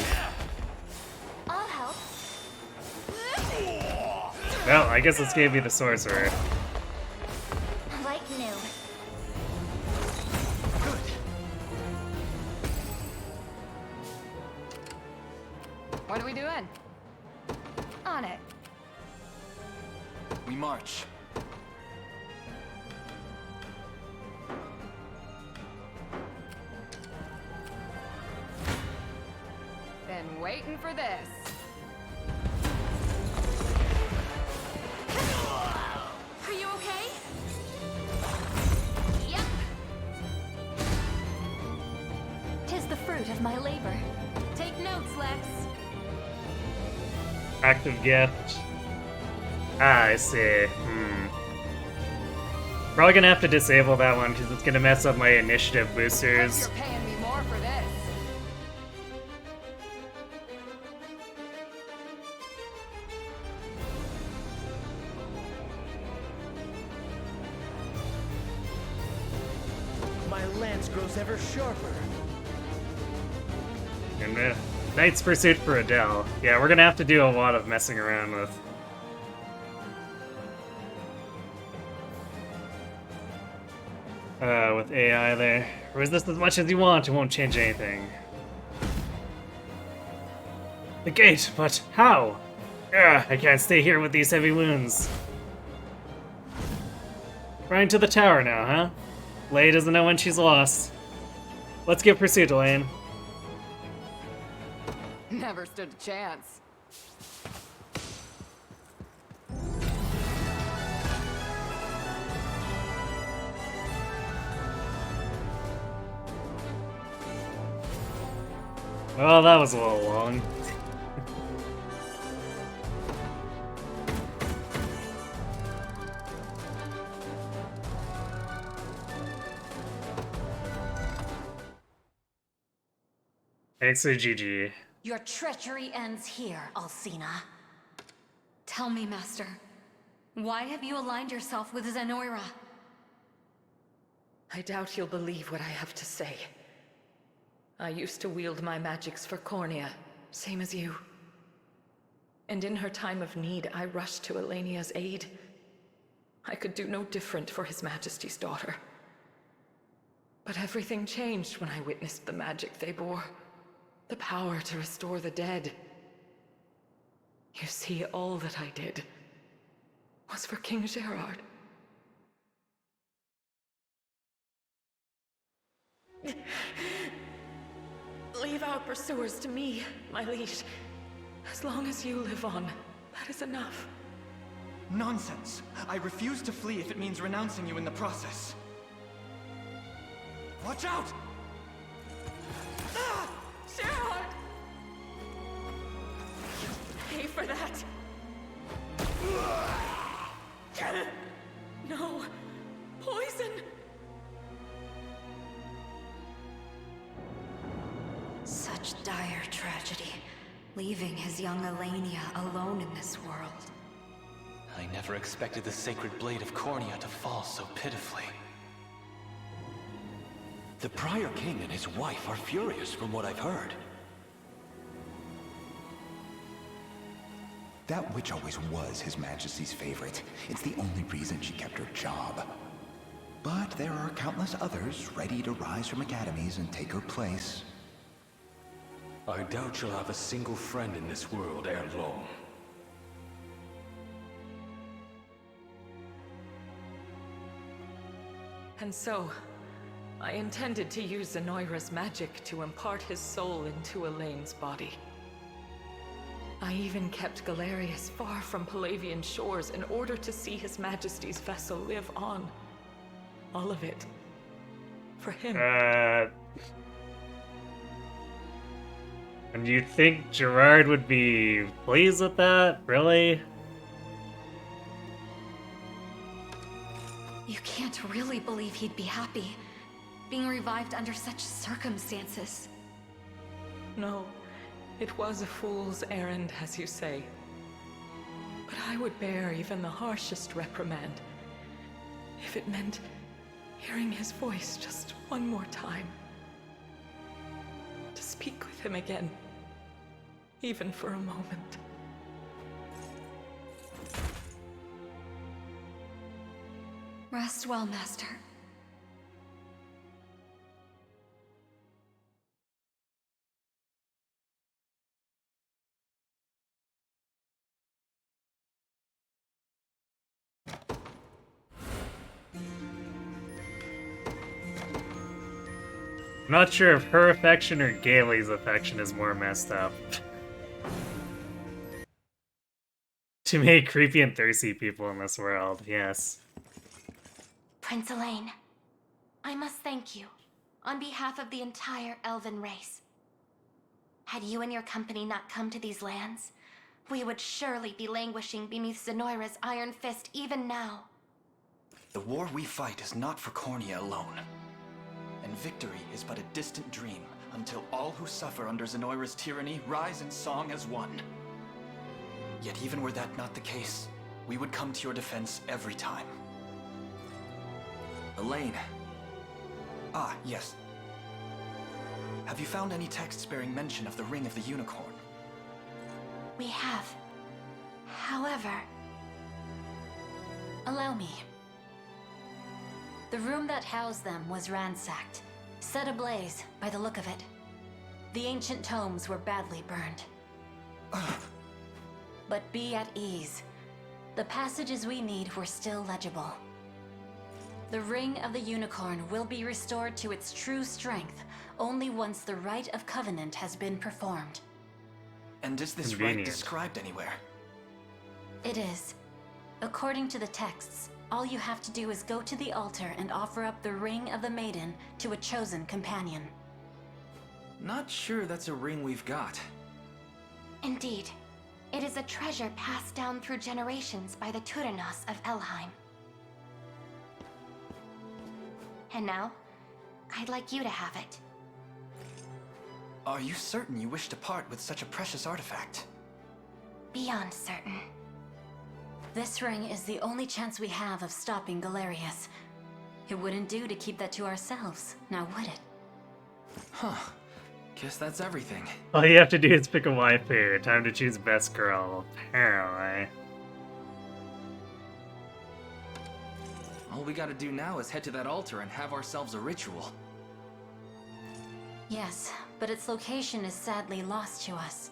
I'll help. Well, I guess let's give you the sorcerer. Like new. What are we doing? On it. We march. Been waiting for this. Are you okay? Yep. Tis the fruit of my labor. Take notes, Lex. Active gift. Ah, I see. Probably gonna have to disable that one because it's gonna mess up my initiative boosters. You're paying me more for this. My lance grows ever sharper. And Knight's Pursuit for Adele. Yeah, we're gonna have to do a lot of messing around with. With AI there. Resist as much as you want, it won't change anything. The gate, but how? I can't stay here with these heavy wounds. Running to the tower now, huh? Lay doesn't know when she's lost. Let's give pursuit, Elaine. Never stood a chance. Well, that was a little long. Thanks for GG. Your treachery ends here, Alcina. Tell me, Master, why have you aligned yourself with Zenoira? I doubt you'll believe what I have to say. I used to wield my magics for Cornea, same as you. And in her time of need, I rushed to Elenia's aid. I could do no different for His Majesty's daughter. But everything changed when I witnessed the magic they bore. The power to restore the dead. You see, all that I did was for King Gerard. Leave our pursuers to me, my liege. As long as you live on, that is enough. Nonsense! I refuse to flee if it means renouncing you in the process. Watch out! Ah! Gerard! Pay for that! No! Poison! Such dire tragedy, leaving his young Elenia alone in this world. I never expected the sacred blade of Cornea to fall so pitifully. The prior king and his wife are furious from what I've heard. That witch always was His Majesty's favorite. It's the only reason she kept her job. But there are countless others ready to rise from academies and take her place. I doubt she'll have a single friend in this world ere long. And so, I intended to use Zenoira's magic to impart his soul into Elaine's body. I even kept Galerius far from Palavian shores in order to see His Majesty's vessel live on. All of it. For him. And you think Gerard would be pleased with that? Really? You can't really believe he'd be happy, being revived under such circumstances. No, it was a fool's errand, as you say. But I would bear even the harshest reprimand if it meant hearing his voice just one more time. To speak with him again, even for a moment. Rest well, Master. I'm not sure if her affection or Gailey's affection is more messed up. To make creepy and thirsty people in this world, yes. Prince Elaine, I must thank you. on behalf of the entire elven race. Had you and your company not come to these lands, we would surely be languishing beneath Zenoira's iron fist even now. The war we fight is not for Cornia alone. And victory is but a distant dream until all who suffer under Zenoira's tyranny rise in song as one. Yet even were that not the case, we would come to your defense every time. Elaine. Ah, yes. Have you found any texts bearing mention of the Ring of the Unicorn? We have. However... Allow me. The room that housed them was ransacked, set ablaze by the look of it. The ancient tomes were badly burned. But be at ease. The passages we need were still legible. The Ring of the Unicorn will be restored to its true strength only once the Rite of Covenant has been performed. And is this rite described anywhere? It is. According to the texts, all you have to do is go to the altar and offer up the Ring of the Maiden to a chosen companion. Not sure that's a ring we've got. Indeed. It is a treasure passed down through generations by the Turanos of Elheim. And now, I'd like you to have it. Are you certain you wish to part with such a precious artifact? Beyond certain. This ring is the only chance we have of stopping Galerius. It wouldn't do to keep that to ourselves, now would it? Huh. Guess that's everything. All you have to do is pick a waifu. Time to choose best girl, apparently. All we gotta do now is head to that altar and have ourselves a ritual. Yes, but its location is sadly lost to us.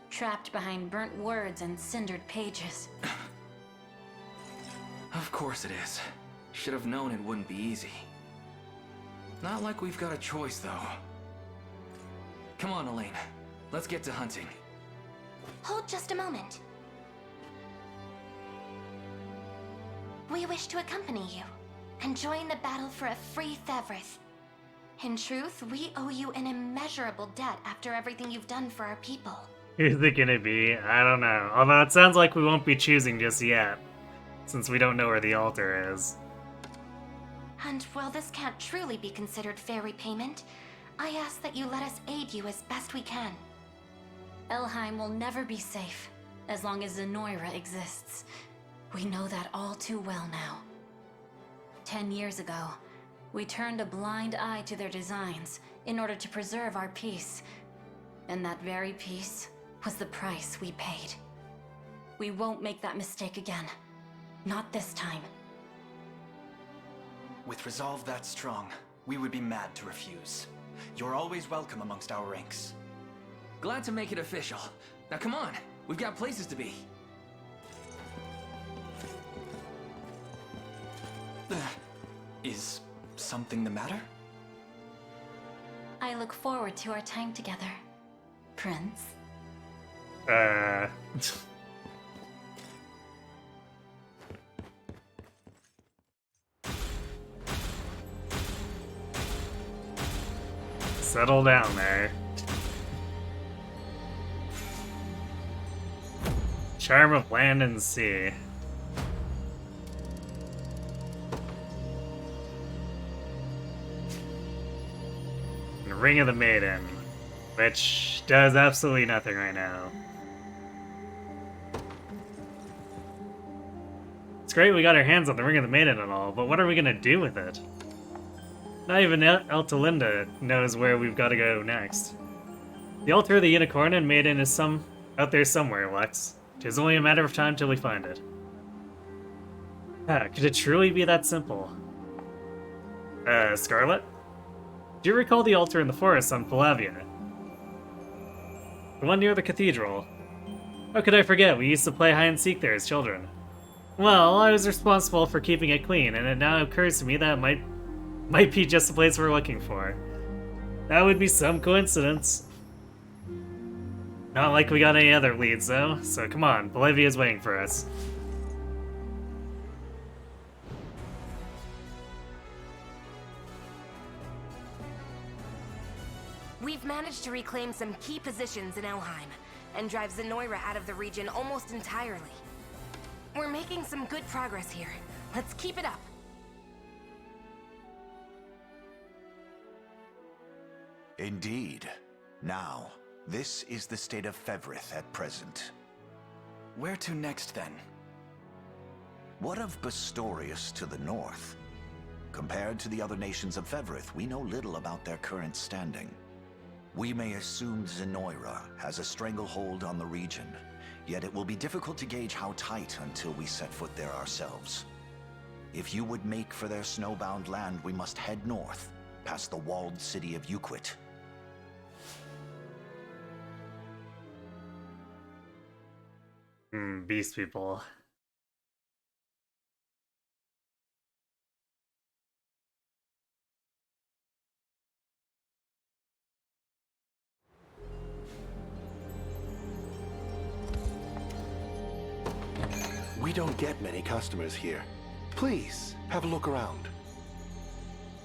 Trapped behind burnt words and cindered pages. Of course it is. Should have known it wouldn't be easy. Not like we've got a choice, though. Come on, Elaine. Let's get to hunting. Hold just a moment. We wish to accompany you and join the battle for a free Thevrith. In truth, we owe you an immeasurable debt after everything you've done for our people. Who's it gonna be? I don't know. Although it sounds like we won't be choosing just yet, since we don't know where the altar is. And while this can't truly be considered fair repayment, I ask that you let us aid you as best we can. Elheim will never be safe, as long as Zenoira exists. We know that all too well now. 10 years ago, we turned a blind eye to their designs in order to preserve our peace. And that very peace was the price we paid. We won't make that mistake again. Not this time. With resolve that strong, we would be mad to refuse. You're always welcome amongst our ranks. Glad to make it official. Now come on, we've got places to be. Is something the matter? I look forward to our time together, Prince. Settle down there. Charm of land and sea. And Ring of the Maiden, which does absolutely nothing right now. It's great we got our hands on the Ring of the Maiden and all, but what are we gonna do with it? Not even Eltalinda knows where we've got to go next. The altar of the Unicorn and Maiden is out there somewhere, Lex. 'Tis only a matter of time till we find it. Could it truly be that simple? Scarlet? Do you recall the altar in the forest on Palavia? The one near the cathedral. How could I forget? We used to play hide-and-seek there as children. Well, I was responsible for keeping it clean, and it now occurs to me that it might be just the place we're looking for. That would be some coincidence. Not like we got any other leads, though, so come on, Bolivia's waiting for us. we've managed to reclaim some key positions in Elheim and drive Zenoira out of the region almost entirely. We're making some good progress here. Let's keep it up. Indeed. Now, this is the state of Fevrith at present. Where to next, then? What of Bastorius to the north? Compared to the other nations of Fevrith, we know little about their current standing. We may assume Zenoira has a stranglehold on the region, yet it will be difficult to gauge how tight until we set foot there ourselves. If you would make for their snowbound land, we must head north, past the walled city of Euquit. Beast people. We don't get many customers here. Please, have a look around.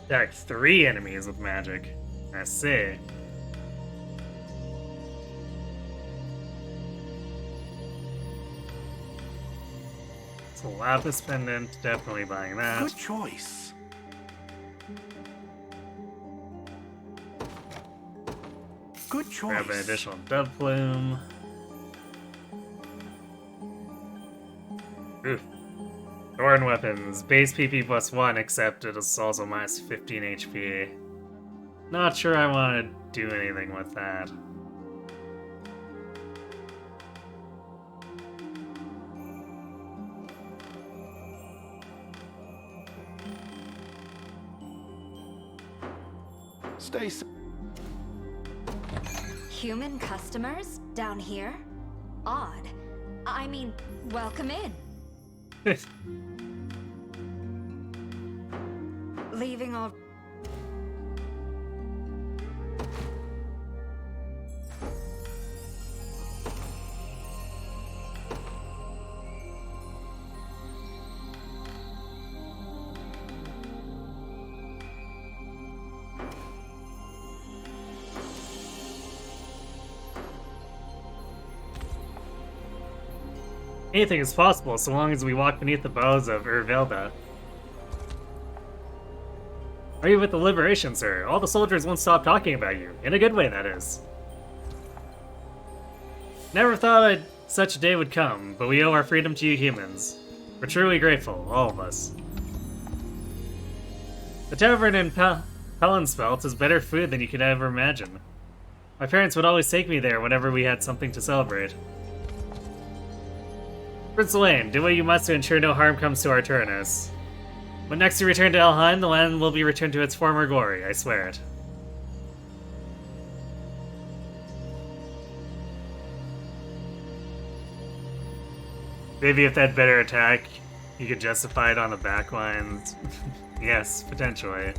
Attack 3 enemies with magic. I see. It's a Lapis Pendant, definitely buying that. Good choice. Good choice. Grab an additional Dove Plume. Ooh. Thorn weapons. Base PP plus 1, except it is also minus 15 HP. Not sure I want to do anything with that. Stay. Human customers down here? Odd. I mean, welcome in. Leaving all... Anything is possible so long as we walk beneath the boughs of Urvelda. Are you with the Liberation, sir? All the soldiers won't stop talking about you. In a good way, that is. Never thought such a day would come, but we owe our freedom to you humans. We're truly grateful, all of us. The tavern in Pelinspelt is better food than you could ever imagine. My parents would always take me there whenever we had something to celebrate. Prince Elaine, do what you must to ensure no harm comes to Arturnus. When next you return to Elheim, the land will be returned to its former glory, I swear it. Maybe if that better attack, you could justify it on the backlines. Yes, potentially.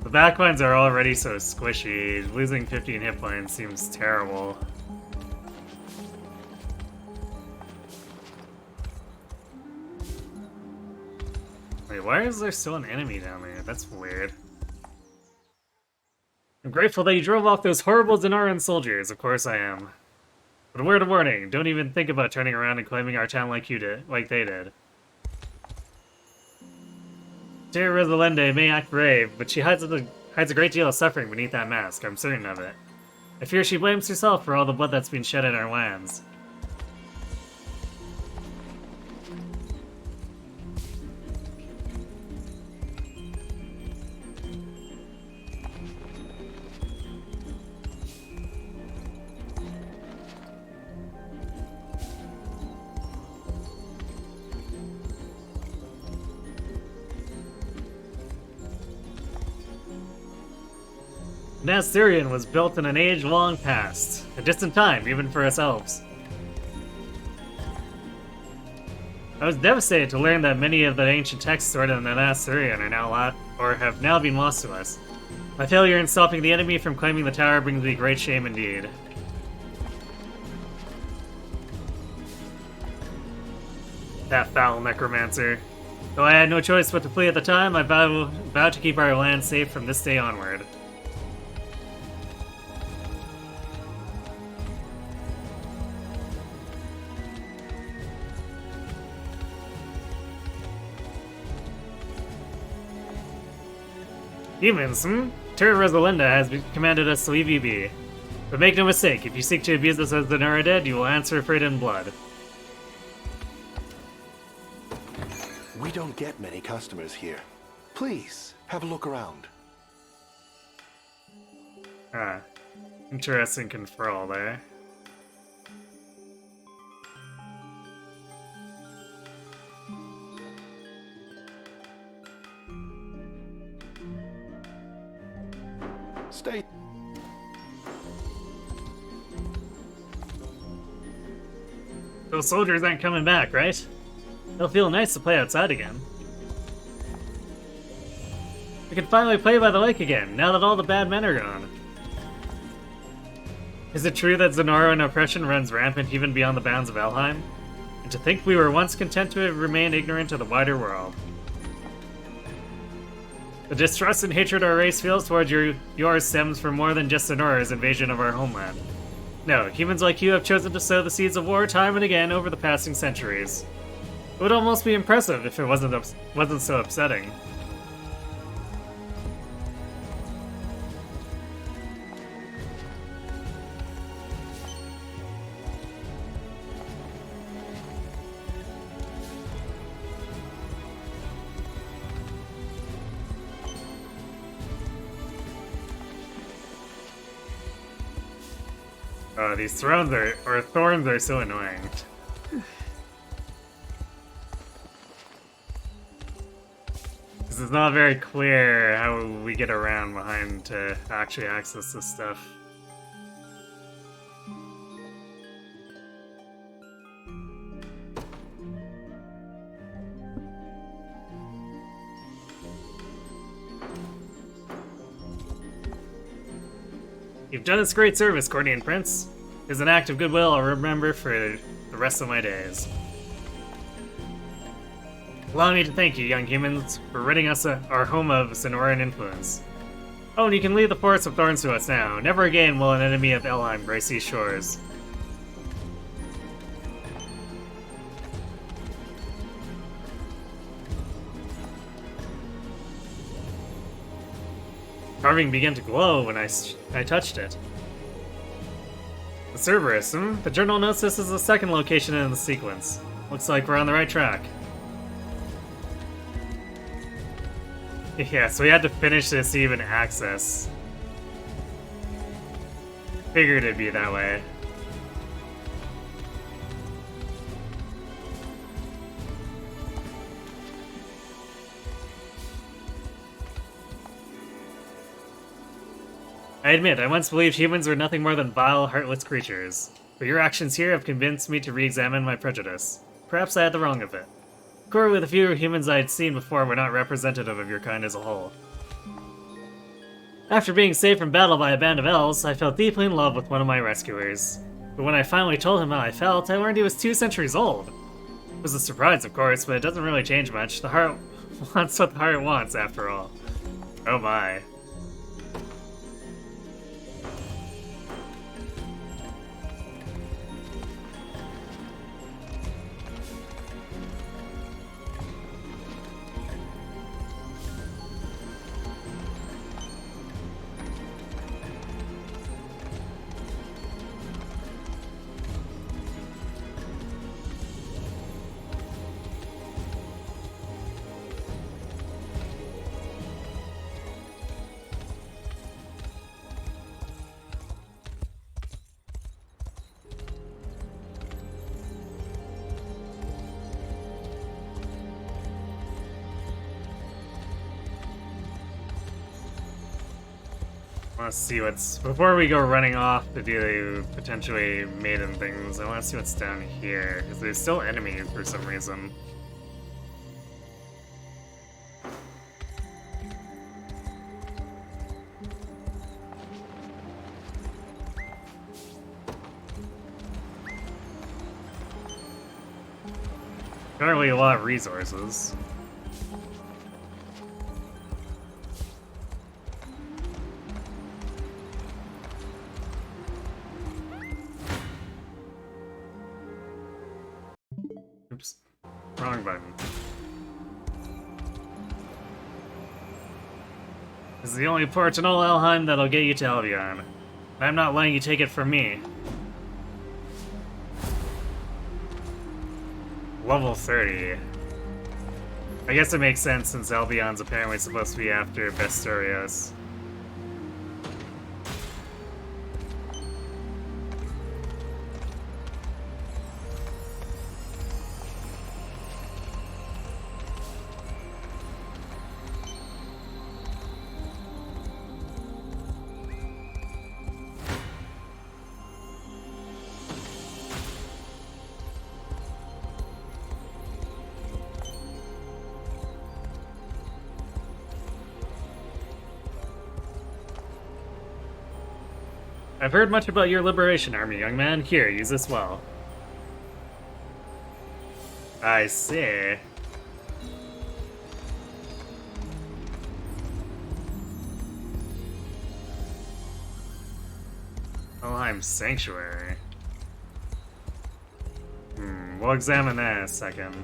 The backlines are already so squishy. Losing 15 hit points seems terrible. Wait, why is there still an enemy down there? That's weird. I'm grateful that you drove off those horrible Zenoran soldiers. Of course I am. But a word of warning, don't even think about turning around and claiming our town like you did, like they did. Dear Rosalende may act brave, but she hides a great deal of suffering beneath that mask, I'm certain of it. I fear she blames herself for all the blood that's been shed in our lands. Nasurian was built in an age long past, a distant time even for us elves. I was devastated to learn that many of the ancient texts stored in the Nasurian are now have now been lost to us. My failure in stopping the enemy from claiming the tower brings me great shame indeed. That foul necromancer. Though I had no choice but to flee at the time, I vowed to keep our land safe from this day onward. Humans, Terra Rosalinda has commanded us to leave you be. But make no mistake, if you seek to abuse us as the Nora dead, you will answer for it in blood. We don't get many customers here. Please, have a look around. Ah, interesting control there. Stay. Those soldiers aren't coming back, right? It'll feel nice to play outside again. We can finally play by the lake again, now that all the bad men are gone. Is it true that Zenoran oppression runs rampant even beyond the bounds of Elheim? And to think we were once content to remain ignorant of the wider world. The distrust and hatred our race feels towards yours stems from more than just Zenora's invasion of our homeland. No, humans like you have chosen to sow the seeds of war time and again over the passing centuries. It would almost be impressive if it wasn't so upsetting. These thorns are so annoying. Because it's not very clear how we get around behind to actually access this stuff. You've done us great service, Cordian Prince. It's an act of goodwill I'll remember for the rest of my days. Allow me to thank you, young humans, for ridding us our home of Zenoran influence. Oh, and you can leave the Forest of Thorns to us now. Never again will an enemy of Elheim grace these shores. Carving began to glow when I touched it. The Cerberus, The journal notes this is the second location in the sequence. Looks like we're on the right track. Yeah, so we had to finish this to even access. Figured it'd be that way. I admit, I once believed humans were nothing more than vile, heartless creatures. But your actions here have convinced me to re-examine my prejudice. Perhaps I had the wrong of it. Core with the few humans I had seen before were not representative of your kind as a whole. After being saved from battle by a band of elves, I fell deeply in love with one of my rescuers. But when I finally told him how I felt, I learned he was 2 centuries old. It was a surprise, of course, but it doesn't really change much. The heart wants what the heart wants, after all. Oh my. Let's see what's... Before we go running off to do the potentially maiden things, I want to see what's down here, because there's still enemies for some reason. Apparently a lot of resources. wrong button. This is the only port in all Elheim that'll get you to Albion. I'm not letting you take it from me. Level 30. I guess it makes sense since Albion's apparently supposed to be after Vestorios. I've heard much about your liberation army, young man. Here, use this well. I see. Elheim Sanctuary. We'll examine that in a second.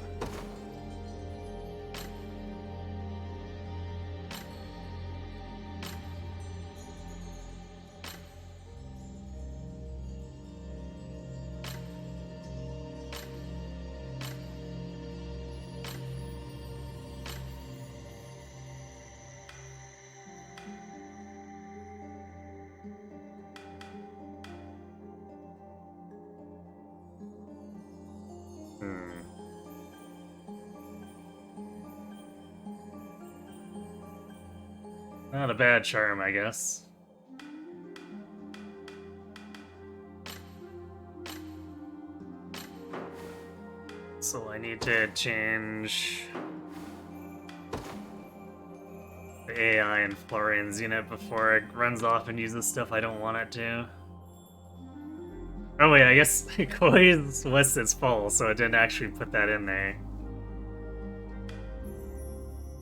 Not a bad charm, I guess. So I need to change the AI in Florian's unit before it runs off and uses stuff I don't want it to. Oh wait, I guess Koi's list is full, so it didn't actually put that in there.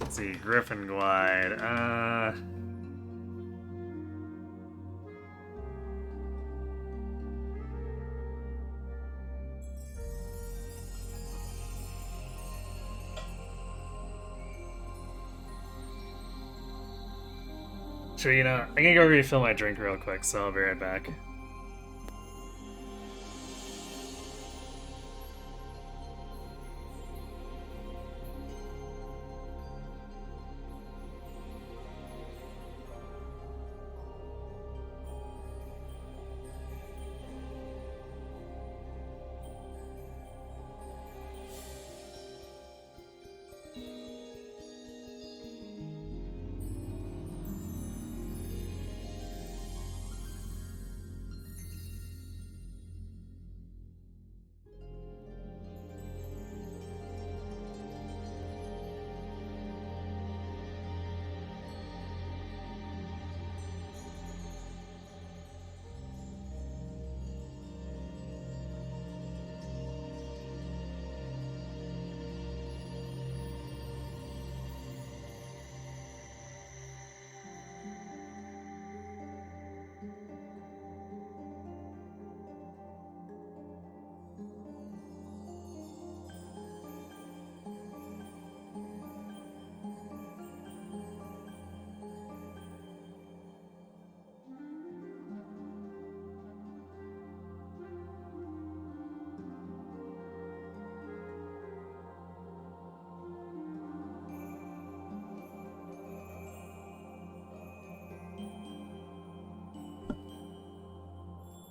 Let's see, Griffin Glide. Sure, you know, I'm gonna go refill my drink real quick, so I'll be right back.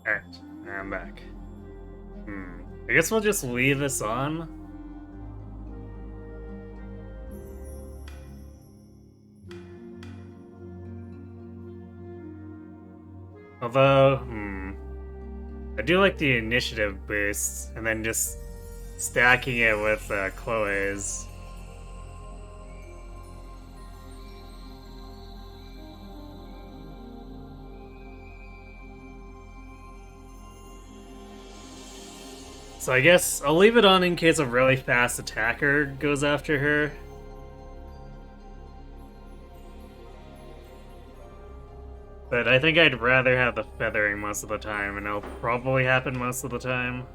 Alright, I'm back. I guess we'll just leave this on. Although, I do like the initiative boost, and then just stacking it with Chloe's. So I guess I'll leave it on in case a really fast attacker goes after her. But I think I'd rather have the feathering most of the time, and it'll probably happen most of the time.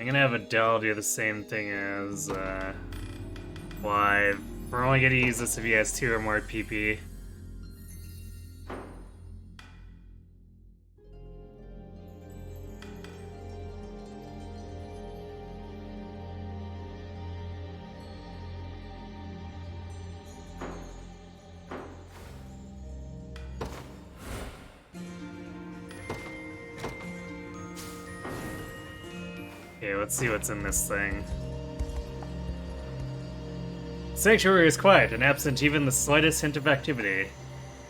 I'm gonna have Adele do the same thing as Clive. We're only gonna use this if he has 2 or more PP. Okay, let's see what's in this thing. Sanctuary is quiet and absent even the slightest hint of activity.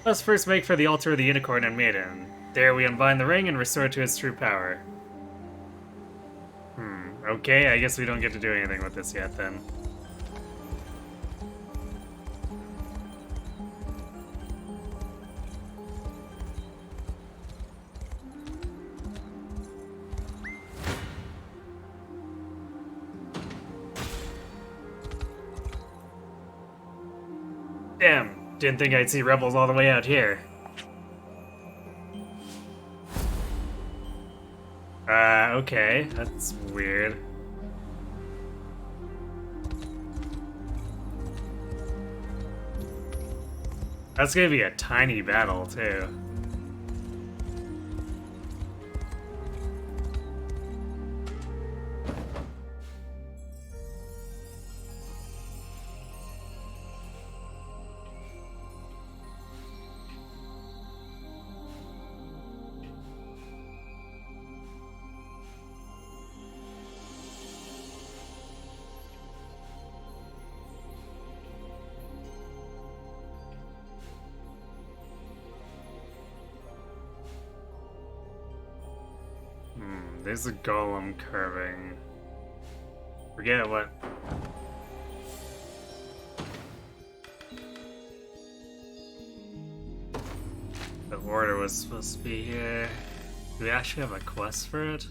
Let's first make for the altar of the Unicorn and Maiden. There we unbind the ring and restore it to its true power. Okay, I guess we don't get to do anything with this yet then. Damn, didn't think I'd see rebels all the way out here. Okay, that's weird. That's gonna be a tiny battle, too. There's a golem curving. Forget what. The order was supposed to be here. Do we actually have a quest for it?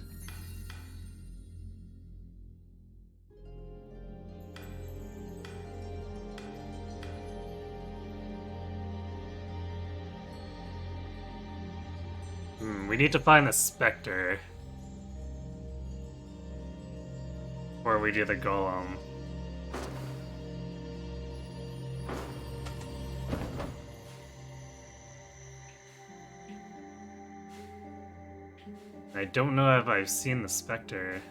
We need to find the Spectre before we do the golem. I don't know if I've seen the Spectre.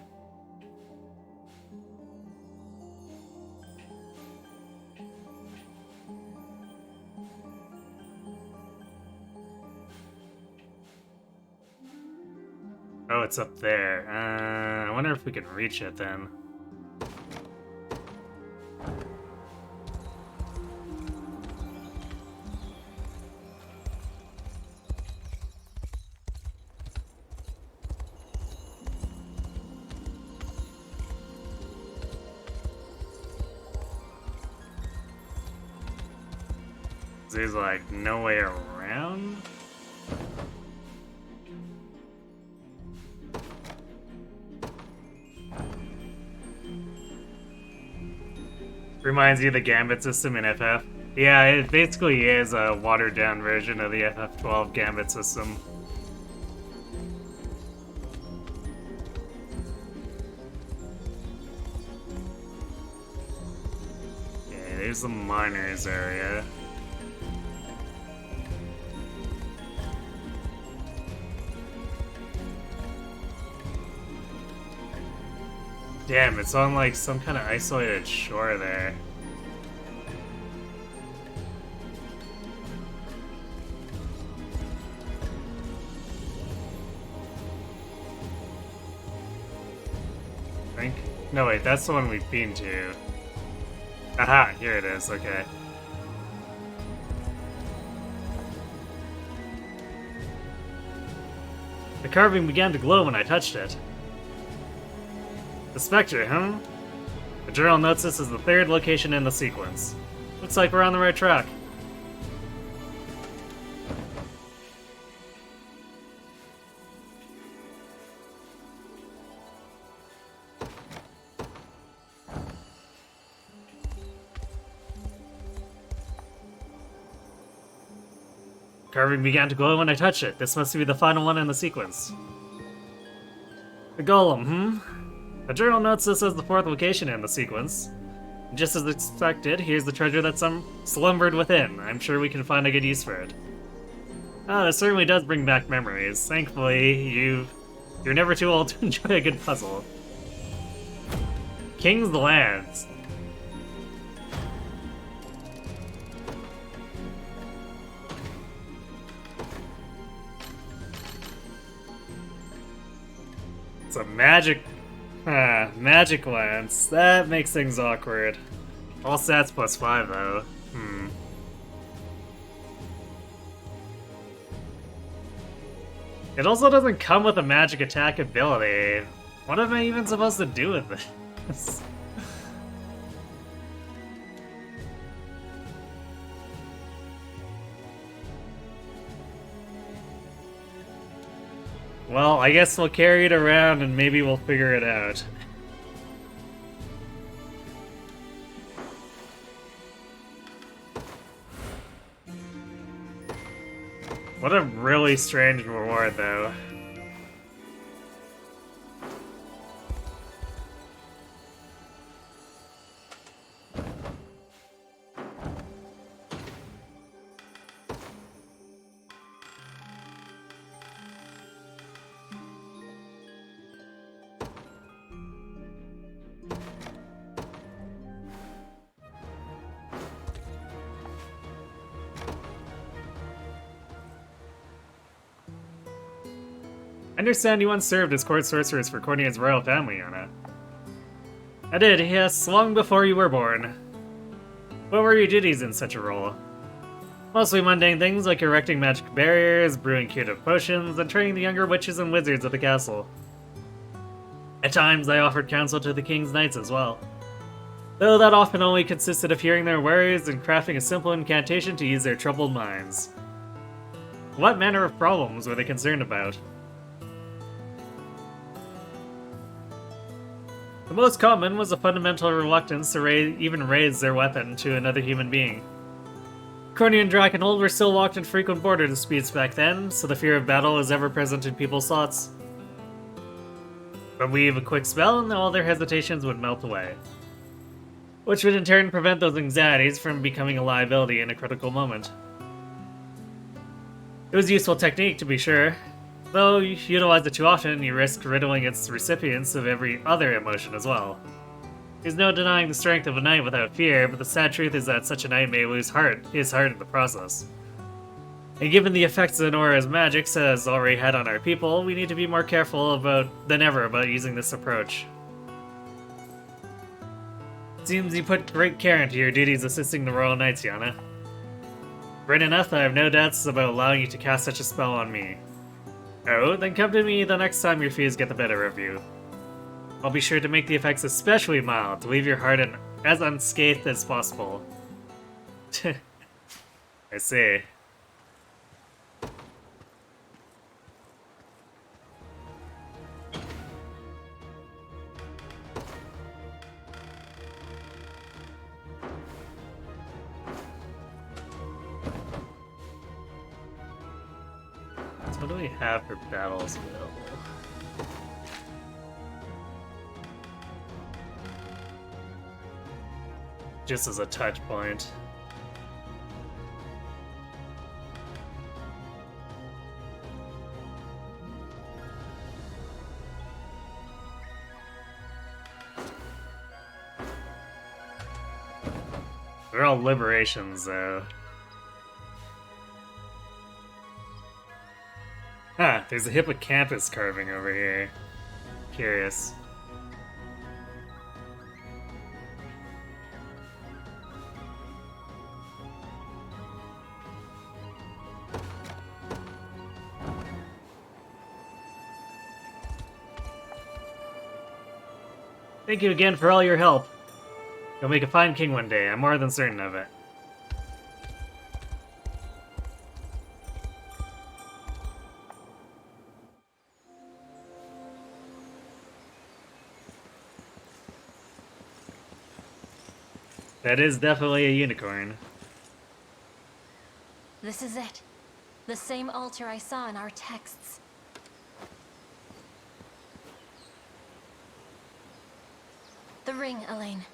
Oh, it's up there. I wonder if we can reach it then. There's like no way around? Reminds you of the Gambit system in FF. Yeah, it basically is a watered down version of the FF12 Gambit system. Okay, there's the miners area. Damn, it's on like some kind of isolated shore there. I think. No, wait, that's the one we've been to. Aha, here it is, okay. The carving began to glow when I touched it. The Spectre, huh? The journal notes this is the 3rd location in the sequence. Looks like we're on the right track. Carving began to glow when I touched it. This must be the final one in the sequence. The golem, The journal notes this as the fourth location in the sequence. Just as expected, here's the treasure that slumbered within. I'm sure we can find a good use for it. Oh, this certainly does bring back memories. Thankfully, you're never too old to enjoy a good puzzle. King's Lands. It's a magic lance. That makes things awkward. All stats +5 though. It also doesn't come with a magic attack ability. What am I even supposed to do with this? Well, I guess we'll carry it around and maybe we'll figure it out. What a really strange reward, though. I understand you once served as court sorceress for Cornea's royal family, Anna. I did, yes, long before you were born. What were your duties in such a role? Mostly mundane things like erecting magic barriers, brewing curative potions, and training the younger witches and wizards of the castle. At times, I offered counsel to the king's knights as well. Though that often only consisted of hearing their worries and crafting a simple incantation to ease their troubled minds. What manner of problems were they concerned about? The most common was a fundamental reluctance to even raise their weapon to another human being. Cornea and Drakenhold were still locked in frequent border disputes back then, so the fear of battle was ever present in people's thoughts. But weave a quick spell and all their hesitations would melt away, which would in turn prevent those anxieties from becoming a liability in a critical moment. It was a useful technique, to be sure. Though, if you utilize it too often, you risk riddling its recipients of every other emotion as well. There's no denying the strength of a knight without fear, but the sad truth is that such a knight may lose his heart in the process. And given the effects Zenora's magic has already had on our people, we need to be more careful than ever about using this approach. It seems you put great care into your duties assisting the Royal Knights, Yana. Right enough, I have no doubts about allowing you to cast such a spell on me. Oh, then come to me the next time your fears get the better of you. I'll be sure to make the effects especially mild, to leave your heart as unscathed as possible. I see. What do we have for battles available? Just as a touch point. They're all liberations, though. Ah, there's a hippocampus carving over here. Curious. Thank you again for all your help. You'll make a fine king one day, I'm more than certain of it. That is definitely a unicorn. This is it. The same altar I saw in our texts. The ring, Elaine.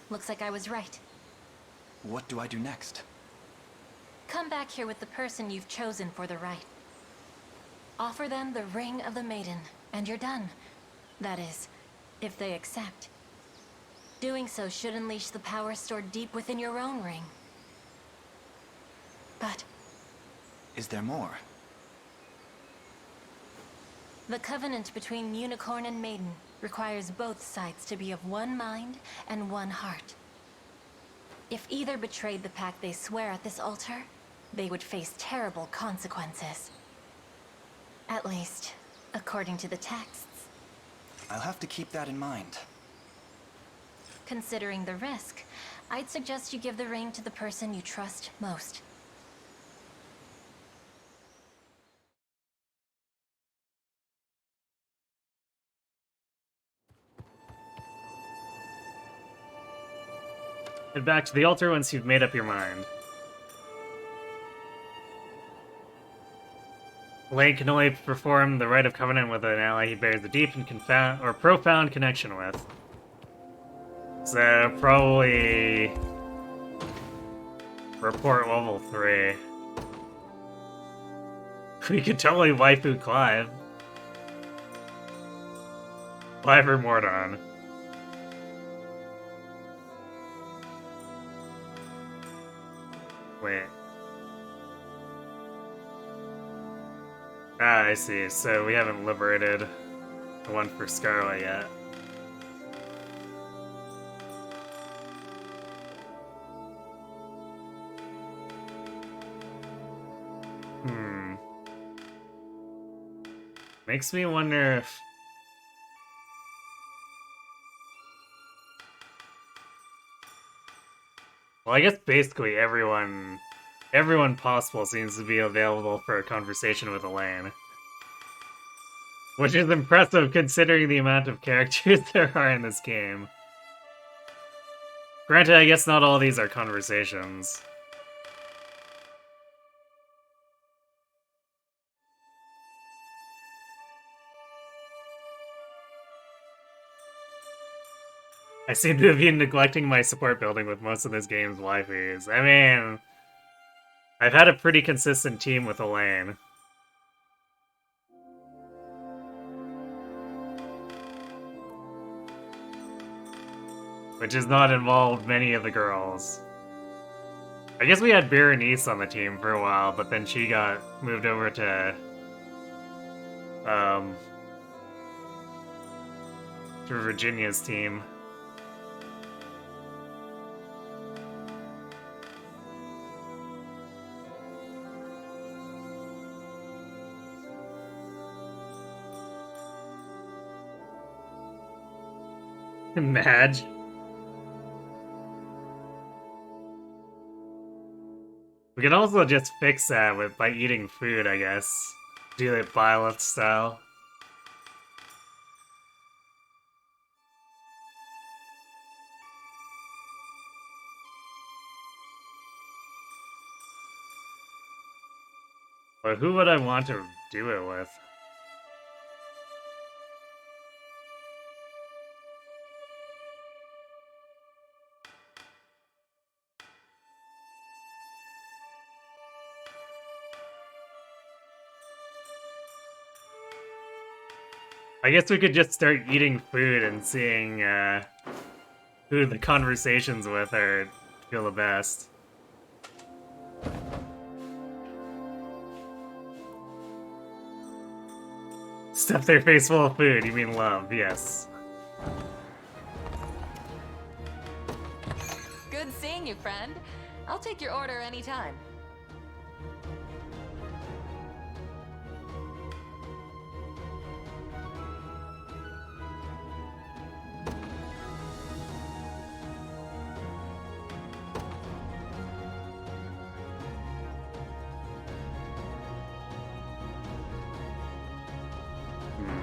Looks like I was right. What do I do next? Come back here with the person you've chosen for the rite. Offer them the Ring of the Maiden, and you're done. That is, if they accept. Doing so should unleash the power stored deep within your own ring. But Is there more? the covenant between Unicorn and Maiden requires both sides to be of one mind and one heart. If either betrayed the pact they swear at this altar, they would face terrible consequences. At least, according to the texts. I'll have to keep that in mind. Considering the risk, I'd suggest you give the ring to the person you trust most. Head back to the altar once you've made up your mind. Lane can only perform the rite of covenant with an ally he bears a deep and profound connection with. So, probably report level 3. We could totally waifu Clive. Clive or Mordon. Wait. Ah, I see. So we haven't liberated the one for Scarlet yet. Makes me wonder if... Well, I guess basically everyone possible seems to be available for a conversation with Elaine. Which is impressive considering the amount of characters there are in this game. Granted, I guess not all of these are conversations. I seem to have been neglecting my support building with most of this game's waifus. I mean, I've had a pretty consistent team with Elaine. Which has not involved many of the girls. I guess we had Berenice on the team for a while, but then she got moved over to Virginia's team. Madge. We can also just fix that by eating food, I guess. Do it Byleth style. But who would I want to do it with? I guess we could just start eating food and seeing who the conversations with feel the best. Stuff their face full of food, you mean love, yes. Good seeing you, friend. I'll take your order anytime.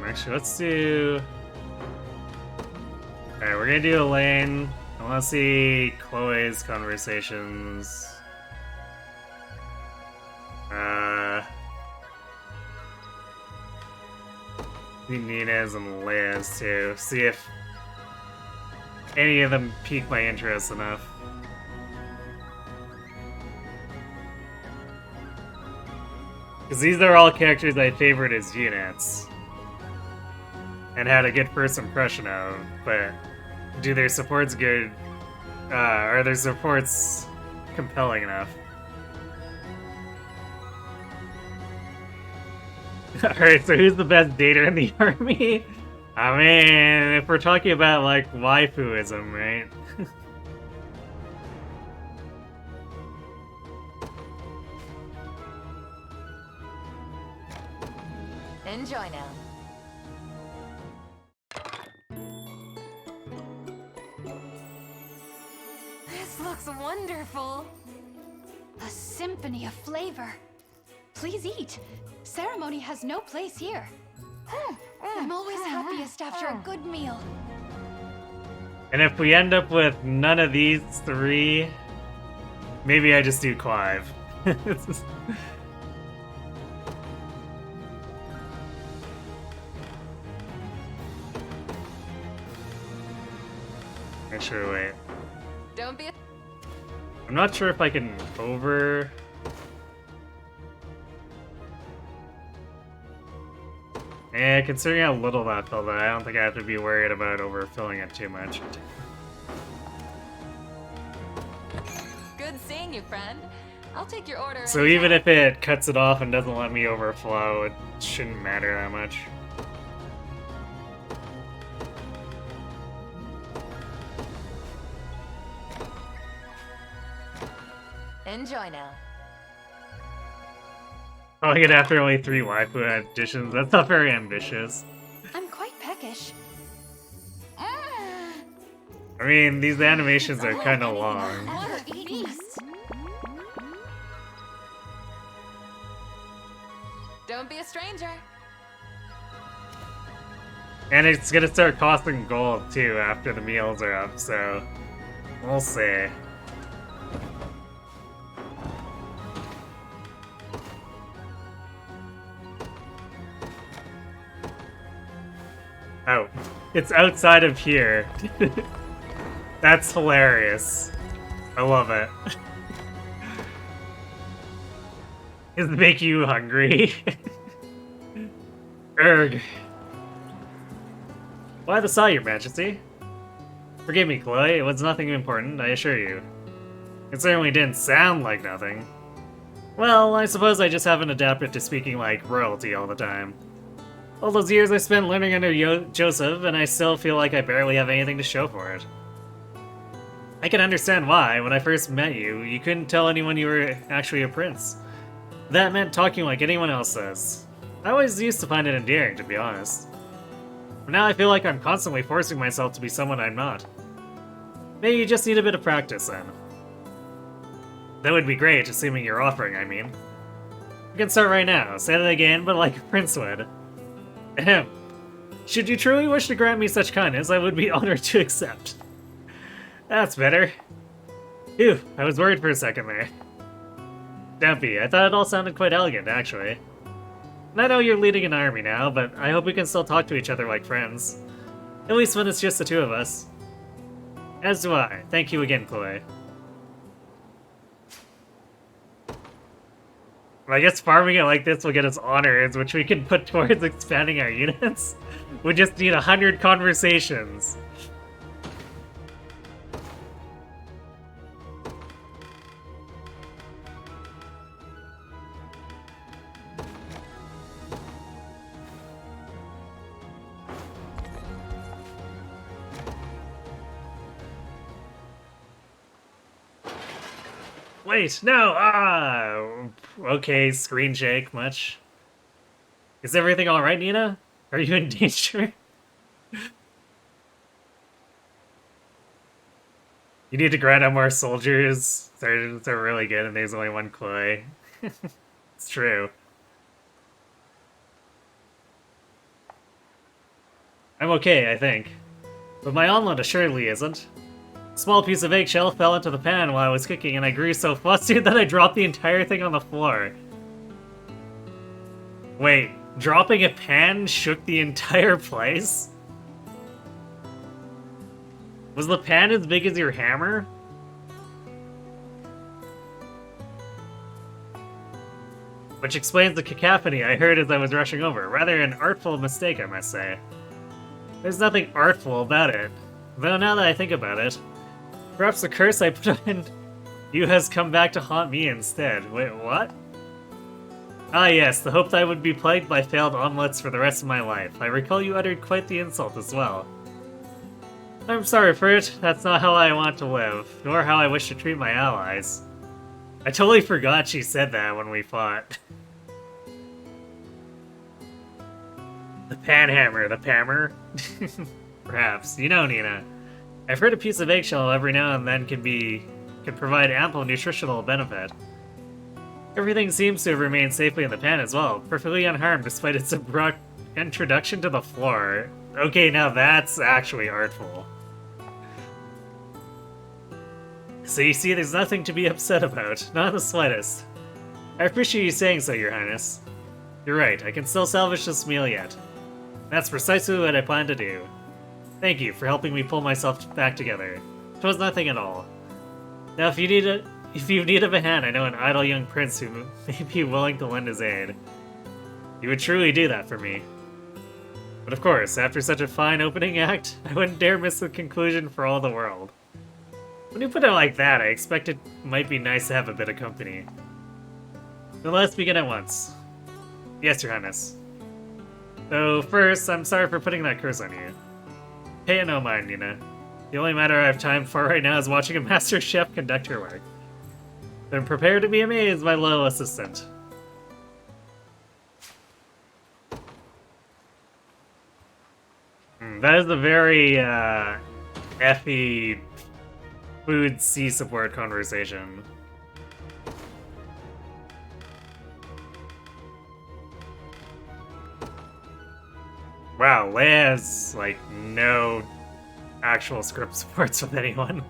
Actually, let's do... Alright, we're gonna do Elaine. I wanna see Chloe's conversations. Nina's and Leia's too. See if any of them pique my interest enough. Because these are all characters I favored as units. And had a good first impression of, but do their supports good? Are their supports compelling enough? Alright, so who's the best dater in the army? I mean, if we're talking about, like, waifuism, right? Enjoy now. This looks wonderful. A symphony of flavor. Please eat. Ceremony has no place here. I'm always happiest after a good meal. And if we end up with none of these three, maybe I just do Clive. Actually, wait. Don't be. I'm not sure if I can over. Yeah, considering how little that filled, I don't think I have to be worried about overfilling it too much. Good seeing you, friend. I'll take your order. So even if it cuts it off and doesn't let me overflow, it shouldn't matter that much. Enjoy now. Oh, I get after only 3 waifu additions. That's not very ambitious. I'm quite peckish. I mean, these animations are kind of long. What a beast. Don't be a stranger. And it's gonna start costing gold too after the meals are up, so we'll see. Oh, it's outside of here. That's hilarious. I love it. Does it make you hungry? Erg. Why the saw, your majesty? Forgive me, Chloe, it was nothing important, I assure you. It certainly didn't sound like nothing. Well, I suppose I just haven't adapted to speaking like royalty all the time. All those years I spent learning under Joseph, and I still feel like I barely have anything to show for it. I can understand why. When I first met you, you couldn't tell anyone you were actually a prince. That meant talking like anyone else does. I always used to find it endearing, to be honest. But now I feel like I'm constantly forcing myself to be someone I'm not. Maybe you just need a bit of practice, then. That would be great, assuming you're offering, I mean. We can start right now. Say that again, but like a prince would. Ahem. Should you truly wish to grant me such kindness, I would be honored to accept. That's better. Phew, I was worried for a second there. Don't be, I thought it all sounded quite elegant, actually. And I know you're leading an army now, but I hope we can still talk to each other like friends. At least when it's just the two of us. As do I. Thank you again, Chloe. I guess farming it like this will get us honors, which we can put towards expanding our units. We just need 100 conversations. Wait, no! Okay, screen shake, much. Is everything alright, Nina? Are you in danger? You need to grind out more soldiers. Sergeants are really good and there's only one Chloe. It's true. I'm okay, I think. But my omelet assuredly isn't. A small piece of eggshell fell into the pan while I was cooking and I grew so flustered that I dropped the entire thing on the floor. Wait, Dropping a pan shook the entire place? Was the pan as big as your hammer? Which explains the cacophony I heard as I was rushing over. Rather an artful mistake, I must say. There's nothing artful about it. Though now that I think about it, perhaps the curse I put on you has come back to haunt me instead. Wait, what? Ah yes, the hope that I would be plagued by failed omelets for the rest of my life. I recall you uttered quite the insult as well. I'm sorry for it. That's not how I want to live, nor how I wish to treat my allies. I totally forgot she said that when we fought. The panhammer, the pammer? Perhaps. You know, Nina. I've heard a piece of eggshell every now and then can provide ample nutritional benefit. Everything seems to have remained safely in the pan as well, perfectly unharmed despite its abrupt introduction to the floor. Okay, now that's actually artful. So you see, there's nothing to be upset about, not the slightest. I appreciate you saying so, Your Highness. You're right, I can still salvage this meal yet. That's precisely what I plan to do. Thank you for helping me pull myself back together. It was nothing at all. Now, if you need of a hand, I know an idle young prince who may be willing to lend his aid. You would truly do that for me. But of course, after such a fine opening act, I wouldn't dare miss the conclusion for all the world. When you put it like that, I expect it might be nice to have a bit of company. So let's begin at once. Yes, Your Highness. So first, I'm sorry for putting that curse on you. Pay it no mind, Nina. The only matter I have time for right now is watching a master chef conduct her work. Then prepare to be amazed, my loyal assistant. That is a very, Effie food sea support conversation. Wow, Leia has, like, no actual script supports with anyone.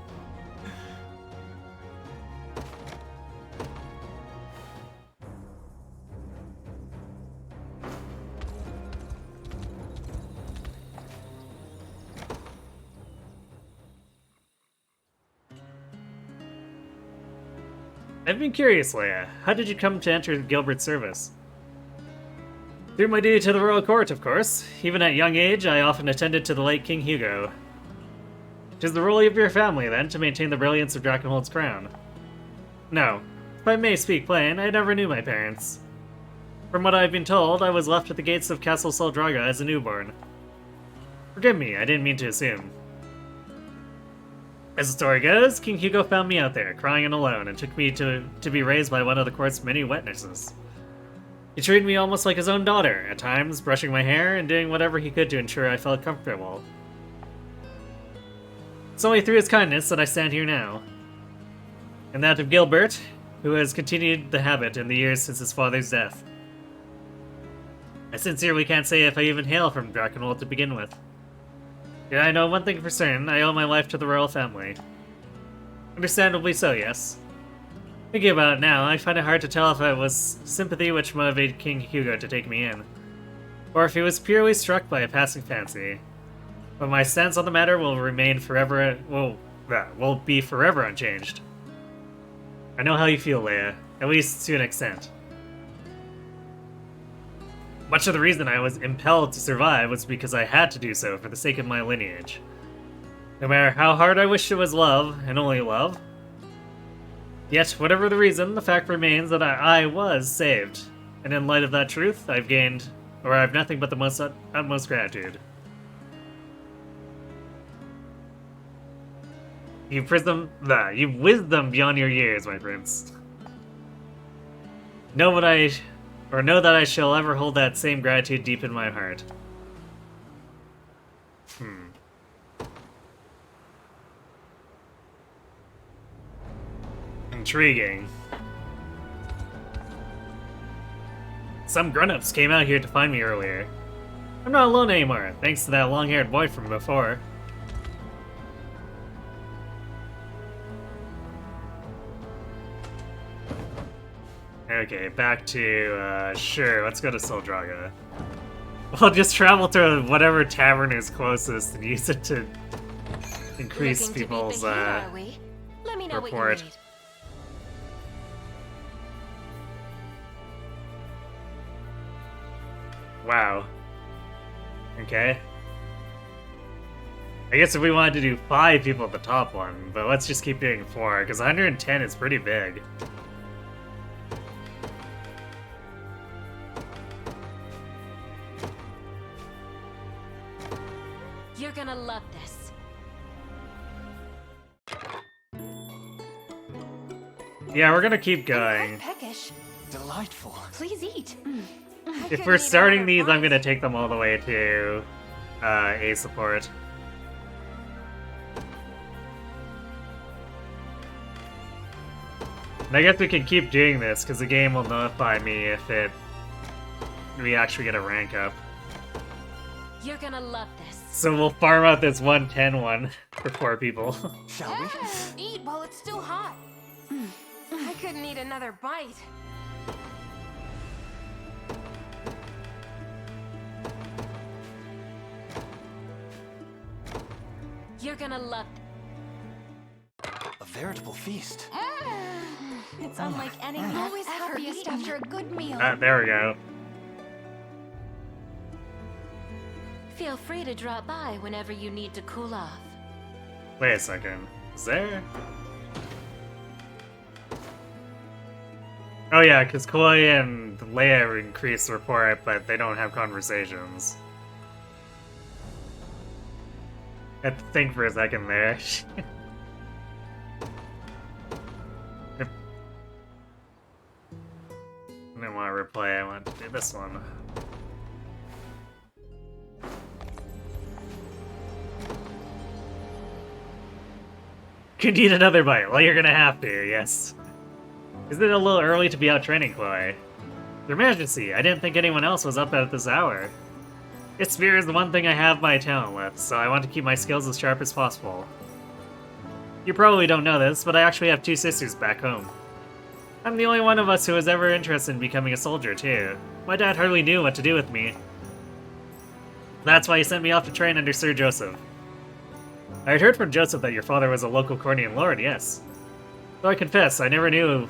I've been curious, Leia. How did you come to enter Gilbert's service? Through my duty to the royal court, of course. Even at young age, I often attended to the late King Hugo. 'Tis the role of your family, then, to maintain the brilliance of Drakenhold's crown. No. If I may speak plain, I never knew my parents. From what I've been told, I was left at the gates of Castle Soldraga as a newborn. Forgive me, I didn't mean to assume. As the story goes, King Hugo found me out there, crying and alone, and took me to be raised by one of the court's many witnesses. He treated me almost like his own daughter, at times brushing my hair and doing whatever he could to ensure I felt comfortable. It's only through his kindness that I stand here now. And that of Gilbert, who has continued the habit in the years since his father's death. I sincerely can't say if I even hail from Drakenhold to begin with. Yet I know one thing for certain, I owe my life to the royal family. Understandably so, yes. Thinking about it now, I find it hard to tell if it was sympathy which motivated King Hugo to take me in, or if he was purely struck by a passing fancy. But my stance on the matter will remain forever, will be forever unchanged. I know how you feel, Leia, at least to an extent. Much of the reason I was impelled to survive was because I had to do so for the sake of my lineage. No matter how hard I wished it was love, and only love. Yet, whatever the reason, the fact remains that I was saved. And in light of that truth, I've nothing but the utmost gratitude. You've wisdom beyond your years, my prince. Know that I shall ever hold that same gratitude deep in my heart. Intriguing. Some grown-ups came out here to find me earlier. I'm not alone anymore, thanks to that long-haired boy from before. Okay, back to, sure, let's go to Soldraga. Well, just travel to whatever tavern is closest and use it to increase Looking people's to beat the heat, are we? Let me know report. what you need. Wow. Okay. I guess if we wanted to do 5 people at the top one, but let's just keep doing 4, because 110 is pretty big. You're gonna love this. Yeah, we're gonna keep going. Peckish. Delightful. Please eat. If we're starting these, I'm gonna take them all the way to A support. And I guess we can keep doing this, because the game will notify me if we actually get a rank up. You're gonna love this. So we'll farm out this 110 one for 4 people. Shall we? Eat while it's still hot. I couldn't eat another bite. You're gonna love. A veritable feast. It's unlike anything I've Always ever happiest eaten. after a good meal. There we go. Feel free to drop by whenever you need to cool off. Wait a second. Is there? Oh yeah, because Koi and Leia increase rapport, but they don't have conversations. I had to think for a second there. I didn't want to replay, I want to do this one. Could eat another bite. Well, you're gonna have to, yes. Is it a little early to be out training, Chloe? Your Majesty, I didn't think anyone else was up at this hour. Its spear is the one thing I have my talent with, so I want to keep my skills as sharp as possible. You probably don't know this, but I actually have 2 sisters back home. I'm the only one of us who was ever interested in becoming a soldier, too. My dad hardly knew what to do with me. That's why he sent me off to train under Sir Joseph. I had heard from Joseph that your father was a local Cornian lord, yes. Though I confess, I never knew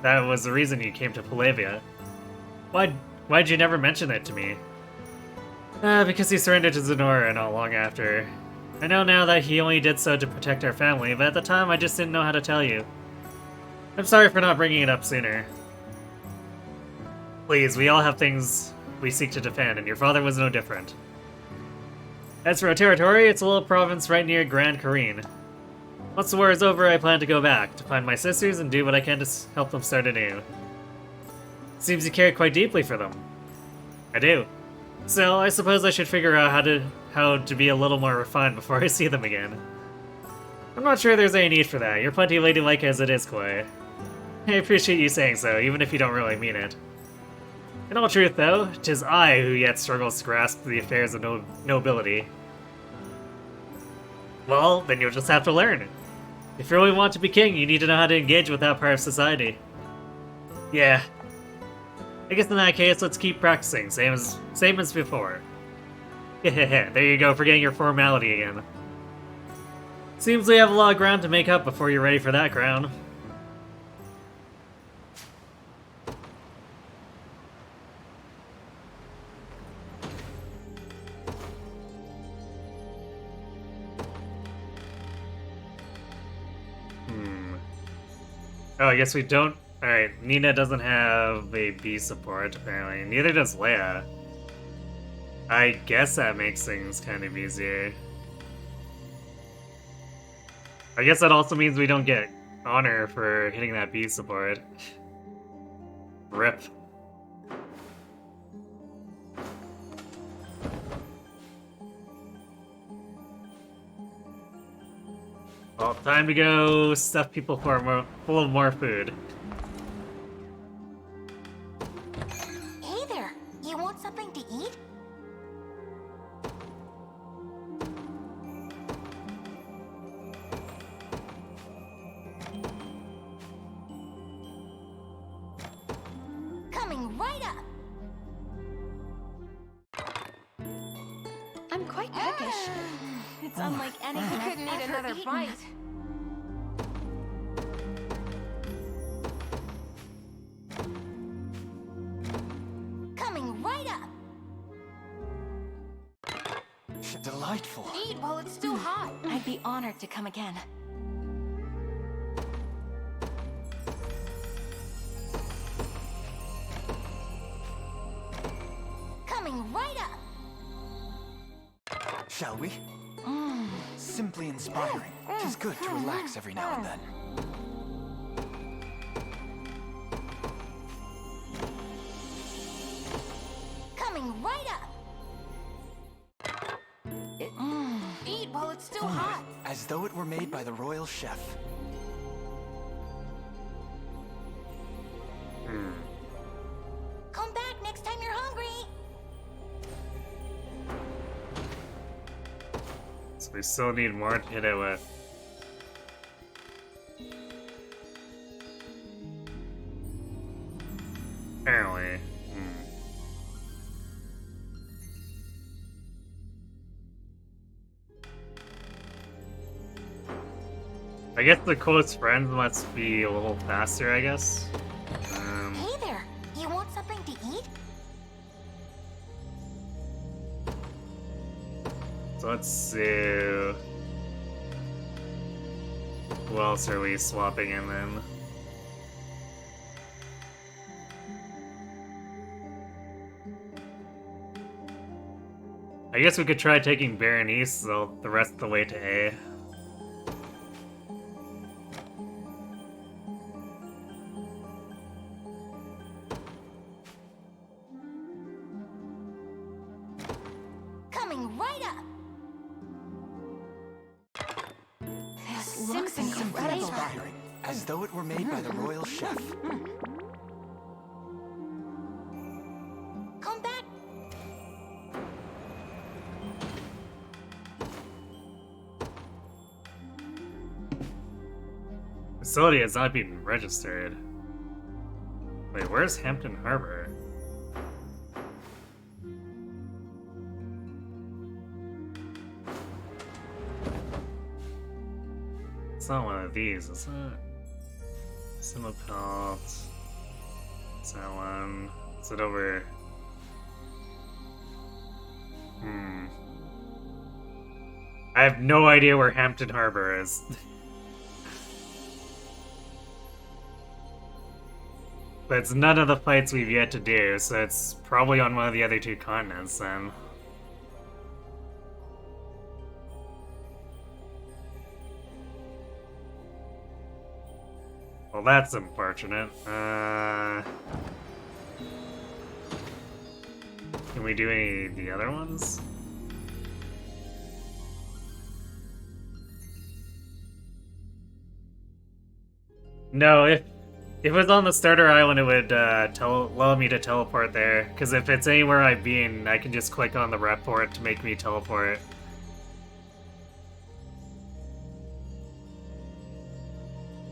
that was the reason you came to Palavia. Why'd you never mention it to me? Because he surrendered to Zenora not long after. I know now that he only did so to protect our family, but at the time I just didn't know how to tell you. I'm sorry for not bringing it up sooner. Please, we all have things we seek to defend, and your father was no different. As for our territory, it's a little province right near Grand Kareen. Once the war is over, I plan to go back, to find my sisters and do what I can to help them start anew. Seems you care quite deeply for them. I do. So, I suppose I should figure out how to be a little more refined before I see them again. I'm not sure there's any need for that. You're plenty ladylike as it is, Chloe. I appreciate you saying so, even if you don't really mean it. In all truth, though, 'tis I who yet struggles to grasp the affairs of nobility. Well, then you'll just have to learn. If you really want to be king, you need to know how to engage with that part of society. Yeah. I guess in that case, let's keep practicing, same as before. There you go, forgetting your formality again. Seems we have a lot of ground to make up before you're ready for that crown. Oh, I guess we don't... Alright, Nina doesn't have a B support, apparently. Neither does Leia. I guess that makes things kind of easier. I guess that also means we don't get honor for hitting that B support. RIP. Well, time to go stuff people full of more food. Hey there, you want something to eat? Coming right up. quite peckish. It's unlike anything I couldn't I've eat ever another eaten. bite. Coming right up. Delightful. Eat while it's still hot. I'd be honored to come again. Coming right up. Shall we? Simply inspiring. Tis good to relax every now and then. Coming right up. Eat while it's still hot. As though it were made by the royal chef. Come back next time you're hungry. So we still need more to hit it with. Apparently. I guess the close friends must be a little faster, I guess. Hey there. You want something to eat? So let's see. Who else are we swapping in then? I guess we could try taking Berenice the rest of the way to A. Coming right up. This looks incredible. Inspiring. As though it were made by the royal chef. Come back. Facility has not been registered. Wait, where's Hampton Harbor? It's not one of these, is it? Simopelt. Is that one? Is it over? I have no idea where Hampton Harbor is. But it's none of the fights we've yet to do, so it's probably on one of the other two continents then. Well, that's unfortunate. Can we do any of the other ones? No, if it was on the starter island, it would allow me to teleport there. Because if it's anywhere I've been, I can just click on the rep for it to make me teleport.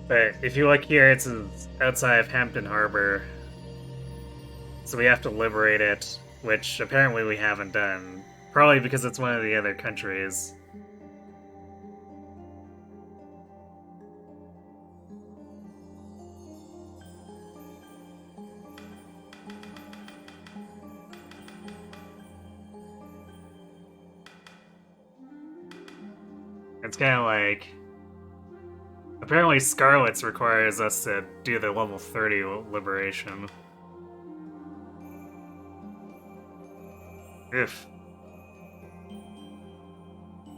But if you look here, it's outside of Hampton Harbor. So we have to liberate it, which apparently we haven't done. Probably because it's one of the other countries. It's kind of like... Apparently Scarlet's requires us to do the level 30 liberation. If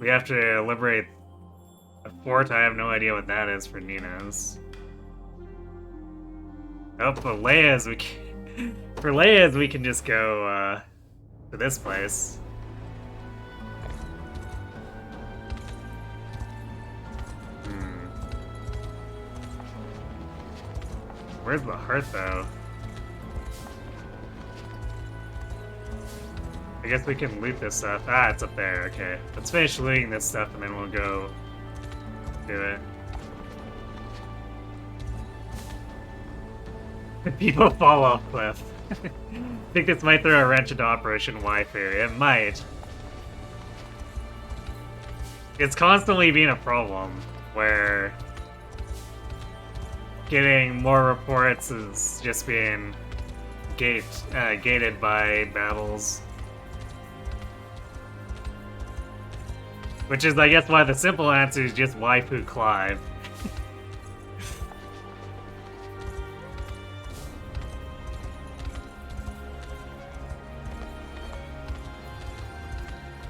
we have to liberate a fort, I have no idea what that is for Nina's. Oh, for Leia's we can... For Leia's we can just go to this place. Where's the heart, though? I guess we can loot this stuff. Ah, it's up there. Okay. Let's finish looting this stuff, and then we'll go do it. People fall off cliff. I think this might throw a wrench into Operation Waifu. It might. it's constantly been a problem where getting more reports is just being gated by battles. Which is, I guess, why the simple answer is just waifu Clive.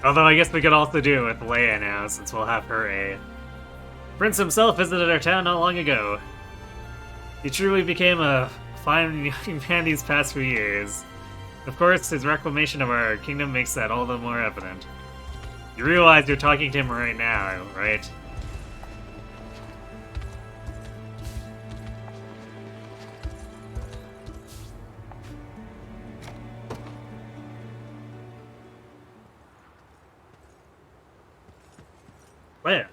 Although I guess we could also do it with Leia now, since we'll have her A. Prince himself visited our town not long ago. He truly became a fine young man these past few years. Of course, his reclamation of our kingdom makes that all the more evident. You realize you're talking to him right now, right? Where?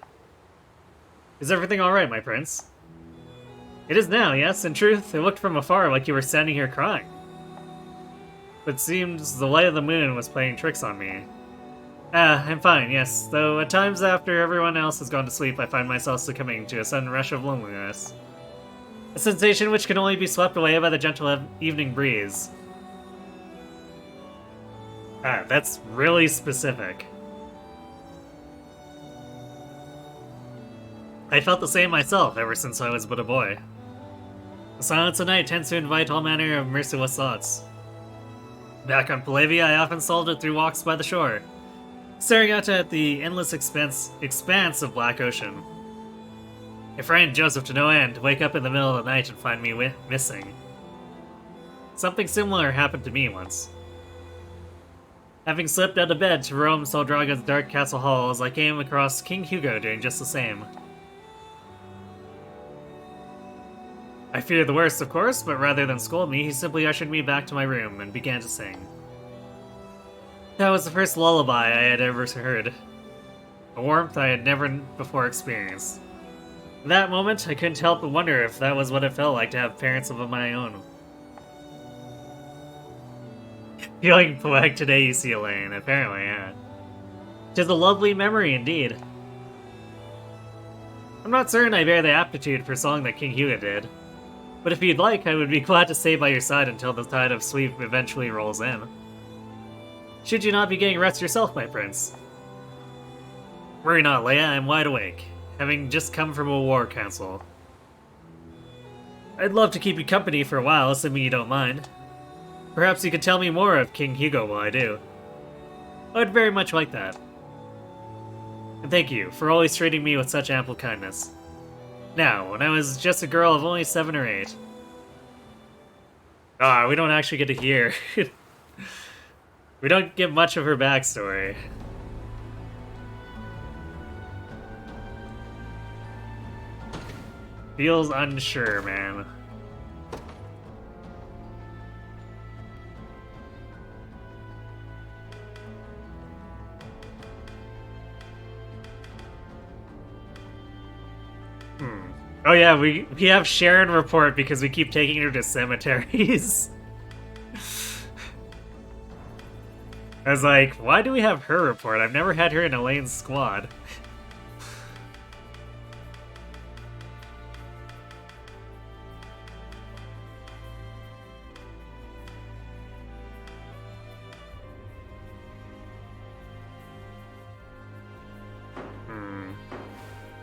Is everything alright, my prince? It is now, yes. In truth, it looked from afar like you were standing here crying. But it seems the light of the moon was playing tricks on me. I'm fine, yes, though at times after everyone else has gone to sleep, I find myself succumbing to a sudden rush of loneliness. A sensation which can only be swept away by the gentle evening breeze. That's really specific. I felt the same myself ever since I was but a boy. The silence of night tends to invite all manner of merciless thoughts. Back on Palavia, I often solved it through walks by the shore, staring out at the endless expanse of Black Ocean. It frightened Joseph to no end to wake up in the middle of the night and find me missing. Something similar happened to me once. Having slipped out of bed to roam Soldraga's dark castle halls, I came across King Hugo doing just the same. I feared the worst, of course, but rather than scold me, he simply ushered me back to my room and began to sing. That was the first lullaby I had ever heard. A warmth I had never before experienced. In that moment, I couldn't help but wonder if that was what it felt like to have parents of my own. Feeling poetic today, you see, Elaine. Apparently, yeah. 'Tis a lovely memory indeed. I'm not certain I bear the aptitude for song that King Hugo did, but if you'd like, I would be glad to stay by your side until the tide of sleep eventually rolls in. Should you not be getting rest yourself, my prince? Worry not, Leia, I'm wide awake, having just come from a war council. I'd love to keep you company for a while, assuming you don't mind. Perhaps you could tell me more of King Hugo while I do. I would very much like that. And thank you for always treating me with such ample kindness. Now, when I was just a girl of only 7 or 8. We don't actually get to hear. We don't get much of her backstory. Feels unsure, man. Oh yeah, we have Sharon report because we keep taking her to cemeteries. I was like, why do we have her report? I've never had her in Elaine's squad.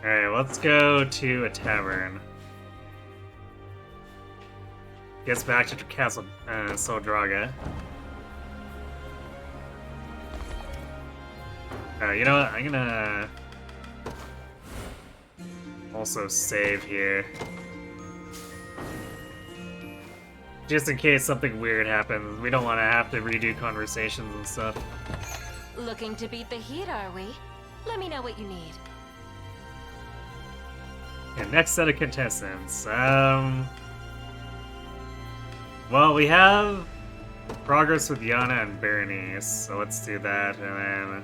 Alright, let's go to a tavern. Gets back to Castle Soldraga. You know what? I'm gonna also save here. Just in case something weird happens. We don't want to have to redo conversations and stuff. Looking to beat the heat, are we? Let me know what you need. Okay, next set of contestants. Well, we have progress with Yana and Berenice, so let's do that, and then...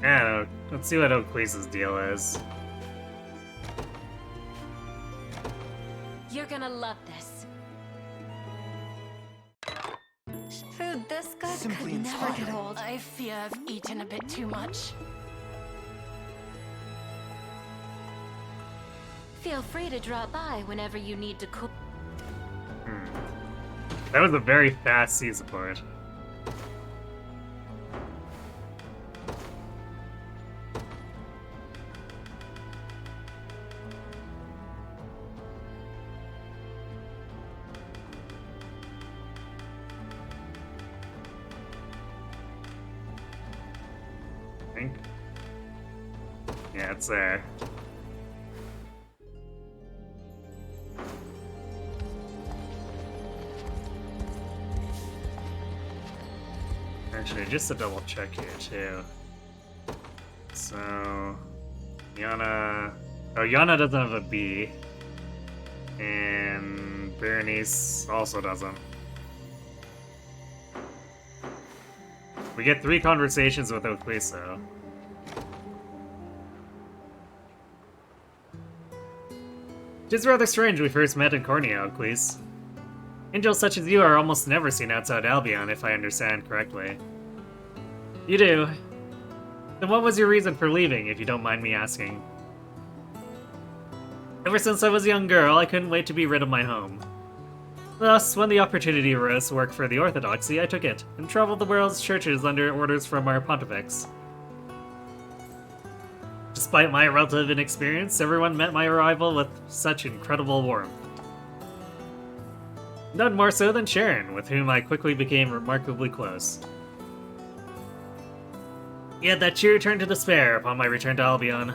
I don't know. Let's see what Oaklee's deal is. You're You're gonna love this. Food this good Simply could never inspiring. get old. I fear I've eaten a bit too much. Feel free to drop by whenever you need to cook. That was a very fast sea support. I think. Yeah, it's there. Actually, just to double check here too. So, Yana. Oh, Yana doesn't have a B. And Berenice also doesn't. We get 3 conversations with Okwiso. It is rather strange we first met in Cornea, Okwiso. Angels such as you are almost never seen outside Albion, if I understand correctly. You do. Then what was your reason for leaving, if you don't mind me asking? Ever since I was a young girl, I couldn't wait to be rid of my home. Thus, when the opportunity arose to work for the Orthodoxy, I took it, and traveled the world's churches under orders from our pontifex. Despite my relative inexperience, everyone met my arrival with such incredible warmth. None more so than Sharon, with whom I quickly became remarkably close. Yet that cheer turned to despair upon my return to Albion.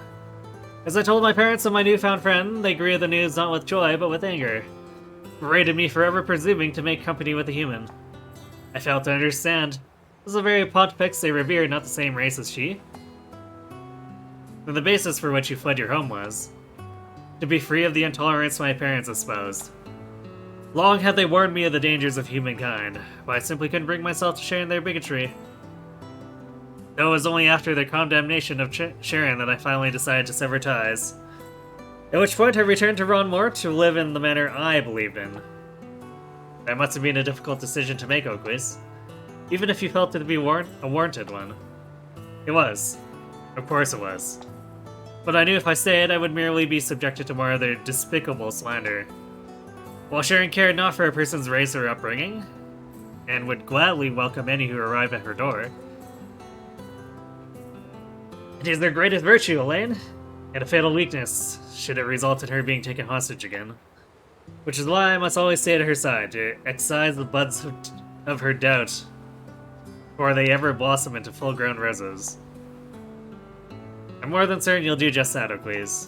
As I told my parents of my newfound friend, they greeted the news not with joy, but with anger. Berated me for ever presuming to make company with a human. I failed to understand. This was the very pontifex they revered, not the same race as she. Then the basis for which you fled your home was to be free of the intolerance my parents espoused. Long had they warned me of the dangers of humankind, but I simply couldn't bring myself to share in their bigotry. Though it was only after their condemnation of Sharon that I finally decided to sever ties. At which point I returned to Ronmore to live in the manner I believed in. That must have been a difficult decision to make, Okwiso, even if you felt it to be a warranted one. It was. Of course it was. But I knew if I stayed, I would merely be subjected to more of their despicable slander. While Sharon cared not for a person's race or upbringing, and would gladly welcome any who arrived at her door. It is their greatest virtue, Elaine, and a fatal weakness, should it result in her being taken hostage again. Which is why I must always stay at her side, to excise the buds of her doubt, before they ever blossom into full-grown roses. I'm more than certain you'll do just that, Okwiso.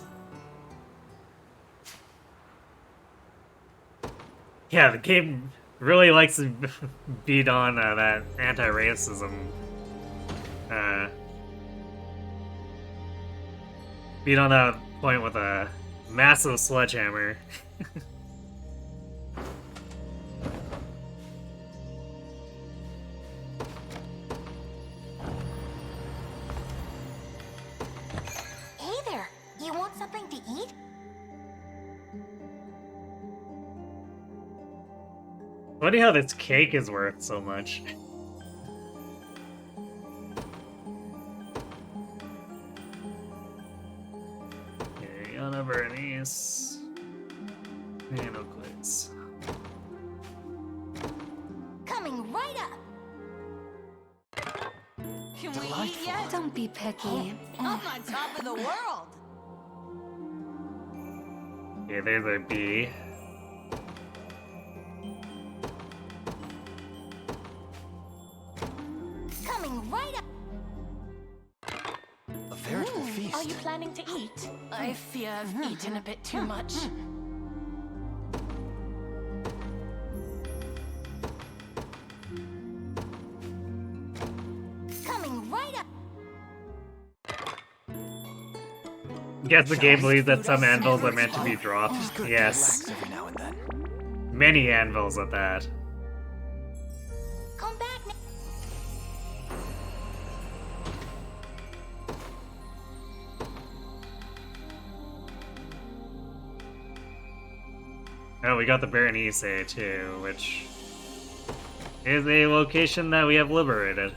Yeah, the game really likes to beat on that anti-racism. Beat on that point with a massive sledgehammer. Hey there, you want something to eat? Funny how this cake is worth so much. Okay, Yana, Berenice, and Okwiso. Coming right up. Can we eat yet? Don't be picky. I'm on top of the world. Okay, there's a B. Coming right up. A veritable feast. Are you planning to eat? I fear I've eaten a bit too much. Coming right up. Guess the game believes that some anvils are meant to be dropped. Yes. Every now and then. Many anvils at that. Come back now. Oh, we got the Berenice too, which is a location that we have liberated.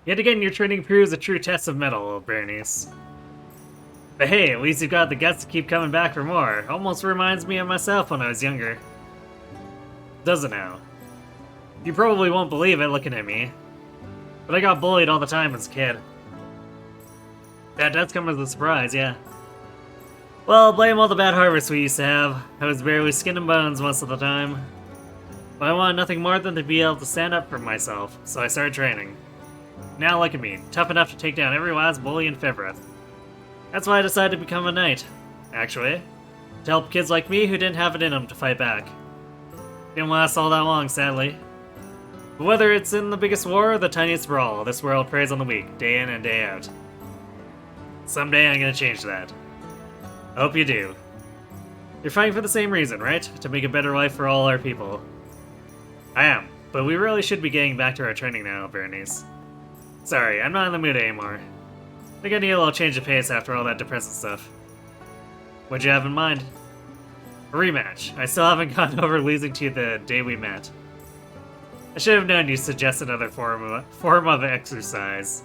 Yet again, your training proves a true test of mettle, Berenice. But hey, at least you've got the guts to keep coming back for more. Almost reminds me of myself when I was younger. Does it now? You probably won't believe it looking at me, but I got bullied all the time as a kid. That does come as a surprise, yeah. Well, blame all the bad harvests we used to have. I was barely skin and bones most of the time. But I wanted nothing more than to be able to stand up for myself, so I started training. Now look at me, tough enough to take down every last bully in Fevrith. That's why I decided to become a knight, actually. To help kids like me who didn't have it in them to fight back. Didn't last all that long, sadly. But whether it's in the biggest war or the tiniest brawl, this world preys on the weak, day in and day out. Someday I'm gonna change that. I hope you do. You're fighting for the same reason, right? To make a better life for all our people. I am, but we really should be getting back to our training now, Berenice. Sorry, I'm not in the mood anymore. I think I need a little change of pace after all that depressing stuff. What'd you have in mind? A rematch. I still haven't gotten over losing to you the day we met. I should have known you suggest another form of exercise.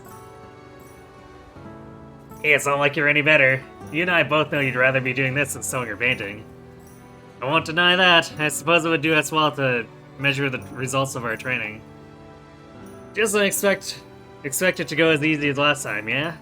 Hey, it's not like you're any better. You and I both know you'd rather be doing this than sewing or painting. I won't deny that. I suppose it would do us well to measure the results of our training. Just don't expect it to go as easy as last time, yeah?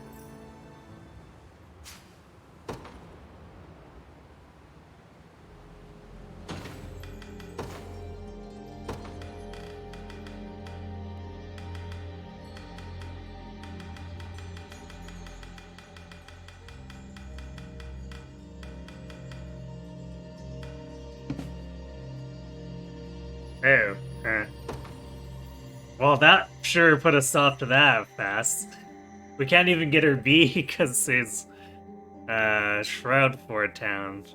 Oh, well, that sure put a stop to that fast. We can't even get her B because it's Shroudford town.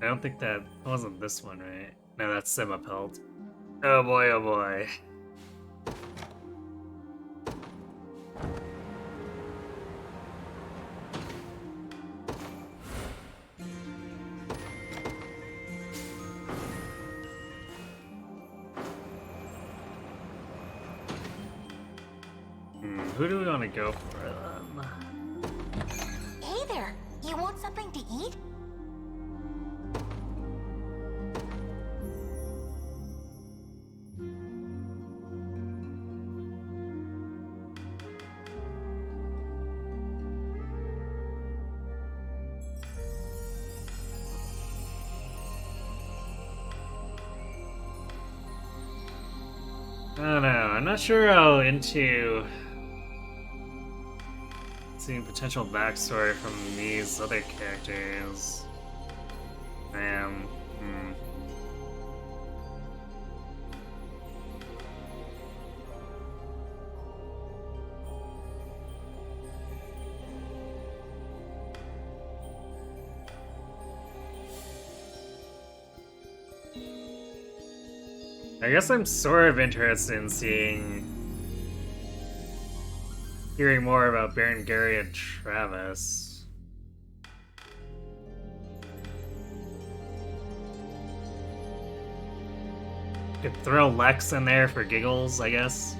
I don't think that wasn't this one, right? No, that's Semapelt. Oh boy, oh boy. Who do we want to go for then? Hey there, you want something to eat? I don't know, I'm not sure how into seeing potential backstory from these other characters. I guess I'm sort of interested in hearing more about Baron Gary and Travis. Could throw Lex in there for giggles, I guess.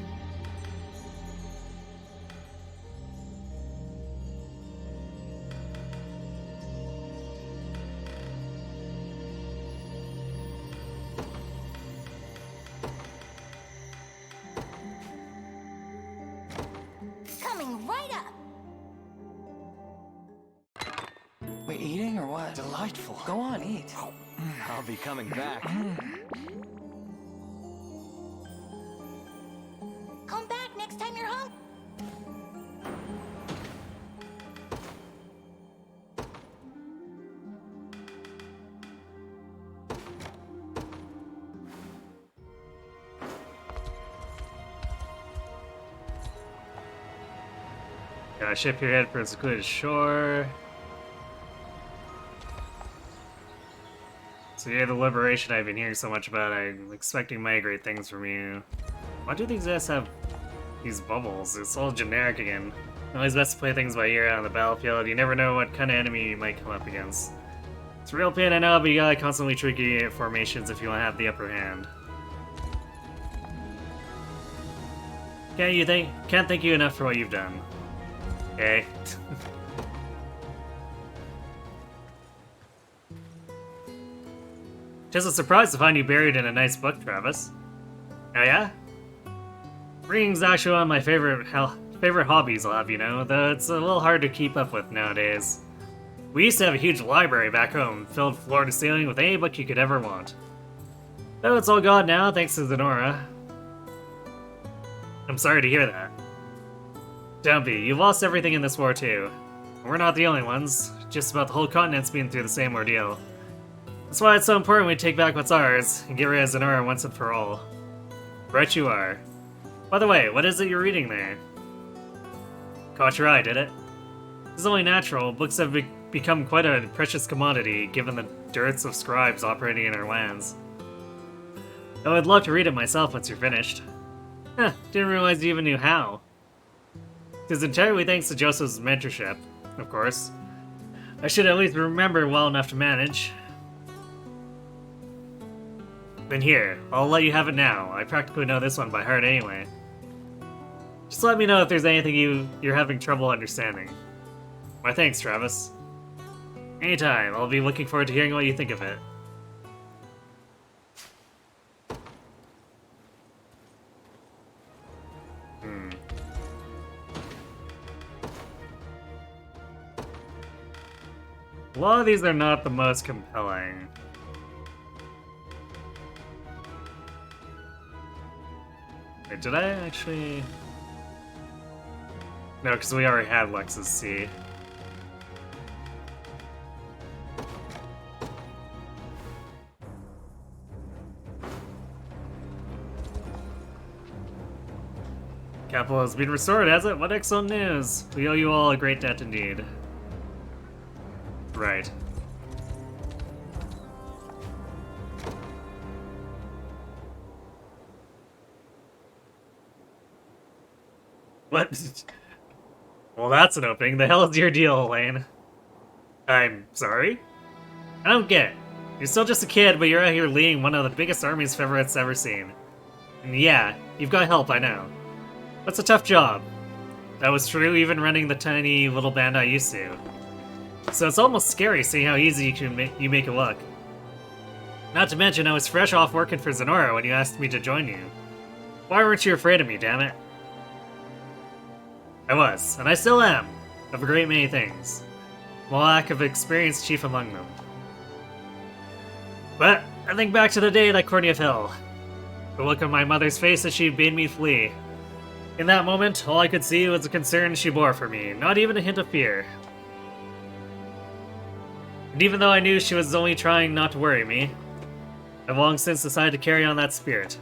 Coming right up. Wait, eating or what? Delightful. Go on, eat. I'll be coming back. Come back next time you're home. Gotta ship your head for a secluded shore. So you're the liberation I've been hearing so much about. I'm expecting mighty great things from you. Why do these guys have these bubbles? It's all generic again. Always best to play things by ear on the battlefield. You never know what kind of enemy you might come up against. It's a real pain, I know, but you gotta constantly tricky formations if you want to have the upper hand. Can't thank you enough for what you've done. Okay. Just a surprise to find you buried in a nice book, Travis. Oh yeah? Reading's actually one of my favorite hobbies, I'll have you know, though it's a little hard to keep up with nowadays. We used to have a huge library back home, filled floor to ceiling with any book you could ever want. Though it's all gone now, thanks to Zenora. I'm sorry to hear that. Don't be, you've lost everything in this war too. We're not the only ones, just about the whole continent's been through the same ordeal. That's why it's so important we take back what's ours, and get rid of Zenora once and for all. Right you are. By the way, what is it you're reading there? Caught your eye, did it? It's only natural, books have become quite a precious commodity, given the dearths of scribes operating in our lands. Though I'd love to read it myself once you're finished. Huh, didn't realize you even knew how. It's entirely thanks to Joseph's mentorship, of course. I should at least remember well enough to manage. Then here, I'll let you have it now. I practically know this one by heart anyway. Just let me know if there's anything you're having trouble understanding. Why thanks, Travis. Anytime, I'll be looking forward to hearing what you think of it. A lot of these are not the most compelling. Wait, did I actually... No, because we already had Lex's C. Capital has been restored, has it? What excellent news! We owe you all a great debt indeed. Right. What? Well, that's an opening. The hell is your deal, Elaine? I'm sorry? I don't get it. You're still just a kid, but you're out here leading one of the biggest armies Feveret's ever seen. And yeah, you've got help, I know. That's a tough job. That was true even running the tiny little band I used to. So it's almost scary seeing how easy you make it look. Not to mention, I was fresh off working for Zenora when you asked me to join you. Why weren't you afraid of me, damn it? I was, and I still am, of a great many things. My lack of experience chief among them. But I think back to the day that Cornea fell. The look on my mother's face as she bade me flee. In that moment, all I could see was the concern she bore for me, not even a hint of fear. And even though I knew she was only trying not to worry me, I've long since decided to carry on that spirit.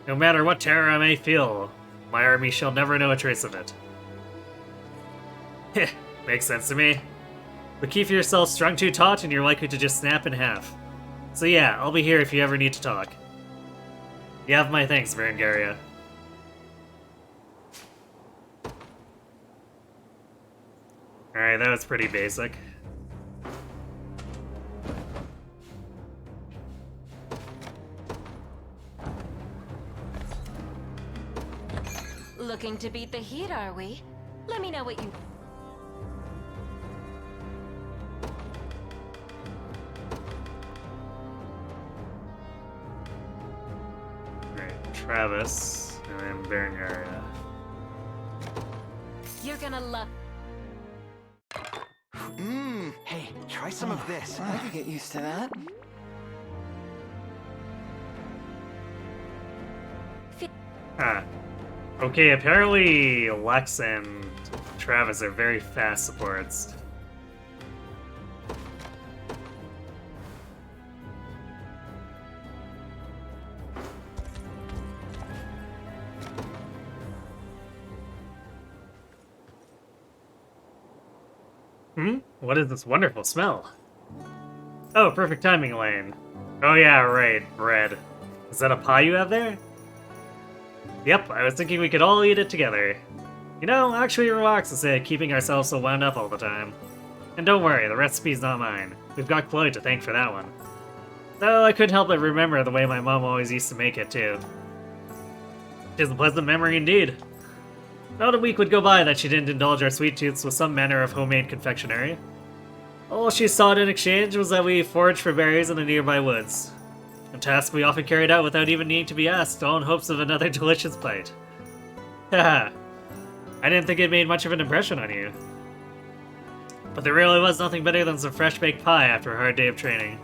No matter what terror I may feel, my army shall never know a trace of it. Heh, makes sense to me. But keep yourself strung too taut and you're likely to just snap in half. So yeah, I'll be here if you ever need to talk. You have my thanks, Varangaria. Alright, that was pretty basic. Looking to beat the heat, are we? Let me know what you... Alright, Travis, and then Varangaria. You're gonna love... Hey, try some of this. I could get used to that. Huh. Okay, apparently Lex and Travis are very fast supports. What is this wonderful smell? Oh, perfect timing, Elaine. Oh yeah, right, bread. Is that a pie you have there? Yep, I was thinking we could all eat it together. You know, actually it relaxes it, keeping ourselves so wound up all the time. And don't worry, the recipe's not mine. We've got Chloe to thank for that one. Though I couldn't help but remember the way my mom always used to make it, too. Tis a pleasant memory indeed. Not a week would go by that she didn't indulge our sweet tooths with some manner of homemade confectionery. All she sought in exchange was that we forage for berries in the nearby woods. A task we often carried out without even needing to be asked, all in hopes of another delicious bite. Haha. I didn't think it made much of an impression on you. But there really was nothing better than some fresh baked pie after a hard day of training.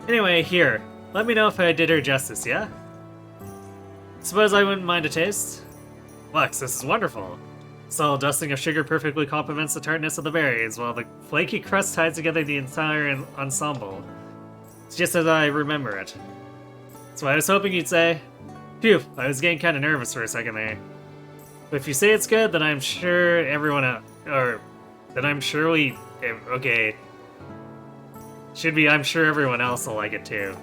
Anyway, here. Let me know if I did her justice, yeah? Suppose I wouldn't mind a taste? Lux, this is wonderful. The subtle dusting of sugar perfectly complements the tartness of the berries, while the flaky crust ties together the entire ensemble. It's just as I remember it. That's what I was hoping you'd say. Phew, I was getting kinda nervous for a second there. But if you say it's good, then I'm sure everyone then I'm sure okay. Should be, I'm sure everyone else will like it too.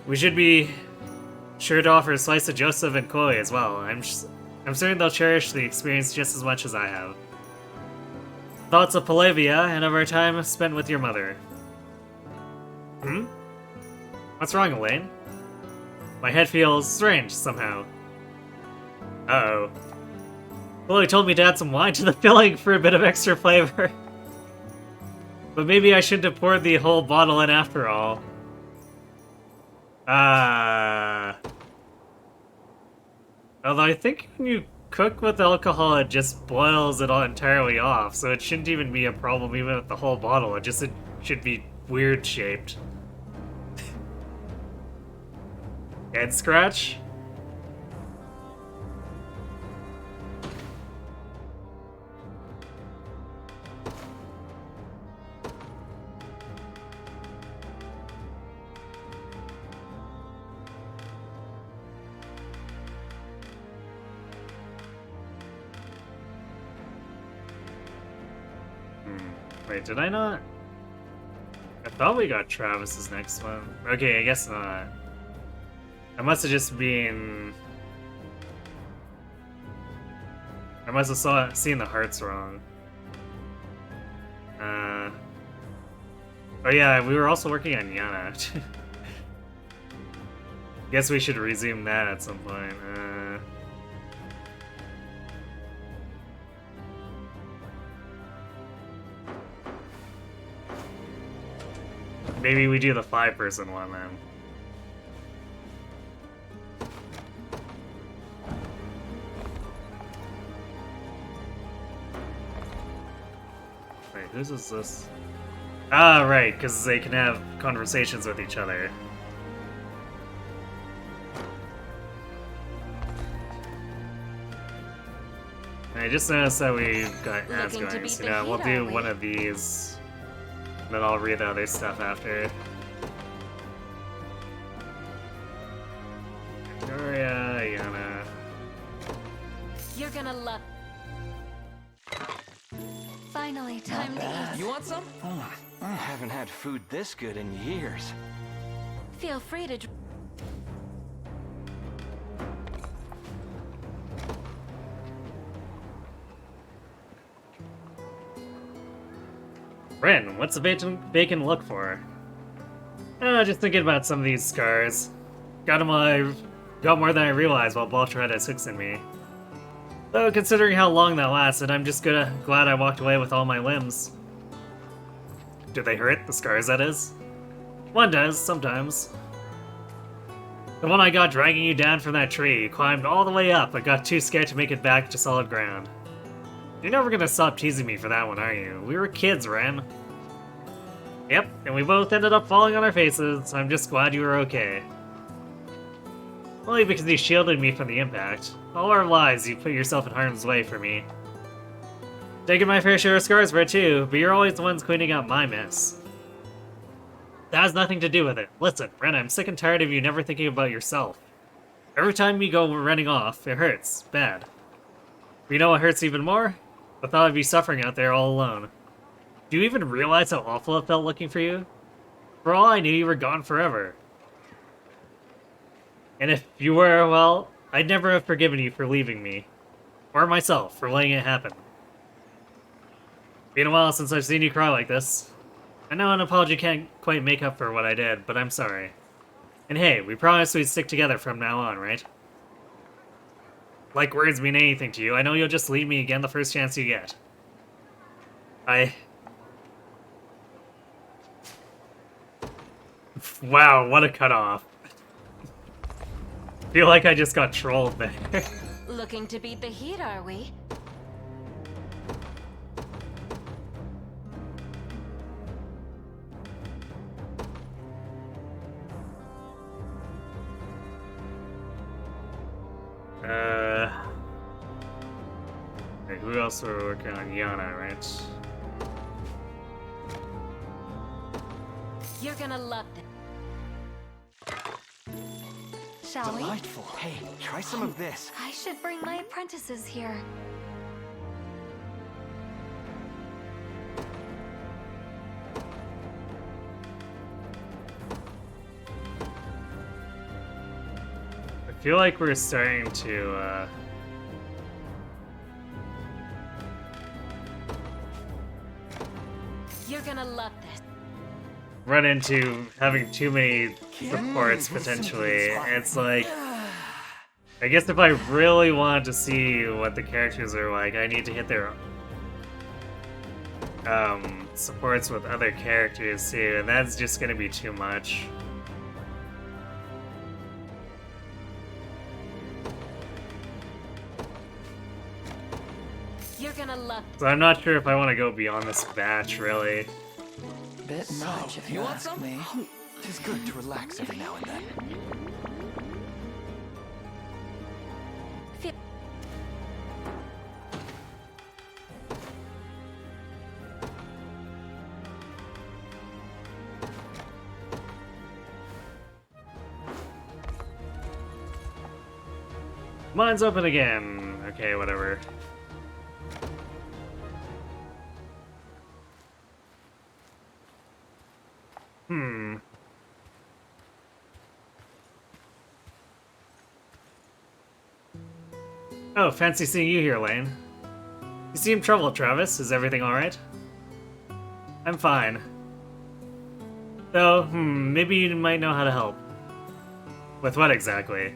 We should be sure to offer a slice to Joseph and Chloe as well. I'm certain they'll cherish the experience just as much as I have. Thoughts of Palavia and of our time spent with your mother. Hmm? What's wrong, Elaine? My head feels strange somehow. Uh-oh. Chloe told me to add some wine to the filling for a bit of extra flavor. But maybe I shouldn't have poured the whole bottle in after all. Although I think when you cook with alcohol, it just boils it all entirely off, so it shouldn't even be a problem even with the whole bottle. It should be weird shaped. Head scratch? Wait, did I not? I thought we got Travis's next one. Okay, I guess not. I must have just been... I must have seen the hearts wrong. Oh yeah, we were also working on Yana. Guess we should resume that at some point. Maybe we do the 5-person one then. Wait, whose is this? Ah, right, because they can have conversations with each other. I just noticed that we've got ads going, so yeah, we'll do one of these. Then I'll read the other stuff after. Victoria, Yana. You're gonna love. Finally, time to eat. You want some? Oh, I haven't had food this good in years. Feel free to. Ren, what's the bacon look for? Just thinking about some of these scars. Got more than I realized while Balcher had his hooks in me. Though, considering how long that lasted, I'm just glad I walked away with all my limbs. Do they hurt? The scars, that is? One does, sometimes. The one I got dragging you down from that tree, you climbed all the way up, but got too scared to make it back to solid ground. You're never gonna stop teasing me for that one, are you? We were kids, Ren. Yep, and we both ended up falling on our faces, so I'm just glad you were okay. Only because you shielded me from the impact. All our lives, you put yourself in harm's way for me. Taking my fair share of scars for it too, but you're always the ones cleaning up my mess. That has nothing to do with it. Listen, Ren, I'm sick and tired of you never thinking about yourself. Every time you go running off, it hurts. Bad. But you know what hurts even more? The thought of you suffering out there all alone. Do you even realize how awful it felt looking for you? For all I knew, you were gone forever. And if you were, well, I'd never have forgiven you for leaving me. Or myself, for letting it happen. Been a while since I've seen you cry like this. I know an apology can't quite make up for what I did, but I'm sorry. And hey, we promised we'd stick together from now on, right? Like words mean anything to you, I know you'll just leave me again the first chance you get. Wow, what a cutoff. Feel like I just got trolled there. Looking to beat the heat, are we? Wait, who else were we working on? Yana, right? You're gonna love this. Shall we? Delightful. Hey, try some of this. I should bring my apprentices here. I feel like we're starting to, You're gonna love this. run into having too many supports, potentially. It's like... I guess if I really want to see what the characters are like, I need to hit their supports with other characters too, and that's just gonna be too much. You're gonna love this. So I'm not sure if I want to go beyond this batch, really. Bit much, if you ask me. It is good to relax every now and then. Mine's open again. Okay, whatever. Oh, fancy seeing you here, Lane. You seem troubled, Travis. Is everything alright? I'm fine. Though, maybe you might know how to help. With what exactly?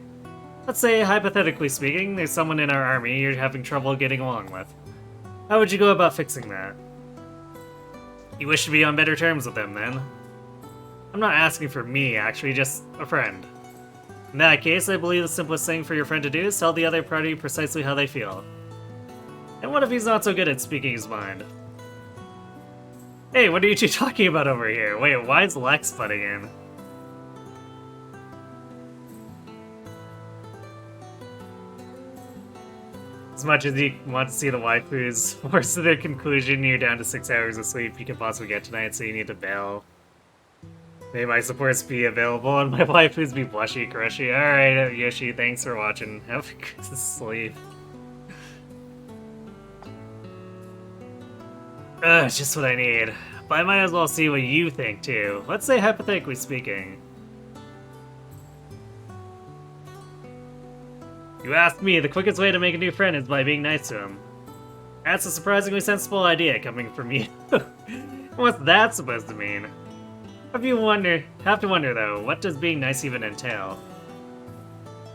Let's say, hypothetically speaking, there's someone in our army you're having trouble getting along with. How would you go about fixing that? You wish to be on better terms with them, then? I'm not asking for me, actually, just a friend. In that case, I believe the simplest thing for your friend to do is tell the other party precisely how they feel. And what if he's not so good at speaking his mind? Hey, what are you two talking about over here? Wait, why is Lex butting in? As much as you want to see the waifus forced to their conclusion, you're down to 6 hours of sleep you can possibly get tonight, so you need to bail. May my supports be available and my waifus be blushy crushy. Alright, Yoshi, thanks for watching. Have a good sleep. It's just what I need. But I might as well see what you think, too. Let's say hypothetically speaking. You asked me, the quickest way to make a new friend is by being nice to him. That's a surprisingly sensible idea coming from you. What's that supposed to mean? Have to wonder though, what does being nice even entail?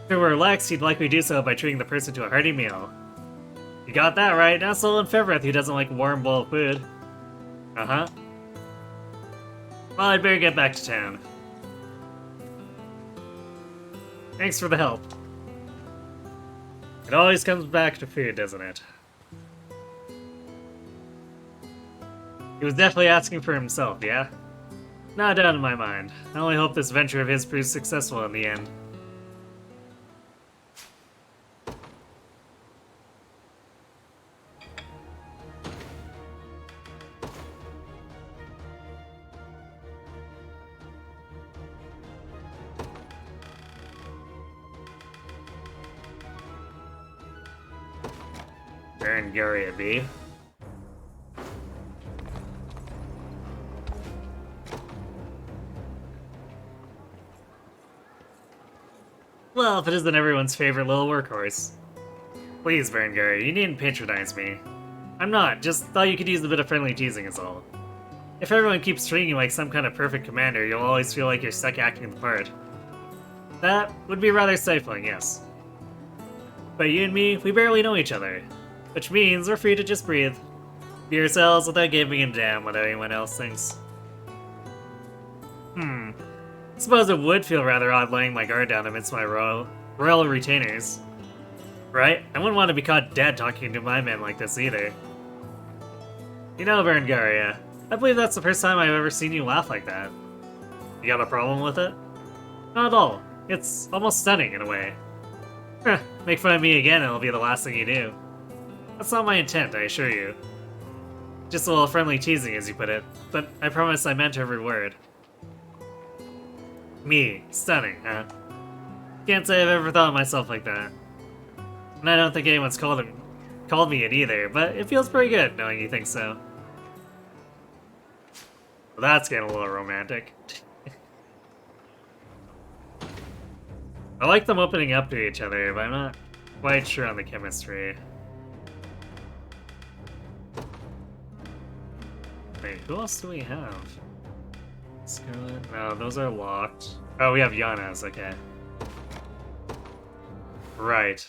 If it were Lex, he'd likely do so by treating the person to a hearty meal. You got that right, not Solon Fevrith who doesn't like warm bowl of food. Uh-huh. Well, I'd better get back to town. Thanks for the help. It always comes back to food, doesn't it? He was definitely asking for himself, yeah? Not doubt in my mind. I only hope this venture of his proves successful in the end. Berengaria B. Well, if it isn't everyone's favorite little workhorse. Please, Berengar, you needn't patronize me. I'm not, just thought you could use a bit of friendly teasing is all. If everyone keeps treating you like some kind of perfect commander, you'll always feel like you're stuck acting the part. That would be rather stifling, yes. But you and me, we barely know each other. Which means we're free to just breathe. Be yourselves without giving a damn what anyone else thinks. Suppose it would feel rather odd laying my guard down amidst my royal retainers. Right? I wouldn't want to be caught dead talking to my men like this either. You know, Berengaria, I believe that's the first time I've ever seen you laugh like that. You got a problem with it? Not at all. It's almost stunning in a way. Make fun of me again and it'll be the last thing you do. That's not my intent, I assure you. Just a little friendly teasing, as you put it, but I promise I meant every word. Me, stunning, huh? Can't say I've ever thought of myself like that. And I don't think anyone's called me it either, but it feels pretty good knowing you think so. Well, that's getting a little romantic. I like them opening up to each other, but I'm not quite sure on the chemistry. Wait, who else do we have? Scarlet? No, those are locked. Oh, we have Yana's, okay. Right.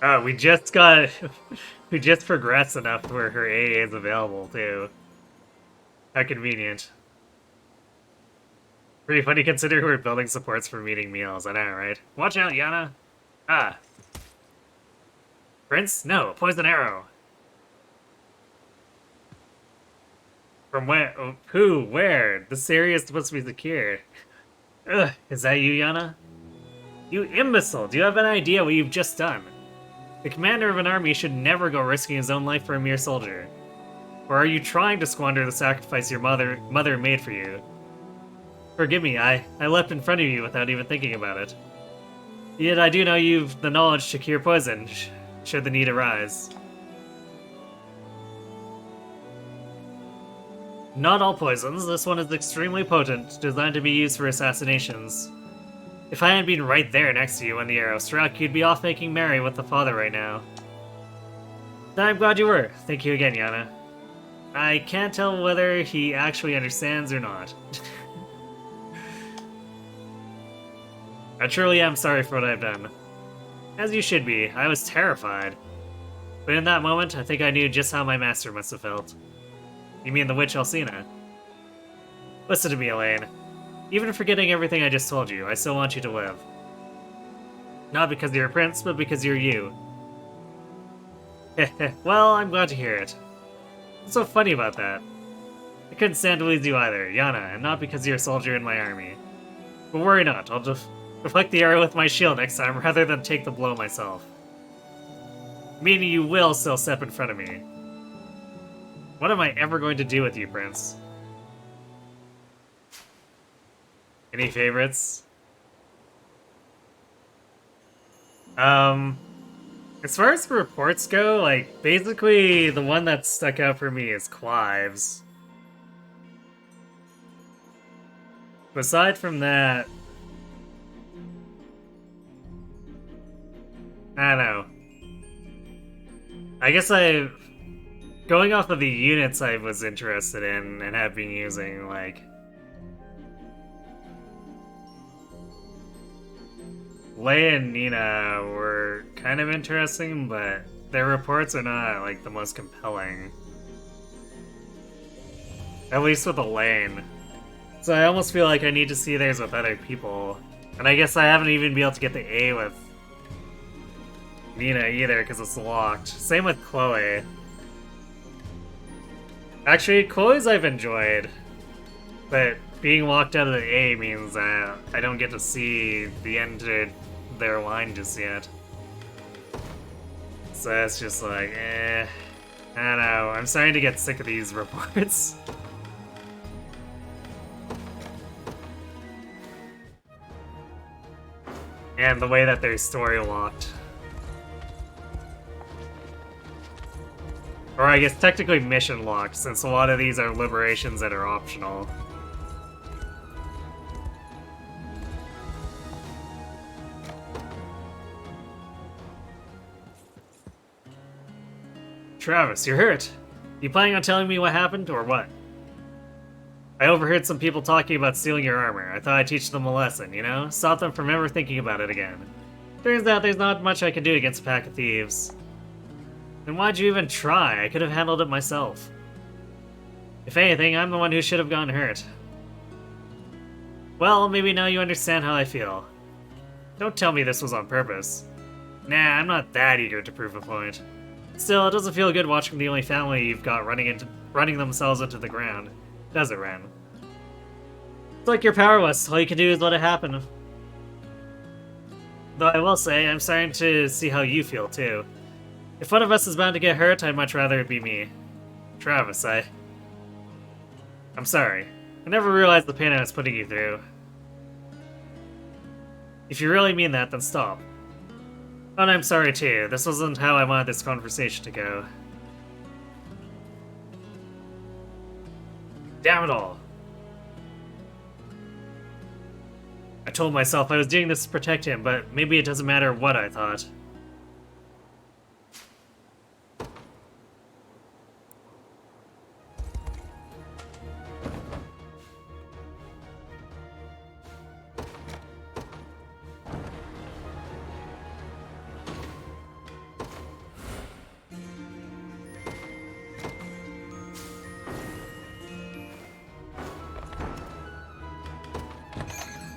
Oh, we just progressed enough where her AA is available, too. How convenient. Pretty funny considering we're building supports for meeting meals, I know, right? Watch out, Yana! Ah. Prince? No, a poison arrow. From where? Oh, who? Where? This area is supposed to be secure. Ugh, is that you, Yana? You imbecile! Do you have an idea what you've just done? The commander of an army should never go risking his own life for a mere soldier. Or are you trying to squander the sacrifice your mother made for you? Forgive me, I leapt in front of you without even thinking about it. Yet I do know you've the knowledge to cure poison, should the need arise. Not all poisons, this one is extremely potent, designed to be used for assassinations. If I hadn't been right there next to you when the arrow struck, you'd be off making merry with the father right now. I'm glad you were. Thank you again, Yana. I can't tell whether he actually understands or not. I truly am sorry for what I've done. As you should be, I was terrified. But in that moment, I think I knew just how my master must have felt. You mean the witch Alcina? Listen to me, Elaine. Even forgetting everything I just told you, I still want you to live. Not because you're a prince, but because you're you. Well, I'm glad to hear it. What's so funny about that? I couldn't stand to lose you either, Yana, and not because you're a soldier in my army. But worry not, I'll just deflect the arrow with my shield next time rather than take the blow myself. Meaning you will still step in front of me. What am I ever going to do with you, Prince? Any favorites? As far as the reports go, like, basically the one that stuck out for me is Clive's. Aside from that, I don't know. I guess going off of the units I was interested in and have been using, like, Leia and Nina were kind of interesting, but their reports are not, like, the most compelling. At least with Elaine. So I almost feel like I need to see theirs with other people. And I guess I haven't even been able to get the A with Nina either, because it's locked. Same with Chloe. Actually, Chloe's I've enjoyed. But being locked out of the A means that I don't get to see the end to their line just yet. So it's just like, I don't know. I'm starting to get sick of these reports. And the way that they're story locked. Or I guess technically mission locked, since a lot of these are liberations that are optional. Travis, you're hurt. You planning on telling me what happened, or what? I overheard some people talking about stealing your armor. I thought I'd teach them a lesson, you know? Stop them from ever thinking about it again. Turns out there's not much I can do against a pack of thieves. Then why'd you even try? I could have handled it myself. If anything, I'm the one who should have gotten hurt. Well, maybe now you understand how I feel. Don't tell me this was on purpose. Nah, I'm not that eager to prove a point. Still, it doesn't feel good watching the only family you've got running themselves into the ground. Does it, Ren? It's like you're powerless. All you can do is let it happen. Though I will say, I'm starting to see how you feel, too. If one of us is bound to get hurt, I'd much rather it be me. Travis, I'm sorry. I never realized the pain I was putting you through. If you really mean that, then stop. Oh, and I'm sorry, too. This wasn't how I wanted this conversation to go. Damn it all. I told myself I was doing this to protect him, but maybe it doesn't matter what I thought.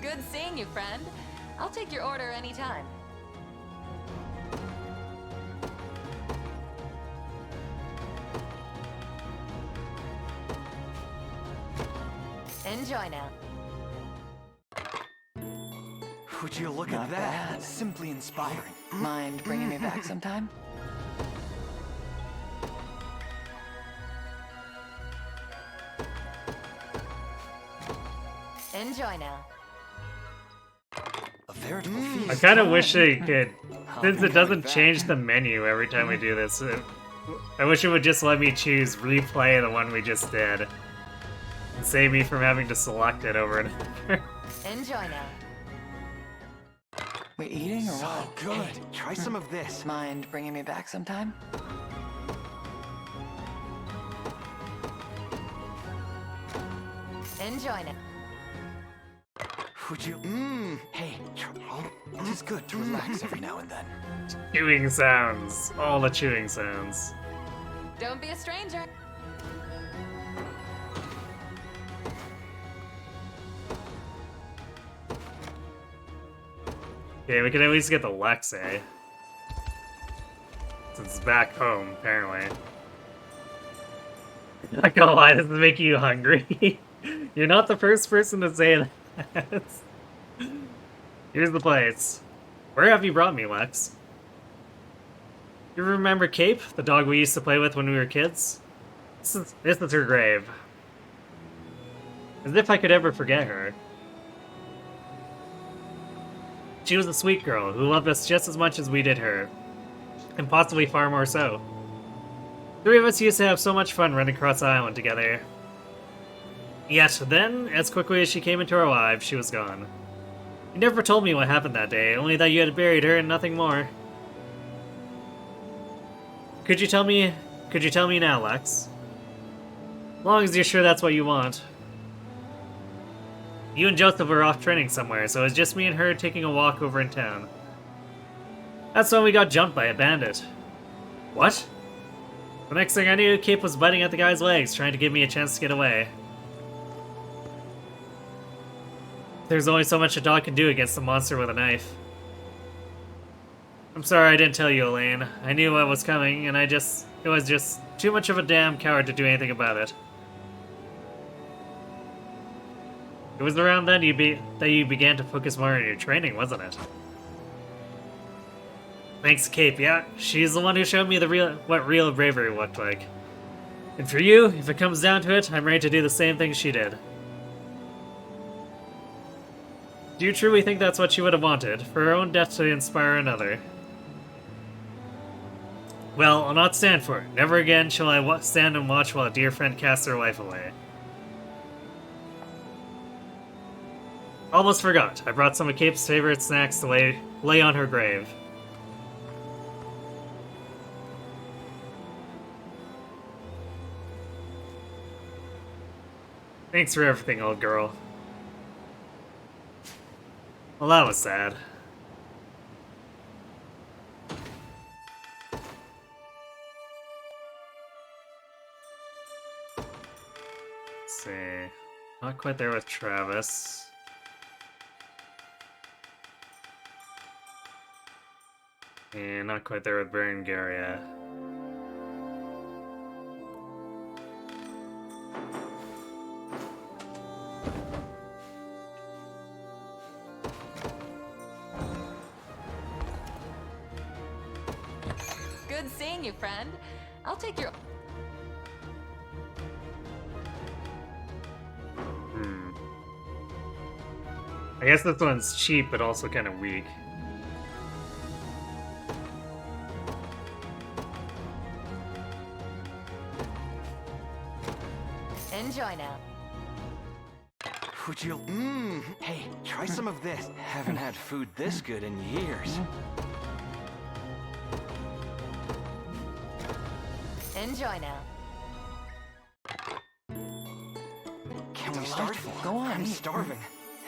Good seeing you, friend. I'll take your order anytime. Enjoy now. Would you look at that? Simply inspiring. Mind bringing me back sometime? Enjoy now. A veritable feast. I kind of wish it could, since it doesn't change the menu every time we do this. I wish it would just let me choose replay the one we just did. And save me from having to select it over and over. Enjoy now. We eating or what? Good. Hey, try some of this. Mind bringing me back sometime? Enjoy now. Would you? Hey, it is good to relax every now and then. Chewing sounds. All the chewing sounds. Don't be a stranger. Okay, we can at least get the Lexi. Since it's back home, apparently. Not gonna lie, this is making you hungry. You're not the first person to say that. Here's the place. Where have you brought me, Lex? You remember Cape, the dog we used to play with when we were kids? This is her grave. As if I could ever forget her. She was a sweet girl who loved us just as much as we did her. And possibly far more so. Three of us used to have so much fun running across the island together. Yet then, as quickly as she came into our lives, she was gone. You never told me what happened that day, only that you had buried her and nothing more. Could you tell me now, Lex? As long as you're sure that's what you want. You and Joseph were off training somewhere, so it was just me and her taking a walk over in town. That's when we got jumped by a bandit. What? The next thing I knew, Cape was biting at the guy's legs, trying to give me a chance to get away. There's only so much a dog can do against a monster with a knife. I'm sorry I didn't tell you, Elaine. I knew what was coming, and it was just too much of a damn coward to do anything about it. It was around then that you began to focus more on your training, wasn't it? Thanks to Cape, yeah. She's the one who showed me what real bravery looked like. And for you, if it comes down to it, I'm ready to do the same thing she did. Do you truly think that's what she would have wanted? For her own death to inspire another? Well, I'll not stand for it. Never again shall I stand and watch while a dear friend casts her life away. Almost forgot. I brought some of Cape's favorite snacks to lay on her grave. Thanks for everything, old girl. Well, that was sad. Let's see. Not quite there with Travis. And not quite there with Berengaria. Good seeing you, friend. I'll take your... I guess this one's cheap, but also kind of weak. Enjoy now. Would you... Hey, try some of this. Haven't had food this good in years. Enjoy now. Can we start? Go on. I'm starving.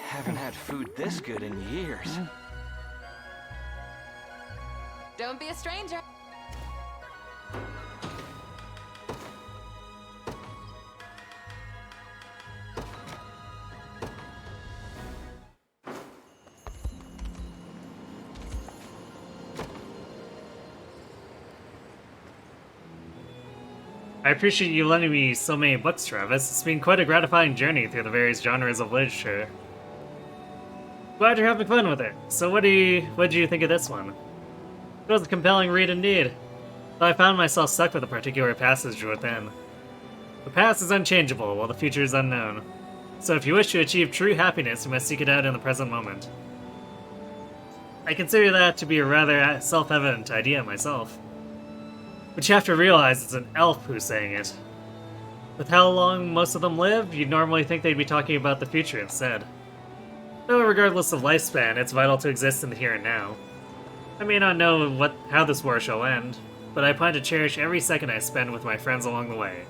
Haven't had food this good in years. Don't be a stranger. I appreciate you lending me so many books, Travis. It's been quite a gratifying journey through the various genres of literature. Glad you're having fun with it. So what did you think of this one? It was a compelling read indeed, though I found myself stuck with a particular passage within. The past is unchangeable, while the future is unknown. So if you wish to achieve true happiness, you must seek it out in the present moment. I consider that to be a rather self-evident idea myself. But you have to realize it's an elf who's saying it. With how long most of them live, you'd normally think they'd be talking about the future instead. Though regardless of lifespan, it's vital to exist in the here and now. I may not know how this war shall end, but I plan to cherish every second I spend with my friends along the way.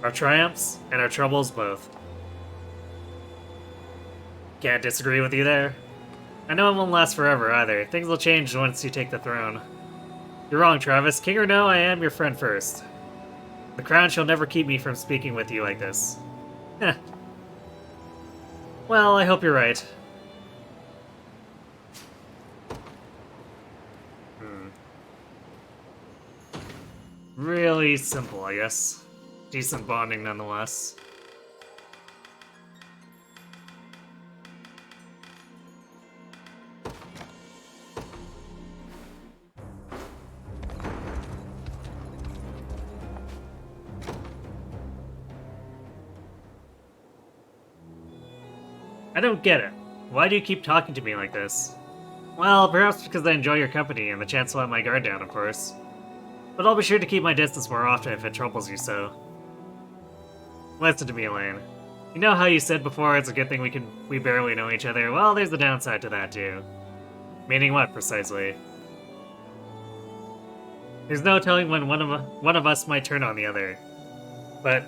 Our triumphs, and our troubles both. Can't disagree with you there. I know it won't last forever either. Things will change once you take the throne. You're wrong, Travis. King or no, I am your friend first. The crown shall never keep me from speaking with you like this. Heh. Well, I hope you're right. Really simple, I guess. Decent bonding nonetheless. I don't get it. Why do you keep talking to me like this? Well, perhaps because I enjoy your company and the chance to let my guard down, of course. But I'll be sure to keep my distance more often if it troubles you so. Listen to me, Elaine. You know how you said before it's a good thing we barely know each other? Well, there's the downside to that too. Meaning what, precisely? There's no telling when one of us might turn on the other. But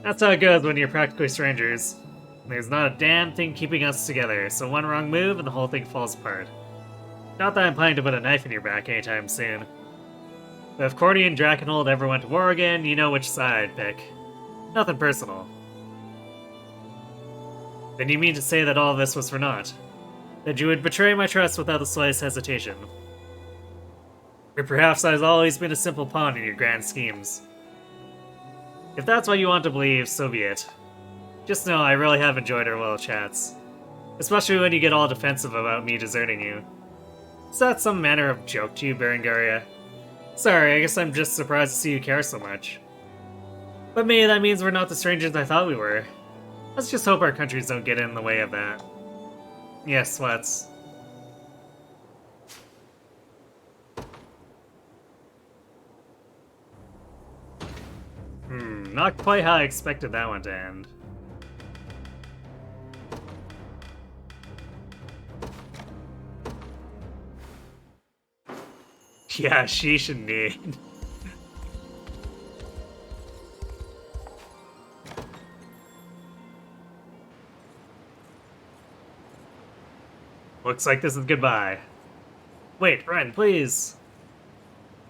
that's how it goes when you're practically strangers. There's not a damn thing keeping us together, so one wrong move and the whole thing falls apart. Not that I'm planning to put a knife in your back anytime soon. But if Cordy and Drakenhold ever went to war again, you know which side I'd pick. Nothing personal. Then you mean to say that all of this was for naught? That you would betray my trust without the slightest hesitation? Or perhaps I've always been a simple pawn in your grand schemes? If that's what you want to believe, so be it. Just know I really have enjoyed our little chats. Especially when you get all defensive about me deserting you. Is that some manner of joke to you, Berengaria? Sorry, I guess I'm just surprised to see you care so much. But maybe that means we're not the strangers I thought we were. Let's just hope our countries don't get in the way of that. Yes, let's. Not quite how I expected that one to end. Yeah, sheesh indeed. Looks like this is goodbye. Wait, Ren, please.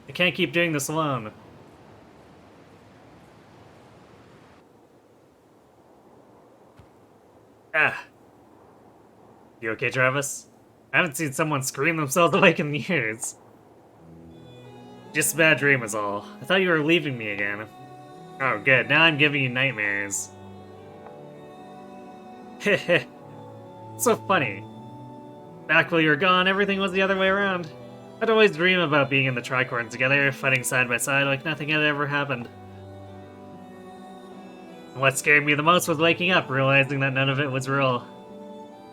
I can't keep doing this alone. Ah. You okay, Travis? I haven't seen someone scream themselves awake in years. Just a bad dream is all. I thought you were leaving me again. Oh, good. Now I'm giving you nightmares. Heh. So funny. Back while you were gone, everything was the other way around. I'd always dream about being in the Tricorns together, fighting side by side like nothing had ever happened. And what scared me the most was waking up, realizing that none of it was real.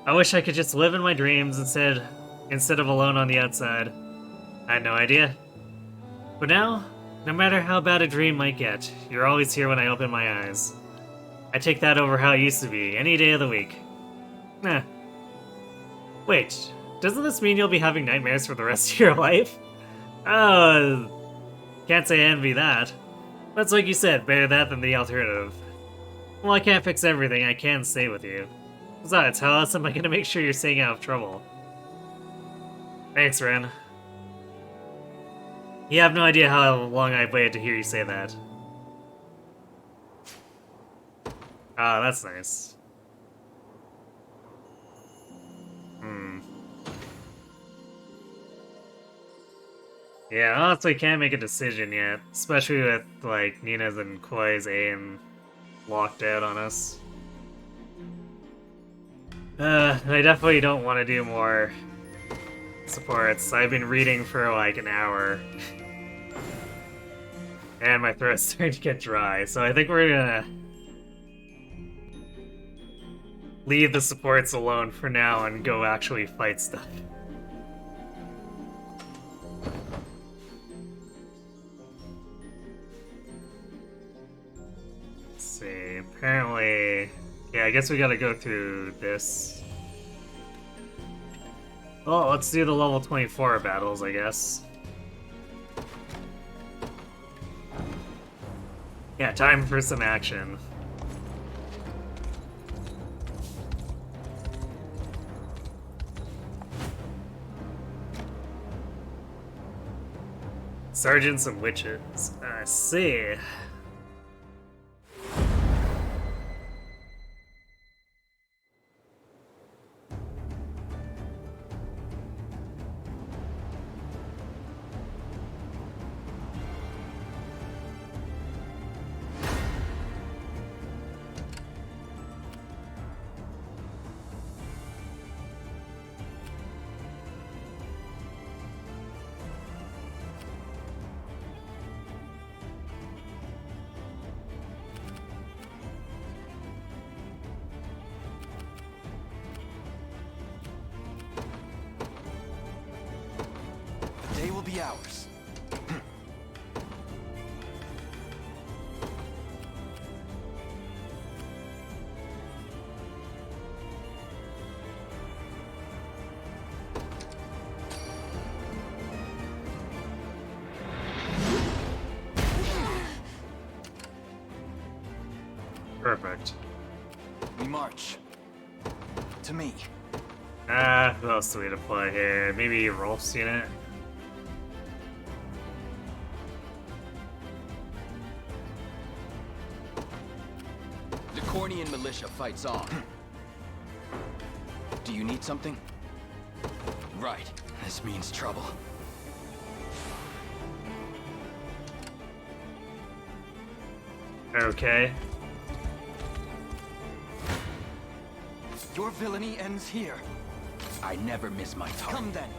I wish I could just live in my dreams instead of alone on the outside. I had no idea. But now, no matter how bad a dream might get, you're always here when I open my eyes. I take that over how it used to be, any day of the week. Nah. Wait, doesn't this mean you'll be having nightmares for the rest of your life? Oh, can't say I envy that. That's like you said, better that than the alternative. Well, I can't fix everything, I can stay with you. Besides, how else am I gonna make sure you're staying out of trouble? Thanks, Ren. You have no idea how long I've waited to hear you say that. Ah, that's nice. Yeah, I honestly can't make a decision yet, especially with, like, Nina's and Koi's aim locked out on us. I definitely don't want to do more supports. I've been reading for like an hour. And my throat's starting to get dry, so I think we're gonna leave the supports alone for now and go actually fight stuff. Let's see, apparently... Yeah, I guess we gotta go through this. Oh, let's do the level 24 battles, I guess. Yeah, time for some action. Sergeants and witches. I see. Today will be ours. Perfect. We march. To me. Who else do we deploy here? Maybe Rolf's unit? The Cornian militia fights on. Do you need something? Right. This means trouble. Okay. Your villainy ends here. I never miss my target. Come then.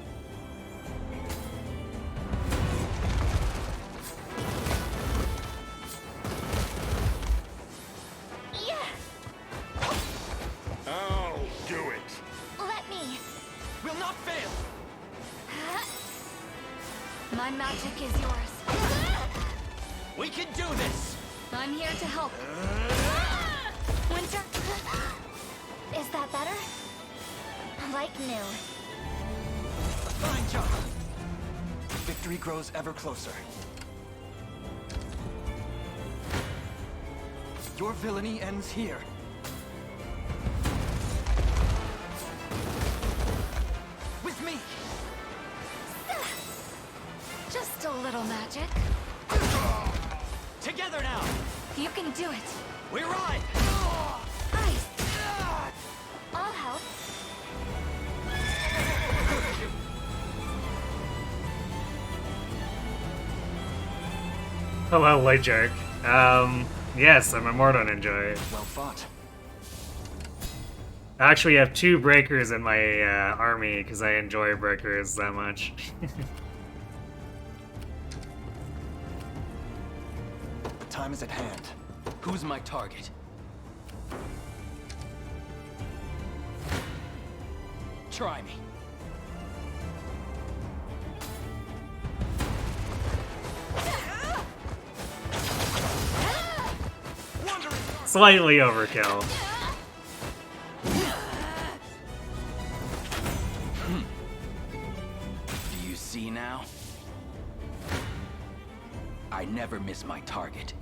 I'll do it. Let me. Will not fail. My magic is yours. We can do this. I'm here to help. Winter. Is that better? Like new. Fine job. Victory grows ever closer. Your villainy ends here. me! Just a little magic. Together now! You can do it. We ride! Ice. I'll help. Oh well, light jerk. Yes, I'm a Mordo Ninja. Well fought. I actually have 2 breakers in my army because I enjoy breakers that much. Time is at hand. Who's my target? Try me. Slightly overkill. Do you see now? I never miss my target.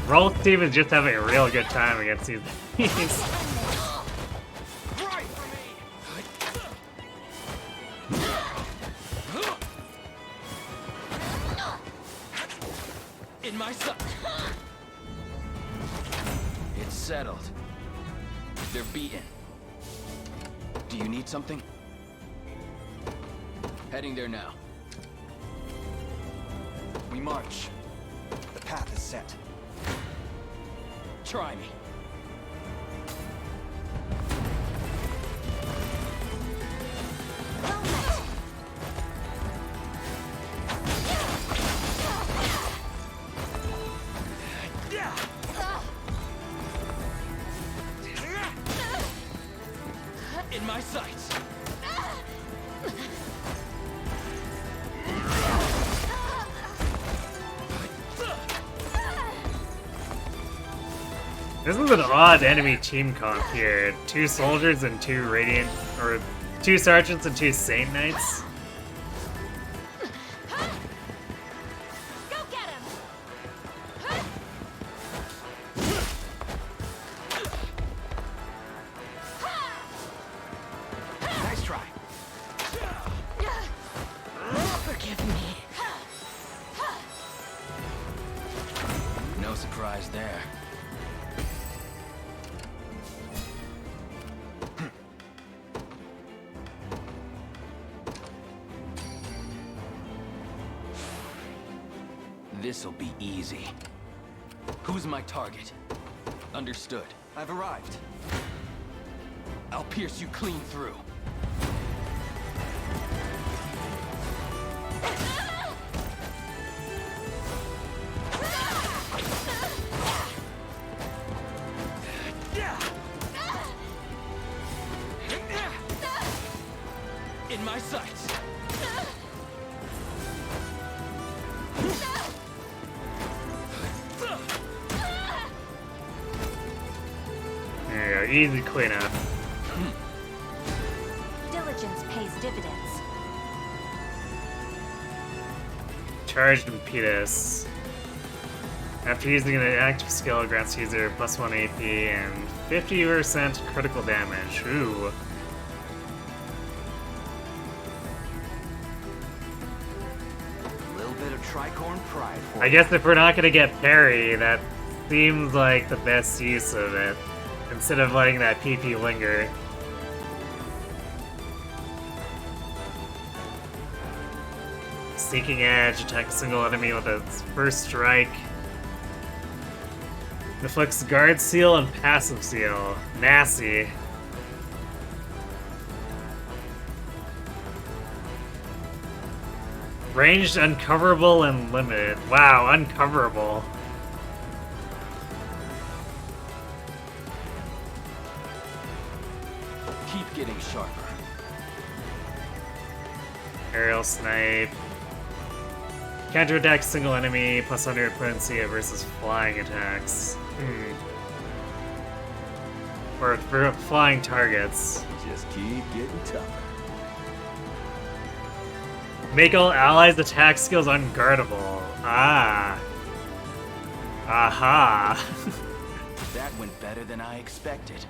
Rolf team is just having a real good time against these enemies. In my sight. It's settled. They're beaten. Do you need something? Heading there now. We march. The path is set. Try me. In my sights. This is an odd enemy team comp here. 2 soldiers and 2 radiant, or 2 sergeants and 2 saint knights. Go get him. Nice try. Forgive me. No surprise there. This'll be easy. Who's my target? Understood. I've arrived. I'll pierce you clean through. In my sights. There you go, easy cleanup. Diligence pays dividends. Charged Impetus. After using an active skill, grants user +1 AP and 50% critical damage. Ooh. A little bit of tricorn pride for I guess if we're not gonna get parry, that seems like the best use of it. Instead of letting that PP linger. Seeking Edge, attack a single enemy with its first strike. Deflects Guard Seal and Passive Seal. Nasty. Ranged, uncoverable, and limited. Wow, uncoverable. Keep getting sharper. Aerial Snipe. Counterattack single enemy plus 100 potency versus flying attacks. Or for flying targets. Just keep getting tougher. Make all allies' attack skills unguardable. Ah. Aha. That went better than I expected.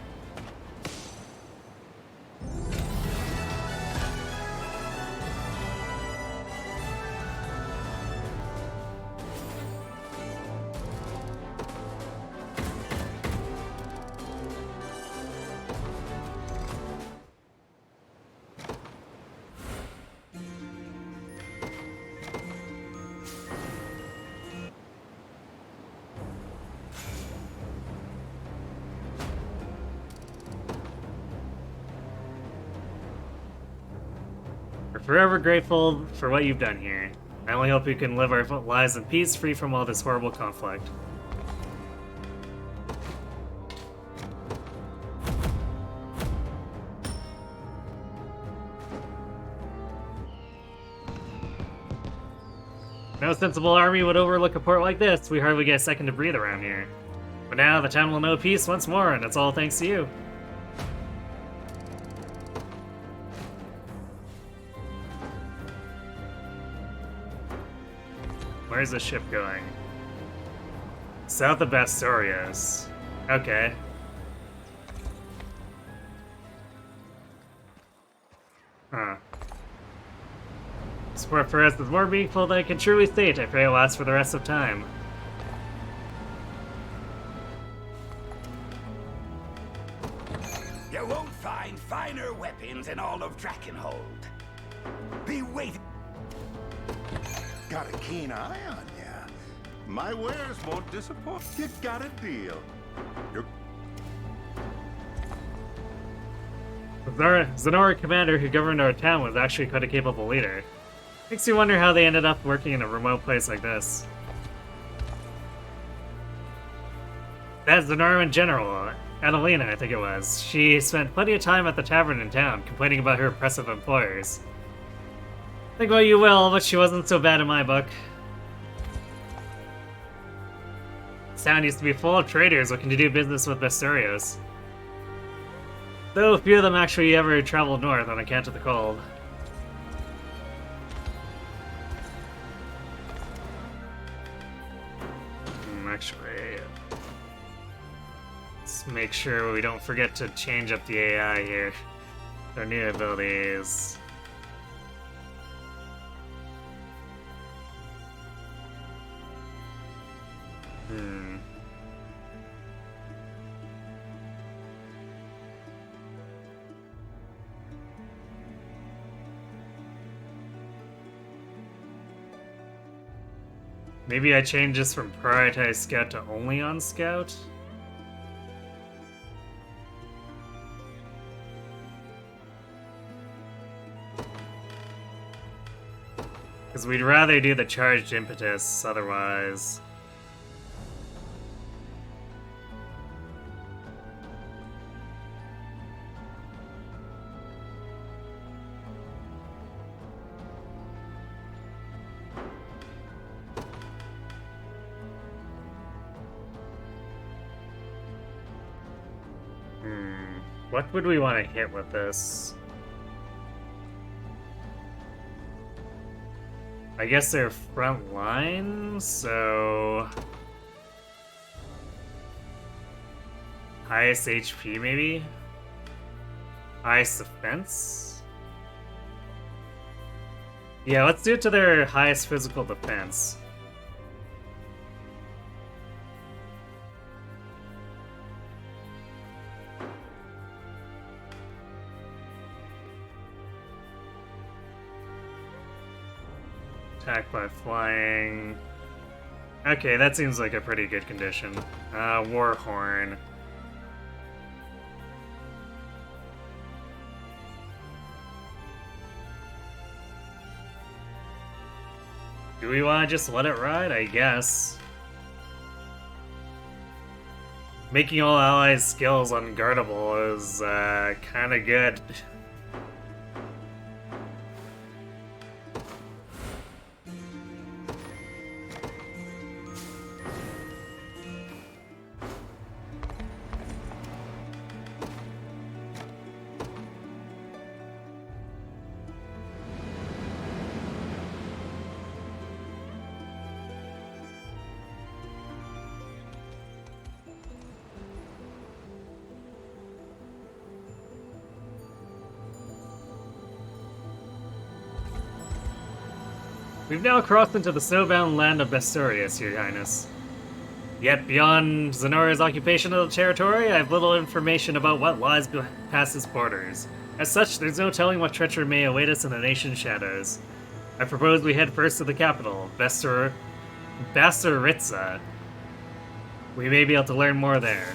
We're forever grateful for what you've done here. I only hope we can live our lives in peace, free from all this horrible conflict. No sensible army would overlook a port like this. We hardly get a second to breathe around here. But now the town will know peace once more, and it's all thanks to you. Where's the ship going? South of Bastorios. Okay. Huh. Sport for us is more meaningful than I can truly state. I pray it lasts for the rest of time. You won't find finer weapons in all of Drakenhold. Be waiting. Got a keen eye on ya. My wares won't disappoint. You got a deal. The Zenora commander who governed our town was actually quite a capable leader. Makes you wonder how they ended up working in a remote place like this. That Zenoran general, Adelina, I think it was. She spent plenty of time at the tavern in town, complaining about her oppressive employers. Think what you will, but she wasn't so bad in my book. This town used to be full of traders looking to do business with Bastorios. Though few of them actually ever traveled north on account of the cold. Actually, let's make sure we don't forget to change up the AI here. Their new abilities. Maybe I change this from prioritize scout to only on scout? Because we'd rather do the charged impetus otherwise. What would we want to hit with this? I guess they're front line, so... highest HP, maybe? Highest defense? Yeah, let's do it to their highest physical defense. Attack by flying. Okay, that seems like a pretty good condition. Warhorn. Do we want to just let it ride? I guess. Making all allies' skills unguardable is kind of good. We've now crossed into the snowbound land of Bestorius, Your Highness. Yet beyond Zenora's occupation of the territory, I have little information about what lies past its borders. As such, there's no telling what treachery may await us in the nation's shadows. I propose we head first to the capital, Basaritsa. We may be able to learn more there.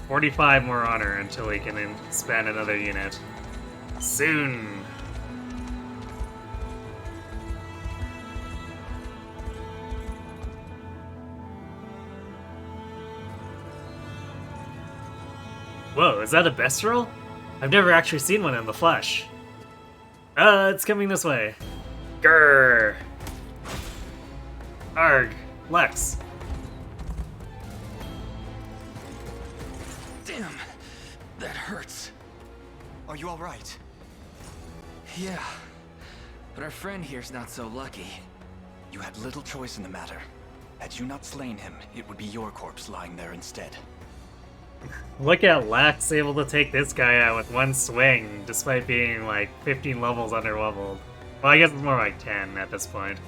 $45 more honor until we can expand another unit. Soon. Whoa, is that a Bestial? I've never actually seen one in the flesh. It's coming this way. Grrr. Arg. Lex. Damn, that hurts. Are you all right? Yeah, but our friend here's not so lucky. You had little choice in the matter. Had you not slain him, it would be your corpse lying there instead. Look at Lex able to take this guy out with one swing, despite being like 15 levels under-leveled. Well, I guess it's more like 10 at this point.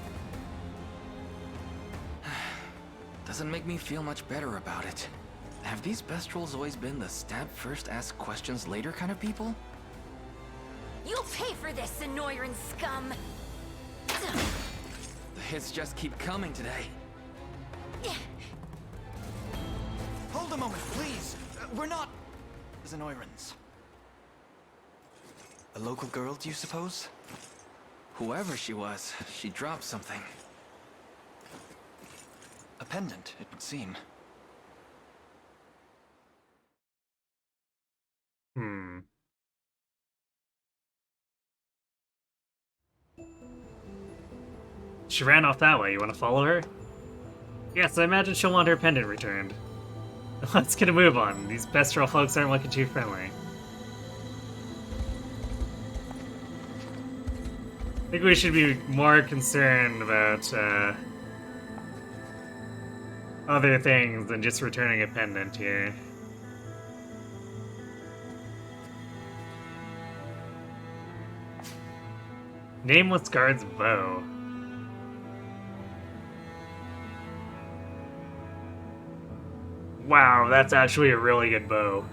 Doesn't make me feel much better about it. Have these Bestrals always been the stab first, ask questions later kind of people? You'll pay for this, Zenoiran scum! The hits just keep coming today. Hold a moment, please! We're not... Zenoirans. A local girl, do you suppose? Whoever she was, she dropped something. A pendant, it would seem. She ran off that way. You want to follow her? Yes, I imagine she'll want her pendant returned. Let's get a move on. These Bestial folks aren't looking too friendly. I think we should be more concerned about other things than just returning a pendant here. Nameless Guard's bow. Wow, that's actually a really good bow.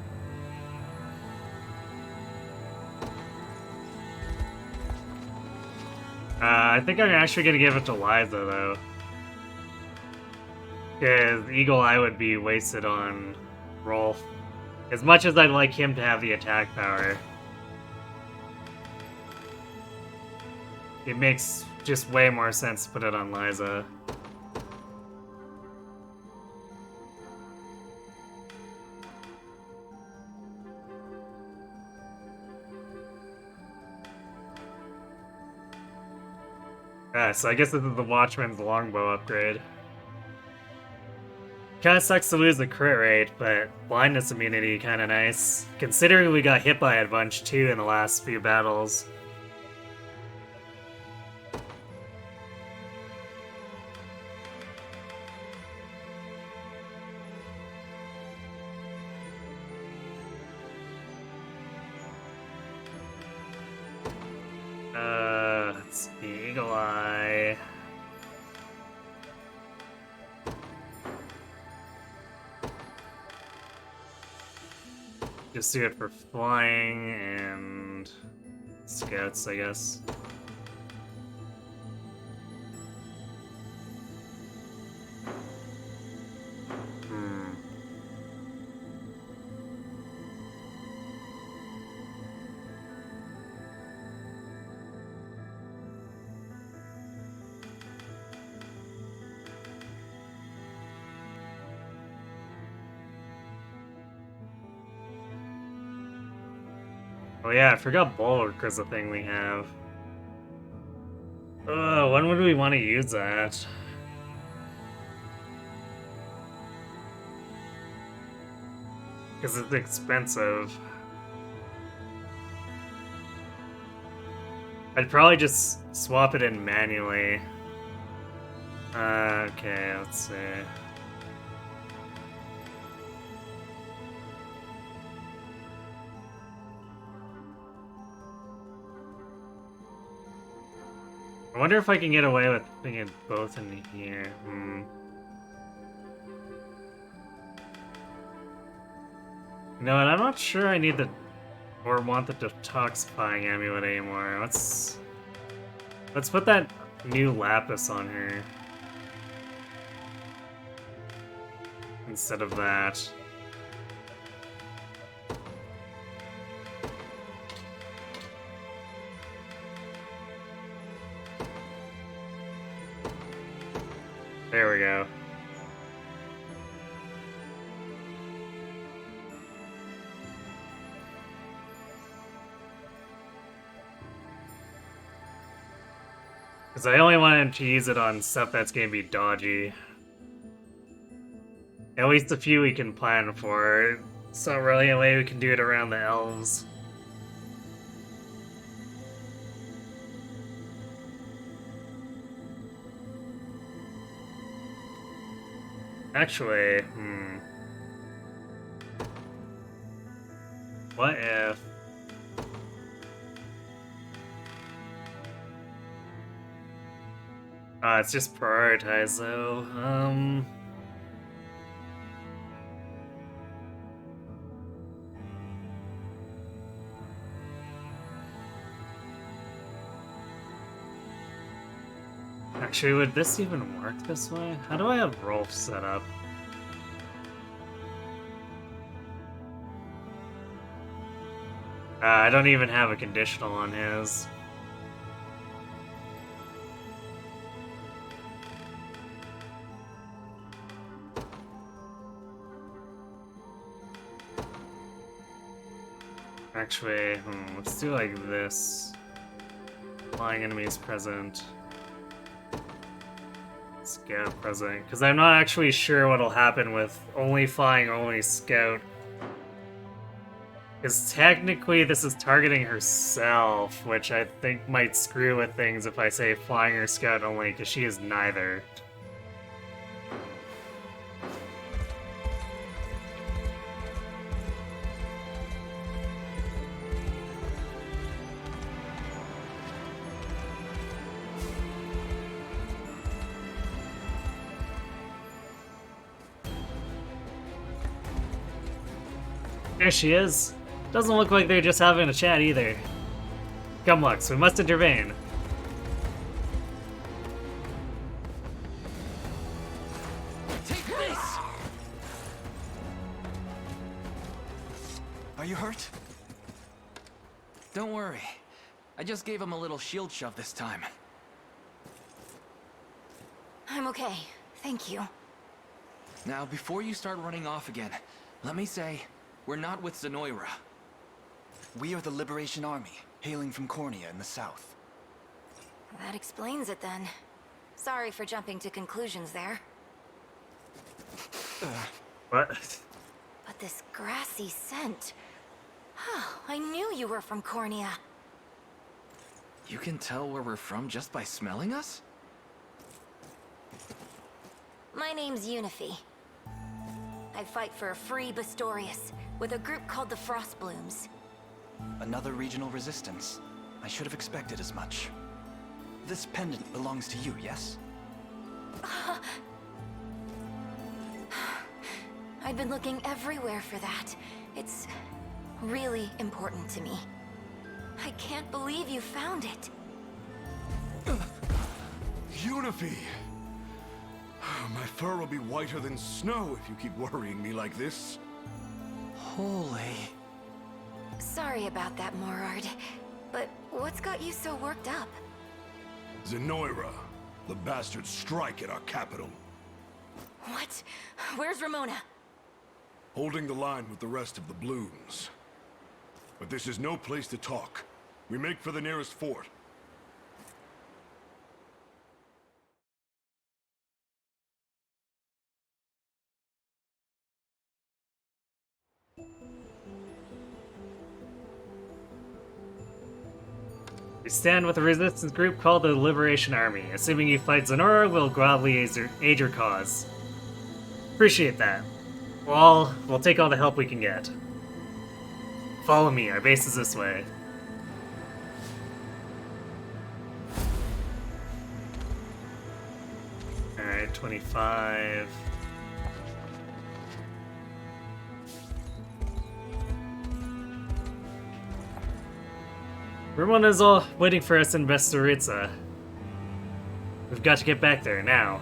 I think I'm actually gonna give it to Liza though. Because Eagle Eye would be wasted on Rolf. As much as I'd like him to have the attack power. It makes just way more sense to put it on Liza. So I guess this is the Watchman's longbow upgrade. Kinda sucks to lose the crit rate, but blindness immunity kinda nice. Considering we got hit by a bunch too in the last few battles. Let's see, Eagle Eye. Just do it for flying and scouts, I guess. Oh yeah, I forgot Bulwark was a thing we have. When would we want to use that? Because it's expensive. I'd probably just swap it in manually. Okay, let's see. I wonder if I can get away with putting it both in here. You know what? I'm not sure I need the or want the detoxifying amulet anymore. Let's put that new lapis on her instead of that. There we go. Because I only wanted to use it on stuff that's going to be dodgy. At least a few we can plan for. It's not really a way we can do it around the elves. Actually, what if... it's just prioritize though. Actually, would this even work this way? How do I have Rolf set up? I don't even have a conditional on his. Actually, let's do like this. Flying enemies present. Scout present. Because I'm not actually sure what'll happen with only flying or only scout. Because technically this is targeting herself, which I think might screw with things if I say flying or scout only, because she is neither. There she is. Doesn't look like they're just having a chat either. Come Lux, we must intervene. Take this! Are you hurt? Don't worry. I just gave him a little shield shove this time. I'm okay. Thank you. Now, before you start running off again, let me say, we're not with Zenoira. We are the Liberation Army, hailing from Cornea in the south. That explains it then. Sorry for jumping to conclusions there. What? But this grassy scent... I knew you were from Cornea. You can tell where we're from just by smelling us? My name's Unifi. I fight for a free Bastorius, with a group called the Frostblooms. Another regional resistance. I should have expected as much. This pendant belongs to you, yes? I've been looking everywhere for that. It's really important to me. I can't believe you found it. Unifi! My fur will be whiter than snow if you keep worrying me like this. Holy... Sorry about that, Morard. But what's got you so worked up? Zenoira. The bastards strike at our capital. What? Where's Ramona? Holding the line with the rest of the Blooms. But this is no place to talk. We make for the nearest fort. We stand with a resistance group called the Liberation Army. Assuming you fight Zenoira, we'll gladly aid your cause. Appreciate that. We'll take all the help we can get. Follow me, our base is this way. 25. Everyone is all waiting for us in Vestoritza. We've got to get back there now.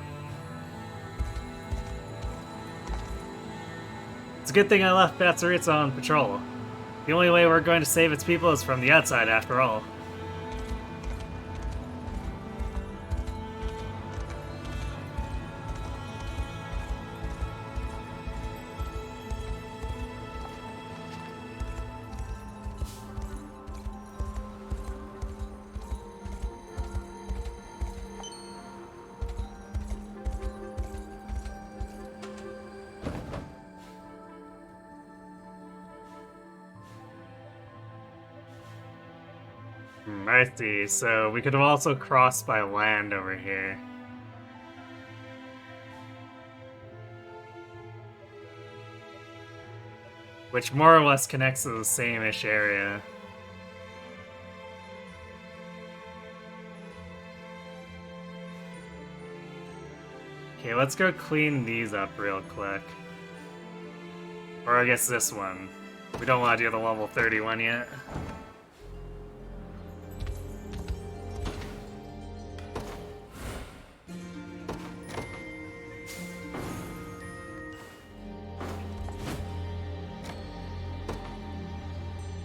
It's a good thing I left Vestoritza on patrol. The only way we're going to save its people is from the outside, after all. I see, so we could have also crossed by land over here. Which more or less connects to the same-ish area. Okay, let's go clean these up real quick. Or I guess this one. We don't want to do the level 31 yet.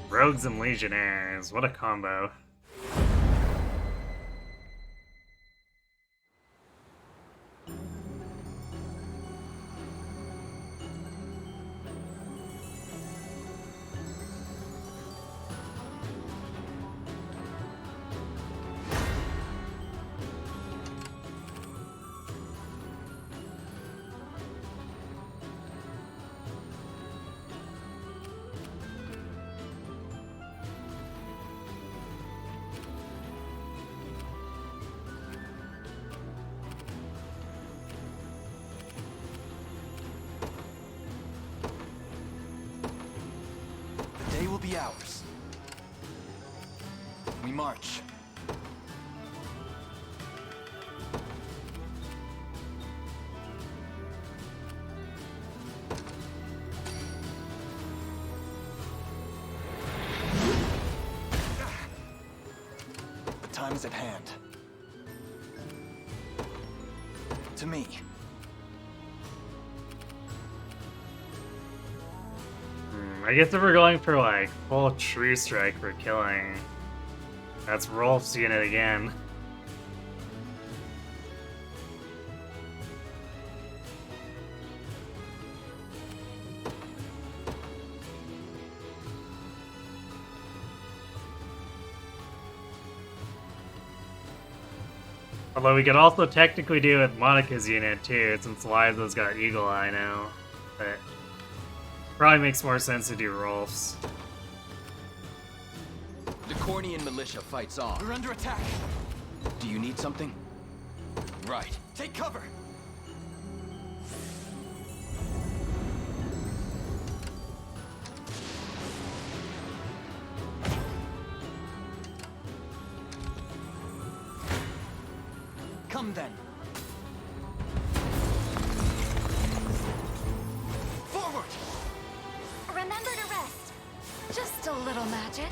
Rogues and Legionnaires, what a combo. Will be ours. We march. The time is at hand. To me. I guess if we're going for like full tree strike for killing, that's Rolf's unit again. Although we could also technically do it with Monica's unit too, since Liza's got Eagle Eye now. But probably makes more sense to do Rolf's. The Cornian militia fights on. We're under attack. Do you need something? Right. Take cover. Come then. Forward! Remember to rest. Just a little magic.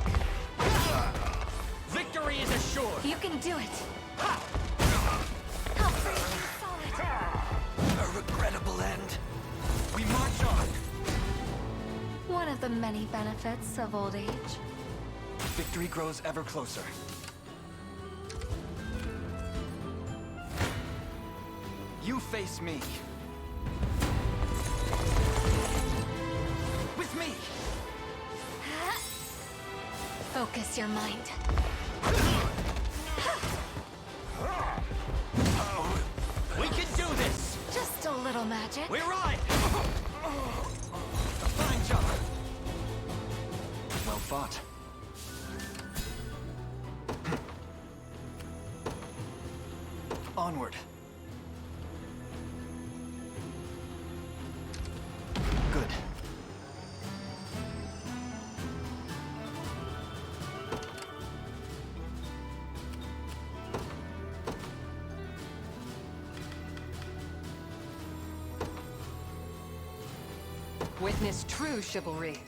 Victory is assured. You can do it. A regrettable end. We march on. One of the many benefits of old age. Victory grows ever closer. You face me. With me. Focus your mind. We can do this. Just a little magic. We're on. A fine job. Well fought. Onward. Good. Witness true chivalry.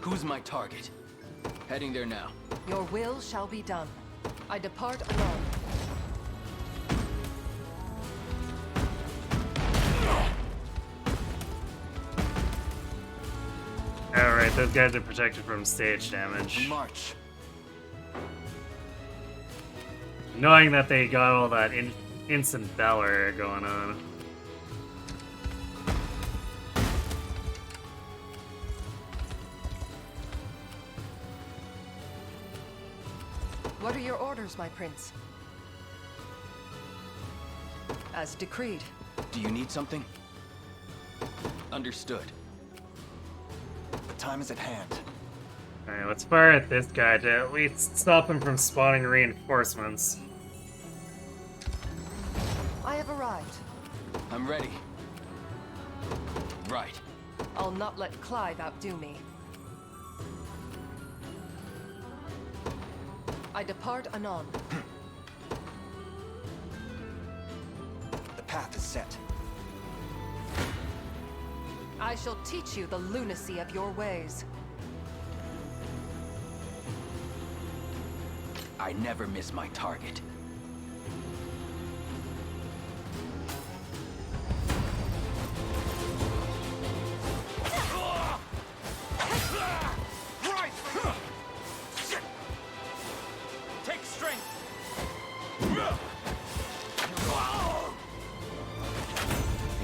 Who's my target? Heading there now. Your will shall be done. I depart alone. Alright, those guys are protected from stage damage. March. Knowing that they got all that instant valor going on. What are your orders, my prince? As decreed. Do you need something? Understood. The time is at hand. Alright, let's fire at this guy to at least stop him from spawning reinforcements. I have arrived. I'm ready. Right. I'll not let Clive outdo me. I depart anon. The path is set. I shall teach you the lunacy of your ways. I never miss my target. Take strength.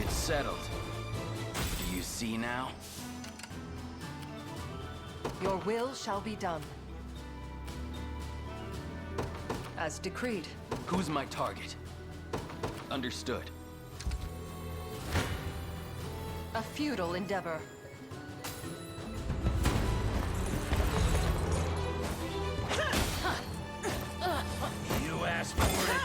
It's settled. Do you see now? Your will shall be done. As decreed. Who's my target? Understood. A futile endeavor. You asked for it.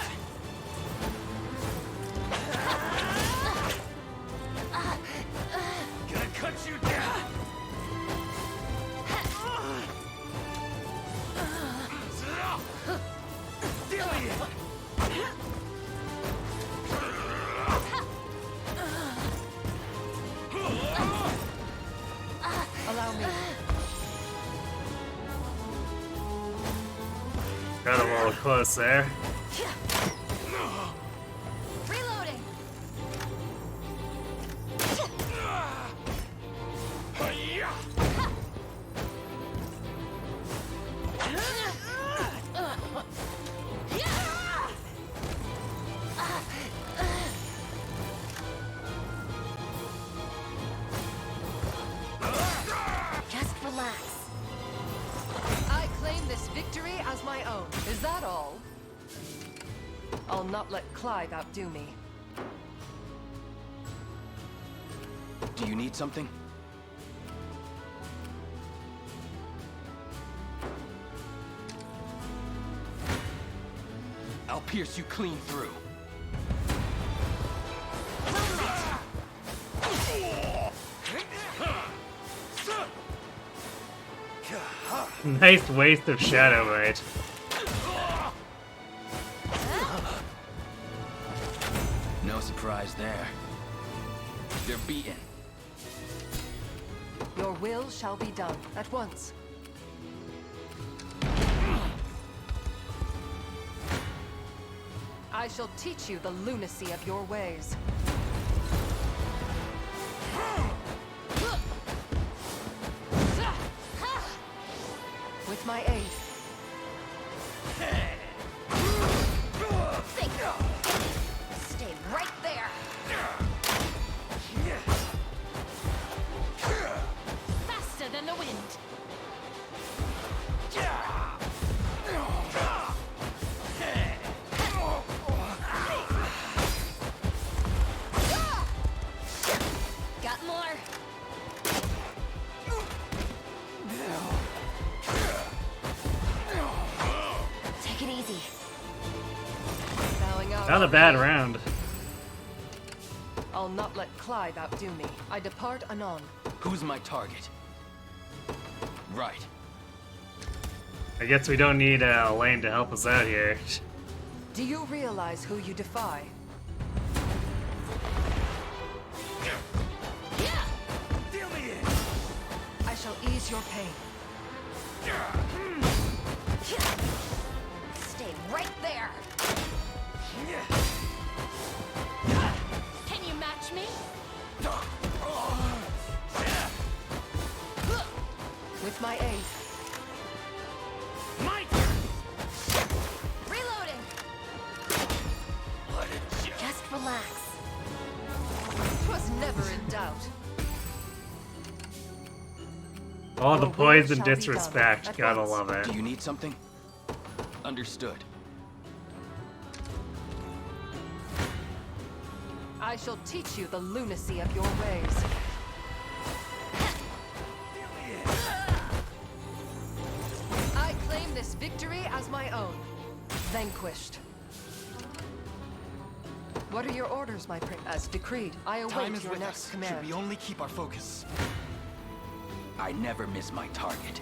Gonna cut you down. Allow me. Got a little close there. Reloading. Just relax. I claim this victory as my own. Is that all? I'll not let Clive outdo me. Do you need something? I'll pierce you clean through. Nice waste of Shadow Bite. No surprise there. They're beaten. Your will shall be done at once. I shall teach you the lunacy of your ways. With my aid. Stay right there. Faster than the wind. Got more. Take it easy. Bowing out Not a bad round. I'll not let Clive outdo me. I depart anon. Who's my target? Right. I guess we don't need Elaine to help us out here. Do you realize who you defy? Yeah. Ease your pain. Stay right there. Can you match me? With my aid. My turn! Reloading! Just relax. Was never in doubt. All the Your will poison shall be done. disrespect, At gotta once. love it. Do you need something? Understood. I shall teach you the lunacy of your ways. I claim this victory as my own. Vanquished. What are your orders, my prince? As decreed, I Time await is your with next us. command. Should we only keep our focus? I never miss my target.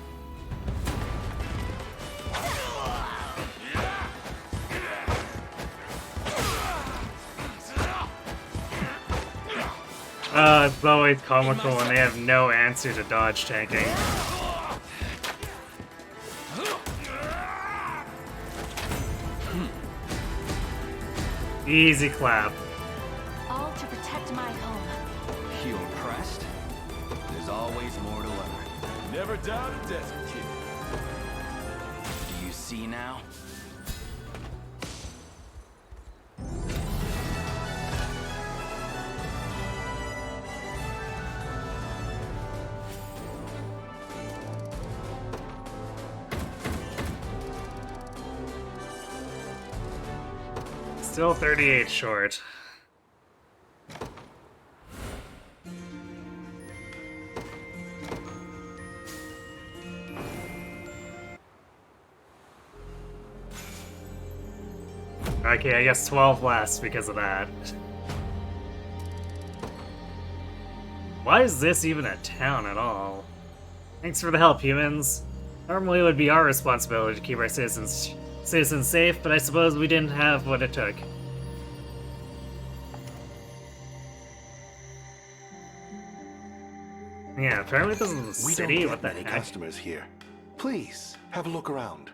It's always comical when they have no answer to dodge tanking. Easy clap. All to protect my home. You impressed? There's always more to learn. Never doubt a desert kid. Do you see now? Still 38 short. Okay, I guess 12 less because of that. Why is this even a town at all? Thanks for the help, humans. Normally it would be our responsibility to keep our citizens safe, but I suppose we didn't have what it took. Yeah, apparently this is a We city. don't What get the many heck? customers here. Please, have a look around.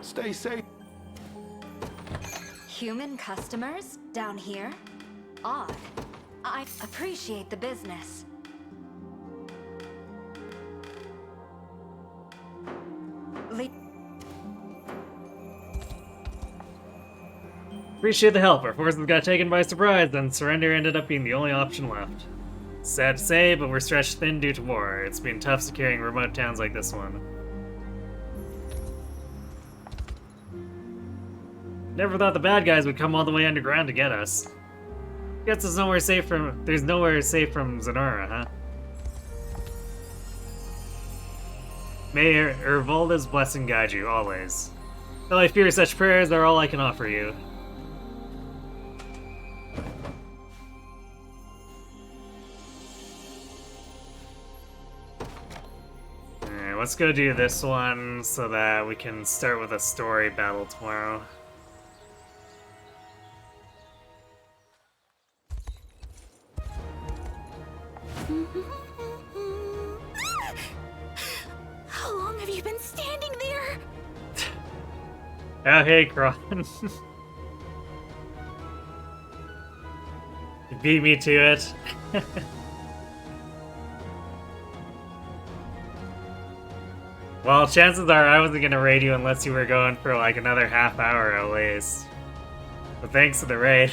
Stay safe. Human customers down here? Odd. I appreciate the business. Appreciate the help. Our forces got taken by surprise, and surrender ended up being the only option left. Sad to say, but we're stretched thin due to war. It's been tough securing remote towns like this one. Never thought the bad guys would come all the way underground to get us. Guess there's nowhere safe from Zenora, huh? May Ervolda's blessing guide you, always. Though I fear such prayers are all I can offer you. Alright, let's go do this one so that we can start with a story battle tomorrow. How long have you been standing there? Oh, hey, Kron. You beat me to it. Well, chances are I wasn't gonna raid you unless you were going for like another half hour at least. But thanks to the raid.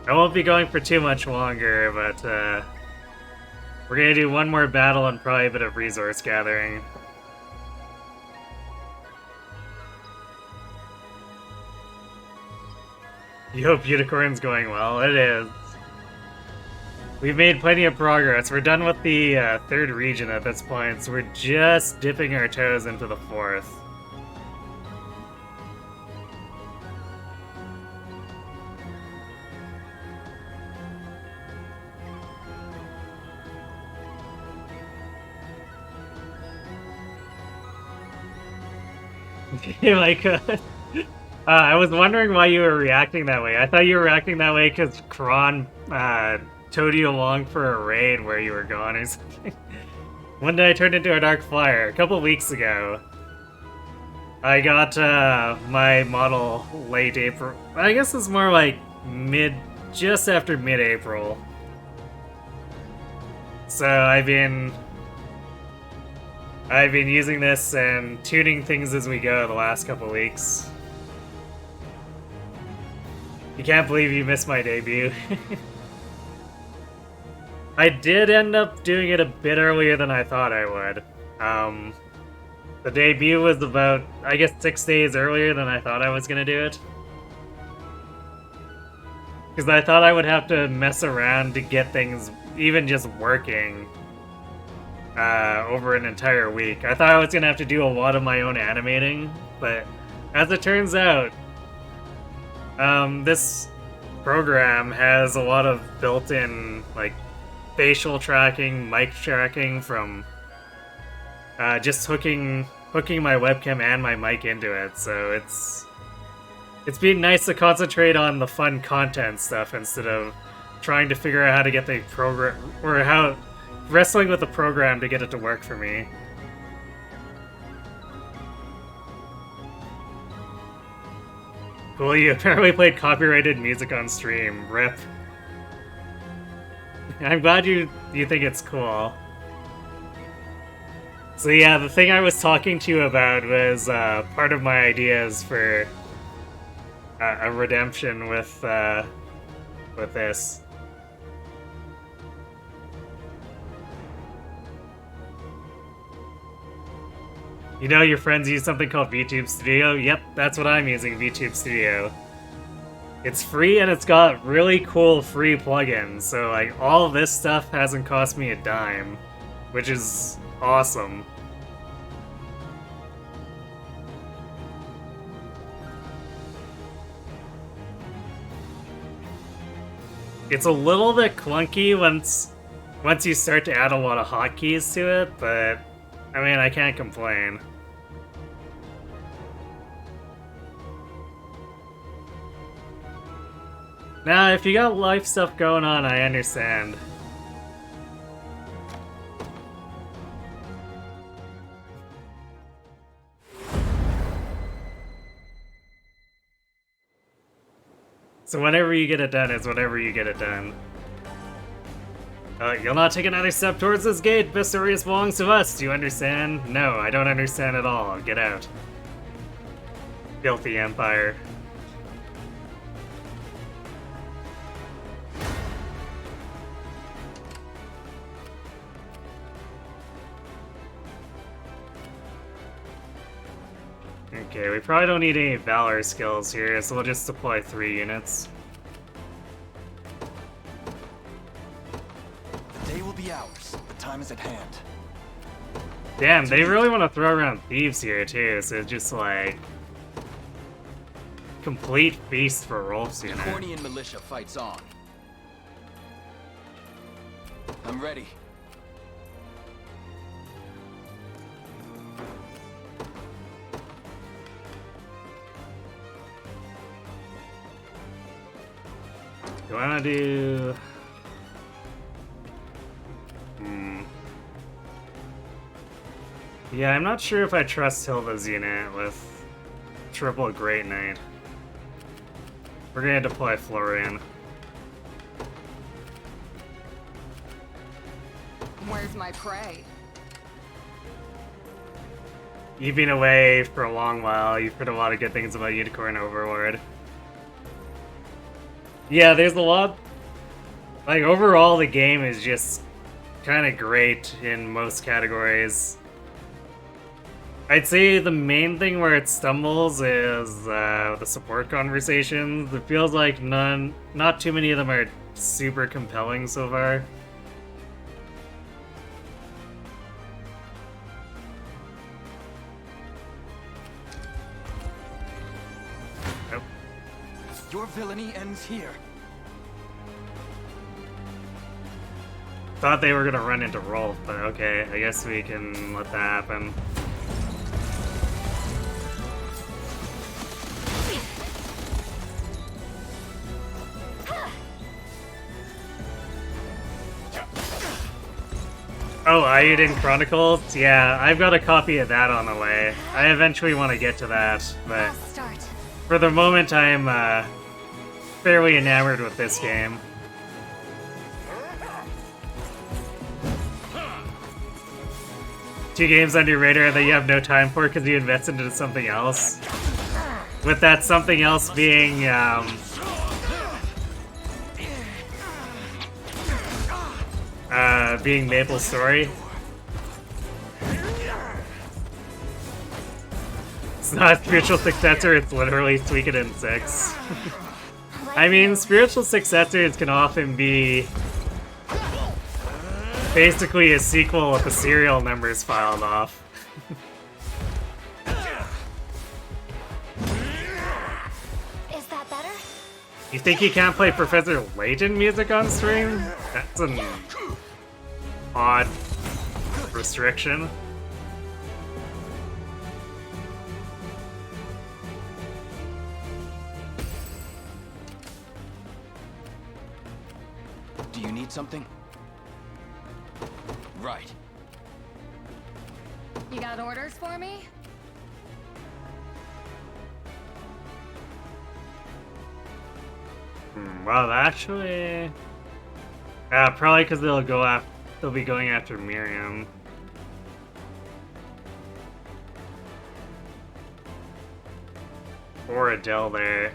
I won't be going for too much longer, but we're gonna do one more battle and probably a bit of resource gathering. You hope Unicorn's going well. It is. We've made plenty of progress. We're done with the third region at this point, so we're just dipping our toes into the fourth. If I could. I was wondering why you were reacting that way. I thought you were reacting that way because Kron towed you along for a raid where you were gone or something. When did I turn into a Dark Flyer? A couple weeks ago. I got my model late April. I guess it's more like just after mid-April. So I've been using this and tuning things as we go the last couple weeks. You can't believe you missed my debut. I did end up doing it a bit earlier than I thought I would. The debut was about, I guess, 6 days earlier than I thought I was gonna do it. Because I thought I would have to mess around to get things even just working over an entire week. I thought I was gonna have to do a lot of my own animating, but as it turns out, this program has a lot of built-in, like, facial tracking, mic tracking from just hooking my webcam and my mic into it, so it's been nice to concentrate on the fun content stuff instead of trying to figure out how to get the program, or wrestling with the program to get it to work for me. Cool, you apparently played copyrighted music on stream. RIP. I'm glad you think it's cool. So yeah, the thing I was talking to you about was part of my ideas for a redemption with this. You know your friends use something called VTube Studio? Yep, that's what I'm using, VTube Studio. It's free and it's got really cool free plugins, so like all this stuff hasn't cost me a dime, which is awesome. It's a little bit clunky once you start to add a lot of hotkeys to it, but I mean, I can't complain. Now, if you got life stuff going on, I understand. So whenever you get it done is whenever you get it done. You'll not take another step towards this gate. Vistorius belongs to us. Do you understand? No, I don't understand at all. Get out. Filthy Empire. Okay, we probably don't need any Valor skills here, so we'll just deploy 3 units. The day will be ours. The time is at hand. Damn, they really want to throw around thieves here too, so it's just like complete feast for Rolf's unit. Cornian militia fights on. I'm ready. Do I want to do... Yeah, I'm not sure if I trust Hilda's unit with triple Great Knight. We're gonna deploy Florian. Where's my prey? You've been away for a long while. You've heard a lot of good things about Unicorn Overlord. Yeah, there's a lot... Like, overall, the game is just kind of great in most categories. I'd say the main thing where it stumbles is the support conversations. It feels like not too many of them are super compelling so far. Your villainy ends here. Thought they were gonna run into Rolf, but okay, I guess we can let that happen. Oh, Iodine Chronicles? Yeah, I've got a copy of that on the way. I eventually want to get to that, but for the moment I'm fairly enamored with this game. Two games on your radar that you have no time for because you invested into something else. With that something else being, being Maple Story. It's not a spiritual successor, it's literally Suikoden 6. I mean, spiritual successors can often be basically a sequel with the serial numbers filed off. Is that better? You think you can't play Professor Layton music on stream? That's an odd restriction. Do you need something? Right. You got orders for me? Well, actually, probably because they'll be going after Miriam. Or Adele there.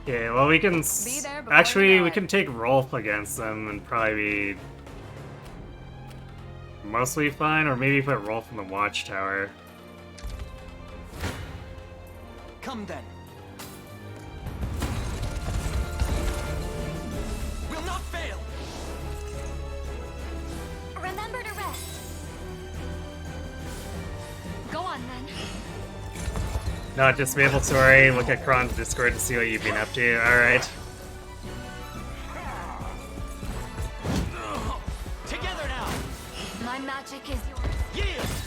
Okay, well we can actually we can take Rolf against them and probably be mostly fine, or maybe put Rolf in the Watchtower. Come then. We'll not fail. Remember to rest. Go on then. Not just Maple Story, look at Kron's Discord to see what you've been up to. Alright. Together now. My magic is yours.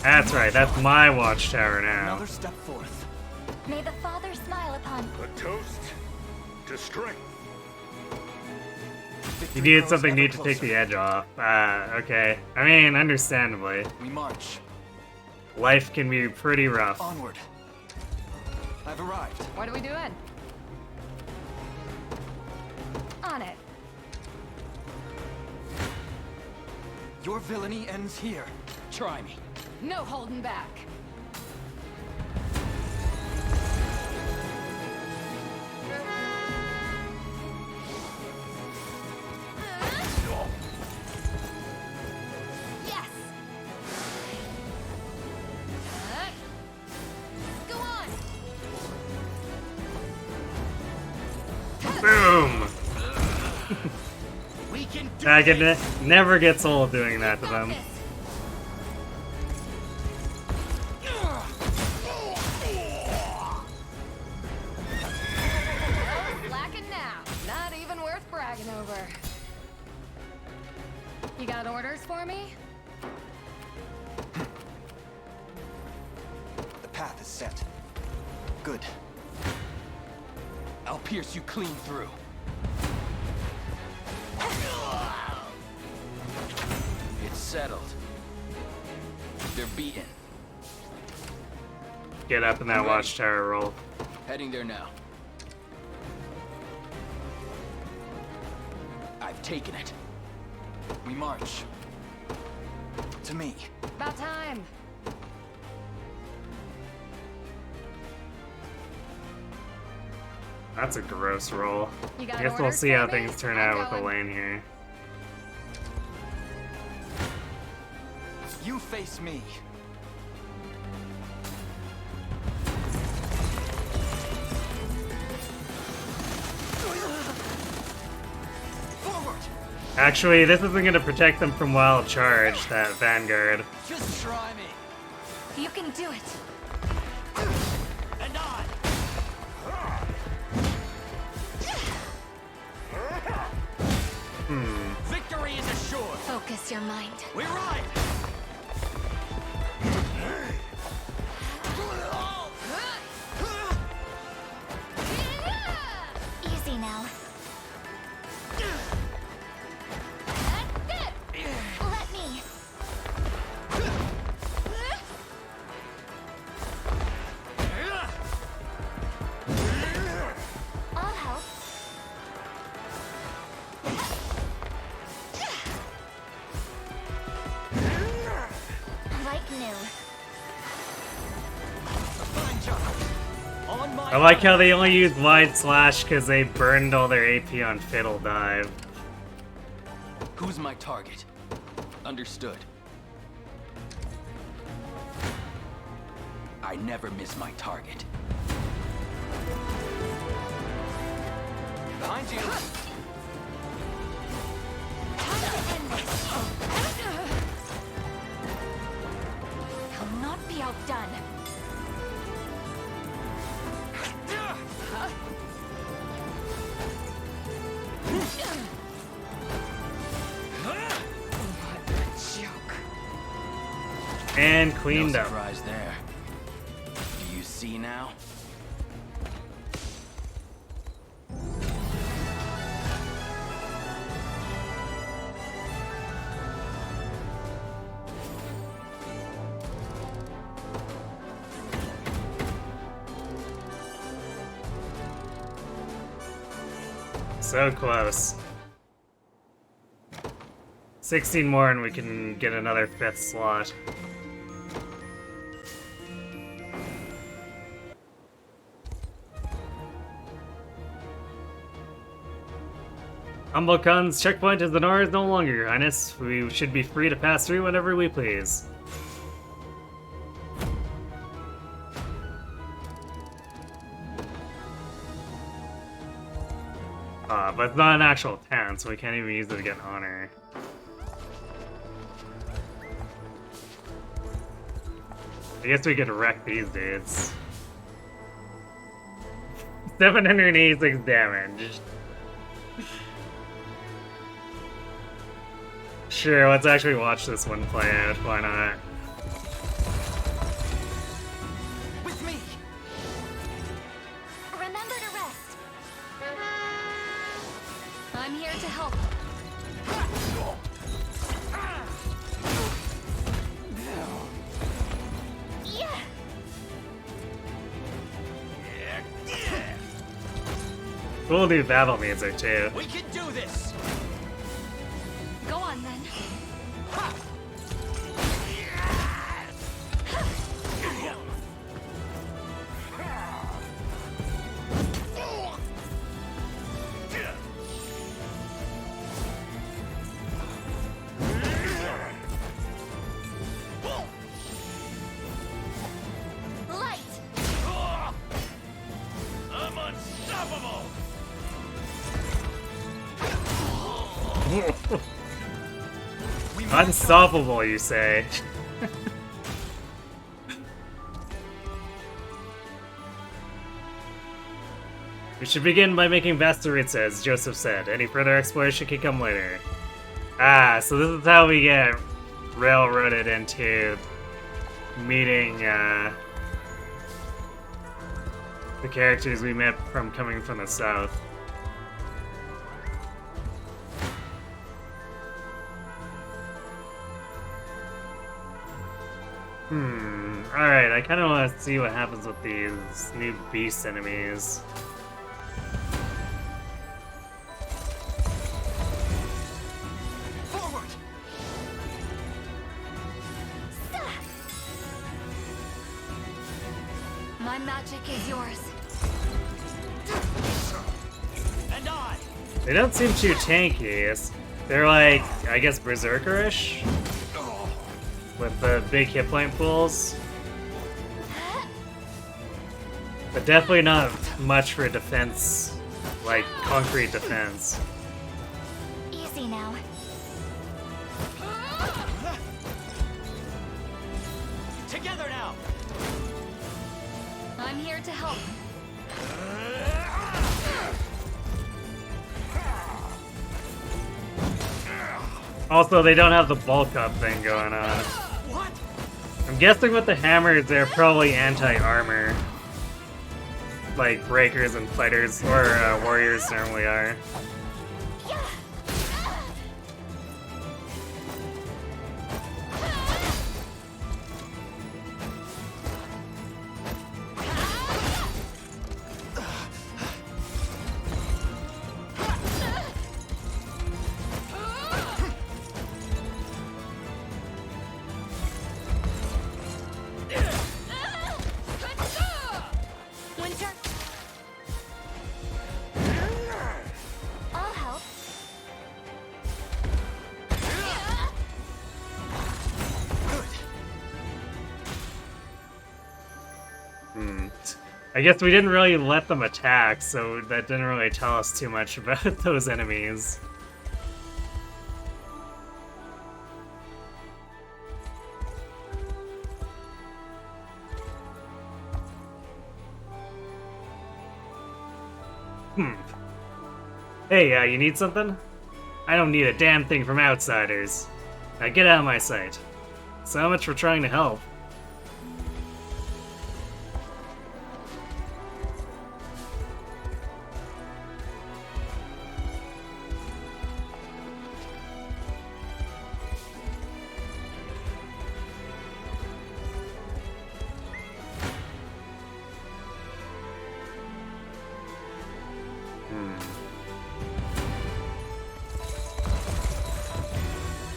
That's right, that's my Watchtower now. Another step forth. May the Father smile upon you. A toast to strength. You needed something new to take the edge off. Okay. I mean, understandably. We march. Life can be pretty rough. Onward. I've arrived. What are we doing? On it. Your villainy ends here. Try me. No holding back. Yes. Go on. Boom! We can do I can never gets old doing that to them. Slacking now. Not even worth bragging over. You got orders for me? The path is set. Good. I'll pierce you clean through. It's settled. They're beaten. Get up in that Watchtower roll. Heading there now. I've taken it. We march. To me. About time. That's a gross roll. You got I guess we'll orders see for how me? things turn I'm out with going. Elaine here. You face me. Forward. Actually, this isn't going to protect them from Wild Charge, that Vanguard. Just try me. You can do it. And I. Victory is assured. Focus your mind. We ride. On my I like how they only used Wide Slash because they burned all their AP on Fiddle Dive. Who's my target? Understood. I never miss my target. Behind you! I'll not be outdone. And Queen No up. surprise there. Do you see now? So close. 16 more and we can get another 5th slot. Humble Khan's checkpoint is the Nora is no longer, Your Highness. We should be free to pass through whenever we please. But it's not an actual town, so we can't even use it to get honor. I guess we could wreck these dudes. 786 damage. Sure, let's actually watch this one play out. Why not? With me. Remember to rest. I'm here to help. Yeah. We'll do battle music too. We can do this. Go on then. Light. I'm unstoppable. Unstoppable, you say? We should begin by making Vastoritza, as Joseph said. Any further exploration can come later. Ah, so this is how we get railroaded into meeting the characters we met from coming from the south. Alright, I kind of want to see what happens with these new beast enemies. Forward. My magic is yours. And I. They don't seem too tanky. They're like, I guess, berserker-ish? With the big hit point pools. But definitely not much for defense, like concrete defense. Easy now. Together now. I'm here to help. Also, they don't have the bulk up thing going on. What? I'm guessing with the hammers, they're probably anti-armor. Like breakers and fighters, or warriors normally are. Winter, I guess we didn't really let them attack, so that didn't really tell us too much about those enemies. Hey, you need something? I don't need a damn thing from outsiders. Now get out of my sight. So much for trying to help.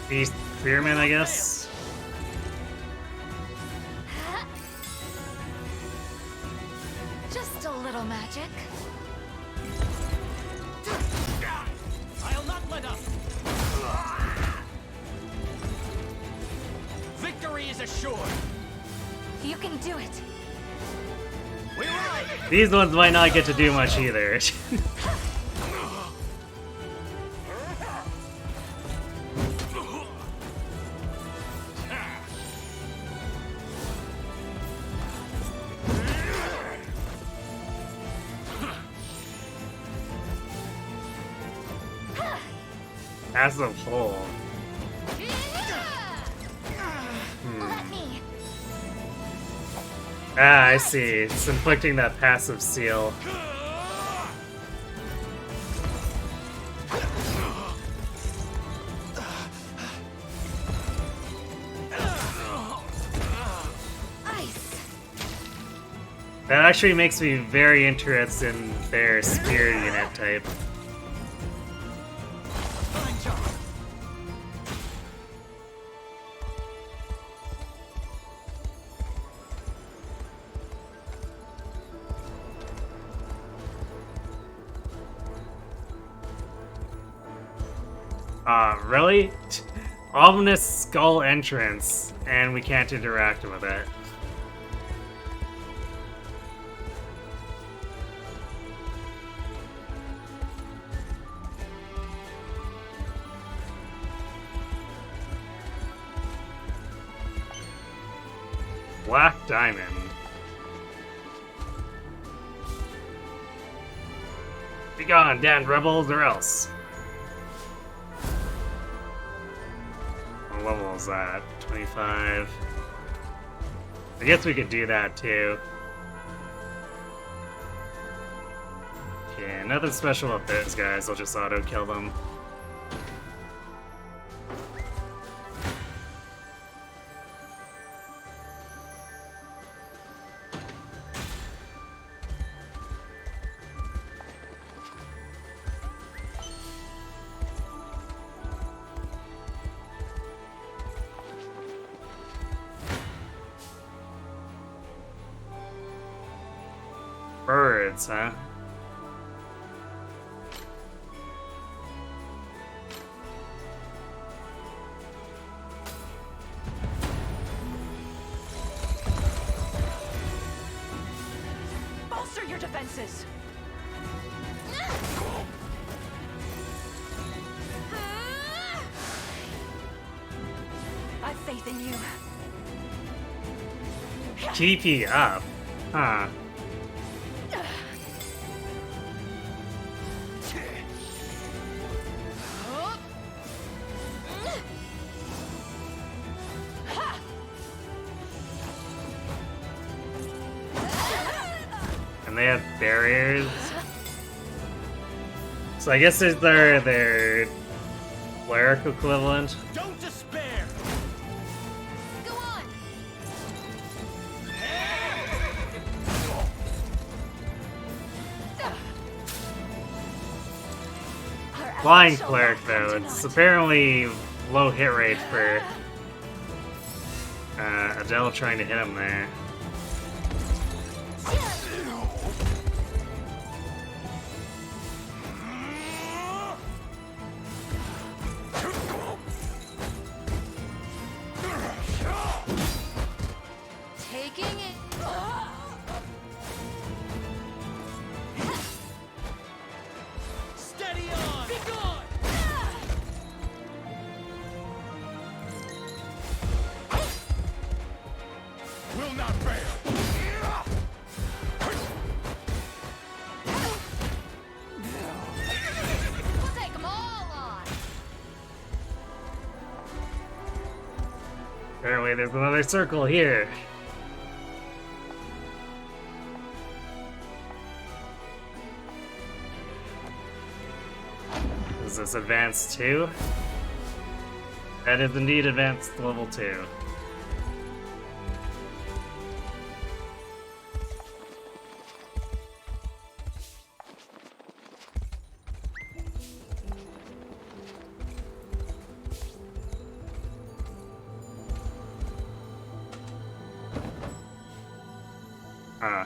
Beast Spearman, I guess. Just a little magic. I'll not let up. Victory is assured. You can do it. We ride. These ones might not get to do much either. Passive hole. Ah, I see. It's inflicting that passive seal. That actually makes me very interested in their spear unit type. Really? Ominous skull entrance, and we can't interact with it. Black Diamond. Be gone, damned rebels, or else. What level is that? 25. I guess we could do that too. Okay, nothing special with those guys. I'll just auto kill them. Birds, huh? Bolster your defenses. I've faith in you. TP up. Huh. And they have barriers. So I guess it's their cleric equivalent. Don't despair. Go on. Flying cleric though, it's apparently low hit rate for Adele trying to hit him there. Taking it. We'll take them all on. Apparently there's another circle here. Is this advanced 2? That is indeed advanced level 2. Huh.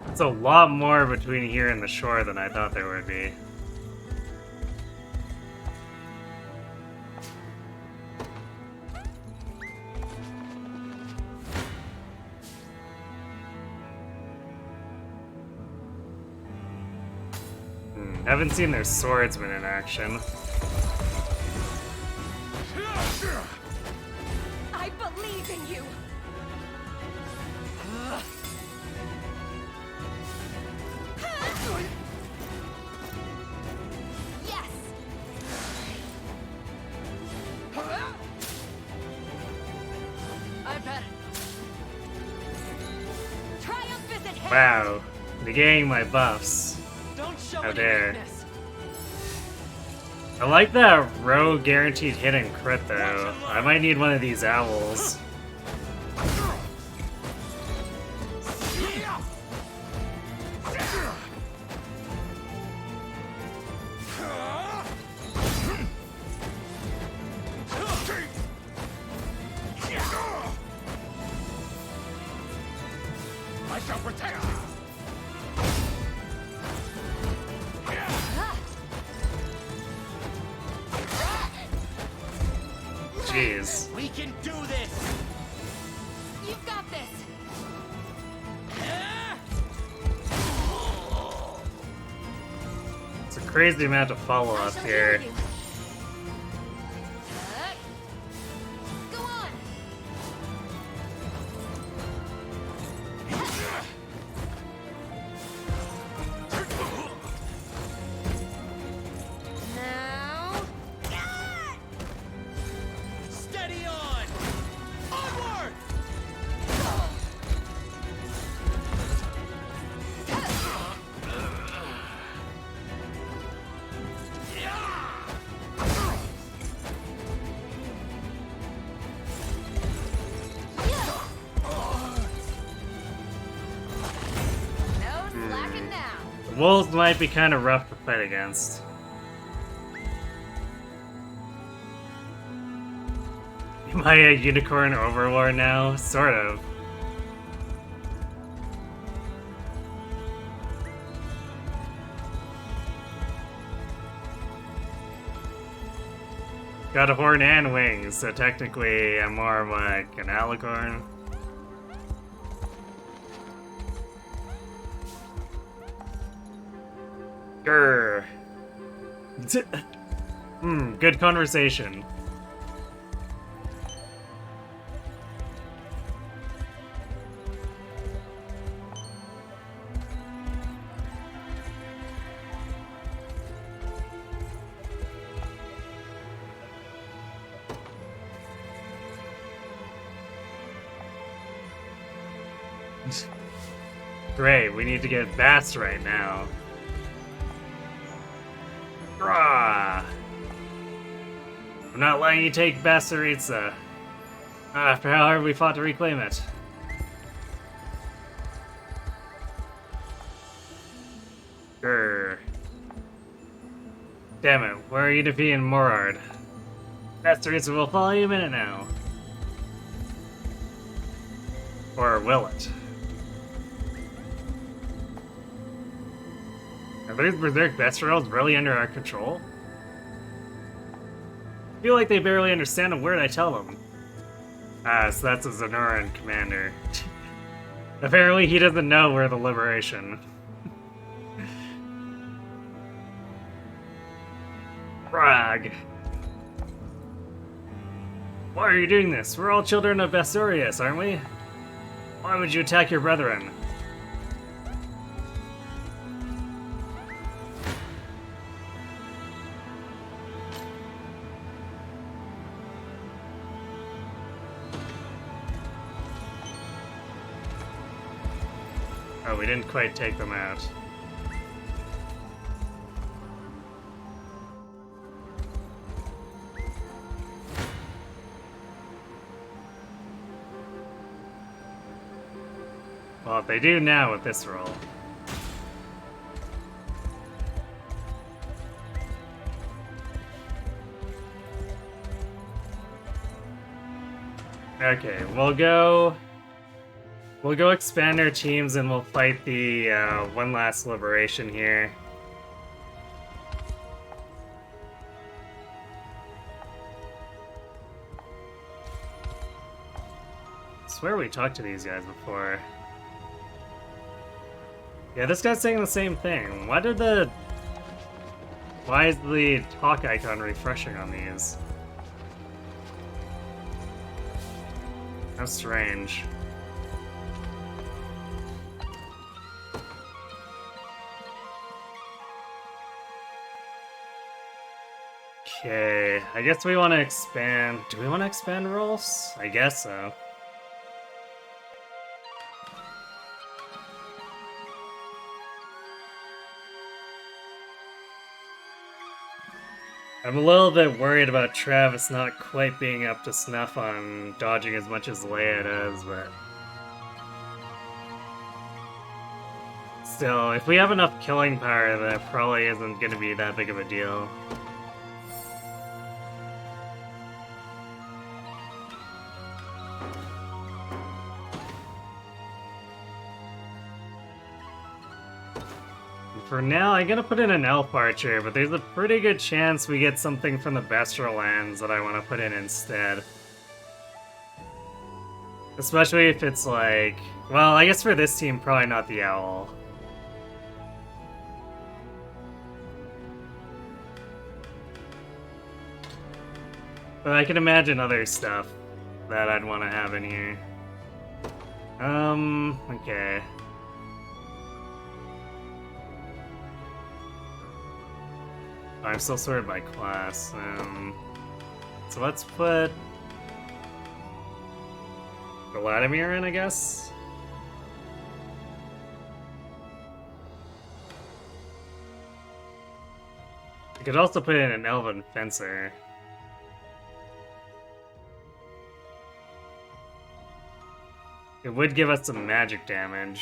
It's a lot more between here and the shore than I thought there would be. Haven't seen their swordsmen in action. I believe in you. Yes. I bet. Triumph is at hand. Wow, negating my buffs. Don't show How any dare. weakness. I like that row guaranteed hit and crit though. I might need one of these owls. I shall protect you. Jeez. We can do this. You've got this. It's a crazy amount of follow-up here. Go on. Now. Steady on. Onward. No slacking now. The wolves might be kind of rough to fight against. Am I a unicorn overlord now? Sort of. Got a horn and wings, so technically I'm more of like an alicorn. Grr. Good conversation. Great, we need to get Bass right now. Rah! I'm not letting you take Bassaritsa. After how hard we fought to reclaim it. Grr. Damn it, where are you defeating Morard? Bassaritsa will follow you a minute now. Or will it? Are those Berserk Bestrels really under our control? I feel like they barely understand a word I tell them. Ah, so that's a Zenoran commander. Apparently he doesn't know we're the Liberation. Brag. Why are you doing this? We're all children of Basorius, aren't we? Why would you attack your brethren? Oh, we didn't quite take them out. Well, they do now with this roll. Okay, we'll go expand our teams and we'll fight the one last liberation here. I swear we talked to these guys before. Yeah, this guy's saying the same thing. Why is the talk icon refreshing on these? How strange. Okay, I guess we want to expand. Do we want to expand roles? I guess so. I'm a little bit worried about Travis not quite being up to snuff on dodging as much as Leia does, but... Still, if we have enough killing power, that probably isn't going to be that big of a deal. For now, I'm gonna put in an elf archer, but there's a pretty good chance we get something from the Bestial Lands that I want to put in instead. Especially if it's like... Well, I guess for this team, probably not the owl. But I can imagine other stuff that I'd want to have in here. Okay. I'm still sorted by class. So let's put Vladimir in, I guess. I could also put in an Elven Fencer. It would give us some magic damage.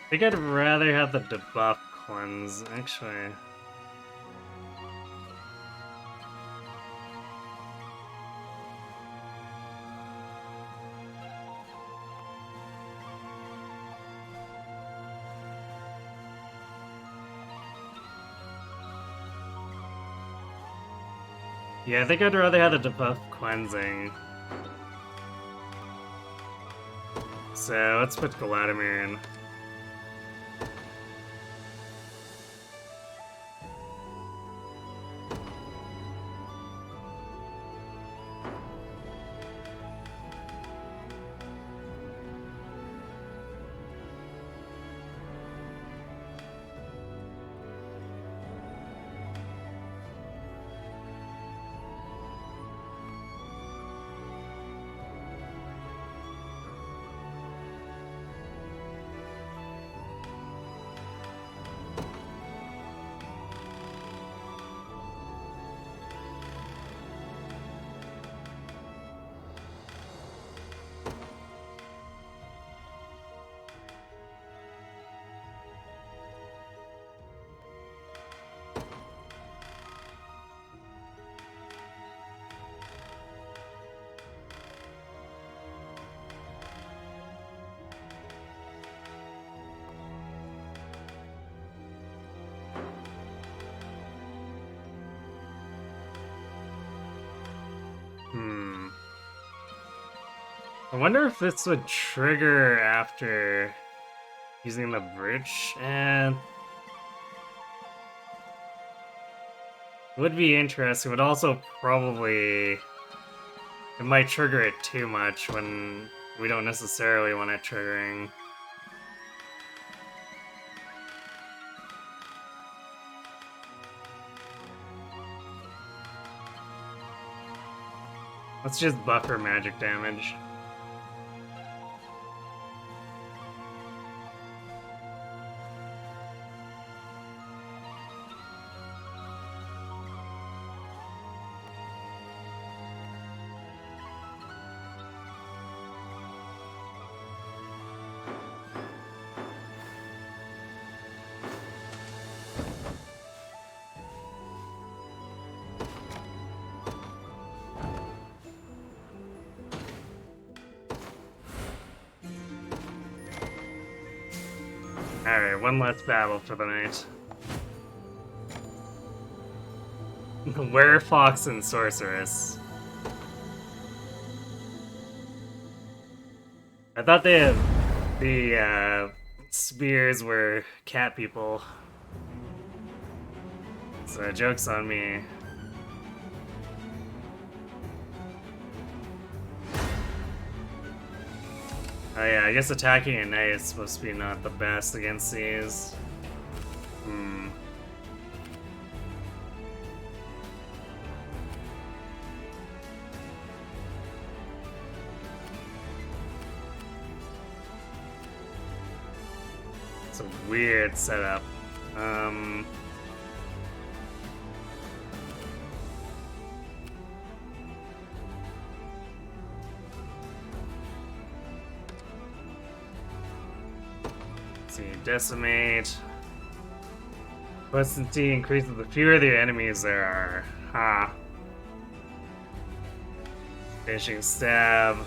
I think I'd rather have the debuff ones, actually. Yeah, I think I'd rather have the debuff cleansing. So let's put Vladimir in. wonder if this would trigger after using the bridge, and would be interesting, but also probably it might trigger it too much when we don't necessarily want it triggering. Let's just buffer magic damage. Alright, one less battle for the night. Werefox and Sorceress. I thought the spears were cat people. So joke's on me. Oh yeah, I guess attacking at night is supposed to be not the best against these. It's a weird setup. Decimate. Potency increases the fewer the enemies there are. Ha. Finishing stab.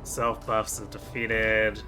Self buffs if defeated.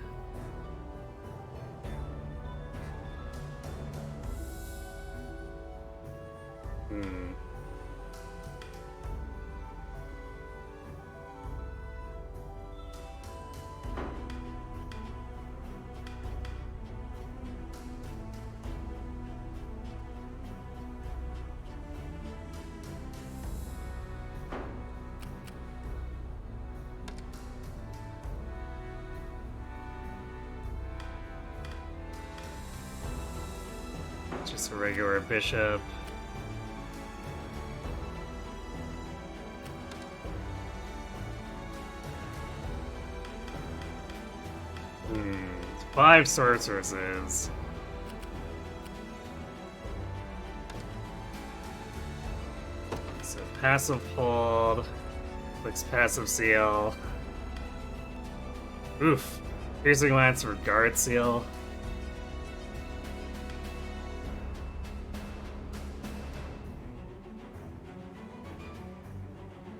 Just a regular bishop. Five sorceresses. So passive hold, clicks passive seal. Oof. Piercing lance for guard seal.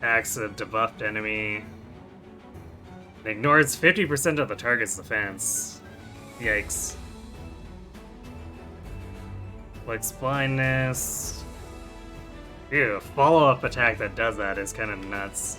Acts a debuffed enemy. It ignores 50% of the target's defense. Yikes. Flicks blindness. Ew, a follow-up attack that does that is kind of nuts.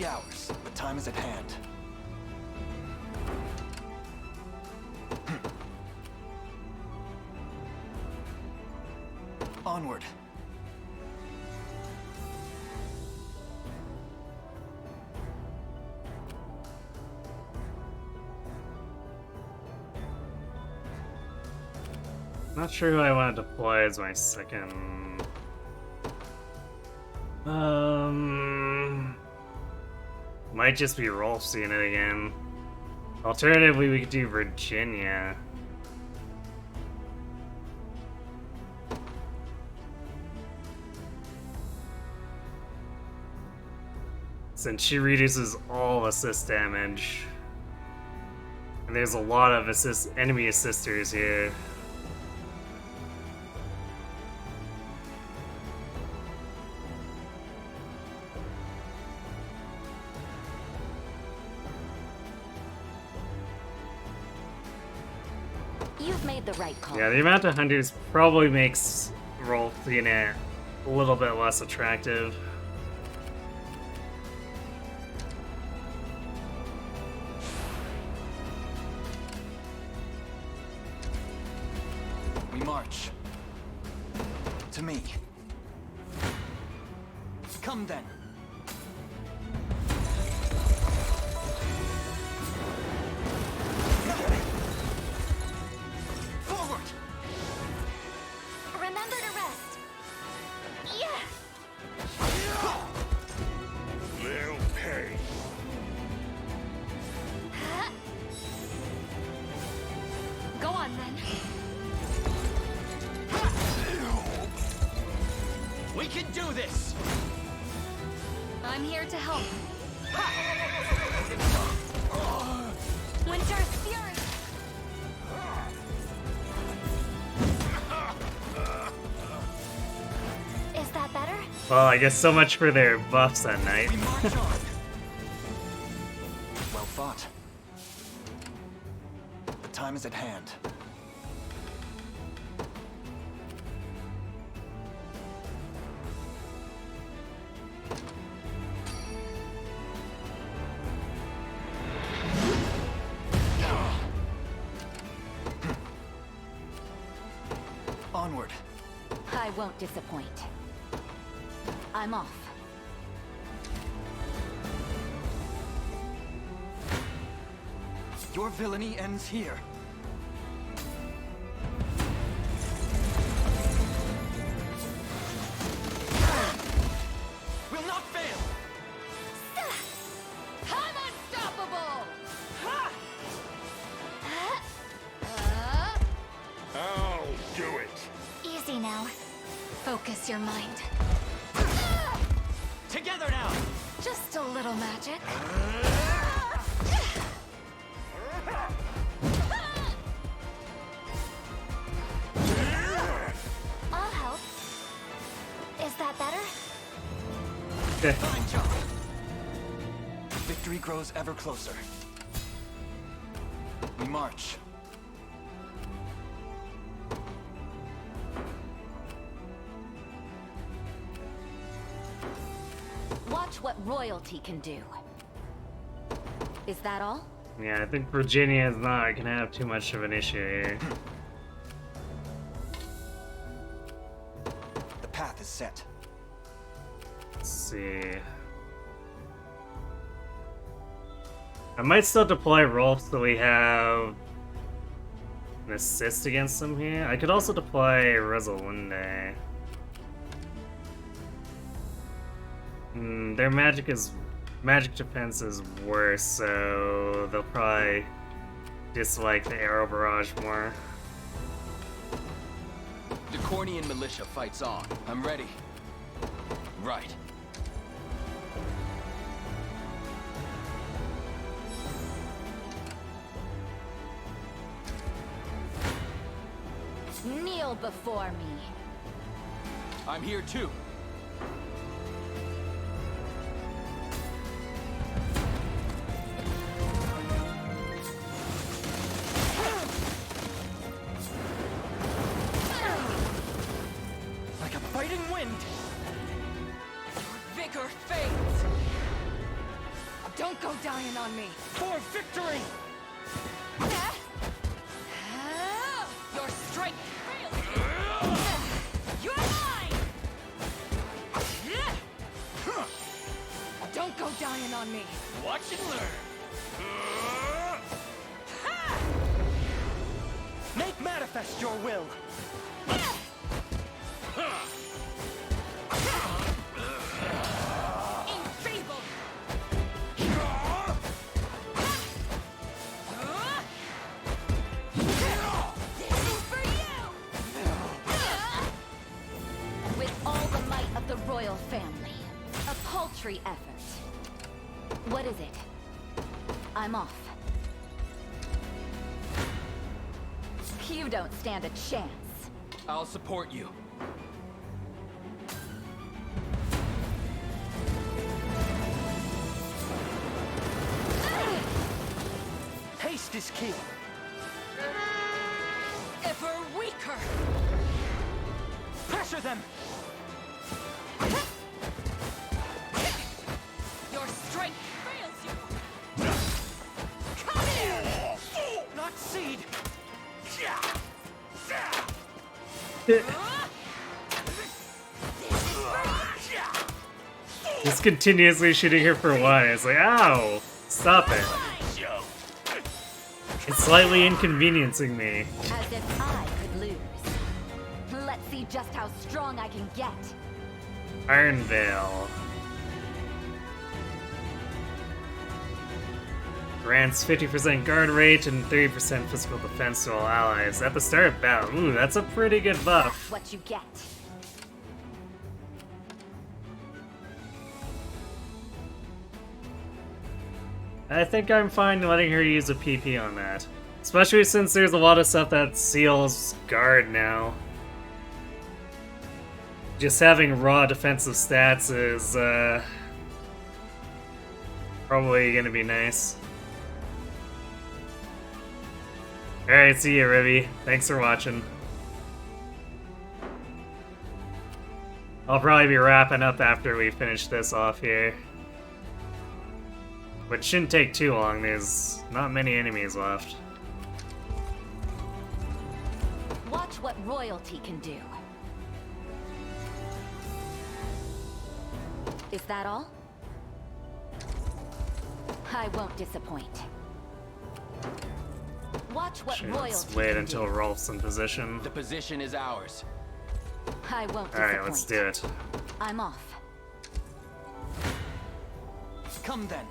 Ours, but time is at hand. Onward. Not sure who I want to deploy as my second. Might just be Rolf seeing it again. Alternatively, we could do Virginia. Since she reduces all assist damage. And there's a lot of enemy assisters here. You've made the right call. Yeah, the amount of hunters probably makes Rolf, you know, a little bit less attractive. We march. To me. Come then. Forward! Remember to rest. Yeah! They'll pay. Go on then. We can do this! I'm here to help. Winter's Fury! Is that better? Well, I guess so much for their buffs that night. Well fought. The time is at hand. Onward. I won't disappoint. I'm off. Your villainy ends here. Will not fail! I'm unstoppable! I'll do it. Easy now. Focus your mind. Together now! Just a little magic. I'll help. Is that better? Fine job. Victory grows ever closer. We march. Watch what royalty can do. Is that all? Yeah, I think Virginia is not gonna have too much of an issue here. The path is set. Let's see. I might still deploy Rolf so we have an assist against them here. I could also deploy Rosalinde. Their magic defense is worse, so they'll probably dislike the arrow barrage more. The Cornian militia fights on. I'm ready. Right. Kneel before me. I'm here too. Like a biting wind. Vigor fades! Don't go dying on me! For victory! Your strength fails! You're mine! Don't go dying on me! Watch and learn! Make manifest your will. Enfeebled! This is for you! With all the might of the royal family. A paltry effort. What is it? I'm off. You don't stand a chance. I'll support you. Haste is key. Capture them! Your strength fails you! Come here! Not seed! Just continuously shooting her for one. It's like, ow! Stop it. It's slightly inconveniencing me. As if I could lose. Let's see just how strong I can get. Iron Veil. Grants 50% guard rate and 30% physical defense to all allies. At the start of battle. Ooh, that's a pretty good buff. That's what you get. I think I'm fine letting her use a PP on that. Especially since there's a lot of stuff that seals guard now. Just having raw defensive stats is probably gonna be nice. Alright, see ya, Ribby. Thanks for watching. I'll probably be wrapping up after we finish this off here. Which shouldn't take too long, there's not many enemies left. Watch what royalty can do. Is that all? I won't disappoint. Watch what royalty Let's wait until Rolf's in position. The position is ours. I won't disappoint. Alright, let's do it. I'm off. Come then.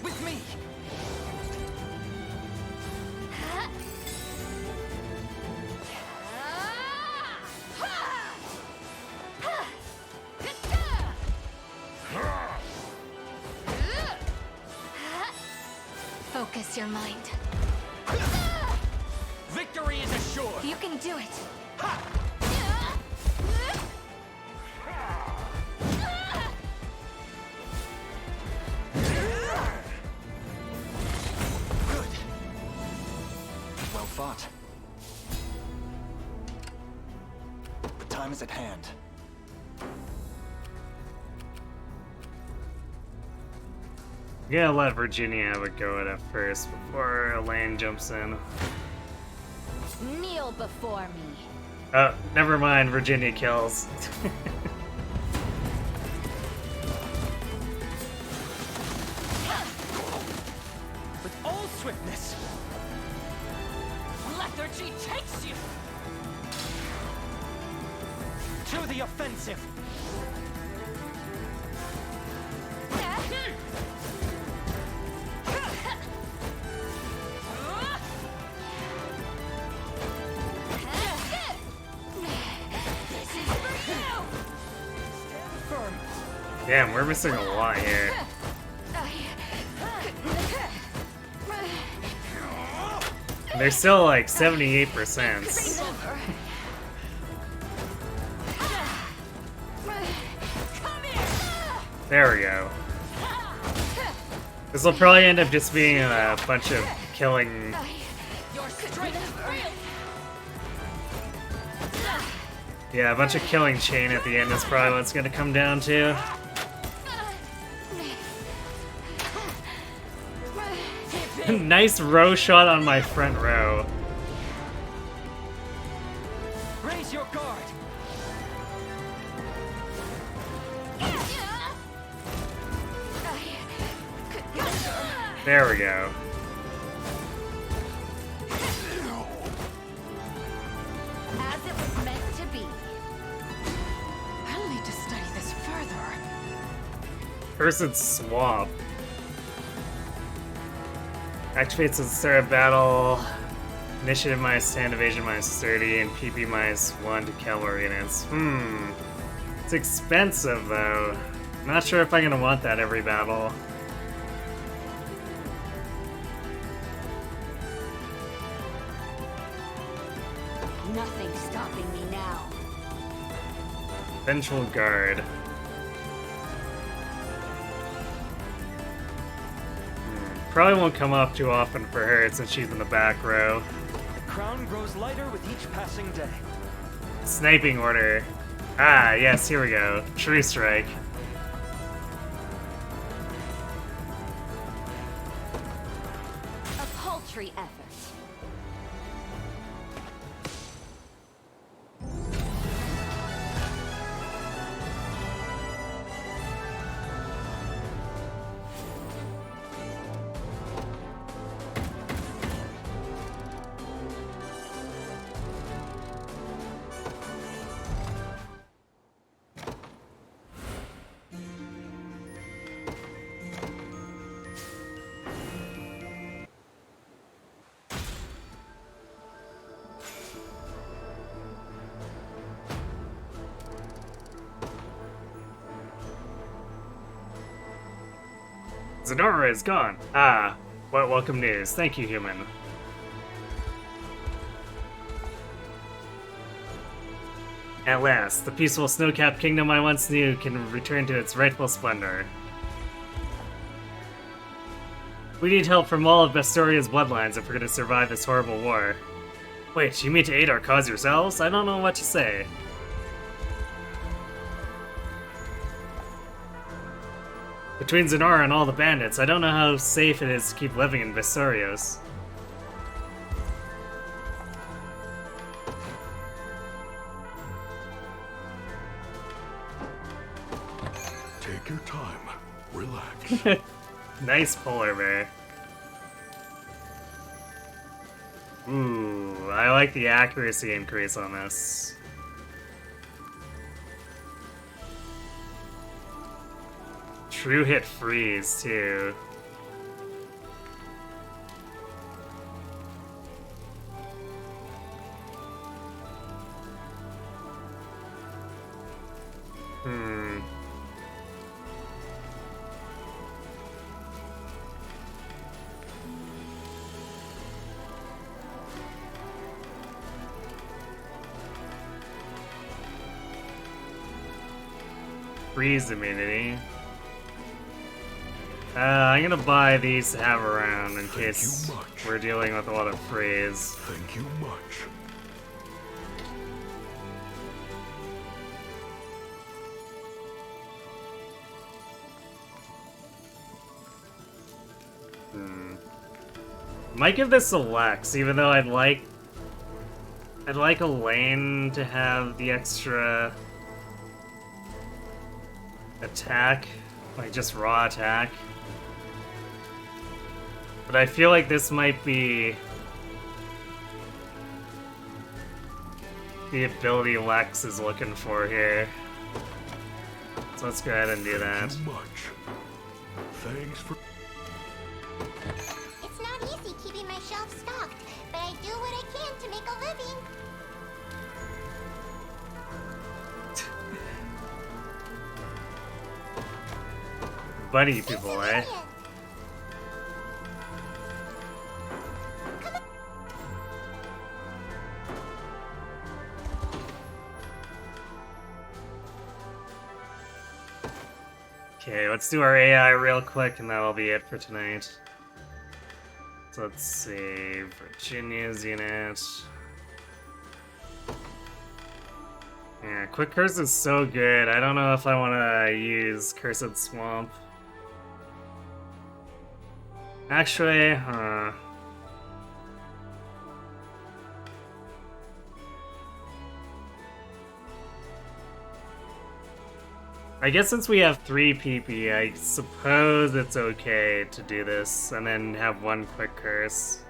With me. Focus your mind. Victory is assured. You can do it. Well fought. The time is at hand. I'm gonna let Virginia have a go at it first before Elaine jumps in. Kneel before me. Oh, never mind, Virginia kills. With all swiftness. Lethargy takes you. To the offensive. Damn, we're missing a lot here. They're still like 78%. There we go. This will probably end up just being a bunch of killing. Yeah, a bunch of killing chain at the end is probably what it's gonna come down to. Nice row shot on my front row. Raise your guard. There we go. As it was meant to be. I'll need to study this further. First it's Swap. Activates at the start of battle. Initiative -10, evasion -30, and PP -1 to cavalry units. It's expensive though. Not sure if I'm gonna want that every battle. Nothing stopping me now. Vengeful Guard. probably won't come up too often for her since she's in the back row. The crown grows lighter with each passing day. Sniping order. Ah, yes, here we go. True strike. A paltry effort. Zenora is gone. Ah, what welcome news. Thank you, human. At last, the peaceful snow-capped kingdom I once knew can return to its rightful splendor. We need help from all of Bastoria's bloodlines if we're gonna survive this horrible war. Wait, you mean to aid our cause yourselves? I don't know what to say. Between Zenora and all the bandits, I don't know how safe it is to keep living in Bastorios. Take your time. Relax. Nice polar bear. Ooh, I like the accuracy increase on this. True hit freeze, too. Freeze immunity. I'm gonna buy these to have around in case we're dealing with a lot of freeze. Thank you much. Might give this to Lex, even though I'd like Elaine to have the extra attack, like just raw attack. But I feel like this might be the ability Lex is looking for here. So let's go ahead and do that. Thanks for... It's not easy keeping my shelves stocked, but I do what I can to make a living. Buddy people, eh? Okay, let's do our AI real quick and that'll be it for tonight. So let's see, Virginia's unit. Yeah, Quick Curse is so good. I don't know if I want to use Cursed Swamp. Actually, I guess since we have 3 PP, I suppose it's okay to do this and then have 1 Quick Curse.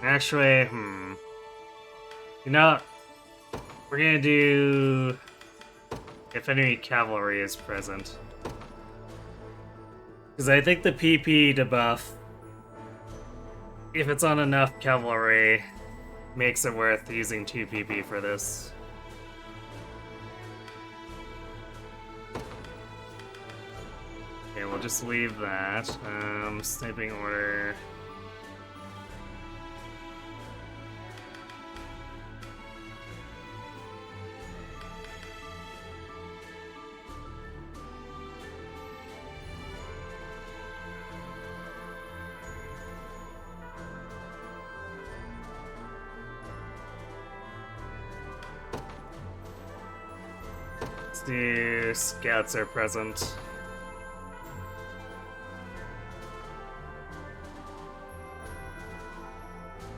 Actually, you know, we're gonna do if any cavalry is present. Because I think the PP debuff, if it's on enough cavalry, makes it worth using 2 PP for this. Yeah, Okay, we'll just leave that. Sniping order. The scouts are present.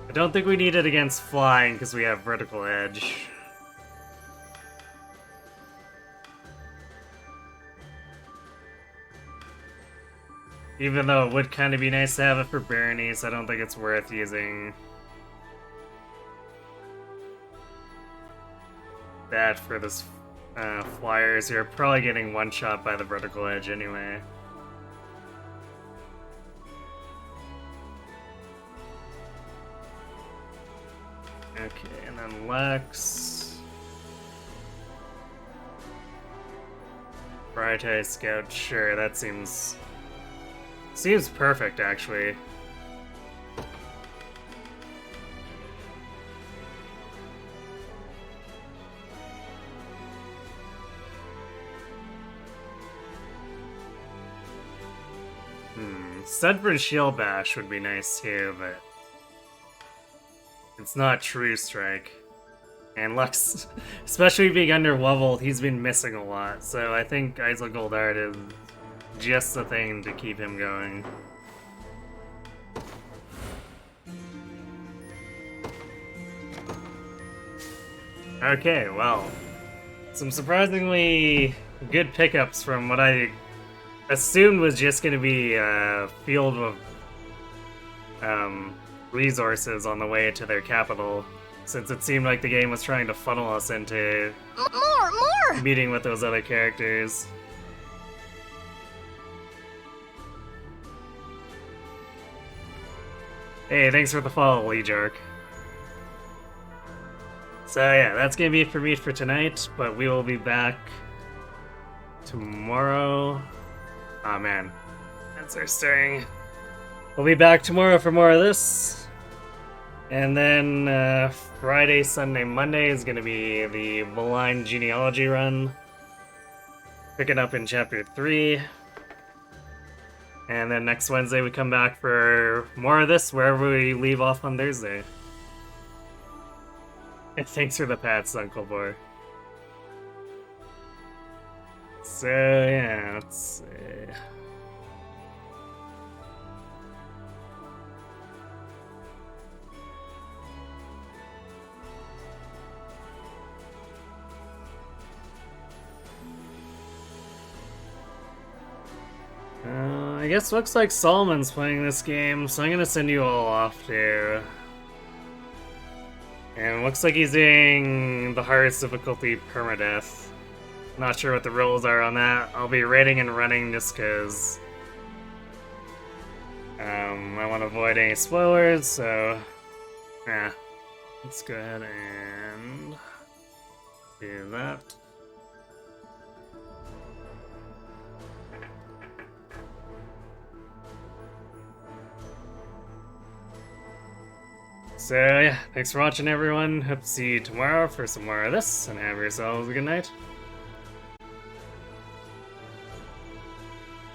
I don't think we need it against flying because we have vertical edge. Even though it would kind of be nice to have it for Baronies, I don't think it's worth using that for this flyers. You're probably getting one shot by the vertical edge anyway. Okay, and then Lex. Prioritize Scout, sure, that seems perfect actually. Sudford Shield Bash would be nice too, but it's not True Strike. And Lux, especially being under leveled, he's been missing a lot, so I think Isle Art is just the thing to keep him going. Okay, well, some surprisingly good pickups from what I assumed was just going to be a field of resources on the way to their capital, since it seemed like the game was trying to funnel us into more meeting with those other characters. Hey, thanks for the follow, Lee Jark. So yeah, that's gonna be it for me for tonight, but we will be back tomorrow. Oh man, that's our stirring. We'll be back tomorrow for more of this. And then Friday, Sunday, Monday is going to be the Malign Genealogy run. Picking up in Chapter 3. And then next Wednesday we come back for more of this, wherever we leave off on Thursday. And thanks for the pats, Uncle Boy. So yeah, let's see. I guess looks like Solomon's playing this game, so I'm gonna send you all off to. And looks like he's doing the hardest difficulty permadeath. Not sure what the rules are on that. I'll be raiding and running just because I want to avoid any spoilers, so yeah. Let's go ahead and do that. So yeah, thanks for watching everyone. Hope to see you tomorrow for some more of this, and have yourselves a good night.